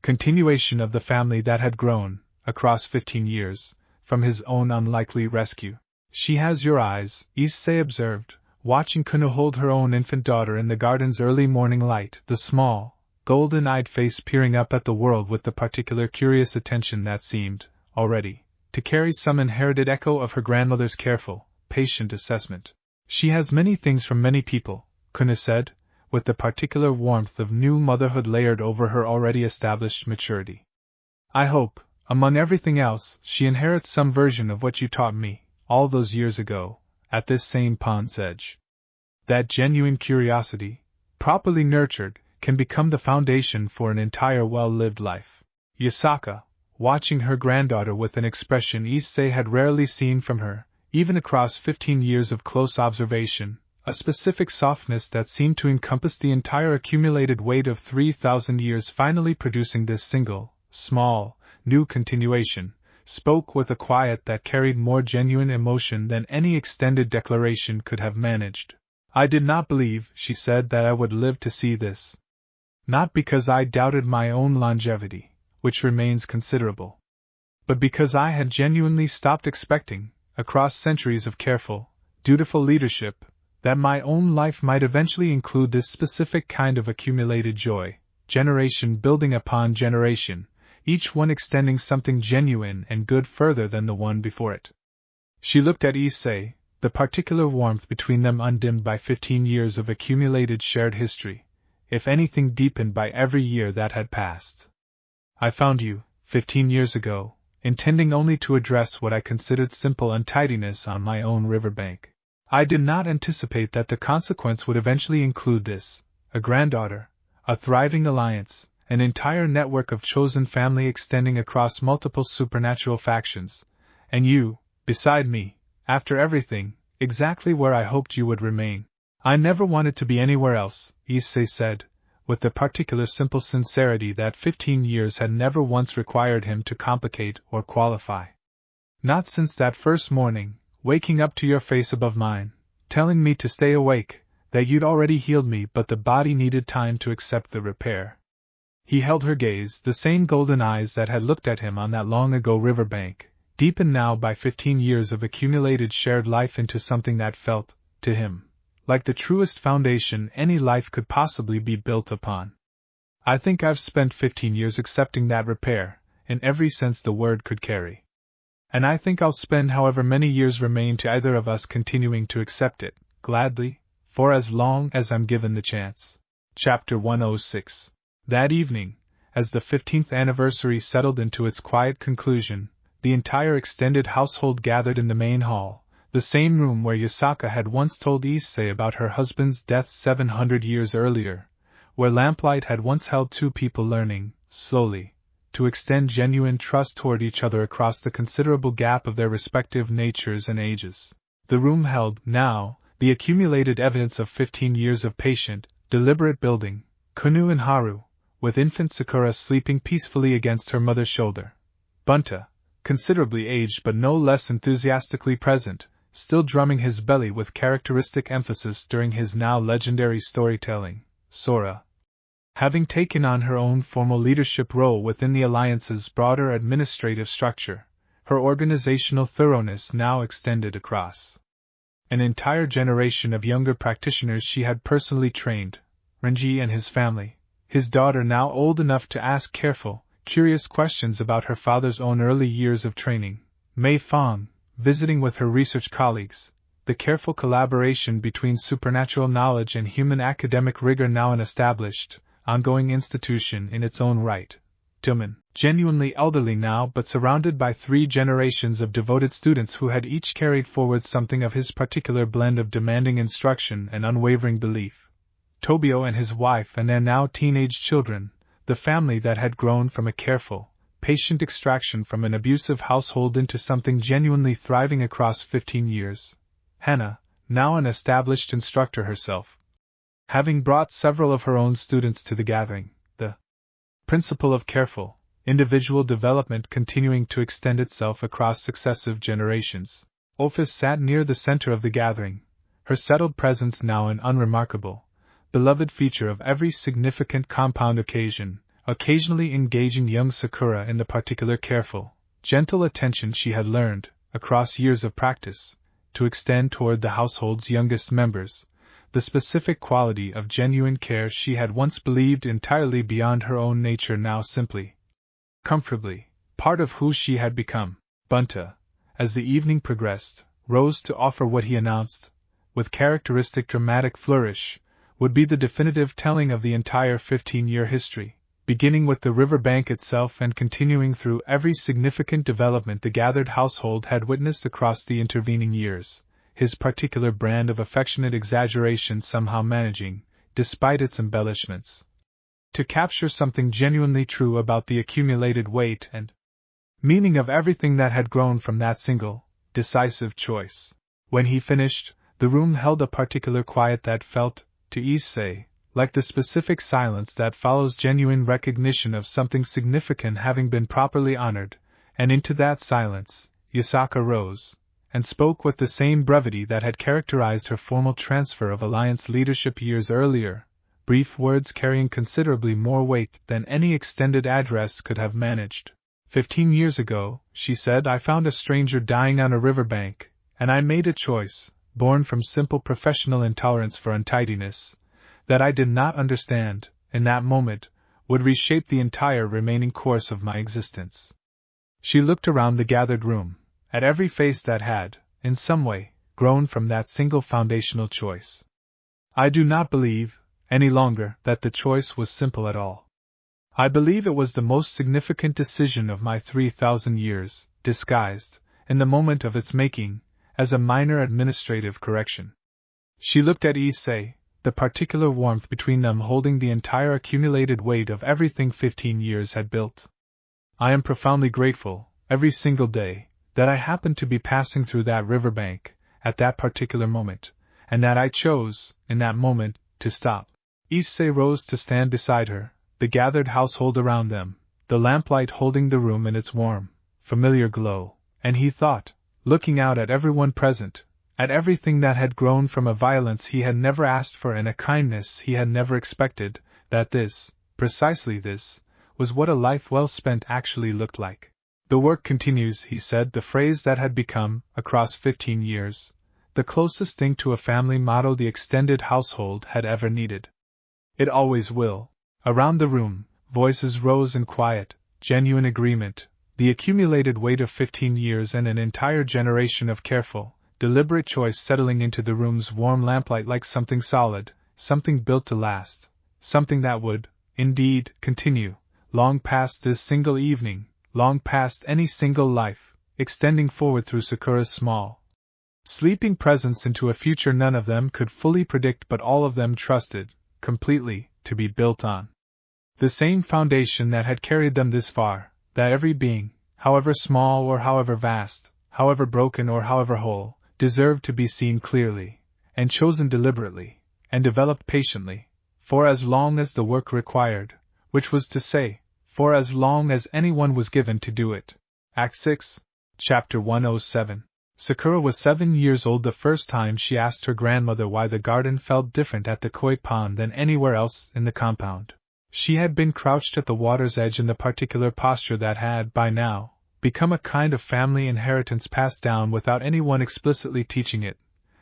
continuation of the family that had grown, across 15 years, from his own unlikely rescue. She has your eyes, Issei observed, watching Kunu hold her own infant daughter in the garden's early morning light, the small, golden-eyed face peering up at the world with the particular curious attention that seemed, already, to carry some inherited echo of her grandmother's careful, patient assessment. She has many things from many people, Kunu said, with the particular warmth of new motherhood layered over her already established maturity. I hope, among everything else, she inherits some version of what you taught me, all those years ago, at this same pond's edge. That genuine curiosity, properly nurtured, can become the foundation for an entire well-lived life. Yasaka, watching her granddaughter with an expression Issei had rarely seen from her, even across 15 years of close observation, a specific softness that seemed to encompass the entire accumulated weight of 3,000 years finally producing this single, small, new continuation, spoke with a quiet that carried more genuine emotion than any extended declaration could have managed. I did not believe, she said, that I would live to see this. Not because I doubted my own longevity, which remains considerable, but because I had genuinely stopped expecting, across centuries of careful, dutiful leadership, that my own life might eventually include this specific kind of accumulated joy, generation building upon generation, each one extending something genuine and good further than the one before it. She looked at Issei, the particular warmth between them undimmed by 15 years of accumulated shared history, if anything deepened by every year that had passed. I found you, 15 years ago, intending only to address what I considered simple untidiness on my own riverbank. I did not anticipate that the consequence would eventually include this, a granddaughter, a thriving alliance, an entire network of chosen family extending across multiple supernatural factions, and you, beside me, after everything, exactly where I hoped you would remain. I never wanted to be anywhere else, Issei said, with the particular simple sincerity that 15 years had never once required him to complicate or qualify. Not since that first morning, waking up to your face above mine, telling me to stay awake, that you'd already healed me but the body needed time to accept the repair. He held her gaze, the same golden eyes that had looked at him on that long-ago riverbank, deepened now by 15 years of accumulated shared life into something that felt, to him, like the truest foundation any life could possibly be built upon. I think I've spent 15 years accepting that repair, in every sense the word could carry. And I think I'll spend however many years remain to either of us continuing to accept it, gladly, for as long as I'm given the chance. Chapter 106. That evening, as the 15th anniversary settled into its quiet conclusion, the entire extended household gathered in the main hall, the same room where Yasaka had once told Issei about her husband's death 700 years earlier, where lamplight had once held two people learning, slowly, to extend genuine trust toward each other across the considerable gap of their respective natures and ages. The room held, now, the accumulated evidence of 15 years of patient, deliberate building, Kunu and Haru, with infant Sakura sleeping peacefully against her mother's shoulder. Bunta, considerably aged but no less enthusiastically present, still drumming his belly with characteristic emphasis during his now legendary storytelling. Sora, having taken on her own formal leadership role within the Alliance's broader administrative structure, her organizational thoroughness now extended across an entire generation of younger practitioners she had personally trained, Renji and his family, his daughter now old enough to ask careful, curious questions about her father's own early years of training, Mei Fang, visiting with her research colleagues, the careful collaboration between supernatural knowledge and human academic rigor now an established, ongoing institution in its own right. Tillman, genuinely elderly now but surrounded by 3 generations of devoted students who had each carried forward something of his particular blend of demanding instruction and unwavering belief. Tobio and his wife and their now teenage children, the family that had grown from a careful, patient extraction from an abusive household into something genuinely thriving across 15 years. Hannah, now an established instructor herself, having brought several of her own students to the gathering, the principle of careful, individual development continuing to extend itself across successive generations. Ophis sat near the center of the gathering, her settled presence now an unremarkable, beloved feature of every significant compound occasion, occasionally engaging young Sakura in the particular careful, gentle attention she had learned, across years of practice, to extend toward the household's youngest members, the specific quality of genuine care she had once believed entirely beyond her own nature now simply, comfortably, part of who she had become. Bunta, as the evening progressed, rose to offer what he announced, with characteristic dramatic flourish, would be the definitive telling of the entire 15-year history, beginning with the river bank itself and continuing through every significant development the gathered household had witnessed across the intervening years, his particular brand of affectionate exaggeration somehow managing, despite its embellishments, to capture something genuinely true about the accumulated weight and meaning of everything that had grown from that single, decisive choice. When he finished, the room held a particular quiet that felt, to Issei, like the specific silence that follows genuine recognition of something significant having been properly honored, and into that silence, Yasaka rose, and spoke with the same brevity that had characterized her formal transfer of Alliance leadership years earlier, brief words carrying considerably more weight than any extended address could have managed. 15 years ago, she said, I found a stranger dying on a riverbank, and I made a choice, born from simple professional intolerance for untidiness, that I did not understand, in that moment, would reshape the entire remaining course of my existence. She looked around the gathered room, at every face that had, in some way, grown from that single foundational choice. I do not believe, any longer, that the choice was simple at all. I believe it was the most significant decision of my 3,000 years, disguised, in the moment of its making, as a minor administrative correction. She looked at Issei, the particular warmth between them holding the entire accumulated weight of everything 15 years had built. I am profoundly grateful, every single day, that I happened to be passing through that riverbank, at that particular moment, and that I chose, in that moment, to stop. Issei rose to stand beside her, the gathered household around them, the lamplight holding the room in its warm, familiar glow, and he thought, looking out at everyone present, at everything that had grown from a violence he had never asked for and a kindness he had never expected, that this, precisely this, was what a life well spent actually looked like. The work continues, he said, the phrase that had become, across 15 years, the closest thing to a family motto the extended household had ever needed. It always will. Around the room, voices rose in quiet, genuine agreement, the accumulated weight of 15 years and an entire generation of careful, deliberate choice settling into the room's warm lamplight like something solid, something built to last, something that would, indeed, continue, long past this single evening, long past any single life, extending forward through Sakura's small, sleeping presence into a future none of them could fully predict but all of them trusted, completely, to be built on the same foundation that had carried them this far, that every being, however small or however vast, however broken or however whole, deserved to be seen clearly, and chosen deliberately, and developed patiently, for as long as the work required, which was to say, for as long as anyone was given to do it. Act 6, Chapter 107. Sakura was 7 years old the first time she asked her grandmother why the garden felt different at the koi pond than anywhere else in the compound. She had been crouched at the water's edge in the particular posture that had, by now, become a kind of family inheritance passed down without anyone explicitly teaching it,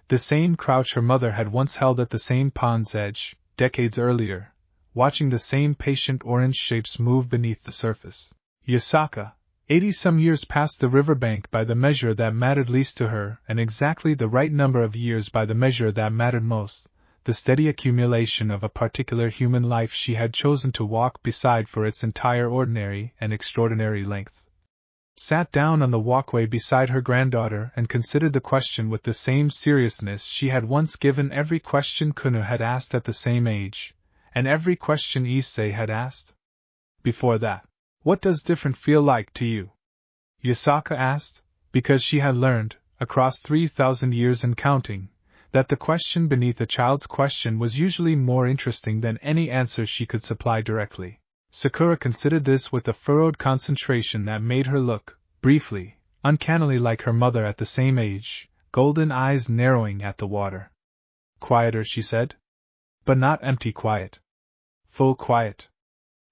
the same crouch her mother had once held at the same pond's edge, decades earlier, watching the same patient orange shapes move beneath the surface. Yasaka, 80-some years past the riverbank by the measure that mattered least to her, and exactly the right number of years by the measure that mattered most, the steady accumulation of a particular human life she had chosen to walk beside for its entire ordinary and extraordinary length. Sat down on the walkway beside her granddaughter and considered the question with the same seriousness she had once given every question Kuno had asked at the same age, and every question Issei had asked before that. What does different feel like to you? Yasaka asked, because she had learned, across 3,000 years and counting, that the question beneath a child's question was usually more interesting than any answer she could supply directly. Sakura considered this with a furrowed concentration that made her look, briefly, uncannily like her mother at the same age, golden eyes narrowing at the water. Quieter, she said. But not empty quiet. Full quiet.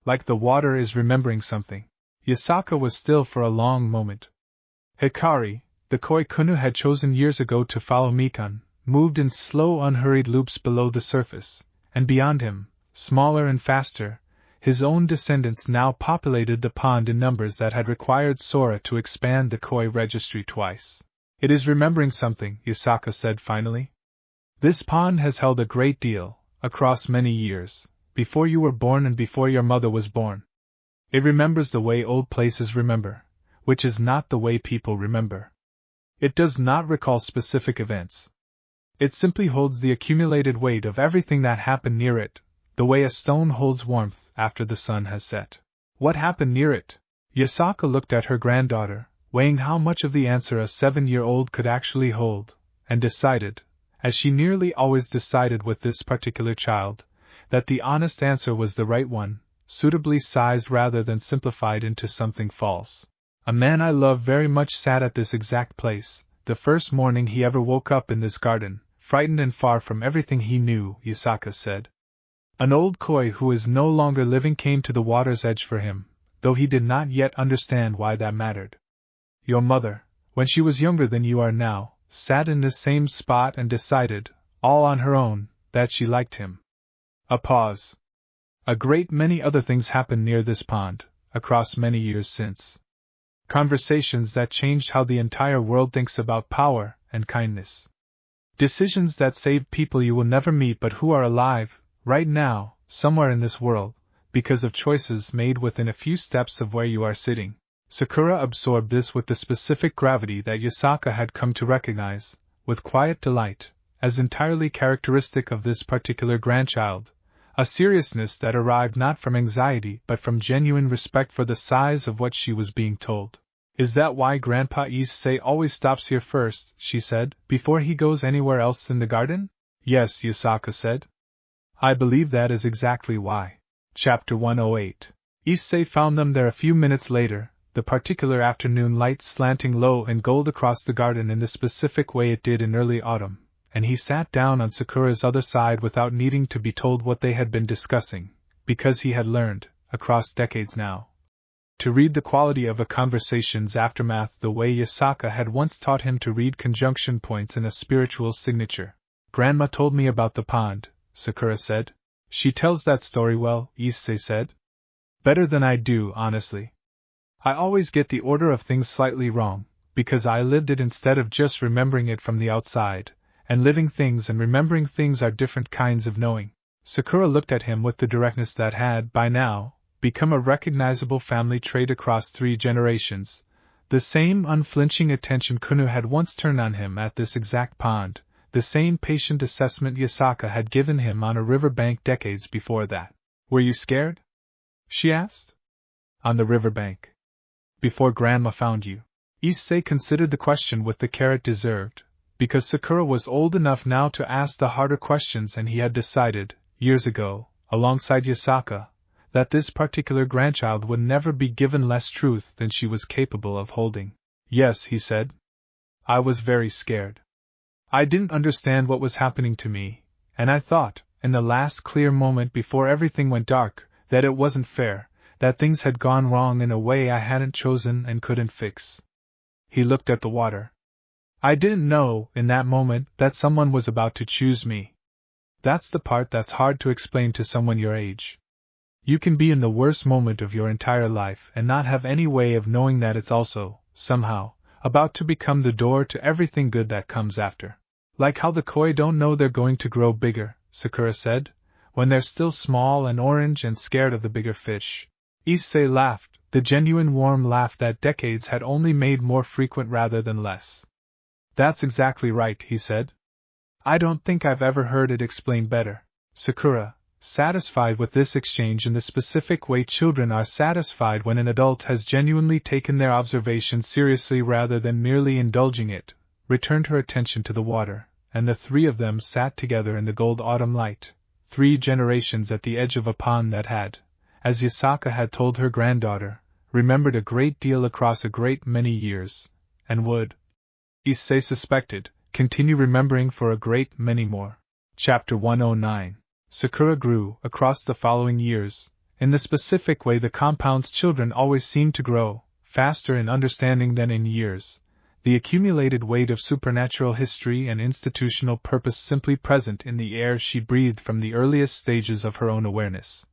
Like the water is remembering something. Yasaka was still for a long moment. Hikari, the koi Kuno had chosen years ago to follow Mikan, moved in slow unhurried loops below the surface, and beyond him, smaller and faster, his own descendants now populated the pond in numbers that had required Sora to expand the koi registry twice. It is remembering something, Yasaka said finally. This pond has held a great deal, across many years, before you were born and before your mother was born. It remembers the way old places remember, which is not the way people remember. It does not recall specific events. It simply holds the accumulated weight of everything that happened near it, the way a stone holds warmth after the sun has set. What happened near it? Yasaka looked at her granddaughter, weighing how much of the answer a 7-year-old could actually hold, and decided, as she nearly always decided with this particular child, that the honest answer was the right one, suitably sized rather than simplified into something false. A man I love very much sat at this exact place, the first morning he ever woke up in this garden, frightened and far from everything he knew, Yasaka said. An old koi who is no longer living came to the water's edge for him, though he did not yet understand why that mattered. Your mother, when she was younger than you are now, sat in the same spot and decided, all on her own, that she liked him. A pause. A great many other things happened near this pond, across many years since. Conversations that changed how the entire world thinks about power and kindness. Decisions that saved people you will never meet but who are alive, right now, somewhere in this world, because of choices made within a few steps of where you are sitting. Sakura absorbed this with the specific gravity that Yasaka had come to recognize, with quiet delight, as entirely characteristic of this particular grandchild, a seriousness that arrived not from anxiety but from genuine respect for the size of what she was being told. "Is that why Grandpa Issei always stops here first," she said, "before he goes anywhere else in the garden?" "Yes," Yasaka said. "I believe that is exactly why." Chapter 108. Issei found them there a few minutes later, the particular afternoon light slanting low and gold across the garden in the specific way it did in early autumn, and he sat down on Sakura's other side without needing to be told what they had been discussing, because he had learned, across decades now, to read the quality of a conversation's aftermath the way Yasaka had once taught him to read conjunction points in a spiritual signature. "Grandma told me about the pond," Sakura said. "She tells that story well," Issei said. "Better than I do, honestly. I always get the order of things slightly wrong, because I lived it instead of just remembering it from the outside, and living things and remembering things are different kinds of knowing." Sakura looked at him with the directness that had, by now, become a recognizable family trait across 3 generations, the same unflinching attention Kunu had once turned on him at this exact pond, the same patient assessment Yasaka had given him on a riverbank decades before that. "Were you scared?" she asked. "On the riverbank. Before Grandma found you." Issei considered the question with the care it deserved, because Sakura was old enough now to ask the harder questions, and he had decided, years ago, alongside Yasaka, that this particular grandchild would never be given less truth than she was capable of holding. "Yes," he said. "I was very scared. I didn't understand what was happening to me, and I thought, in the last clear moment before everything went dark, that it wasn't fair, that things had gone wrong in a way I hadn't chosen and couldn't fix." He looked at the water. "I didn't know, in that moment, that someone was about to choose me. That's the part that's hard to explain to someone your age. You can be in the worst moment of your entire life and not have any way of knowing that it's also, somehow, about to become the door to everything good that comes after. Like how the koi don't know they're going to grow bigger," Sakura said, "when they're still small and orange and scared of the bigger fish." Issei laughed, the genuine warm laugh that decades had only made more frequent rather than less. "That's exactly right," he said. "I don't think I've ever heard it explained better." Sakura, satisfied with this exchange in the specific way children are satisfied when an adult has genuinely taken their observation seriously rather than merely indulging it, returned her attention to the water, and the 3 of them sat together in the gold autumn light, 3 generations at the edge of a pond that had, as Yasaka had told her granddaughter, remembered a great deal across a great many years, and would, Issei suspected, continue remembering for a great many more. Chapter 109. Sakura grew, across the following years, in the specific way the compound's children always seem to grow, faster in understanding than in years, the accumulated weight of supernatural history and institutional purpose simply present in the air she breathed from the earliest stages of her own awareness.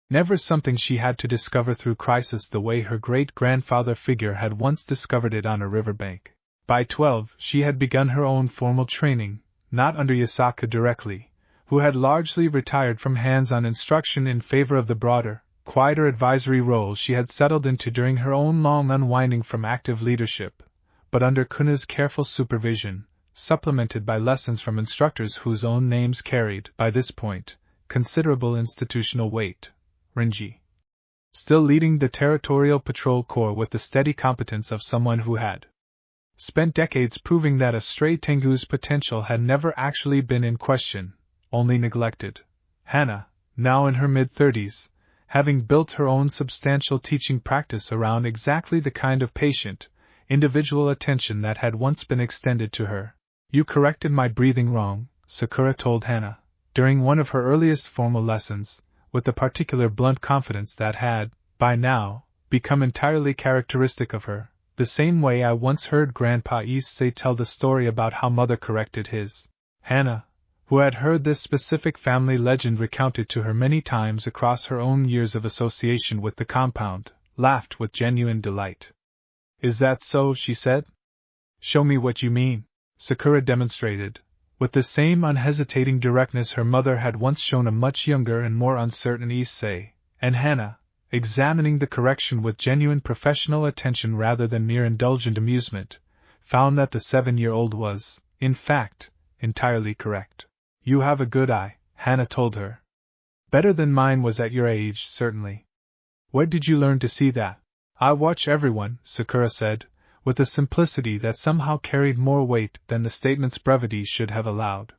Never something she had to discover through crisis the way her great-grandfather figure had once discovered it on a riverbank. By 12, she had begun her own formal training, not under Yasaka directly, who had largely retired from hands-on instruction in favor of the broader, quieter advisory role she had settled into during her own long unwinding from active leadership, but under Kuna's careful supervision, supplemented by lessons from instructors whose own names carried, by this point, considerable institutional weight. Renji, still leading the Territorial Patrol Corps with the steady competence of someone who had spent decades proving that a stray Tengu's potential had never actually been in question, only neglected. Hana, now in her mid-30s, having built her own substantial teaching practice around exactly the kind of patient, individual attention that had once been extended to her. "You corrected my breathing wrong," Sakura told Hana, during one of her earliest formal lessons, with the particular blunt confidence that had, by now, become entirely characteristic of her. the same way I once heard Grandpa Issei tell the story about how Mother corrected his. Hana, who had heard this specific family legend recounted to her many times across her own years of association with the compound, laughed with genuine delight. Is that so? She said. Show me what you mean, Sakura demonstrated, with the same unhesitating directness her mother had once shown a much younger and more uncertain Issei, and Hana, examining the correction with genuine professional attention rather than mere indulgent amusement, found that the 7-year-old was, in fact, entirely correct. You have a good eye, Hana told her. Better than mine was at your age, certainly. Where did you learn to see that? I watch everyone, Sakura said, with a simplicity that somehow carried more weight than the statement's brevity should have allowed.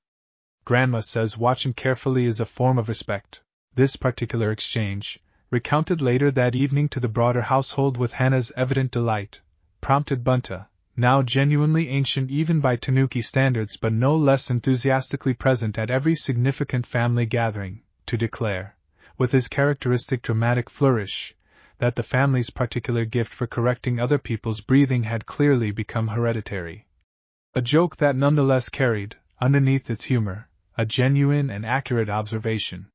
Grandma says watching carefully is a form of respect. This particular exchange, recounted later that evening to the broader household with Hana's evident delight, prompted Bunta, now genuinely ancient even by Tanuki standards but no less enthusiastically present at every significant family gathering, to declare, with his characteristic dramatic flourish, that the family's particular gift for correcting other people's breathing had clearly become hereditary. A joke that nonetheless carried, underneath its humor, a genuine and accurate observation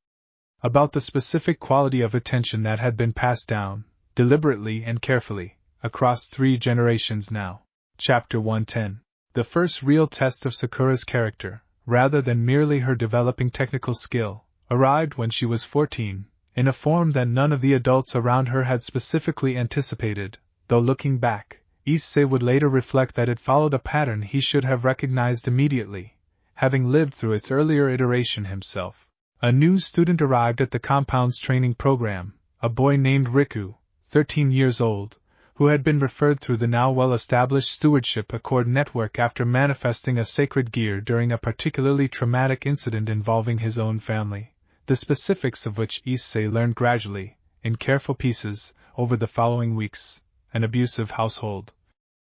about the specific quality of attention that had been passed down, deliberately and carefully, across 3 generations now. Chapter 110. The first real test of Sakura's character, rather than merely her developing technical skill, arrived when she was 14, in a form that none of the adults around her had specifically anticipated, though looking back, Issei would later reflect that it followed a pattern he should have recognized immediately, having lived through its earlier iteration himself. A new student arrived at the compound's training program, a boy named Riku, 13 years old, who had been referred through the now well-established Stewardship Accord network after manifesting a sacred gear during a particularly traumatic incident involving his own family, the specifics of which Issei learned gradually, in careful pieces, over the following weeks. An abusive household.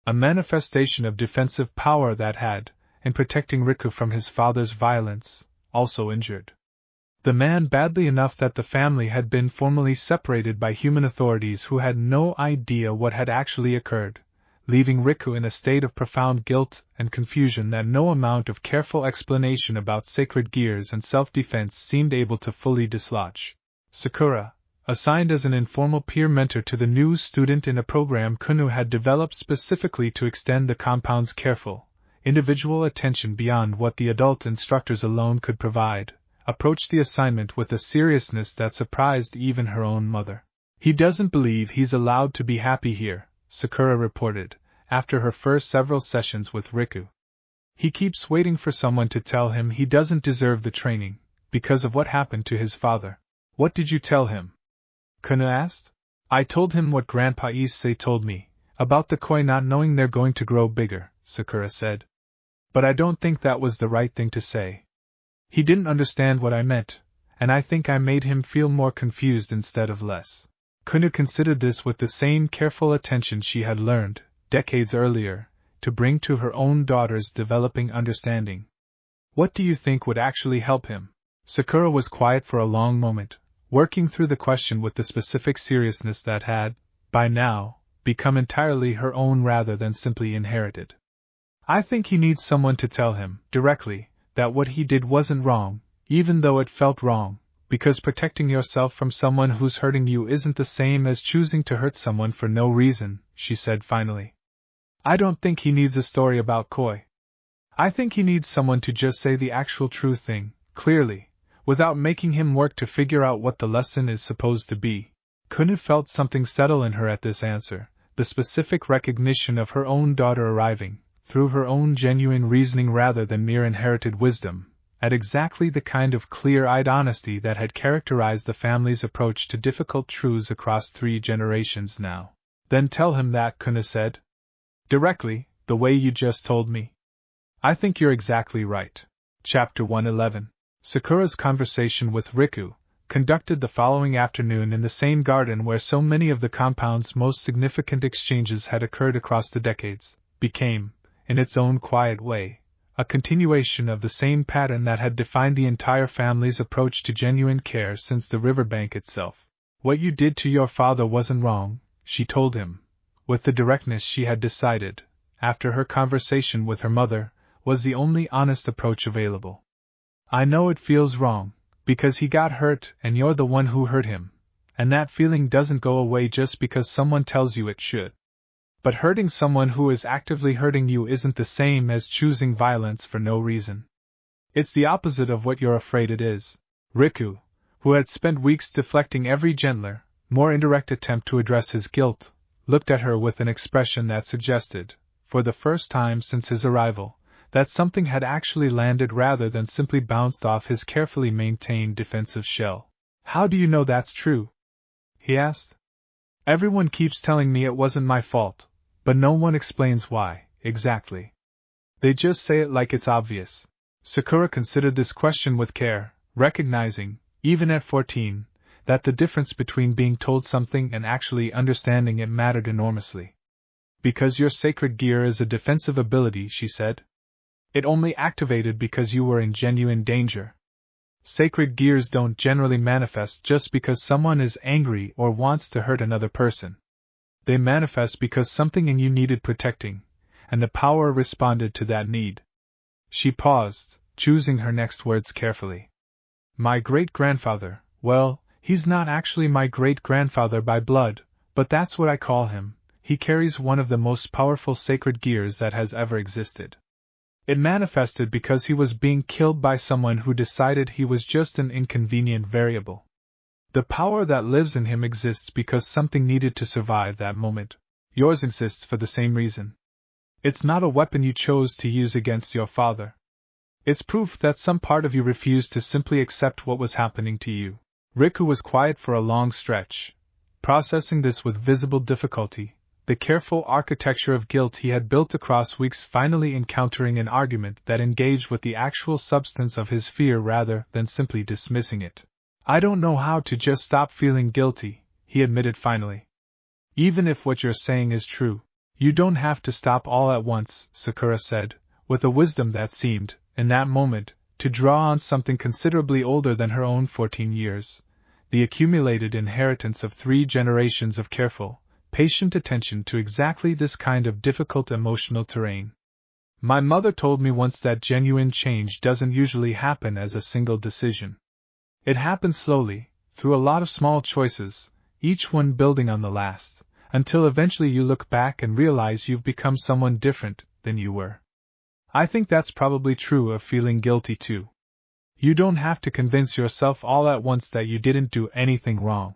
A manifestation of defensive power that had, in protecting Riku from his father's violence, also injured the man badly enough that the family had been formally separated by human authorities who had no idea what had actually occurred, leaving Riku in a state of profound guilt and confusion that no amount of careful explanation about sacred gears and self-defense seemed able to fully dislodge. Sakura, assigned as an informal peer mentor to the new student in a program Kunu had developed specifically to extend the compound's careful, individual attention beyond what the adult instructors alone could provide, approached the assignment with a seriousness that surprised even her own mother. He doesn't believe he's allowed to be happy here, Sakura reported, after her first several sessions with Riku. He keeps waiting for someone to tell him he doesn't deserve the training, because of what happened to his father. What did you tell him? Kunu asked. I told him what Grandpa Issei told me, about the koi not knowing they're going to grow bigger, Sakura said. But I don't think that was the right thing to say. He didn't understand what I meant, and I think I made him feel more confused instead of less. Kunu considered this with the same careful attention she had learned, decades earlier, to bring to her own daughter's developing understanding. What do you think would actually help him? Sakura was quiet for a long moment, working through the question with the specific seriousness that had, by now, become entirely her own rather than simply inherited. I think he needs someone to tell him, directly, that what he did wasn't wrong, even though it felt wrong, because protecting yourself from someone who's hurting you isn't the same as choosing to hurt someone for no reason, she said finally. I don't think he needs a story about koi. I think he needs someone to just say the actual true thing, clearly, without making him work to figure out what the lesson is supposed to be. Kunu felt something settle in her at this answer, the specific recognition of her own daughter arriving, through her own genuine reasoning rather than mere inherited wisdom, at exactly the kind of clear-eyed honesty that had characterized the family's approach to difficult truths across 3 generations now. Then tell him that, Kunu said. Directly, the way you just told me. I think you're exactly right. Chapter 111. Sakura's conversation with Riku, conducted the following afternoon in the same garden where so many of the compound's most significant exchanges had occurred across the decades, became, in its own quiet way, a continuation of the same pattern that had defined the entire family's approach to genuine care since the riverbank itself. What you did to your father wasn't wrong, she told him, with the directness she had decided, after her conversation with her mother, was the only honest approach available. I know it feels wrong, because he got hurt and you're the one who hurt him, and that feeling doesn't go away just because someone tells you it should. But hurting someone who is actively hurting you isn't the same as choosing violence for no reason. It's the opposite of what you're afraid it is. Riku, who had spent weeks deflecting every gentler, more indirect attempt to address his guilt, looked at her with an expression that suggested, for the first time since his arrival, that something had actually landed rather than simply bounced off his carefully maintained defensive shell. "How do you know that's true?" he asked. "Everyone keeps telling me it wasn't my fault, but no one explains why, exactly. They just say it like it's obvious." Sakura considered this question with care, recognizing, even at 14, that the difference between being told something and actually understanding it mattered enormously. "Because your sacred gear is a defensive ability," she said. "It only activated because you were in genuine danger. Sacred gears don't generally manifest just because someone is angry or wants to hurt another person. They manifest because something in you needed protecting, and the power responded to that need." She paused, choosing her next words carefully. "My great-grandfather, well, he's not actually my great-grandfather by blood, but that's what I call him. He carries one of the most powerful sacred gears that has ever existed. It manifested because he was being killed by someone who decided he was just an inconvenient variable. The power that lives in him exists because something needed to survive that moment. Yours exists for the same reason. It's not a weapon you chose to use against your father. It's proof that some part of you refused to simply accept what was happening to you." Riku was quiet for a long stretch, processing this with visible difficulty, the careful architecture of guilt he had built across weeks finally encountering an argument that engaged with the actual substance of his fear rather than simply dismissing it. "I don't know how to just stop feeling guilty," he admitted finally. "Even if what you're saying is true, you don't have to stop all at once," Sakura said, with a wisdom that seemed, in that moment, to draw on something considerably older than her own 14 years, the accumulated inheritance of 3 generations of careful, patient attention to exactly this kind of difficult emotional terrain. "My mother told me once that genuine change doesn't usually happen as a single decision. It happens slowly, through a lot of small choices, each one building on the last, until eventually you look back and realize you've become someone different than you were. I think that's probably true of feeling guilty too. You don't have to convince yourself all at once that you didn't do anything wrong.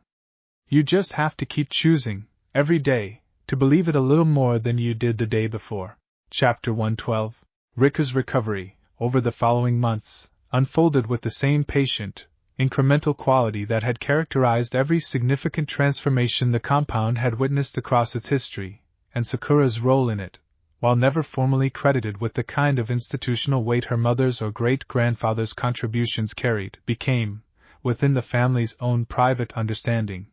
You just have to keep choosing, every day, to believe it a little more than you did the day before." Chapter 112. Riku's recovery, over the following months, unfolded with the same patient, incremental quality that had characterized every significant transformation the compound had witnessed across its history, and Sakura's role in it, while never formally credited with the kind of institutional weight her mother's or great-grandfather's contributions carried, became, within the family's own private understanding,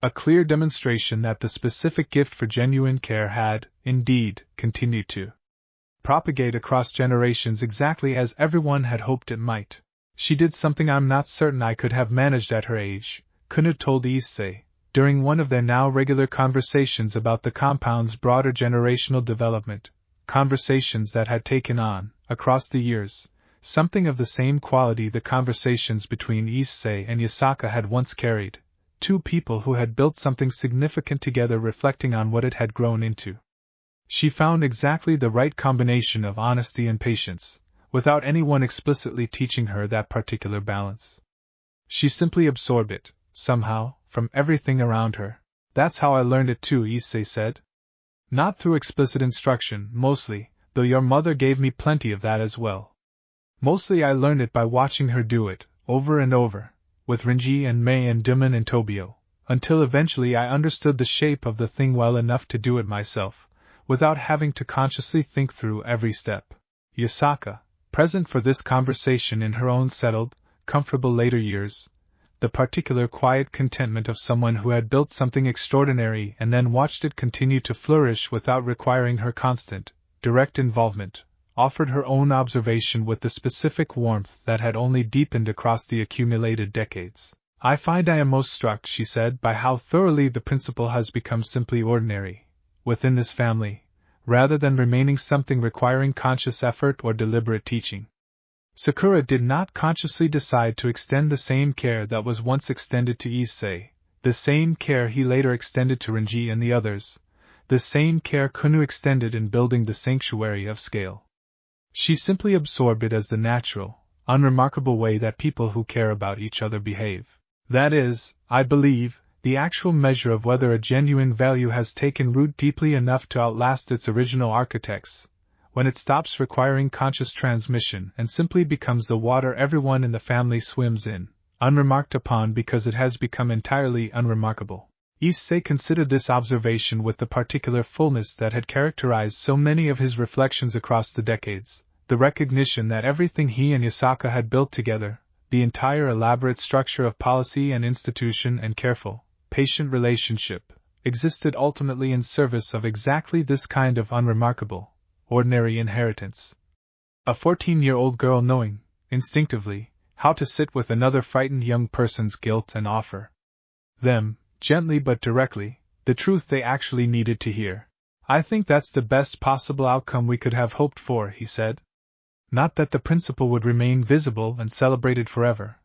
a clear demonstration that the specific gift for genuine care had, indeed, continued to propagate across generations exactly as everyone had hoped it might. "She did something I'm not certain I could have managed at her age," Kuno told Issei, during one of their now regular conversations about the compound's broader generational development, conversations that had taken on, across the years, something of the same quality the conversations between Issei and Yasaka had once carried, 2 people who had built something significant together reflecting on what it had grown into. She found exactly the right combination of honesty and patience, without anyone explicitly teaching her that particular balance. She simply absorbed it, somehow, from everything around her. "That's how I learned it too," Issei said. "Not through explicit instruction, mostly, though your mother gave me plenty of that as well. Mostly I learned it by watching her do it, over and over, with Rinji and Mei and Dumon and Tobio, until eventually I understood the shape of the thing well enough to do it myself, without having to consciously think through every step." Yasaka, present for this conversation in her own settled, comfortable later years, the particular quiet contentment of someone who had built something extraordinary and then watched it continue to flourish without requiring her constant, direct involvement, offered her own observation with the specific warmth that had only deepened across the accumulated decades. "I find I am most struck," she said, "by how thoroughly the principle has become simply ordinary, within this family, rather than remaining something requiring conscious effort or deliberate teaching. Sakura did not consciously decide to extend the same care that was once extended to Issei, the same care he later extended to Renji and the others, the same care Kunu extended in building the sanctuary of scale. She simply absorbed it as the natural, unremarkable way that people who care about each other behave. That is, I believe, the actual measure of whether a genuine value has taken root deeply enough to outlast its original architects, when it stops requiring conscious transmission and simply becomes the water everyone in the family swims in, unremarked upon because it has become entirely unremarkable. Issei considered this observation with the particular fullness that had characterized so many of his reflections across the decades, the recognition that everything he and Yasaka had built together, the entire elaborate structure of policy and institution and careful, patient relationship, existed ultimately in service of exactly this kind of unremarkable, ordinary inheritance. A 14-year-old girl knowing, instinctively, how to sit with another frightened young person's guilt and offer them, gently but directly, the truth they actually needed to hear. I think that's the best possible outcome we could have hoped for, he said. Not that the principle would remain visible and celebrated forever,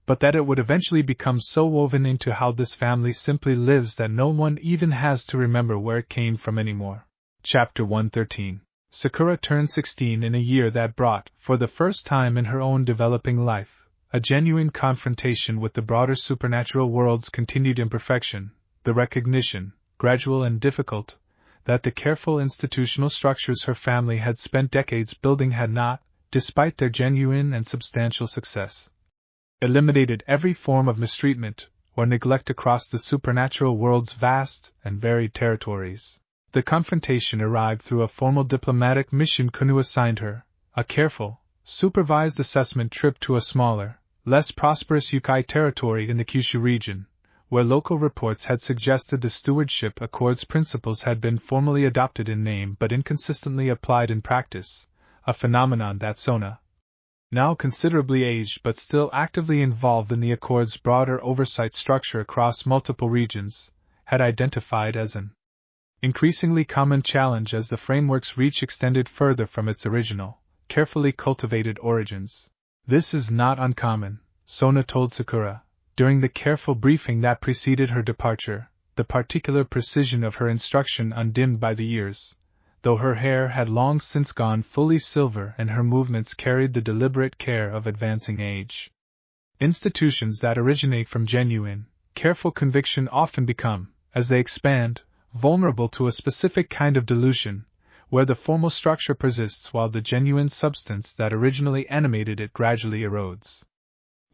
but that it would eventually become so woven into how this family simply lives that no one even has to remember where it came from anymore. Chapter 113. Sakura turned 16 in a year that brought, for the first time in her own developing life, a genuine confrontation with the broader supernatural world's continued imperfection, the recognition, gradual and difficult, that the careful institutional structures her family had spent decades building had not, despite their genuine and substantial success, eliminated every form of mistreatment or neglect across the supernatural world's vast and varied territories. The confrontation arrived through a formal diplomatic mission Kunu assigned her, a careful, supervised assessment trip to a smaller, less prosperous Yokai territory in the Kyushu region, where local reports had suggested the stewardship accord's principles had been formally adopted in name but inconsistently applied in practice, a phenomenon that Sona, now considerably aged but still actively involved in the accord's broader oversight structure across multiple regions, had identified as an increasingly common challenge as the framework's reach extended further from its original, carefully cultivated origins. This is not uncommon, Sona told Sakura, during the careful briefing that preceded her departure, the particular precision of her instruction undimmed by the years, though her hair had long since gone fully silver and her movements carried the deliberate care of advancing age. Institutions that originate from genuine, careful conviction often become, as they expand, vulnerable to a specific kind of dilution, where the formal structure persists while the genuine substance that originally animated it gradually erodes.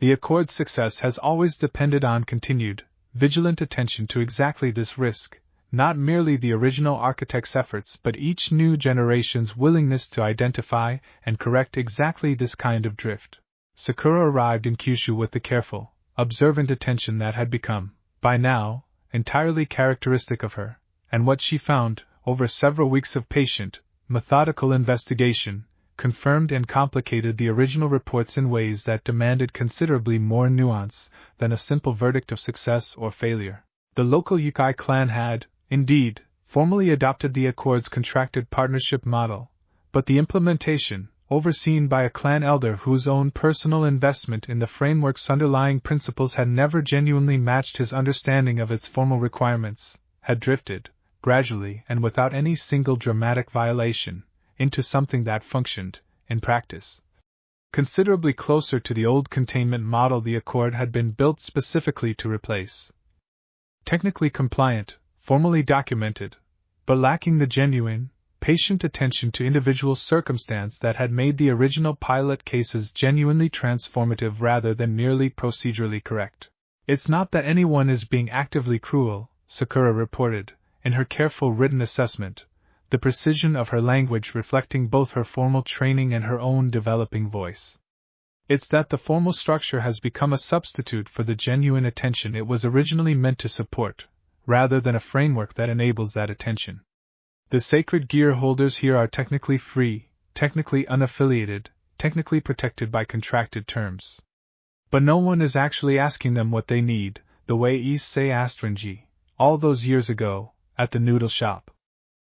The Accord's success has always depended on continued, vigilant attention to exactly this risk, not merely the original architect's efforts but each new generation's willingness to identify and correct exactly this kind of drift. Sakura arrived in Kyushu with the careful, observant attention that had become, by now, entirely characteristic of her, and what she found, over several weeks of patient, methodical investigation, confirmed and complicated the original reports in ways that demanded considerably more nuance than a simple verdict of success or failure. The local Yokai clan had, indeed, formally adopted the Accord's contracted partnership model, but the implementation, overseen by a clan elder whose own personal investment in the framework's underlying principles had never genuinely matched his understanding of its formal requirements, had drifted, gradually and without any single dramatic violation, into something that functioned, in practice, considerably closer to the old containment model the Accord had been built specifically to replace. Technically compliant, formally documented, but lacking the genuine, patient attention to individual circumstance that had made the original pilot cases genuinely transformative rather than merely procedurally correct. It's not that anyone is being actively cruel, Sakura reported, in her careful written assessment, the precision of her language reflecting both her formal training and her own developing voice. It's that the formal structure has become a substitute for the genuine attention it was originally meant to support, rather than a framework that enables that attention. The sacred gear holders here are technically free, technically unaffiliated, technically protected by contracted terms. But no one is actually asking them what they need, the way Issei asked Renji, all those years ago, at the noodle shop.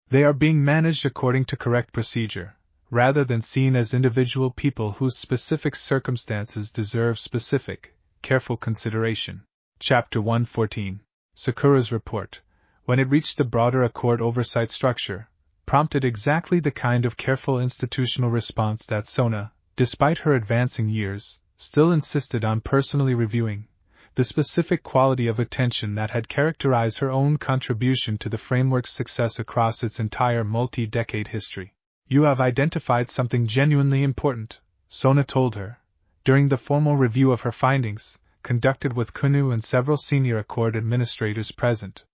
They are being managed according to correct procedure, rather than seen as individual people whose specific circumstances deserve specific, careful consideration. Chapter 114. Sakura's report, when it reached the broader Accord oversight structure, prompted exactly the kind of careful institutional response that Sona, despite her advancing years, still insisted on personally reviewing, the specific quality of attention that had characterized her own contribution to the framework's success across its entire multi-decade history. You have identified something genuinely important, Sona told her, during the formal review of her findings, conducted with Kunu and several senior Accord administrators present.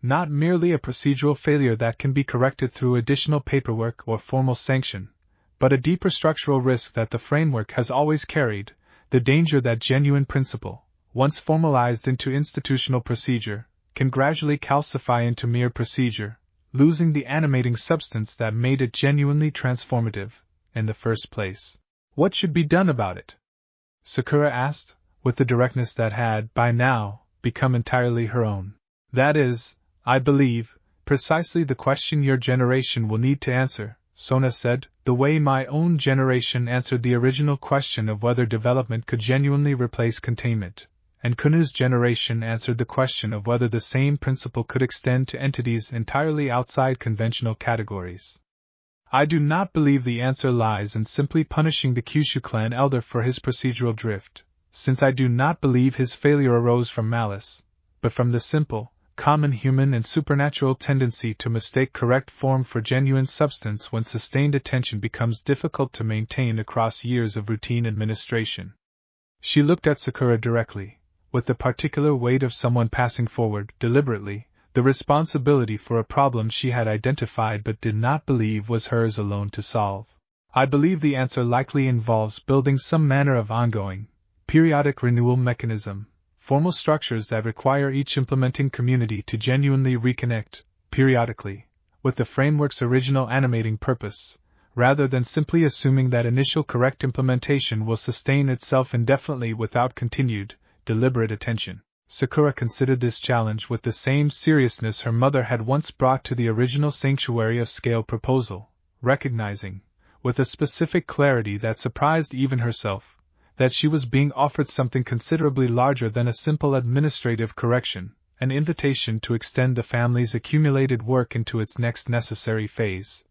Not merely a procedural failure that can be corrected through additional paperwork or formal sanction, but a deeper structural risk that the framework has always carried, the danger that genuine principle, once formalized into institutional procedure, can gradually calcify into mere procedure, losing the animating substance that made it genuinely transformative, in the first place. What should be done about it? Sakura asked, with the directness that had, by now, become entirely her own. That is, I believe, precisely the question your generation will need to answer, Sona said, the way my own generation answered the original question of whether development could genuinely replace containment, and Kunu's generation answered the question of whether the same principle could extend to entities entirely outside conventional categories. I do not believe the answer lies in simply punishing the Kyushu clan elder for his procedural drift, since I do not believe his failure arose from malice, but from the simple, common human and supernatural tendency to mistake correct form for genuine substance when sustained attention becomes difficult to maintain across years of routine administration. She looked at Sakura directly, with the particular weight of someone passing forward, deliberately, the responsibility for a problem she had identified but did not believe was hers alone to solve. I believe the answer likely involves building some manner of ongoing, periodic renewal mechanism, formal structures that require each implementing community to genuinely reconnect, periodically, with the framework's original animating purpose, rather than simply assuming that initial correct implementation will sustain itself indefinitely without continued, deliberate attention. Sakura considered this challenge with the same seriousness her mother had once brought to the original Sanctuary of Scale proposal, recognizing, with a specific clarity that surprised even herself, that she was being offered something considerably larger than a simple administrative correction, an invitation to extend the family's accumulated work into its next necessary phase.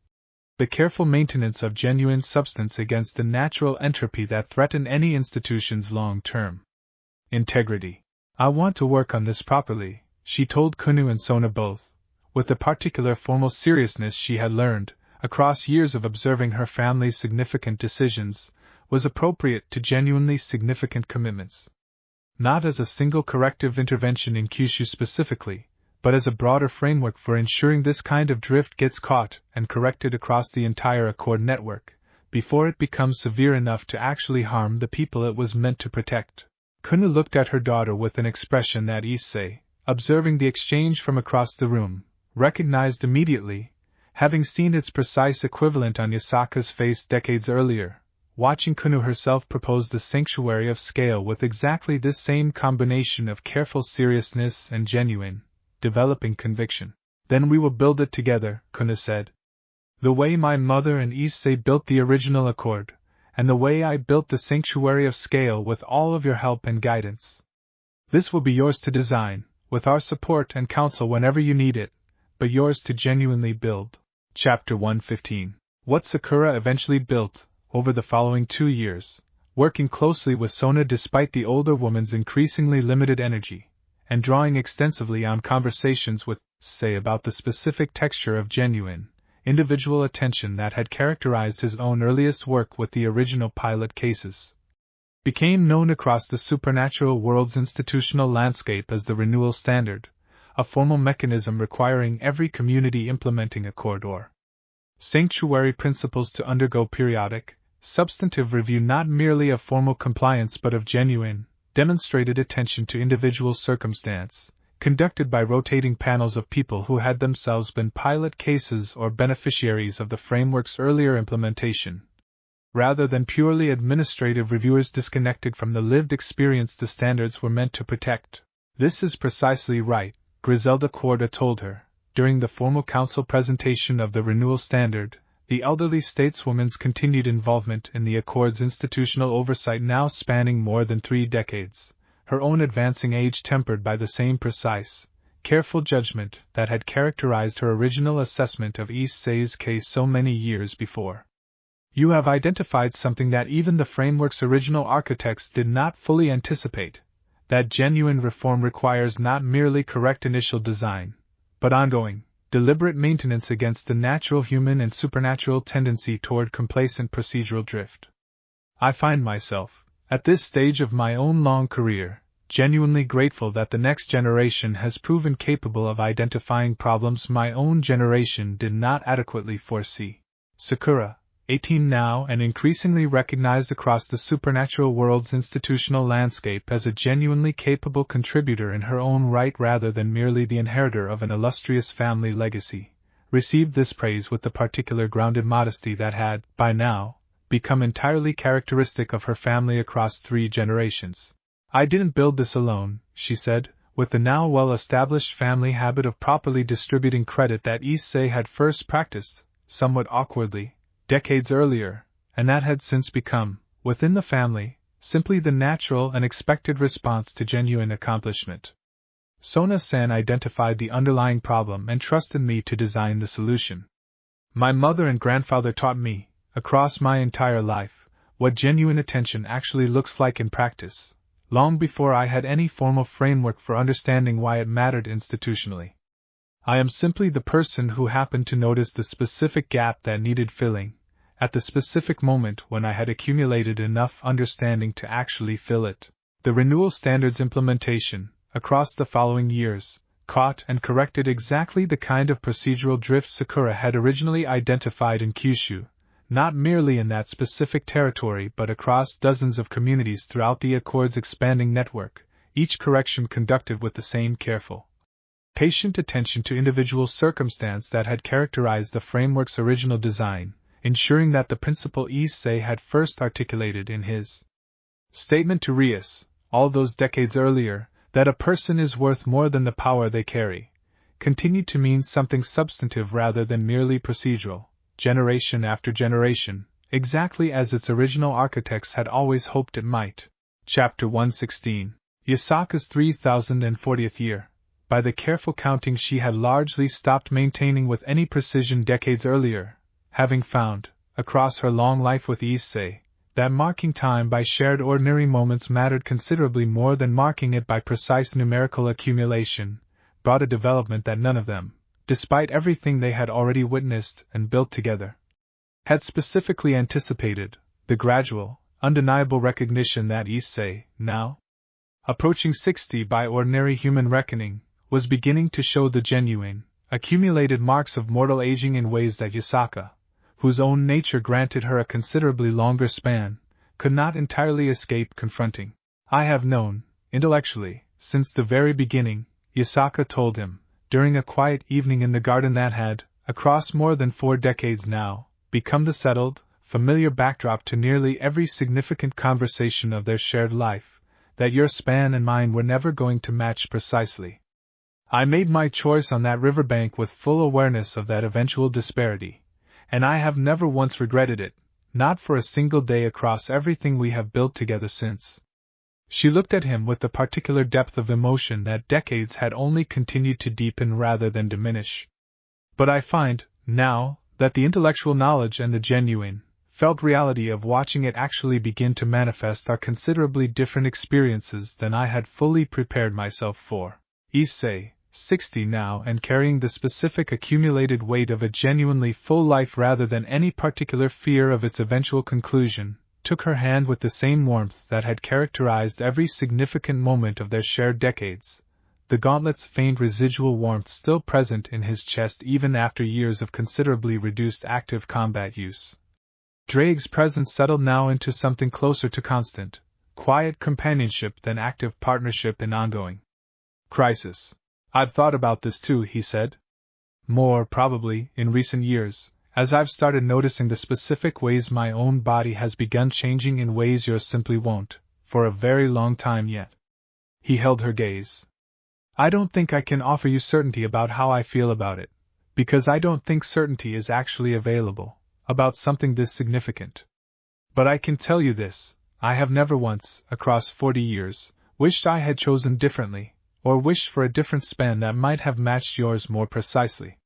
The careful maintenance of genuine substance against the natural entropy that threatened any institution's long-term integrity. I want to work on this properly, she told Kunu and Sona both, with the particular formal seriousness she had learned, across years of observing her family's significant decisions, was appropriate to genuinely significant commitments. Not as a single corrective intervention in Kyushu specifically, but as a broader framework for ensuring this kind of drift gets caught and corrected across the entire Accord network, before it becomes severe enough to actually harm the people it was meant to protect. Kunu looked at her daughter with an expression that Issei, observing the exchange from across the room, recognized immediately, having seen its precise equivalent on Yasaka's face decades earlier, watching Kunu herself propose the Sanctuary of Scale with exactly this same combination of careful seriousness and genuine, developing conviction. Then we will build it together, Kunu said. The way my mother and Issei built the original Accord, and the way I built the Sanctuary of Scale with all of your help and guidance. This will be yours to design, with our support and counsel whenever you need it, but yours to genuinely build. Chapter 115. What Sakura eventually built, over the following 2 years, working closely with Sona despite the older woman's increasingly limited energy, and drawing extensively on conversations with Issei about the specific texture of genuine, individual attention that had characterized his own earliest work with the original pilot cases, became known across the supernatural world's institutional landscape as the renewal standard, a formal mechanism requiring every community implementing Accord or Sanctuary principles to undergo periodic, substantive review not merely of formal compliance but of genuine, demonstrated attention to individual circumstance, conducted by rotating panels of people who had themselves been pilot cases or beneficiaries of the framework's earlier implementation, rather than purely administrative reviewers disconnected from the lived experience the standards were meant to protect. This is precisely right, Griselda Corda told her, during the formal council presentation of the renewal standard, the elderly stateswoman's continued involvement in the Accord's institutional oversight now spanning more than 3 decades, her own advancing age tempered by the same precise, careful judgment that had characterized her original assessment of Issei's case so many years before. You have identified something that even the framework's original architects did not fully anticipate, that genuine reform requires not merely correct initial design, but ongoing, deliberate maintenance against the natural human and supernatural tendency toward complacent procedural drift. I find myself, at this stage of my own long career, genuinely grateful that the next generation has proven capable of identifying problems my own generation did not adequately foresee. Sakura, 18 now and increasingly recognized across the supernatural world's institutional landscape as a genuinely capable contributor in her own right rather than merely the inheritor of an illustrious family legacy, received this praise with the particular grounded modesty that had, by now, become entirely characteristic of her family across 3 generations. I didn't build this alone, she said, with the now well-established family habit of properly distributing credit that Issei had first practiced, somewhat awkwardly, decades earlier, and that had since become, within the family, simply the natural and expected response to genuine accomplishment. Sona-san identified the underlying problem and trusted me to design the solution. My mother and grandfather taught me, across my entire life, what genuine attention actually looks like in practice, long before I had any formal framework for understanding why it mattered institutionally. I am simply the person who happened to notice the specific gap that needed filling, at the specific moment when I had accumulated enough understanding to actually fill it. The renewal standards implementation, across the following years, caught and corrected exactly the kind of procedural drift Sakura had originally identified in Kyushu, not merely in that specific territory but across dozens of communities throughout the Accord's expanding network, each correction conducted with the same careful, patient attention to individual circumstance that had characterized the framework's original design, ensuring that the principle Issei had first articulated in his statement to Rias, all those decades earlier, that a person is worth more than the power they carry, continued to mean something substantive rather than merely procedural, generation after generation, exactly as its original architects had always hoped it might. Chapter 116. Yasaka's 3040th year. By the careful counting she had largely stopped maintaining with any precision decades earlier, having found, across her long life with Issei, that marking time by shared ordinary moments mattered considerably more than marking it by precise numerical accumulation, brought a development that none of them, despite everything they had already witnessed and built together, had specifically anticipated: the gradual, undeniable recognition that Issei, now approaching 60 by ordinary human reckoning, was beginning to show the genuine, accumulated marks of mortal aging in ways that Yasaka, whose own nature granted her a considerably longer span, could not entirely escape confronting. I have known, intellectually, since the very beginning, Yasaka told him, during a quiet evening in the garden that had, across more than 4 decades now, become the settled, familiar backdrop to nearly every significant conversation of their shared life, that your span and mine were never going to match precisely. I made my choice on that riverbank with full awareness of that eventual disparity, and I have never once regretted it, not for a single day across everything we have built together since. She looked at him with the particular depth of emotion that decades had only continued to deepen rather than diminish. But I find, now, that the intellectual knowledge and the genuine, felt reality of watching it actually begin to manifest are considerably different experiences than I had fully prepared myself for. Issei, 60 now and carrying the specific accumulated weight of a genuinely full life rather than any particular fear of its eventual conclusion, took her hand with the same warmth that had characterized every significant moment of their shared decades, the gauntlet's faint residual warmth still present in his chest even after years of considerably reduced active combat use. Drake's presence settled now into something closer to constant, quiet companionship than active partnership in ongoing crisis. I've thought about this too, he said. More, probably, in recent years, as I've started noticing the specific ways my own body has begun changing in ways yours simply won't, for a very long time yet. He held her gaze. I don't think I can offer you certainty about how I feel about it, because I don't think certainty is actually available about something this significant. But I can tell you this, I have never once, across 40 years, wished I had chosen differently, or wished for a different span that might have matched yours more precisely.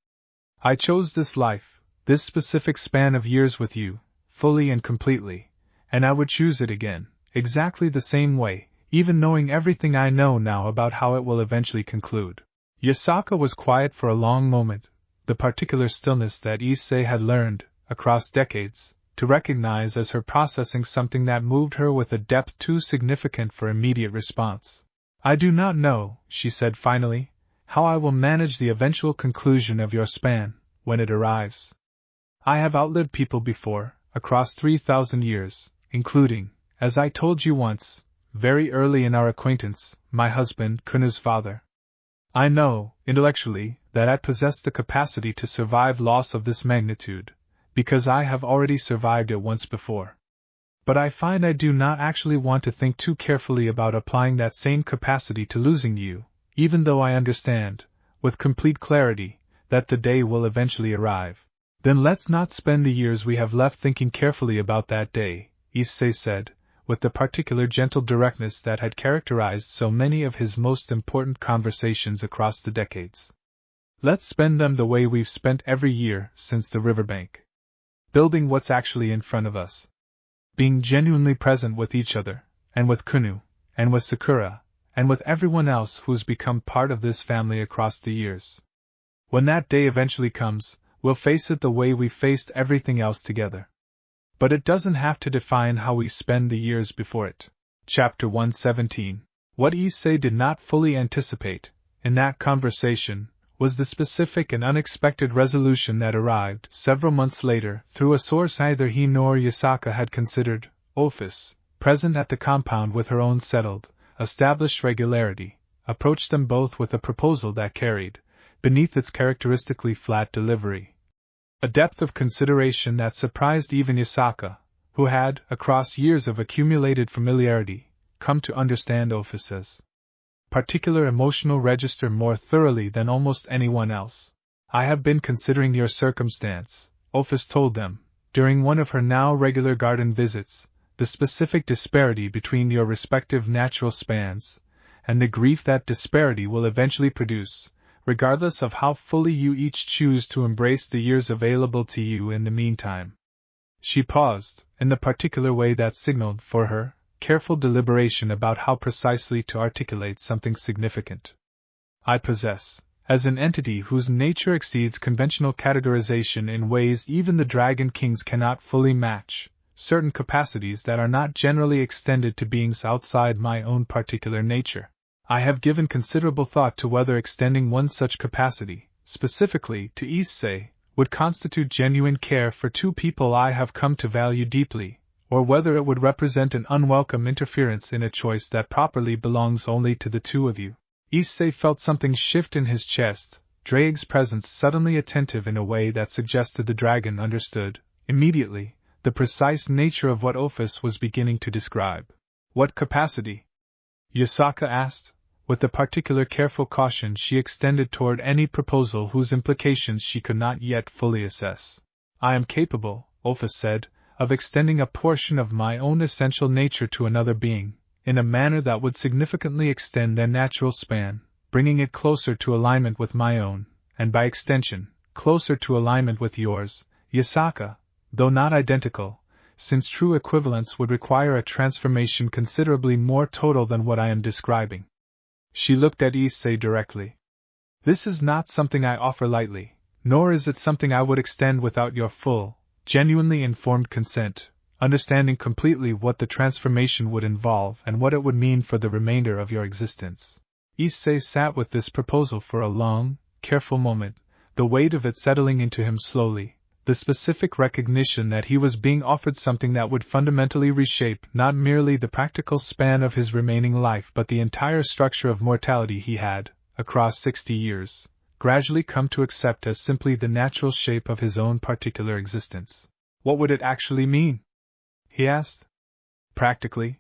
I chose this life, this specific span of years with you, fully and completely, and I would choose it again, exactly the same way, even knowing everything I know now about how it will eventually conclude. Yasaka was quiet for a long moment, the particular stillness that Issei had learned, across decades, to recognize as her processing something that moved her with a depth too significant for immediate response. I do not know, she said finally, how I will manage the eventual conclusion of your span, when it arrives. I have outlived people before, across 3,000 years, including, as I told you once, very early in our acquaintance, my husband, Kuna's father. I know, intellectually, that I possess the capacity to survive loss of this magnitude, because I have already survived it once before. But I find I do not actually want to think too carefully about applying that same capacity to losing you, even though I understand, with complete clarity, that the day will eventually arrive. Then let's not spend the years we have left thinking carefully about that day, Issei said, with the particular gentle directness that had characterized so many of his most important conversations across the decades. Let's spend them the way we've spent every year since the riverbank. Building what's actually in front of us. Being genuinely present with each other, and with Kunu, and with Sakura, and with everyone else who's become part of this family across the years. When that day eventually comes, we'll face it the way we faced everything else together. But it doesn't have to define how we spend the years before it. Chapter 117. What Issei did not fully anticipate, in that conversation, was the specific and unexpected resolution that arrived several months later through a source neither he nor Yasaka had considered. Ophis, present at the compound with her own settled, established regularity, approached them both with a proposal that carried, beneath its characteristically flat delivery, a depth of consideration that surprised even Yasaka, who had, across years of accumulated familiarity, come to understand Ophis's particular emotional register more thoroughly than almost anyone else. I have been considering your circumstance, Ophis told them, during one of her now regular garden visits, the specific disparity between your respective natural spans, and the grief that disparity will eventually produce, regardless of how fully you each choose to embrace the years available to you in the meantime. She paused, in the particular way that signaled for her careful deliberation about how precisely to articulate something significant. I possess, as an entity whose nature exceeds conventional categorization in ways even the Dragon Kings cannot fully match, certain capacities that are not generally extended to beings outside my own particular nature. I have given considerable thought to whether extending one such capacity, specifically to Issei, would constitute genuine care for two people I have come to value deeply, or whether it would represent an unwelcome interference in a choice that properly belongs only to the two of you. Issei felt something shift in his chest, Drake's presence suddenly attentive in a way that suggested the dragon understood, immediately, the precise nature of what Ophis was beginning to describe. What capacity? Yasaka asked, with the particular careful caution she extended toward any proposal whose implications she could not yet fully assess. I am capable, Ophis said, of extending a portion of my own essential nature to another being, in a manner that would significantly extend their natural span, bringing it closer to alignment with my own, and by extension, closer to alignment with yours, Yasaka, though not identical, since true equivalence would require a transformation considerably more total than what I am describing. She looked at Issei directly. This is not something I offer lightly, nor is it something I would extend without your full, genuinely informed consent, understanding completely what the transformation would involve and what it would mean for the remainder of your existence. Issei sat with this proposal for a long, careful moment, the weight of it settling into him slowly, the specific recognition that he was being offered something that would fundamentally reshape not merely the practical span of his remaining life but the entire structure of mortality he had, across 60 years, gradually come to accept as simply the natural shape of his own particular existence. What would it actually mean? He asked. Practically?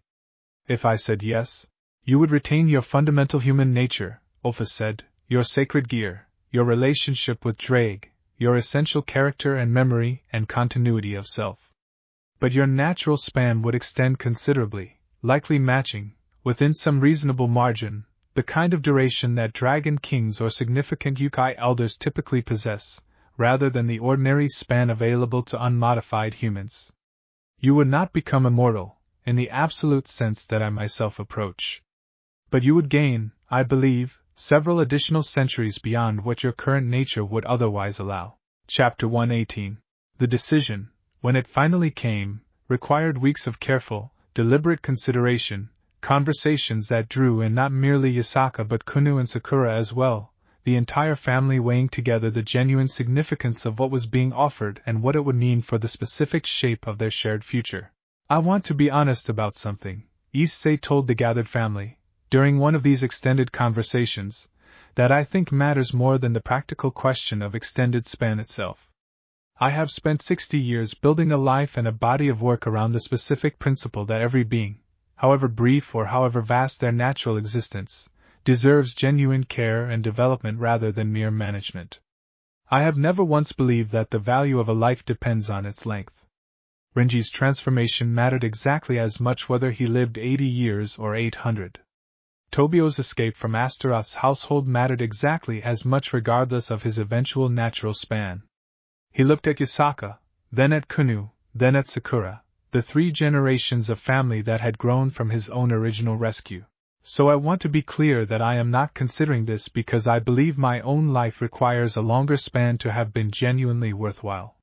If I said yes, you would retain your fundamental human nature, Opus said, your sacred gear, your relationship with Drake, your essential character and memory and continuity of self. But your natural span would extend considerably, likely matching, within some reasonable margin, the kind of duration that dragon kings or significant Yokai elders typically possess, rather than the ordinary span available to unmodified humans. You would not become immortal, in the absolute sense that I myself approach. But you would gain, I believe, several additional centuries beyond what your current nature would otherwise allow. Chapter 118. The decision, when it finally came, required weeks of careful, deliberate consideration, conversations that drew in not merely Yasaka but Kunu and Sakura as well, the entire family weighing together the genuine significance of what was being offered and what it would mean for the specific shape of their shared future. I want to be honest about something, Issei told the gathered family, during one of these extended conversations, that I think matters more than the practical question of extended span itself. I have spent 60 years building a life and a body of work around the specific principle that every being, however brief or however vast their natural existence, deserves genuine care and development rather than mere management. I have never once believed that the value of a life depends on its length. Renji's transformation mattered exactly as much whether he lived 80 years or 800. Tobio's escape from Astaroth's household mattered exactly as much regardless of his eventual natural span. He looked at Yasaka, then at Kunu, then at Sakura, the 3 generations of family that had grown from his own original rescue. So I want to be clear that I am not considering this because I believe my own life requires a longer span to have been genuinely worthwhile.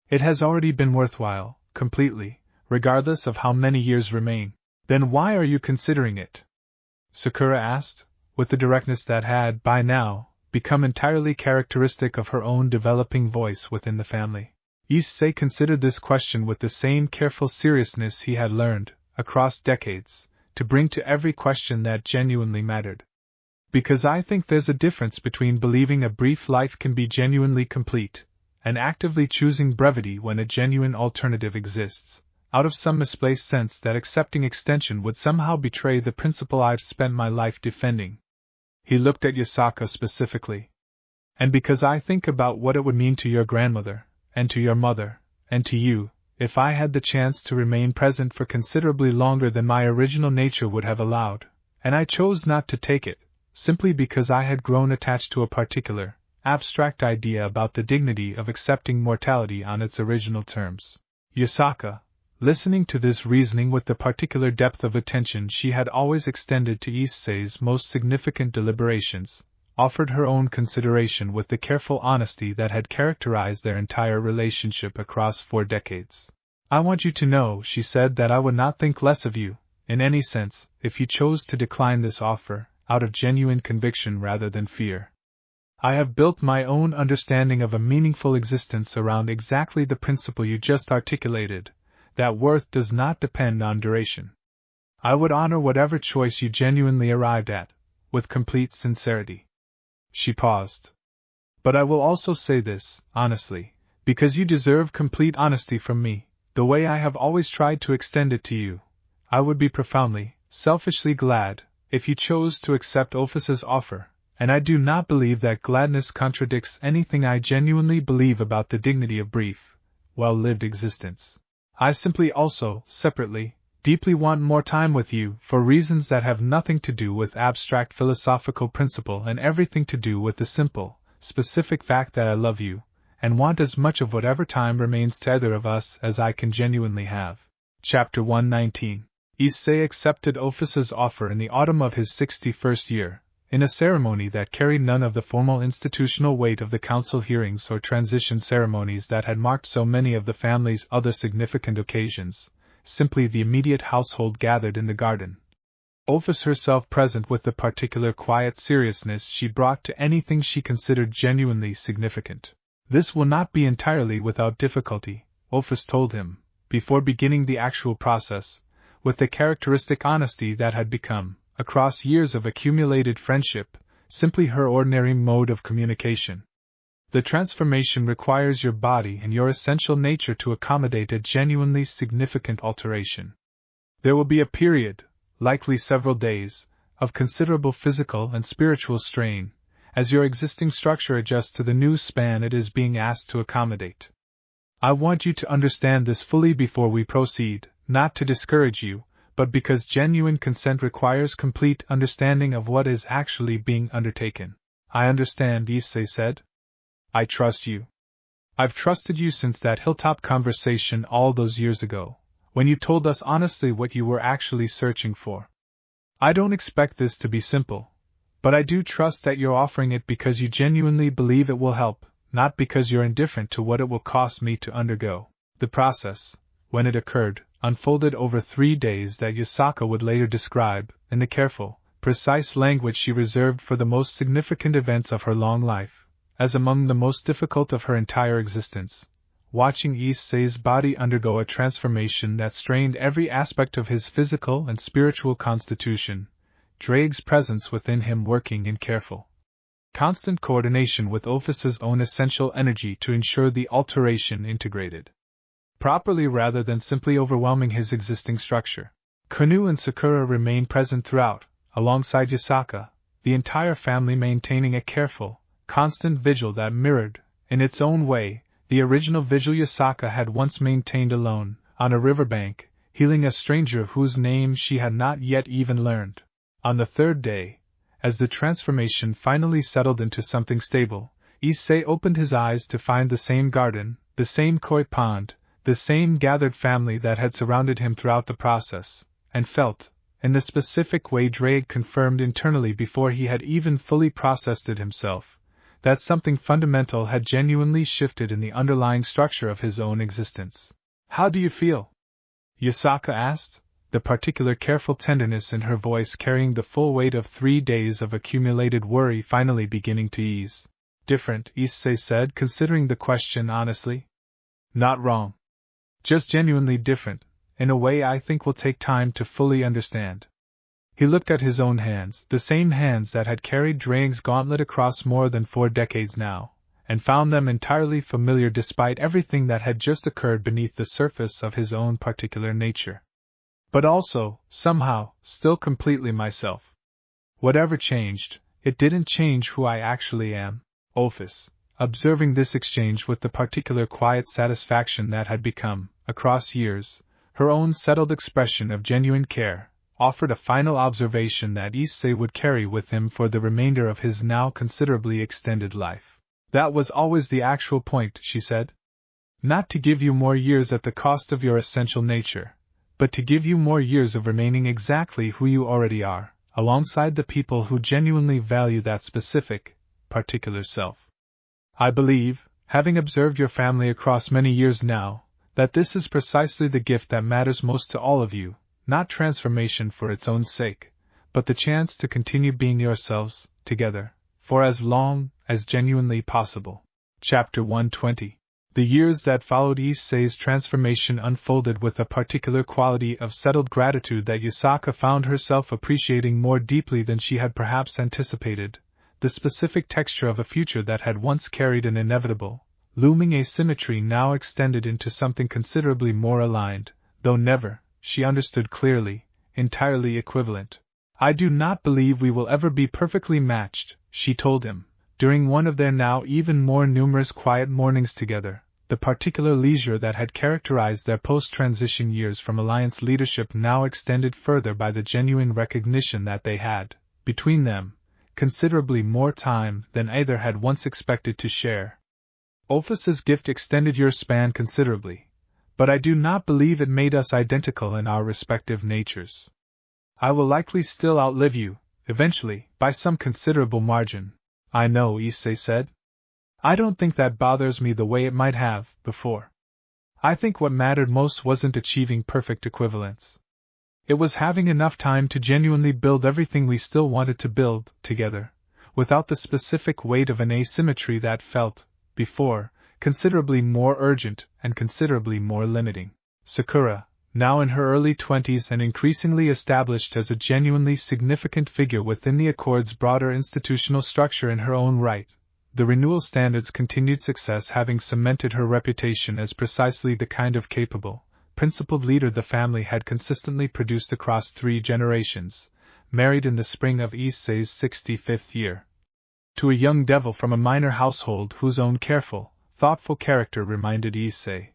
It has already been worthwhile, completely, regardless of how many years remain. Then why are you considering it? Sakura asked, with the directness that had, by now, become entirely characteristic of her own developing voice within the family. Issei considered this question with the same careful seriousness he had learned, across decades, to bring to every question that genuinely mattered. Because I think there's a difference between believing a brief life can be genuinely complete, and actively choosing brevity when a genuine alternative exists, out of some misplaced sense that accepting extension would somehow betray the principle I've spent my life defending. He looked at Yasaka specifically. And because I think about what it would mean to your grandmother, and to your mother, and to you, if I had the chance to remain present for considerably longer than my original nature would have allowed, and I chose not to take it, simply because I had grown attached to a particular, abstract idea about the dignity of accepting mortality on its original terms. Yasaka, listening to this reasoning with the particular depth of attention she had always extended to Issei's most significant deliberations, offered her own consideration with the careful honesty that had characterized their entire relationship across 4 decades. I want you to know, she said, that I would not think less of you, in any sense, if you chose to decline this offer, out of genuine conviction rather than fear. I have built my own understanding of a meaningful existence around exactly the principle you just articulated, that worth does not depend on duration. I would honor whatever choice you genuinely arrived at, with complete sincerity. She paused. But I will also say this, honestly, because you deserve complete honesty from me, the way I have always tried to extend it to you. I would be profoundly, selfishly glad, if you chose to accept Ophis's offer, and I do not believe that gladness contradicts anything I genuinely believe about the dignity of brief, well-lived existence. I simply also, separately, deeply want more time with you for reasons that have nothing to do with abstract philosophical principle and everything to do with the simple, specific fact that I love you, and want as much of whatever time remains to either of us as I can genuinely have. Chapter 119. Issei accepted Ophis's offer in the autumn of his 61st year, in a ceremony that carried none of the formal institutional weight of the council hearings or transition ceremonies that had marked so many of the family's other significant occasions, simply the immediate household gathered in the garden. Ophis herself present with the particular quiet seriousness she brought to anything she considered genuinely significant. This will not be entirely without difficulty, Ophis told him, before beginning the actual process, with the characteristic honesty that had become, across years of accumulated friendship, simply her ordinary mode of communication. The transformation requires your body and your essential nature to accommodate a genuinely significant alteration. There will be a period, likely several days, of considerable physical and spiritual strain, as your existing structure adjusts to the new span it is being asked to accommodate. I want you to understand this fully before we proceed, not to discourage you, but because genuine consent requires complete understanding of what is actually being undertaken. I understand, Issei said. I trust you. I've trusted you since that hilltop conversation all those years ago, when you told us honestly what you were actually searching for. I don't expect this to be simple, but I do trust that you're offering it because you genuinely believe it will help, not because you're indifferent to what it will cost me to undergo. The process, when it occurred, unfolded over 3 days that Yasaka would later describe, in the careful, precise language she reserved for the most significant events of her long life, as among the most difficult of her entire existence. Watching Issei's body undergo a transformation that strained every aspect of his physical and spiritual constitution, Drake's presence within him working in careful, constant coordination with Ophus's own essential energy to ensure the alteration integrated properly rather than simply overwhelming his existing structure. Kanu and Sakura remained present throughout, alongside Yasaka, the entire family maintaining a careful, constant vigil that mirrored, in its own way, the original vigil Yasaka had once maintained alone, on a riverbank, healing a stranger whose name she had not yet even learned. On the 3rd day, as the transformation finally settled into something stable, Issei opened his eyes to find the same garden, the same koi pond, the same gathered family that had surrounded him throughout the process, and felt, in the specific way Drake confirmed internally before he had even fully processed it himself, that something fundamental had genuinely shifted in the underlying structure of his own existence. How do you feel? Yasaka asked, the particular careful tenderness in her voice carrying the full weight of 3 days of accumulated worry finally beginning to ease. Different, Issei said, considering the question honestly. Not wrong. Just genuinely different, in a way I think will take time to fully understand. He looked at his own hands, the same hands that had carried Drake's gauntlet across more than 4 decades now, and found them entirely familiar despite everything that had just occurred beneath the surface of his own particular nature. But also, somehow, still completely myself. Whatever changed, it didn't change who I actually am. Ophus, observing this exchange with the particular quiet satisfaction that had become, across years, her own settled expression of genuine care, offered a final observation that Issei would carry with him for the remainder of his now considerably extended life. That was always the actual point, she said. Not to give you more years at the cost of your essential nature, but to give you more years of remaining exactly who you already are, alongside the people who genuinely value that specific, particular self. I believe, having observed your family across many years now, that this is precisely the gift that matters most to all of you, not transformation for its own sake, but the chance to continue being yourselves, together, for as long as genuinely possible. Chapter 120. The years that followed Issei's transformation unfolded with a particular quality of settled gratitude that Yasaka found herself appreciating more deeply than she had perhaps anticipated, the specific texture of a future that had once carried an inevitable, looming asymmetry now extended into something considerably more aligned, though never, she understood clearly, entirely equivalent. I do not believe we will ever be perfectly matched, she told him, during one of their now even more numerous quiet mornings together, the particular leisure that had characterized their post-transition years from alliance leadership now extended further by the genuine recognition that they had, between them, considerably more time than either had once expected to share. Ophus's gift extended your span considerably, but I do not believe it made us identical in our respective natures. I will likely still outlive you, eventually, by some considerable margin. I know, Issei said. I don't think that bothers me the way it might have, before. I think what mattered most wasn't achieving perfect equivalence. It was having enough time to genuinely build everything we still wanted to build, together, without the specific weight of an asymmetry that felt, before, considerably more urgent and considerably more limiting. Sakura, now in her early 20s and increasingly established as a genuinely significant figure within the Accord's broader institutional structure in her own right, the renewal standard's continued success having cemented her reputation as precisely the kind of capable, principled leader the family had consistently produced across 3 generations, married in the spring of Issei's 65th year. To a young devil from a minor household whose own careful, thoughtful character reminded Issei,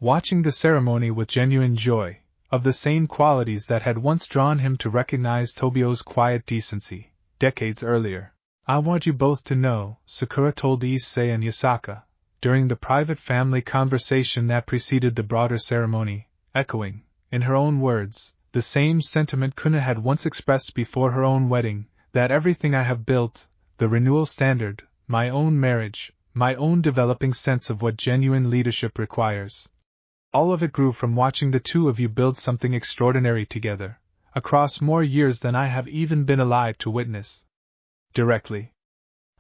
watching the ceremony with genuine joy, of the same qualities that had once drawn him to recognize Tobio's quiet decency, decades earlier. I want you both to know, Sakura told Issei and Yasaka, during the private family conversation that preceded the broader ceremony, echoing, in her own words, the same sentiment Kuna had once expressed before her own wedding, that everything I have built, the renewal standard, my own marriage, my own developing sense of what genuine leadership requires, all of it grew from watching the two of you build something extraordinary together, across more years than I have even been alive to witness. Directly.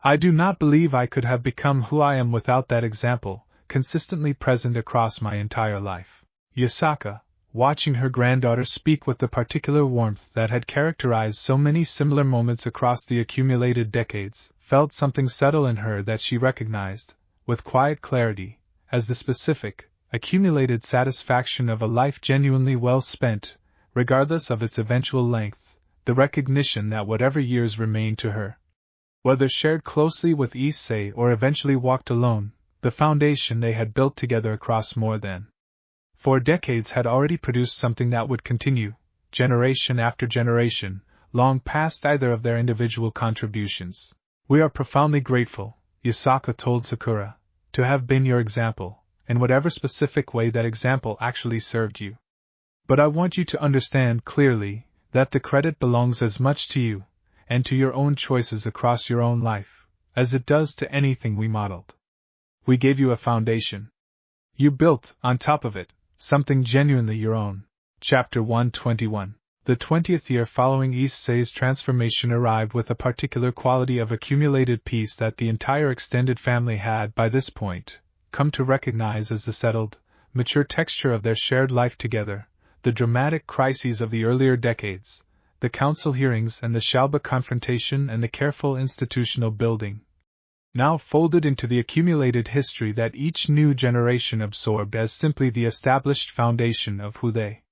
I do not believe I could have become who I am without that example, consistently present across my entire life. Yasaka, watching her granddaughter speak with the particular warmth that had characterized so many similar moments across the accumulated decades, felt something settle in her that she recognized, with quiet clarity, as the specific, accumulated satisfaction of a life genuinely well spent, regardless of its eventual length, the recognition that whatever years remained to her, whether shared closely with Issei or eventually walked alone, the foundation they had built together across more than 4 decades had already produced something that would continue, generation after generation, long past either of their individual contributions. We are profoundly grateful, Yasaka told Sakura, to have been your example, in whatever specific way that example actually served you. But I want you to understand clearly that the credit belongs as much to you, and to your own choices across your own life, as it does to anything we modeled. We gave you a foundation. You built, on top of it, something genuinely your own. Chapter 121. The 20th year following Issei's transformation arrived with a particular quality of accumulated peace that the entire extended family had, by this point, come to recognize as the settled, mature texture of their shared life together. The dramatic crises of the earlier decades, the council hearings and the Shalba confrontation and the careful institutional building, now folded into the accumulated history that each new generation absorbed as simply the established foundation of who they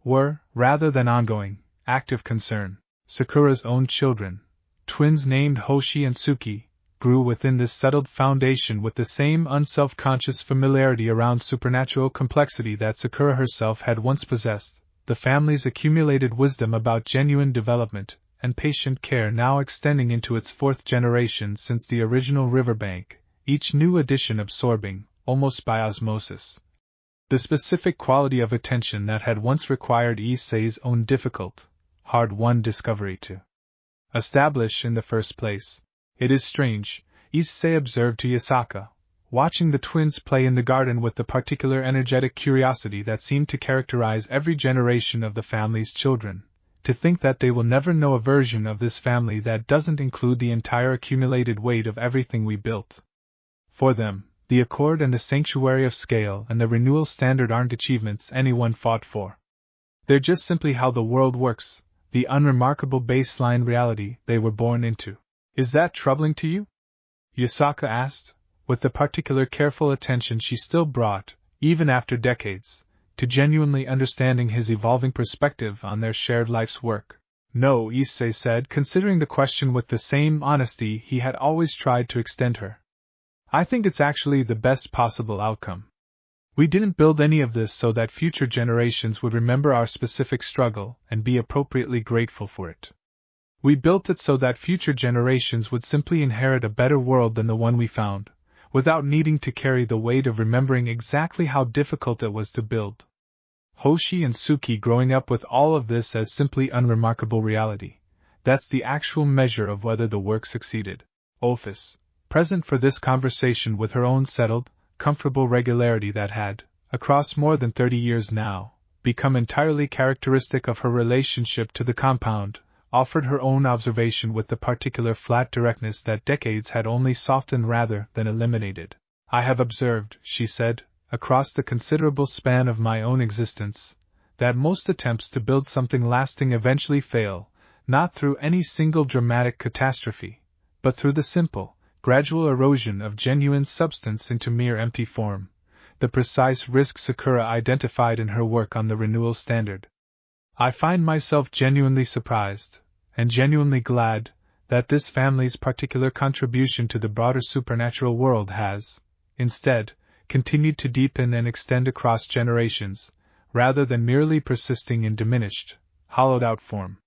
were, rather than ongoing, active concern. Sakura's own children, twins named Hoshi and Suki, grew within this settled foundation with the same unself-conscious familiarity around supernatural complexity that Sakura herself had once possessed, the family's accumulated wisdom about genuine development and patient care now extending into its 4th generation since the original riverbank, each new addition absorbing, almost by osmosis, the specific quality of attention that had once required Issei's own difficult, hard-won discovery to establish in the first place. It is strange, Issei observed to Yasaka, watching the twins play in the garden with the particular energetic curiosity that seemed to characterize every generation of the family's children, to think that they will never know a version of this family that doesn't include the entire accumulated weight of everything we built. For them, the accord and the sanctuary of scale and the renewal standard aren't achievements anyone fought for. They're just simply how the world works, the unremarkable baseline reality they were born into. Is that troubling to you? Yasaka asked, with the particular careful attention she still brought, even after decades, to genuinely understanding his evolving perspective on their shared life's work. No, Issei said, considering the question with the same honesty he had always tried to extend her. I think it's actually the best possible outcome. We didn't build any of this so that future generations would remember our specific struggle and be appropriately grateful for it. We built it so that future generations would simply inherit a better world than the one we found, without needing to carry the weight of remembering exactly how difficult it was to build. Hoshi and Suki growing up with all of this as simply unremarkable reality. That's the actual measure of whether the work succeeded. Ophis, present for this conversation with her own settled, comfortable regularity that had, across more than 30 years now, become entirely characteristic of her relationship to the compound, offered her own observation with the particular flat directness that decades had only softened rather than eliminated. I have observed, she said, across the considerable span of my own existence, that most attempts to build something lasting eventually fail, not through any single dramatic catastrophe, but through the simple, gradual erosion of genuine substance into mere empty form, the precise risk Sakura identified in her work on the renewal standard. I find myself genuinely surprised, and genuinely glad, that this family's particular contribution to the broader supernatural world has, instead, continued to deepen and extend across generations, rather than merely persisting in diminished, hollowed-out form.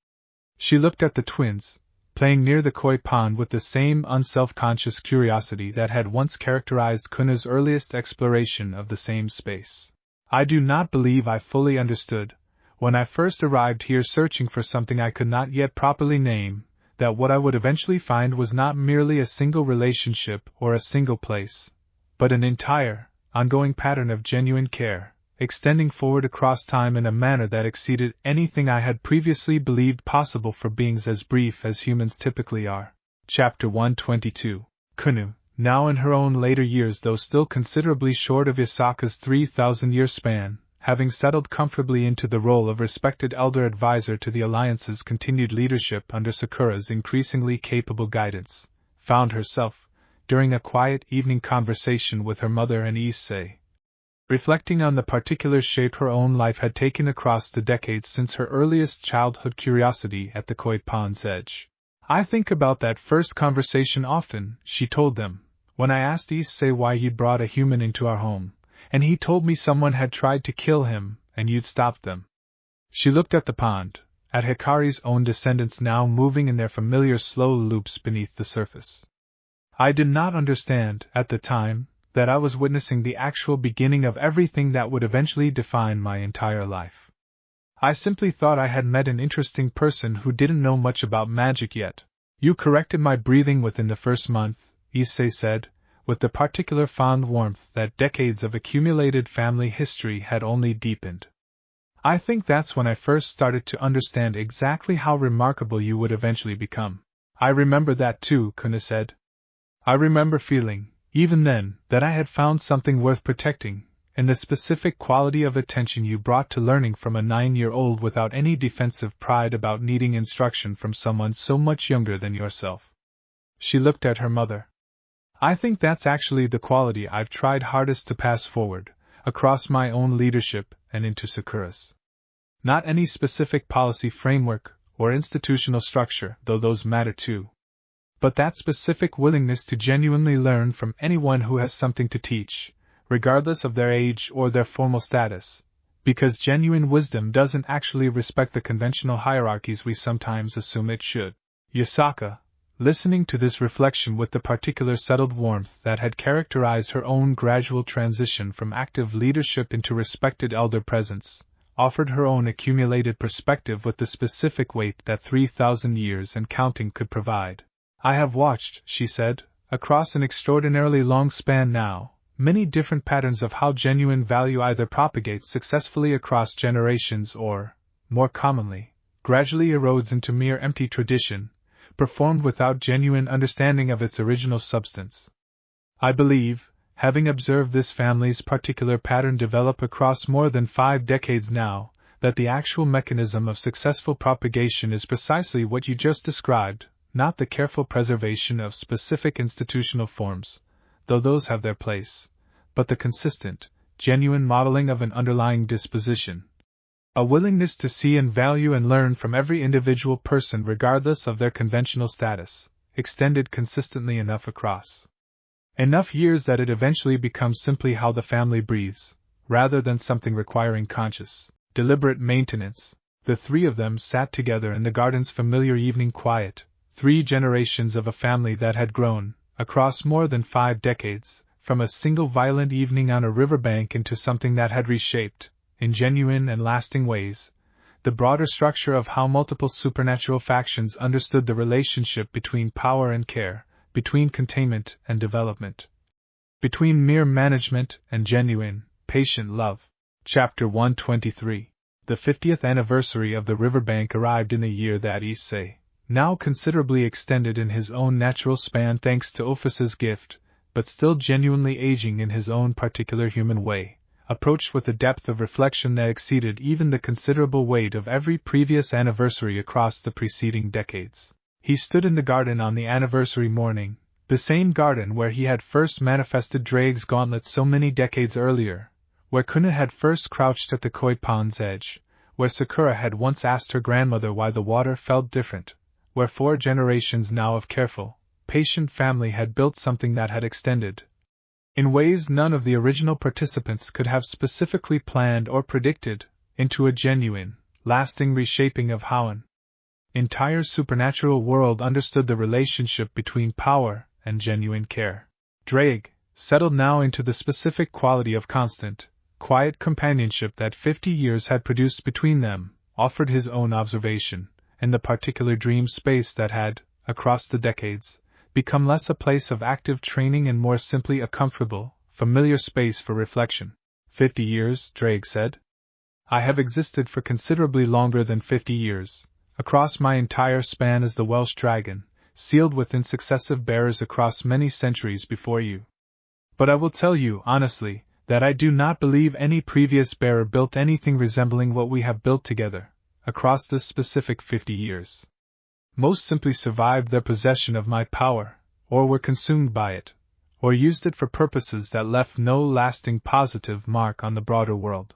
She looked at the twins, playing near the koi pond with the same unself-conscious curiosity that had once characterized Kuna's earliest exploration of the same space. I do not believe I fully understood, when I first arrived here searching for something I could not yet properly name, that what I would eventually find was not merely a single relationship or a single place, but an entire, ongoing pattern of genuine care, extending forward across time in a manner that exceeded anything I had previously believed possible for beings as brief as humans typically are. Chapter 122. Kunu, now in her own later years though still considerably short of Yasaka's 3,000-year span, having settled comfortably into the role of respected elder advisor to the Alliance's continued leadership under Sakura's increasingly capable guidance, found herself, during a quiet evening conversation with her mother and Issei, reflecting on the particular shape her own life had taken across the decades since her earliest childhood curiosity at the koi pond's edge. I think about that first conversation often, she told them, when I asked Issei why he'd brought a human into our home, and he told me someone had tried to kill him, and you'd stopped them. She looked at the pond, at Hikari's own descendants now moving in their familiar slow loops beneath the surface. I did not understand, at the time, that I was witnessing the actual beginning of everything that would eventually define my entire life. I simply thought I had met an interesting person who didn't know much about magic yet. You corrected my breathing within the first month, Issei said, with the particular fond warmth that decades of accumulated family history had only deepened. I think that's when I first started to understand exactly how remarkable you would eventually become. I remember that too, Kuna said. I remember feeling, even then, that I had found something worth protecting, in the specific quality of attention you brought to learning from a 9-year-old without any defensive pride about needing instruction from someone so much younger than yourself. She looked at her mother. I think that's actually the quality I've tried hardest to pass forward, across my own leadership and into Sakura's. Not any specific policy framework or institutional structure, though those matter too. But that specific willingness to genuinely learn from anyone who has something to teach, regardless of their age or their formal status, because genuine wisdom doesn't actually respect the conventional hierarchies we sometimes assume it should. Yasaka, listening to this reflection with the particular settled warmth that had characterized her own gradual transition from active leadership into respected elder presence, offered her own accumulated perspective with the specific weight that 3,000 years and counting could provide. I have watched, she said, across an extraordinarily long span now, many different patterns of how genuine value either propagates successfully across generations or, more commonly, gradually erodes into mere empty tradition, performed without genuine understanding of its original substance. I believe, having observed this family's particular pattern develop across more than 5 decades now, that the actual mechanism of successful propagation is precisely what you just described, not the careful preservation of specific institutional forms, though those have their place, but the consistent, genuine modeling of an underlying disposition. A willingness to see and value and learn from every individual person regardless of their conventional status, extended consistently enough across enough years that it eventually becomes simply how the family breathes, rather than something requiring conscious, deliberate maintenance. The 3 of them sat together in the garden's familiar evening quiet, 3 generations of a family that had grown, across more than 5 decades, from a single violent evening on a riverbank into something that had reshaped, in genuine and lasting ways, the broader structure of how multiple supernatural factions understood the relationship between power and care, between containment and development, between mere management and genuine, patient love. Chapter 123. The 50th anniversary of the riverbank arrived in a year that Issei, now considerably extended in his own natural span thanks to Ophus's gift, but still genuinely aging in his own particular human way, approached with a depth of reflection that exceeded even the considerable weight of every previous anniversary across the preceding decades. He stood in the garden on the anniversary morning, the same garden where he had first manifested Drake's gauntlet so many decades earlier, where Kuna had first crouched at the koi pond's edge, where Sakura had once asked her grandmother why the water felt different, where 4 generations now of careful, patient family had built something that had extended in ways none of the original participants could have specifically planned or predicted, into a genuine, lasting reshaping of how an entire supernatural world understood the relationship between power and genuine care. Drake, settled now into the specific quality of constant, quiet companionship that 50 years had produced between them, offered his own observation, and the particular dream space that had, across the decades, become less a place of active training and more simply a comfortable, familiar space for reflection. 50 years, Drake said. I have existed for considerably longer than 50 years. Across my entire span is the Welsh dragon, sealed within successive bearers across many centuries before you. But I will tell you, honestly, that I do not believe any previous bearer built anything resembling what we have built together, across this specific 50 years. Most simply survived their possession of my power, or were consumed by it, or used it for purposes that left no lasting positive mark on the broader world.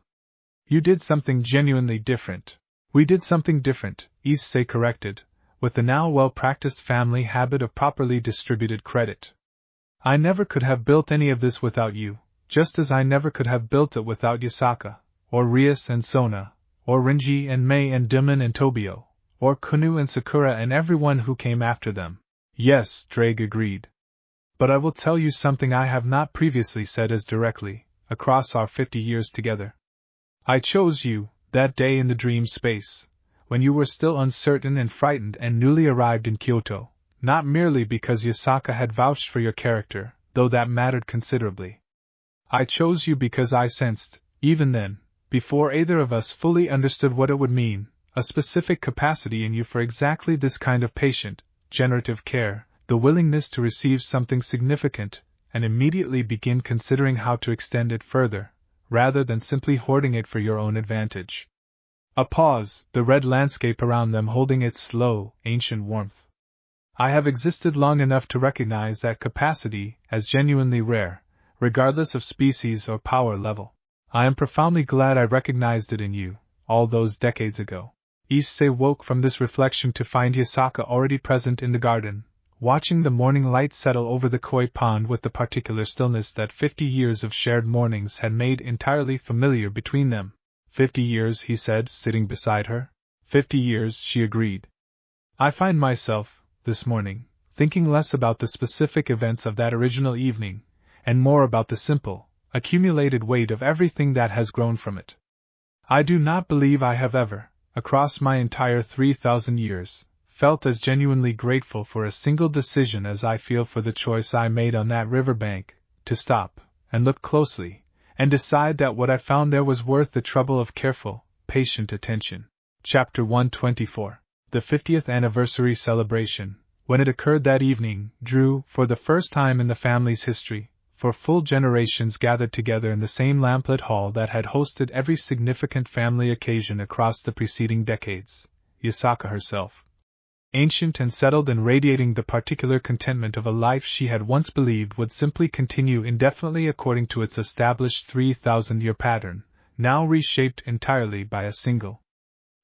You did something genuinely different. We did something different, Issei corrected, with the now well-practiced family habit of properly distributed credit. I never could have built any of this without you, just as I never could have built it without Yasaka, or Rias and Sona, or Renji and Mei and Dimon and Tobio, or Kunu and Sakura and everyone who came after them. Yes, Drake agreed. But I will tell you something I have not previously said as directly, across our 50 years together. I chose you, that day in the dream space, when you were still uncertain and frightened and newly arrived in Kyoto, not merely because Yasaka had vouched for your character, though that mattered considerably. I chose you because I sensed, even then, before either of us fully understood what it would mean, a specific capacity in you for exactly this kind of patient, generative care, the willingness to receive something significant, and immediately begin considering how to extend it further, rather than simply hoarding it for your own advantage. A pause, the red landscape around them holding its slow, ancient warmth. I have existed long enough to recognize that capacity as genuinely rare, regardless of species or power level. I am profoundly glad I recognized it in you, all those decades ago. Issei woke from this reflection to find Yasaka already present in the garden, watching the morning light settle over the koi pond with the particular stillness that 50 years of shared mornings had made entirely familiar between them. 50 years, he said, sitting beside her. 50 years, she agreed. I find myself, this morning, thinking less about the specific events of that original evening, and more about the simple, accumulated weight of everything that has grown from it. I do not believe I have ever, across my entire 3,000 years, felt as genuinely grateful for a single decision as I feel for the choice I made on that riverbank, to stop, and look closely, and decide that what I found there was worth the trouble of careful, patient attention. Chapter 124. The 50th anniversary celebration, when it occurred that evening, drew, for the first time in the family's history, for full generations gathered together in the same lamplit hall that had hosted every significant family occasion across the preceding decades, Yasaka herself. Ancient and settled and radiating the particular contentment of a life she had once believed would simply continue indefinitely according to its established 3,000-year pattern, now reshaped entirely by a single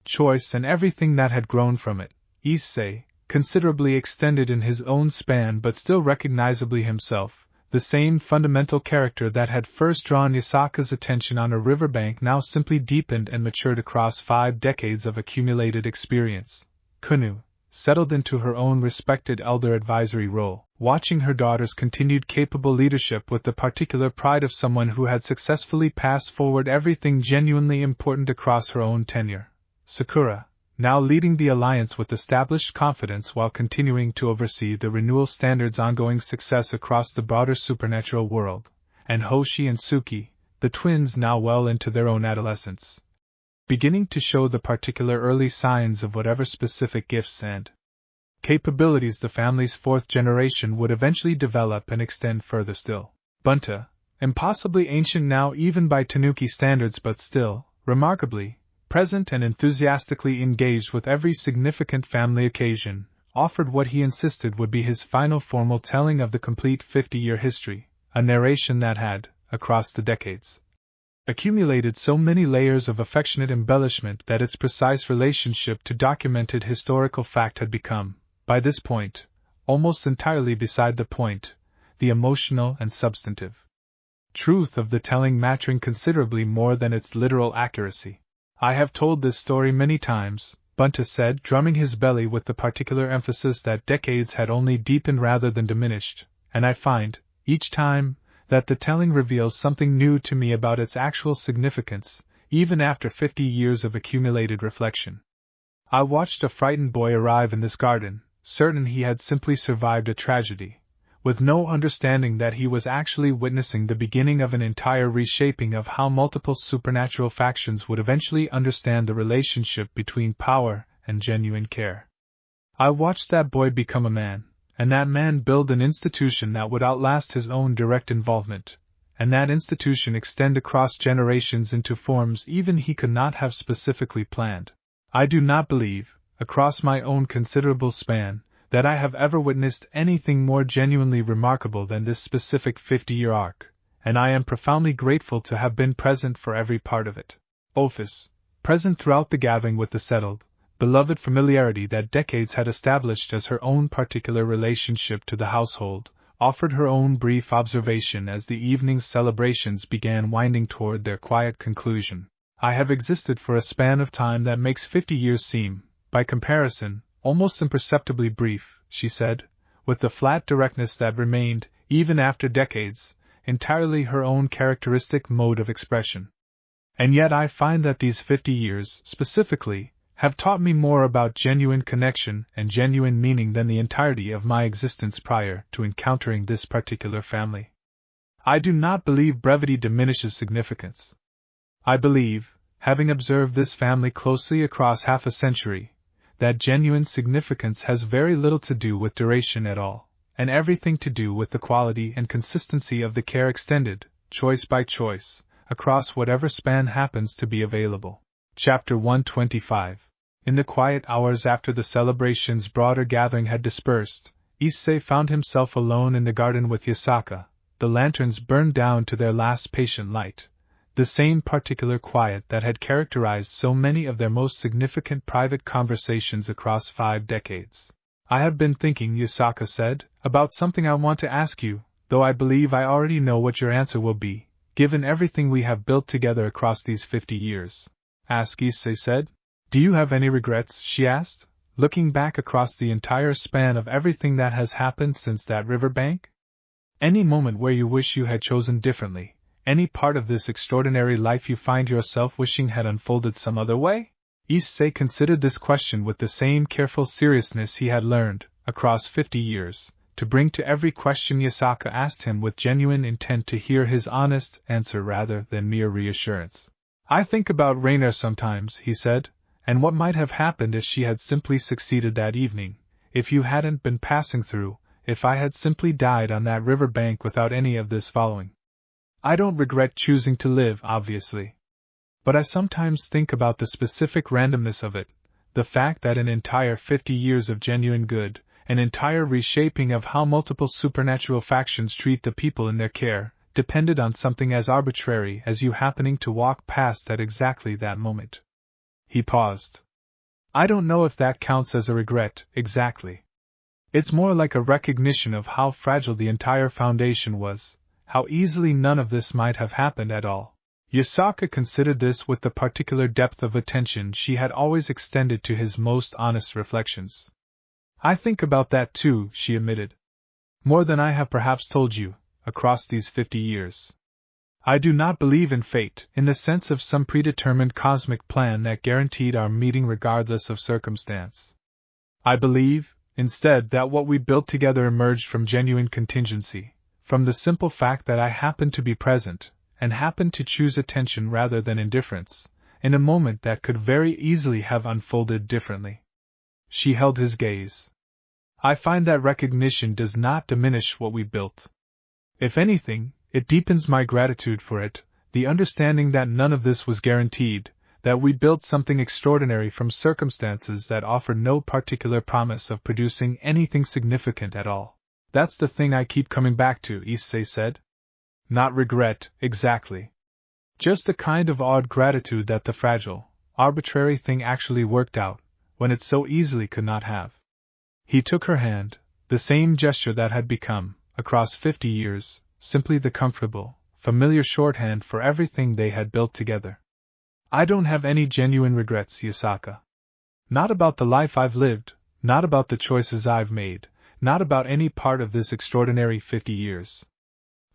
choice and everything that had grown from it. Issei, considerably extended in his own span but still recognizably himself, the same fundamental character that had first drawn Yasaka's attention on a riverbank now simply deepened and matured across 5 decades of accumulated experience. Kunu, settled into her own respected elder advisory role, watching her daughter's continued capable leadership with the particular pride of someone who had successfully passed forward everything genuinely important across her own tenure. Sakura, now leading the alliance with established confidence while continuing to oversee the renewal standard's ongoing success across the broader supernatural world, and Hoshi and Suki, the twins now well into their own adolescence, beginning to show the particular early signs of whatever specific gifts and capabilities the family's 4th generation would eventually develop and extend further still. Bunta, impossibly ancient now even by Tanuki standards but still, remarkably, present and enthusiastically engaged with every significant family occasion, offered what he insisted would be his final formal telling of the complete 50-year history, a narration that had, across the decades, accumulated so many layers of affectionate embellishment that its precise relationship to documented historical fact had become, by this point, almost entirely beside the point, the emotional and substantive truth of the telling mattering considerably more than its literal accuracy. I have told this story many times, Bunta said, drumming his belly with the particular emphasis that decades had only deepened rather than diminished, and I find, each time, that the telling reveals something new to me about its actual significance, even after 50 years of accumulated reflection. I watched a frightened boy arrive in this garden, certain he had simply survived a tragedy, with no understanding that he was actually witnessing the beginning of an entire reshaping of how multiple supernatural factions would eventually understand the relationship between power and genuine care. I watched that boy become a man, and that man build an institution that would outlast his own direct involvement, and that institution extend across generations into forms even he could not have specifically planned. I do not believe, across my own considerable span, that I have ever witnessed anything more genuinely remarkable than this specific 50-year arc, and I am profoundly grateful to have been present for every part of it. Ophis, present throughout the gathering with the settled, beloved familiarity that decades had established as her own particular relationship to the household, offered her own brief observation as the evening's celebrations began winding toward their quiet conclusion. I have existed for a span of time that makes 50 years seem, by comparison, almost imperceptibly brief, she said, with the flat directness that remained, even after decades, entirely her own characteristic mode of expression. And yet I find that these 50 years, specifically, have taught me more about genuine connection and genuine meaning than the entirety of my existence prior to encountering this particular family. I do not believe brevity diminishes significance. I believe, having observed this family closely across half a century, that genuine significance has very little to do with duration at all, and everything to do with the quality and consistency of the care extended, choice by choice, across whatever span happens to be available. Chapter 125. In the quiet hours after the celebration's broader gathering had dispersed, Issei found himself alone in the garden with Yasaka, the lanterns burned down to their last patient light. The same particular quiet that had characterized so many of their most significant private conversations across 5 decades. I have been thinking, Yasaka said, about something I want to ask you, though I believe I already know what your answer will be, given everything we have built together across these 50 years. Ask, Issei said. Do you have any regrets, she asked, looking back across the entire span of everything that has happened since that riverbank? Any moment where you wish you had chosen differently? Any part of this extraordinary life you find yourself wishing had unfolded some other way? Issei considered this question with the same careful seriousness he had learned, across 50 years, to bring to every question Yasaka asked him with genuine intent to hear his honest answer rather than mere reassurance. I think about Raynare sometimes, he said, and what might have happened if she had simply succeeded that evening, if you hadn't been passing through, if I had simply died on that river bank without any of this following. I don't regret choosing to live, obviously. But I sometimes think about the specific randomness of it, the fact that an entire 50 years of genuine good, an entire reshaping of how multiple supernatural factions treat the people in their care, depended on something as arbitrary as you happening to walk past at exactly that moment. He paused. I don't know if that counts as a regret, exactly. It's more like a recognition of how fragile the entire foundation was. How easily none of this might have happened at all. Yasaka considered this with the particular depth of attention she had always extended to his most honest reflections. I think about that too, she admitted. More than I have perhaps told you, across these 50 years. I do not believe in fate, in the sense of some predetermined cosmic plan that guaranteed our meeting regardless of circumstance. I believe, instead, that what we built together emerged from genuine contingency. From the simple fact that I happened to be present, and happened to choose attention rather than indifference, in a moment that could very easily have unfolded differently. She held his gaze. I find that recognition does not diminish what we built. If anything, it deepens my gratitude for it, the understanding that none of this was guaranteed, that we built something extraordinary from circumstances that offer no particular promise of producing anything significant at all. That's the thing I keep coming back to, Issei said. Not regret, exactly. Just the kind of awed gratitude that the fragile, arbitrary thing actually worked out, when it so easily could not have. He took her hand, the same gesture that had become, across 50 years, simply the comfortable, familiar shorthand for everything they had built together. I don't have any genuine regrets, Yasaka. Not about the life I've lived, not about the choices I've made, not about any part of this extraordinary 50 years.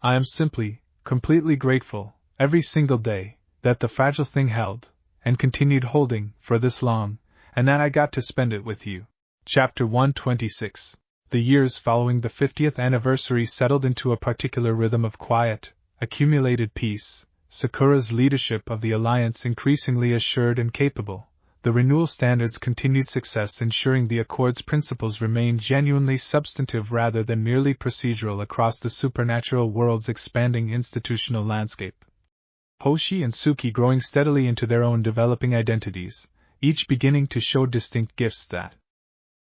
I am simply, completely grateful, every single day, that the fragile thing held, and continued holding, for this long, and that I got to spend it with you. Chapter 126. The years following the 50th anniversary settled into a particular rhythm of quiet, accumulated peace, Sakura's leadership of the alliance increasingly assured and capable, the renewal standards' continued success ensuring the Accord's principles remained genuinely substantive rather than merely procedural across the supernatural world's expanding institutional landscape. Hoshi and Suki growing steadily into their own developing identities, each beginning to show distinct gifts that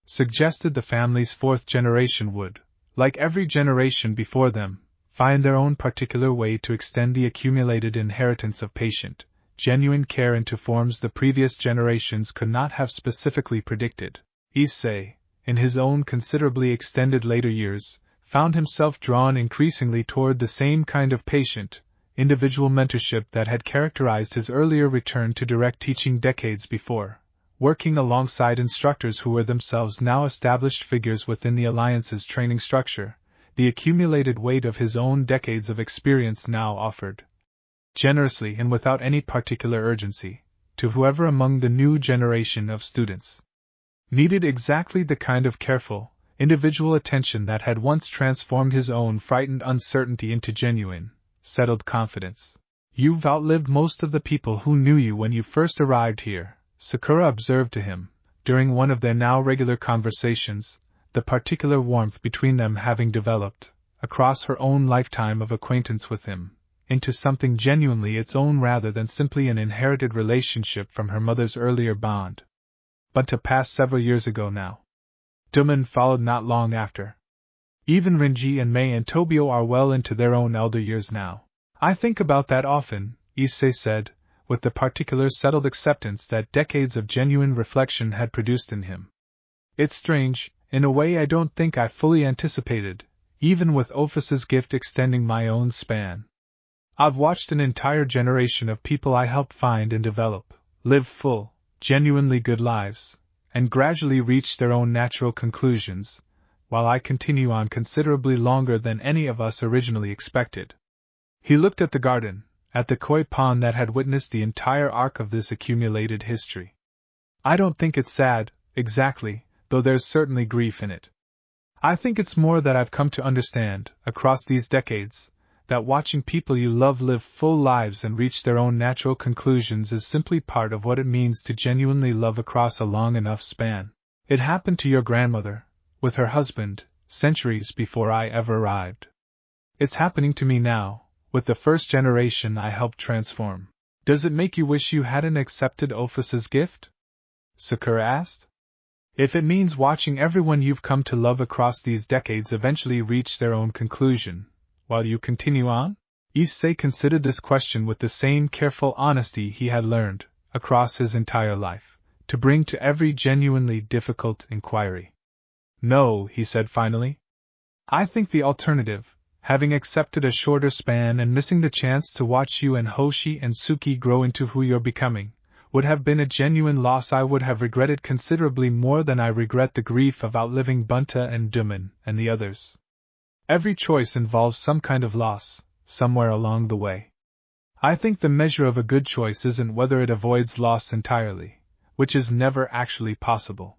suggested the family's fourth generation would, like every generation before them, find their own particular way to extend the accumulated inheritance of patient, genuine care into forms the previous generations could not have specifically predicted. Issei, in his own considerably extended later years, found himself drawn increasingly toward the same kind of patient, individual mentorship that had characterized his earlier return to direct teaching decades before, working alongside instructors who were themselves now established figures within the Alliance's training structure. The accumulated weight of his own decades of experience now offered, generously and without any particular urgency, to whoever among the new generation of students needed exactly the kind of careful, individual attention that had once transformed his own frightened uncertainty into genuine, settled confidence. You've outlived most of the people who knew you when you first arrived here, Sakura observed to him, during one of their now regular conversations, the particular warmth between them having developed, across her own lifetime of acquaintance with him, into something genuinely its own rather than simply an inherited relationship from her mother's earlier bond. But to pass several years ago now. Duman followed not long after. Even Renji and Mei and Tobio are well into their own elder years now. I think about that often, Issei said, with the particular settled acceptance that decades of genuine reflection had produced in him. It's strange, in a way I don't think I fully anticipated, even with Ophus's gift extending my own span. I've watched an entire generation of people I helped find and develop, live full, genuinely good lives, and gradually reach their own natural conclusions, while I continue on considerably longer than any of us originally expected. He looked at the garden, at the koi pond that had witnessed the entire arc of this accumulated history. I don't think it's sad, exactly, though there's certainly grief in it. I think it's more that I've come to understand, across these decades, that watching people you love live full lives and reach their own natural conclusions is simply part of what it means to genuinely love across a long enough span. It happened to your grandmother, with her husband, centuries before I ever arrived. It's happening to me now, with the first generation I helped transform. Does it make you wish you hadn't accepted Ophus's gift? Sakura asked. If it means watching everyone you've come to love across these decades eventually reach their own conclusion, while you continue on? Issei considered this question with the same careful honesty he had learned, across his entire life, to bring to every genuinely difficult inquiry. No, he said finally. I think the alternative, having accepted a shorter span and missing the chance to watch you and Hoshi and Suki grow into who you're becoming, would have been a genuine loss I would have regretted considerably more than I regret the grief of outliving Bunta and Duman and the others. Every choice involves some kind of loss, somewhere along the way. I think the measure of a good choice isn't whether it avoids loss entirely, which is never actually possible.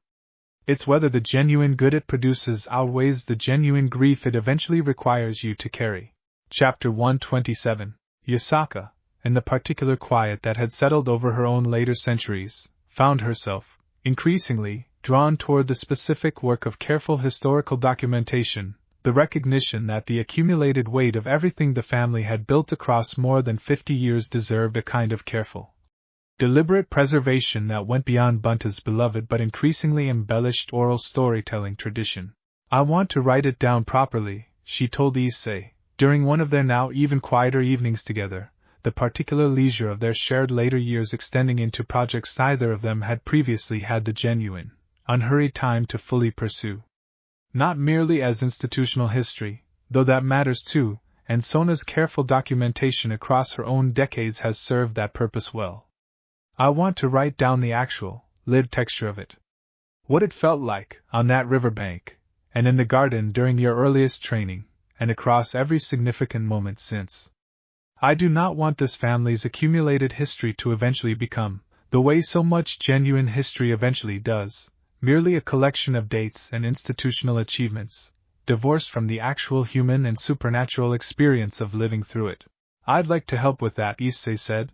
It's whether the genuine good it produces outweighs the genuine grief it eventually requires you to carry. Chapter 127. Yasaka, in the particular quiet that had settled over her own later centuries, found herself, increasingly, drawn toward the specific work of careful historical documentation, the recognition that the accumulated weight of everything the family had built across more than 50 years deserved a kind of careful, deliberate preservation that went beyond Bunta's beloved but increasingly embellished oral storytelling tradition. I want to write it down properly, she told Issei, during one of their now even quieter evenings together, the particular leisure of their shared later years extending into projects neither of them had previously had the genuine, unhurried time to fully pursue. Not merely as institutional history, though that matters too, and Sona's careful documentation across her own decades has served that purpose well. I want to write down the actual, lived texture of it. What it felt like, on that riverbank, and in the garden during your earliest training, and across every significant moment since. I do not want this family's accumulated history to eventually become, the way so much genuine history eventually does, merely a collection of dates and institutional achievements, divorced from the actual human and supernatural experience of living through it. I'd like to help with that, Issei said.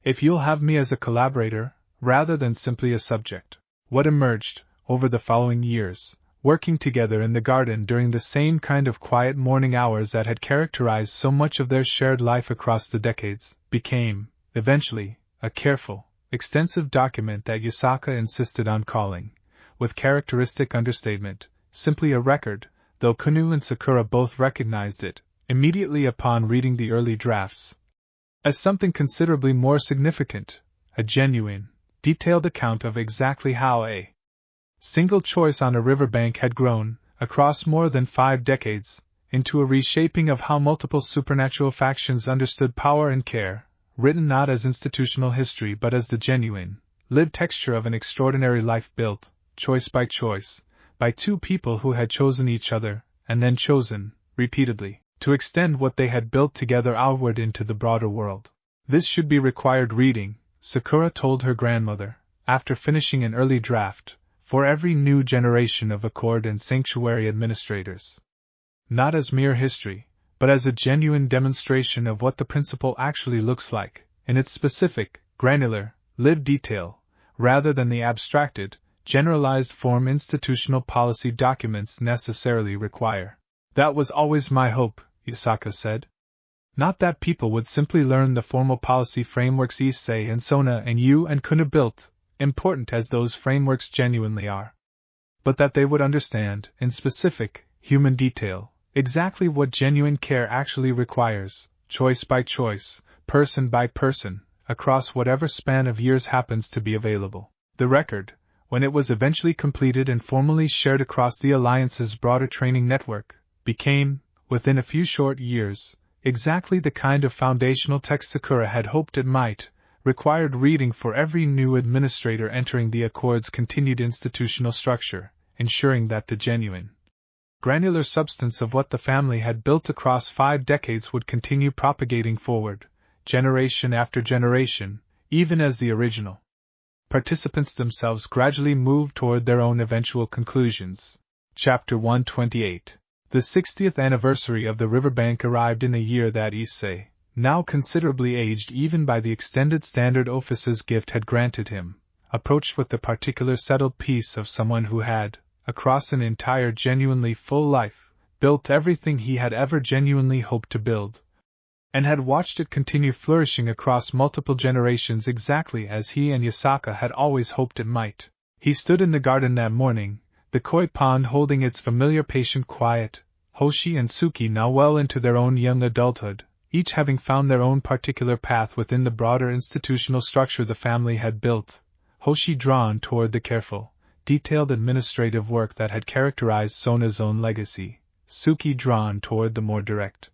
If you'll have me as a collaborator, rather than simply a subject. What emerged, over the following years, working together in the garden during the same kind of quiet morning hours that had characterized so much of their shared life across the decades, became, eventually, a careful, extensive document that Yasaka insisted on calling, with characteristic understatement, simply a record, though Kunu and Sakura both recognized it, immediately upon reading the early drafts, as something considerably more significant, a genuine, detailed account of exactly how a single choice on a riverbank had grown, across more than 5 decades, into a reshaping of how multiple supernatural factions understood power and care, written not as institutional history but as the genuine, lived texture of an extraordinary life built, choice, by two people who had chosen each other, and then chosen, repeatedly, to extend what they had built together outward into the broader world. This should be required reading, Sakura told her grandmother, after finishing an early draft, for every new generation of Accord and Sanctuary administrators. Not as mere history, but as a genuine demonstration of what the principle actually looks like, in its specific, granular, lived detail, rather than the abstracted, generalized form institutional policy documents necessarily require. That was always my hope, Yasaka said. Not that people would simply learn the formal policy frameworks Issei and Sona and you and Kuna built, important as those frameworks genuinely are. But that they would understand, in specific, human detail, exactly what genuine care actually requires, choice by choice, person by person, across whatever span of years happens to be available. The record, when it was eventually completed and formally shared across the Alliance's broader training network, became, within a few short years, exactly the kind of foundational text Sakura had hoped it might, required reading for every new administrator entering the Accord's continued institutional structure, ensuring that the genuine, granular substance of what the family had built across 5 decades would continue propagating forward, generation after generation, even as the original participants themselves gradually moved toward their own eventual conclusions. Chapter 128. The 60th anniversary of the riverbank arrived in a year that Issei, now considerably aged even by the extended standard office's gift had granted him, approached with the particular settled peace of someone who had, across an entire genuinely full life, built everything he had ever genuinely hoped to build, and had watched it continue flourishing across multiple generations exactly as he and Yasaka had always hoped it might. He stood in the garden that morning, the koi pond holding its familiar patient quiet, Hoshi and Suki now well into their own young adulthood, each having found their own particular path within the broader institutional structure the family had built, Hoshi drawn toward the careful, detailed administrative work that had characterized Sona's own legacy, Suki drawn toward the more direct,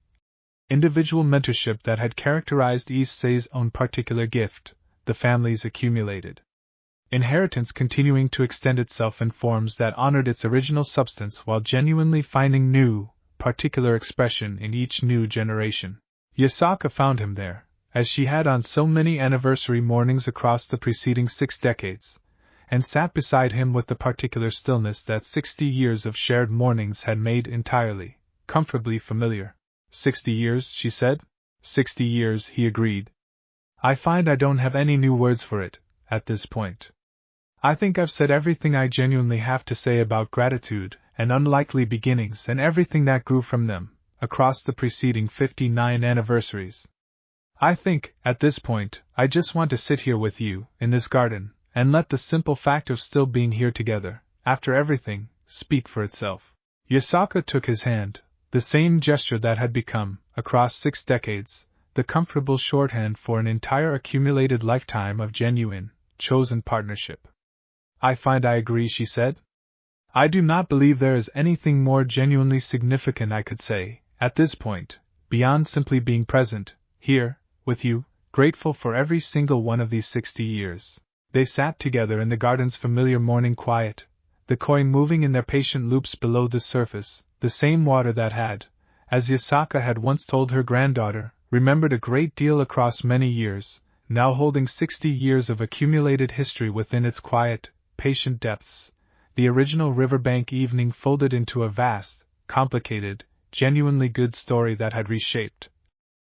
individual mentorship that had characterized Issei's own particular gift, the family's accumulated inheritance continuing to extend itself in forms that honored its original substance while genuinely finding new, particular expression in each new generation. Yasaka found him there, as she had on so many anniversary mornings across the preceding 6 decades, and sat beside him with the particular stillness that 60 years of shared mornings had made entirely, comfortably familiar. 60 years, she said. 60 years, he agreed. I find I don't have any new words for it, at this point. I think I've said everything I genuinely have to say about gratitude and unlikely beginnings and everything that grew from them, across the preceding 59 anniversaries. I think, at this point, I just want to sit here with you, in this garden, and let the simple fact of still being here together, after everything, speak for itself. Yasaka took his hand, the same gesture that had become, across 6 decades, the comfortable shorthand for an entire accumulated lifetime of genuine, chosen partnership. I find I agree, she said. I do not believe there is anything more genuinely significant I could say, at this point, beyond simply being present, here, with you, grateful for every single one of these 60 years. They sat together in the garden's familiar morning quiet, the koi moving in their patient loops below the surface, the same water that had, as Yasaka had once told her granddaughter, remembered a great deal across many years, now holding 60 years of accumulated history within its quiet, patient depths, the original riverbank evening folded into a vast, complicated, genuinely good story that had reshaped,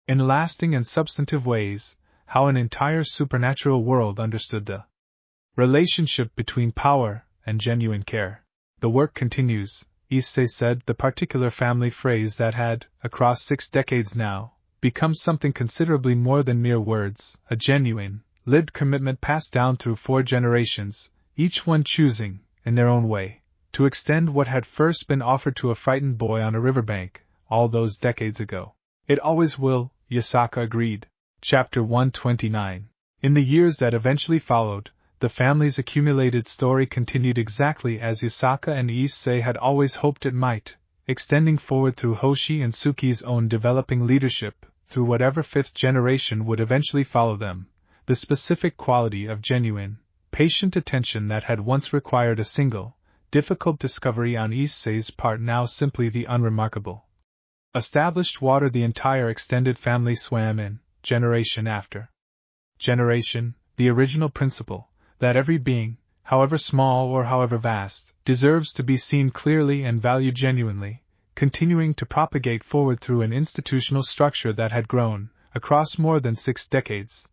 in lasting and substantive ways, how an entire supernatural world understood the relationship between power and genuine care. The work continues, Issei said, the particular family phrase that had, across 6 decades now, become something considerably more than mere words, a genuine, lived commitment passed down through 4 generations, each one choosing, in their own way, to extend what had first been offered to a frightened boy on a riverbank, all those decades ago. It always will, Yasaka agreed. Chapter 129. In the years that eventually followed, the family's accumulated story continued exactly as Yasaka and Issei had always hoped it might, extending forward through Hoshi and Suki's own developing leadership, through whatever 5th generation would eventually follow them, the specific quality of genuine, patient attention that had once required a single, difficult discovery on Issei's part now simply the unremarkable. Established water the entire extended family swam in, generation after generation, the original principle, that every being, however small or however vast, deserves to be seen clearly and valued genuinely, continuing to propagate forward through an institutional structure that had grown, across more than 6 decades,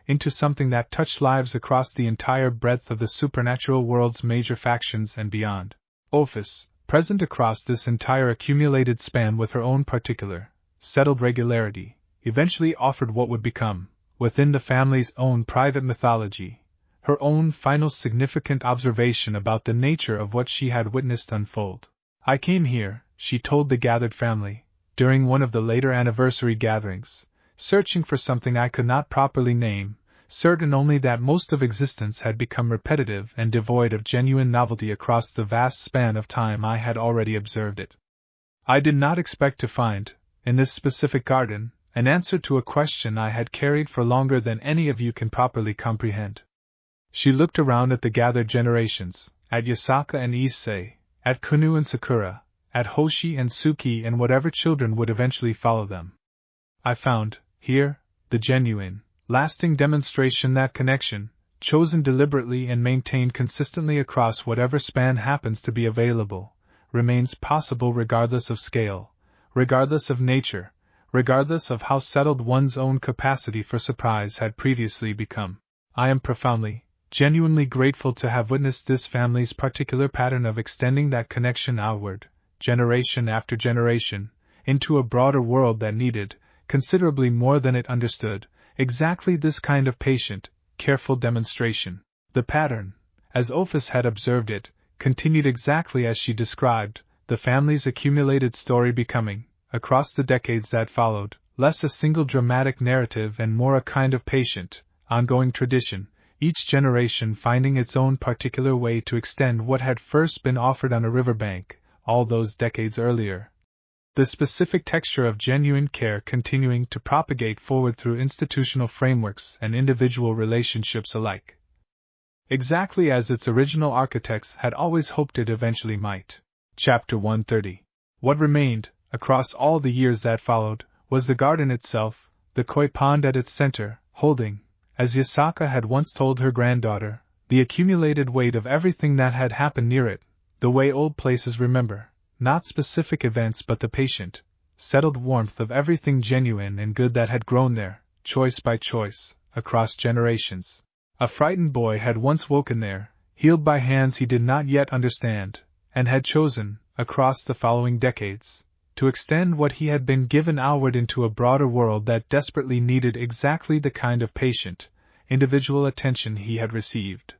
into something that touched lives across the entire breadth of the supernatural world's major factions and beyond. Ophis, present across this entire accumulated span with her own particular, settled regularity, eventually offered what would become, within the family's own private mythology, her own final significant observation about the nature of what she had witnessed unfold. I came here, she told the gathered family, during one of the later anniversary gatherings, searching for something I could not properly name, certain only that most of existence had become repetitive and devoid of genuine novelty across the vast span of time I had already observed it. I did not expect to find, in this specific garden, an answer to a question I had carried for longer than any of you can properly comprehend. She looked around at the gathered generations, at Yasaka and Issei, at Kunu and Sakura, at Hoshi and Suki and whatever children would eventually follow them. I found, here, the genuine, lasting demonstration that connection, chosen deliberately and maintained consistently across whatever span happens to be available, remains possible regardless of scale, regardless of nature, regardless of how settled one's own capacity for surprise had previously become. I am profoundly, genuinely grateful to have witnessed this family's particular pattern of extending that connection outward, generation after generation, into a broader world that needed, considerably more than it understood, exactly this kind of patient, careful demonstration. The pattern, as Ophis had observed it, continued exactly as she described, the family's accumulated story becoming, across the decades that followed, less a single dramatic narrative and more a kind of patient, ongoing tradition, each generation finding its own particular way to extend what had first been offered on a riverbank, all those decades earlier. The specific texture of genuine care continuing to propagate forward through institutional frameworks and individual relationships alike. Exactly as its original architects had always hoped it eventually might. Chapter 130. What remained, across all the years that followed, was the garden itself, the koi pond at its center, holding, as Yasaka had once told her granddaughter, the accumulated weight of everything that had happened near it, the way old places remember, not specific events but the patient, settled warmth of everything genuine and good that had grown there, choice by choice, across generations. A frightened boy had once woken there, healed by hands he did not yet understand, and had chosen, across the following decades, to extend what he had been given outward into a broader world that desperately needed exactly the kind of patient, individual attention he had received.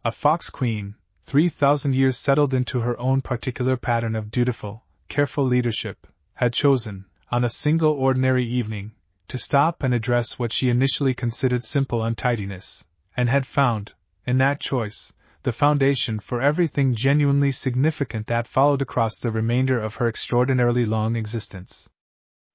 A fox queen, 3,000 years settled into her own particular pattern of dutiful, careful leadership, had chosen, on a single ordinary evening, to stop and address what she initially considered simple untidiness, and had found, in that choice, the foundation for everything genuinely significant that followed across the remainder of her extraordinarily long existence.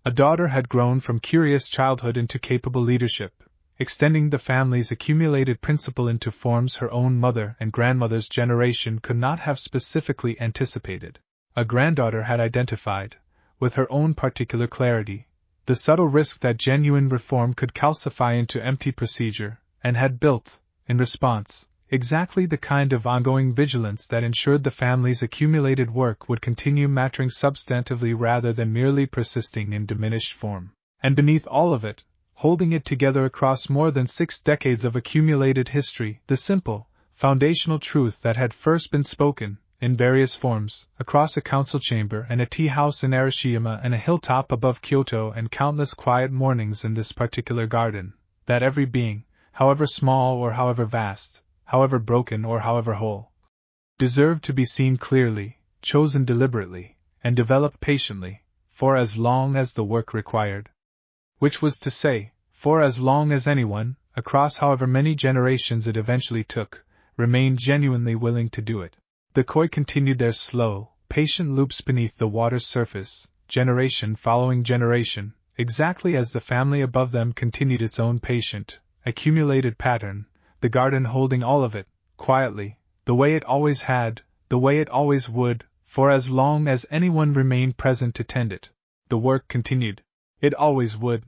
A daughter had grown from curious childhood into capable leadership, extending the family's accumulated principle into forms her own mother and grandmother's generation could not have specifically anticipated. A granddaughter had identified, with her own particular clarity, the subtle risk that genuine reform could calcify into empty procedure, and had built, in response, exactly the kind of ongoing vigilance that ensured the family's accumulated work would continue mattering substantively rather than merely persisting in diminished form. And beneath all of it, holding it together across more than 6 decades of accumulated history, the simple, foundational truth that had first been spoken, in various forms, across a council chamber and a tea house in Arashiyama and a hilltop above Kyoto and countless quiet mornings in this particular garden, that every being, however small or however vast, however broken or however whole, deserved to be seen clearly, chosen deliberately, and developed patiently, for as long as the work required. Which was to say, for as long as anyone, across however many generations it eventually took, remained genuinely willing to do it. The koi continued their slow, patient loops beneath the water's surface, generation following generation, exactly as the family above them continued its own patient, accumulated pattern, the garden holding all of it, quietly, the way it always had, the way it always would, for as long as anyone remained present to tend it. The work continued. It always would.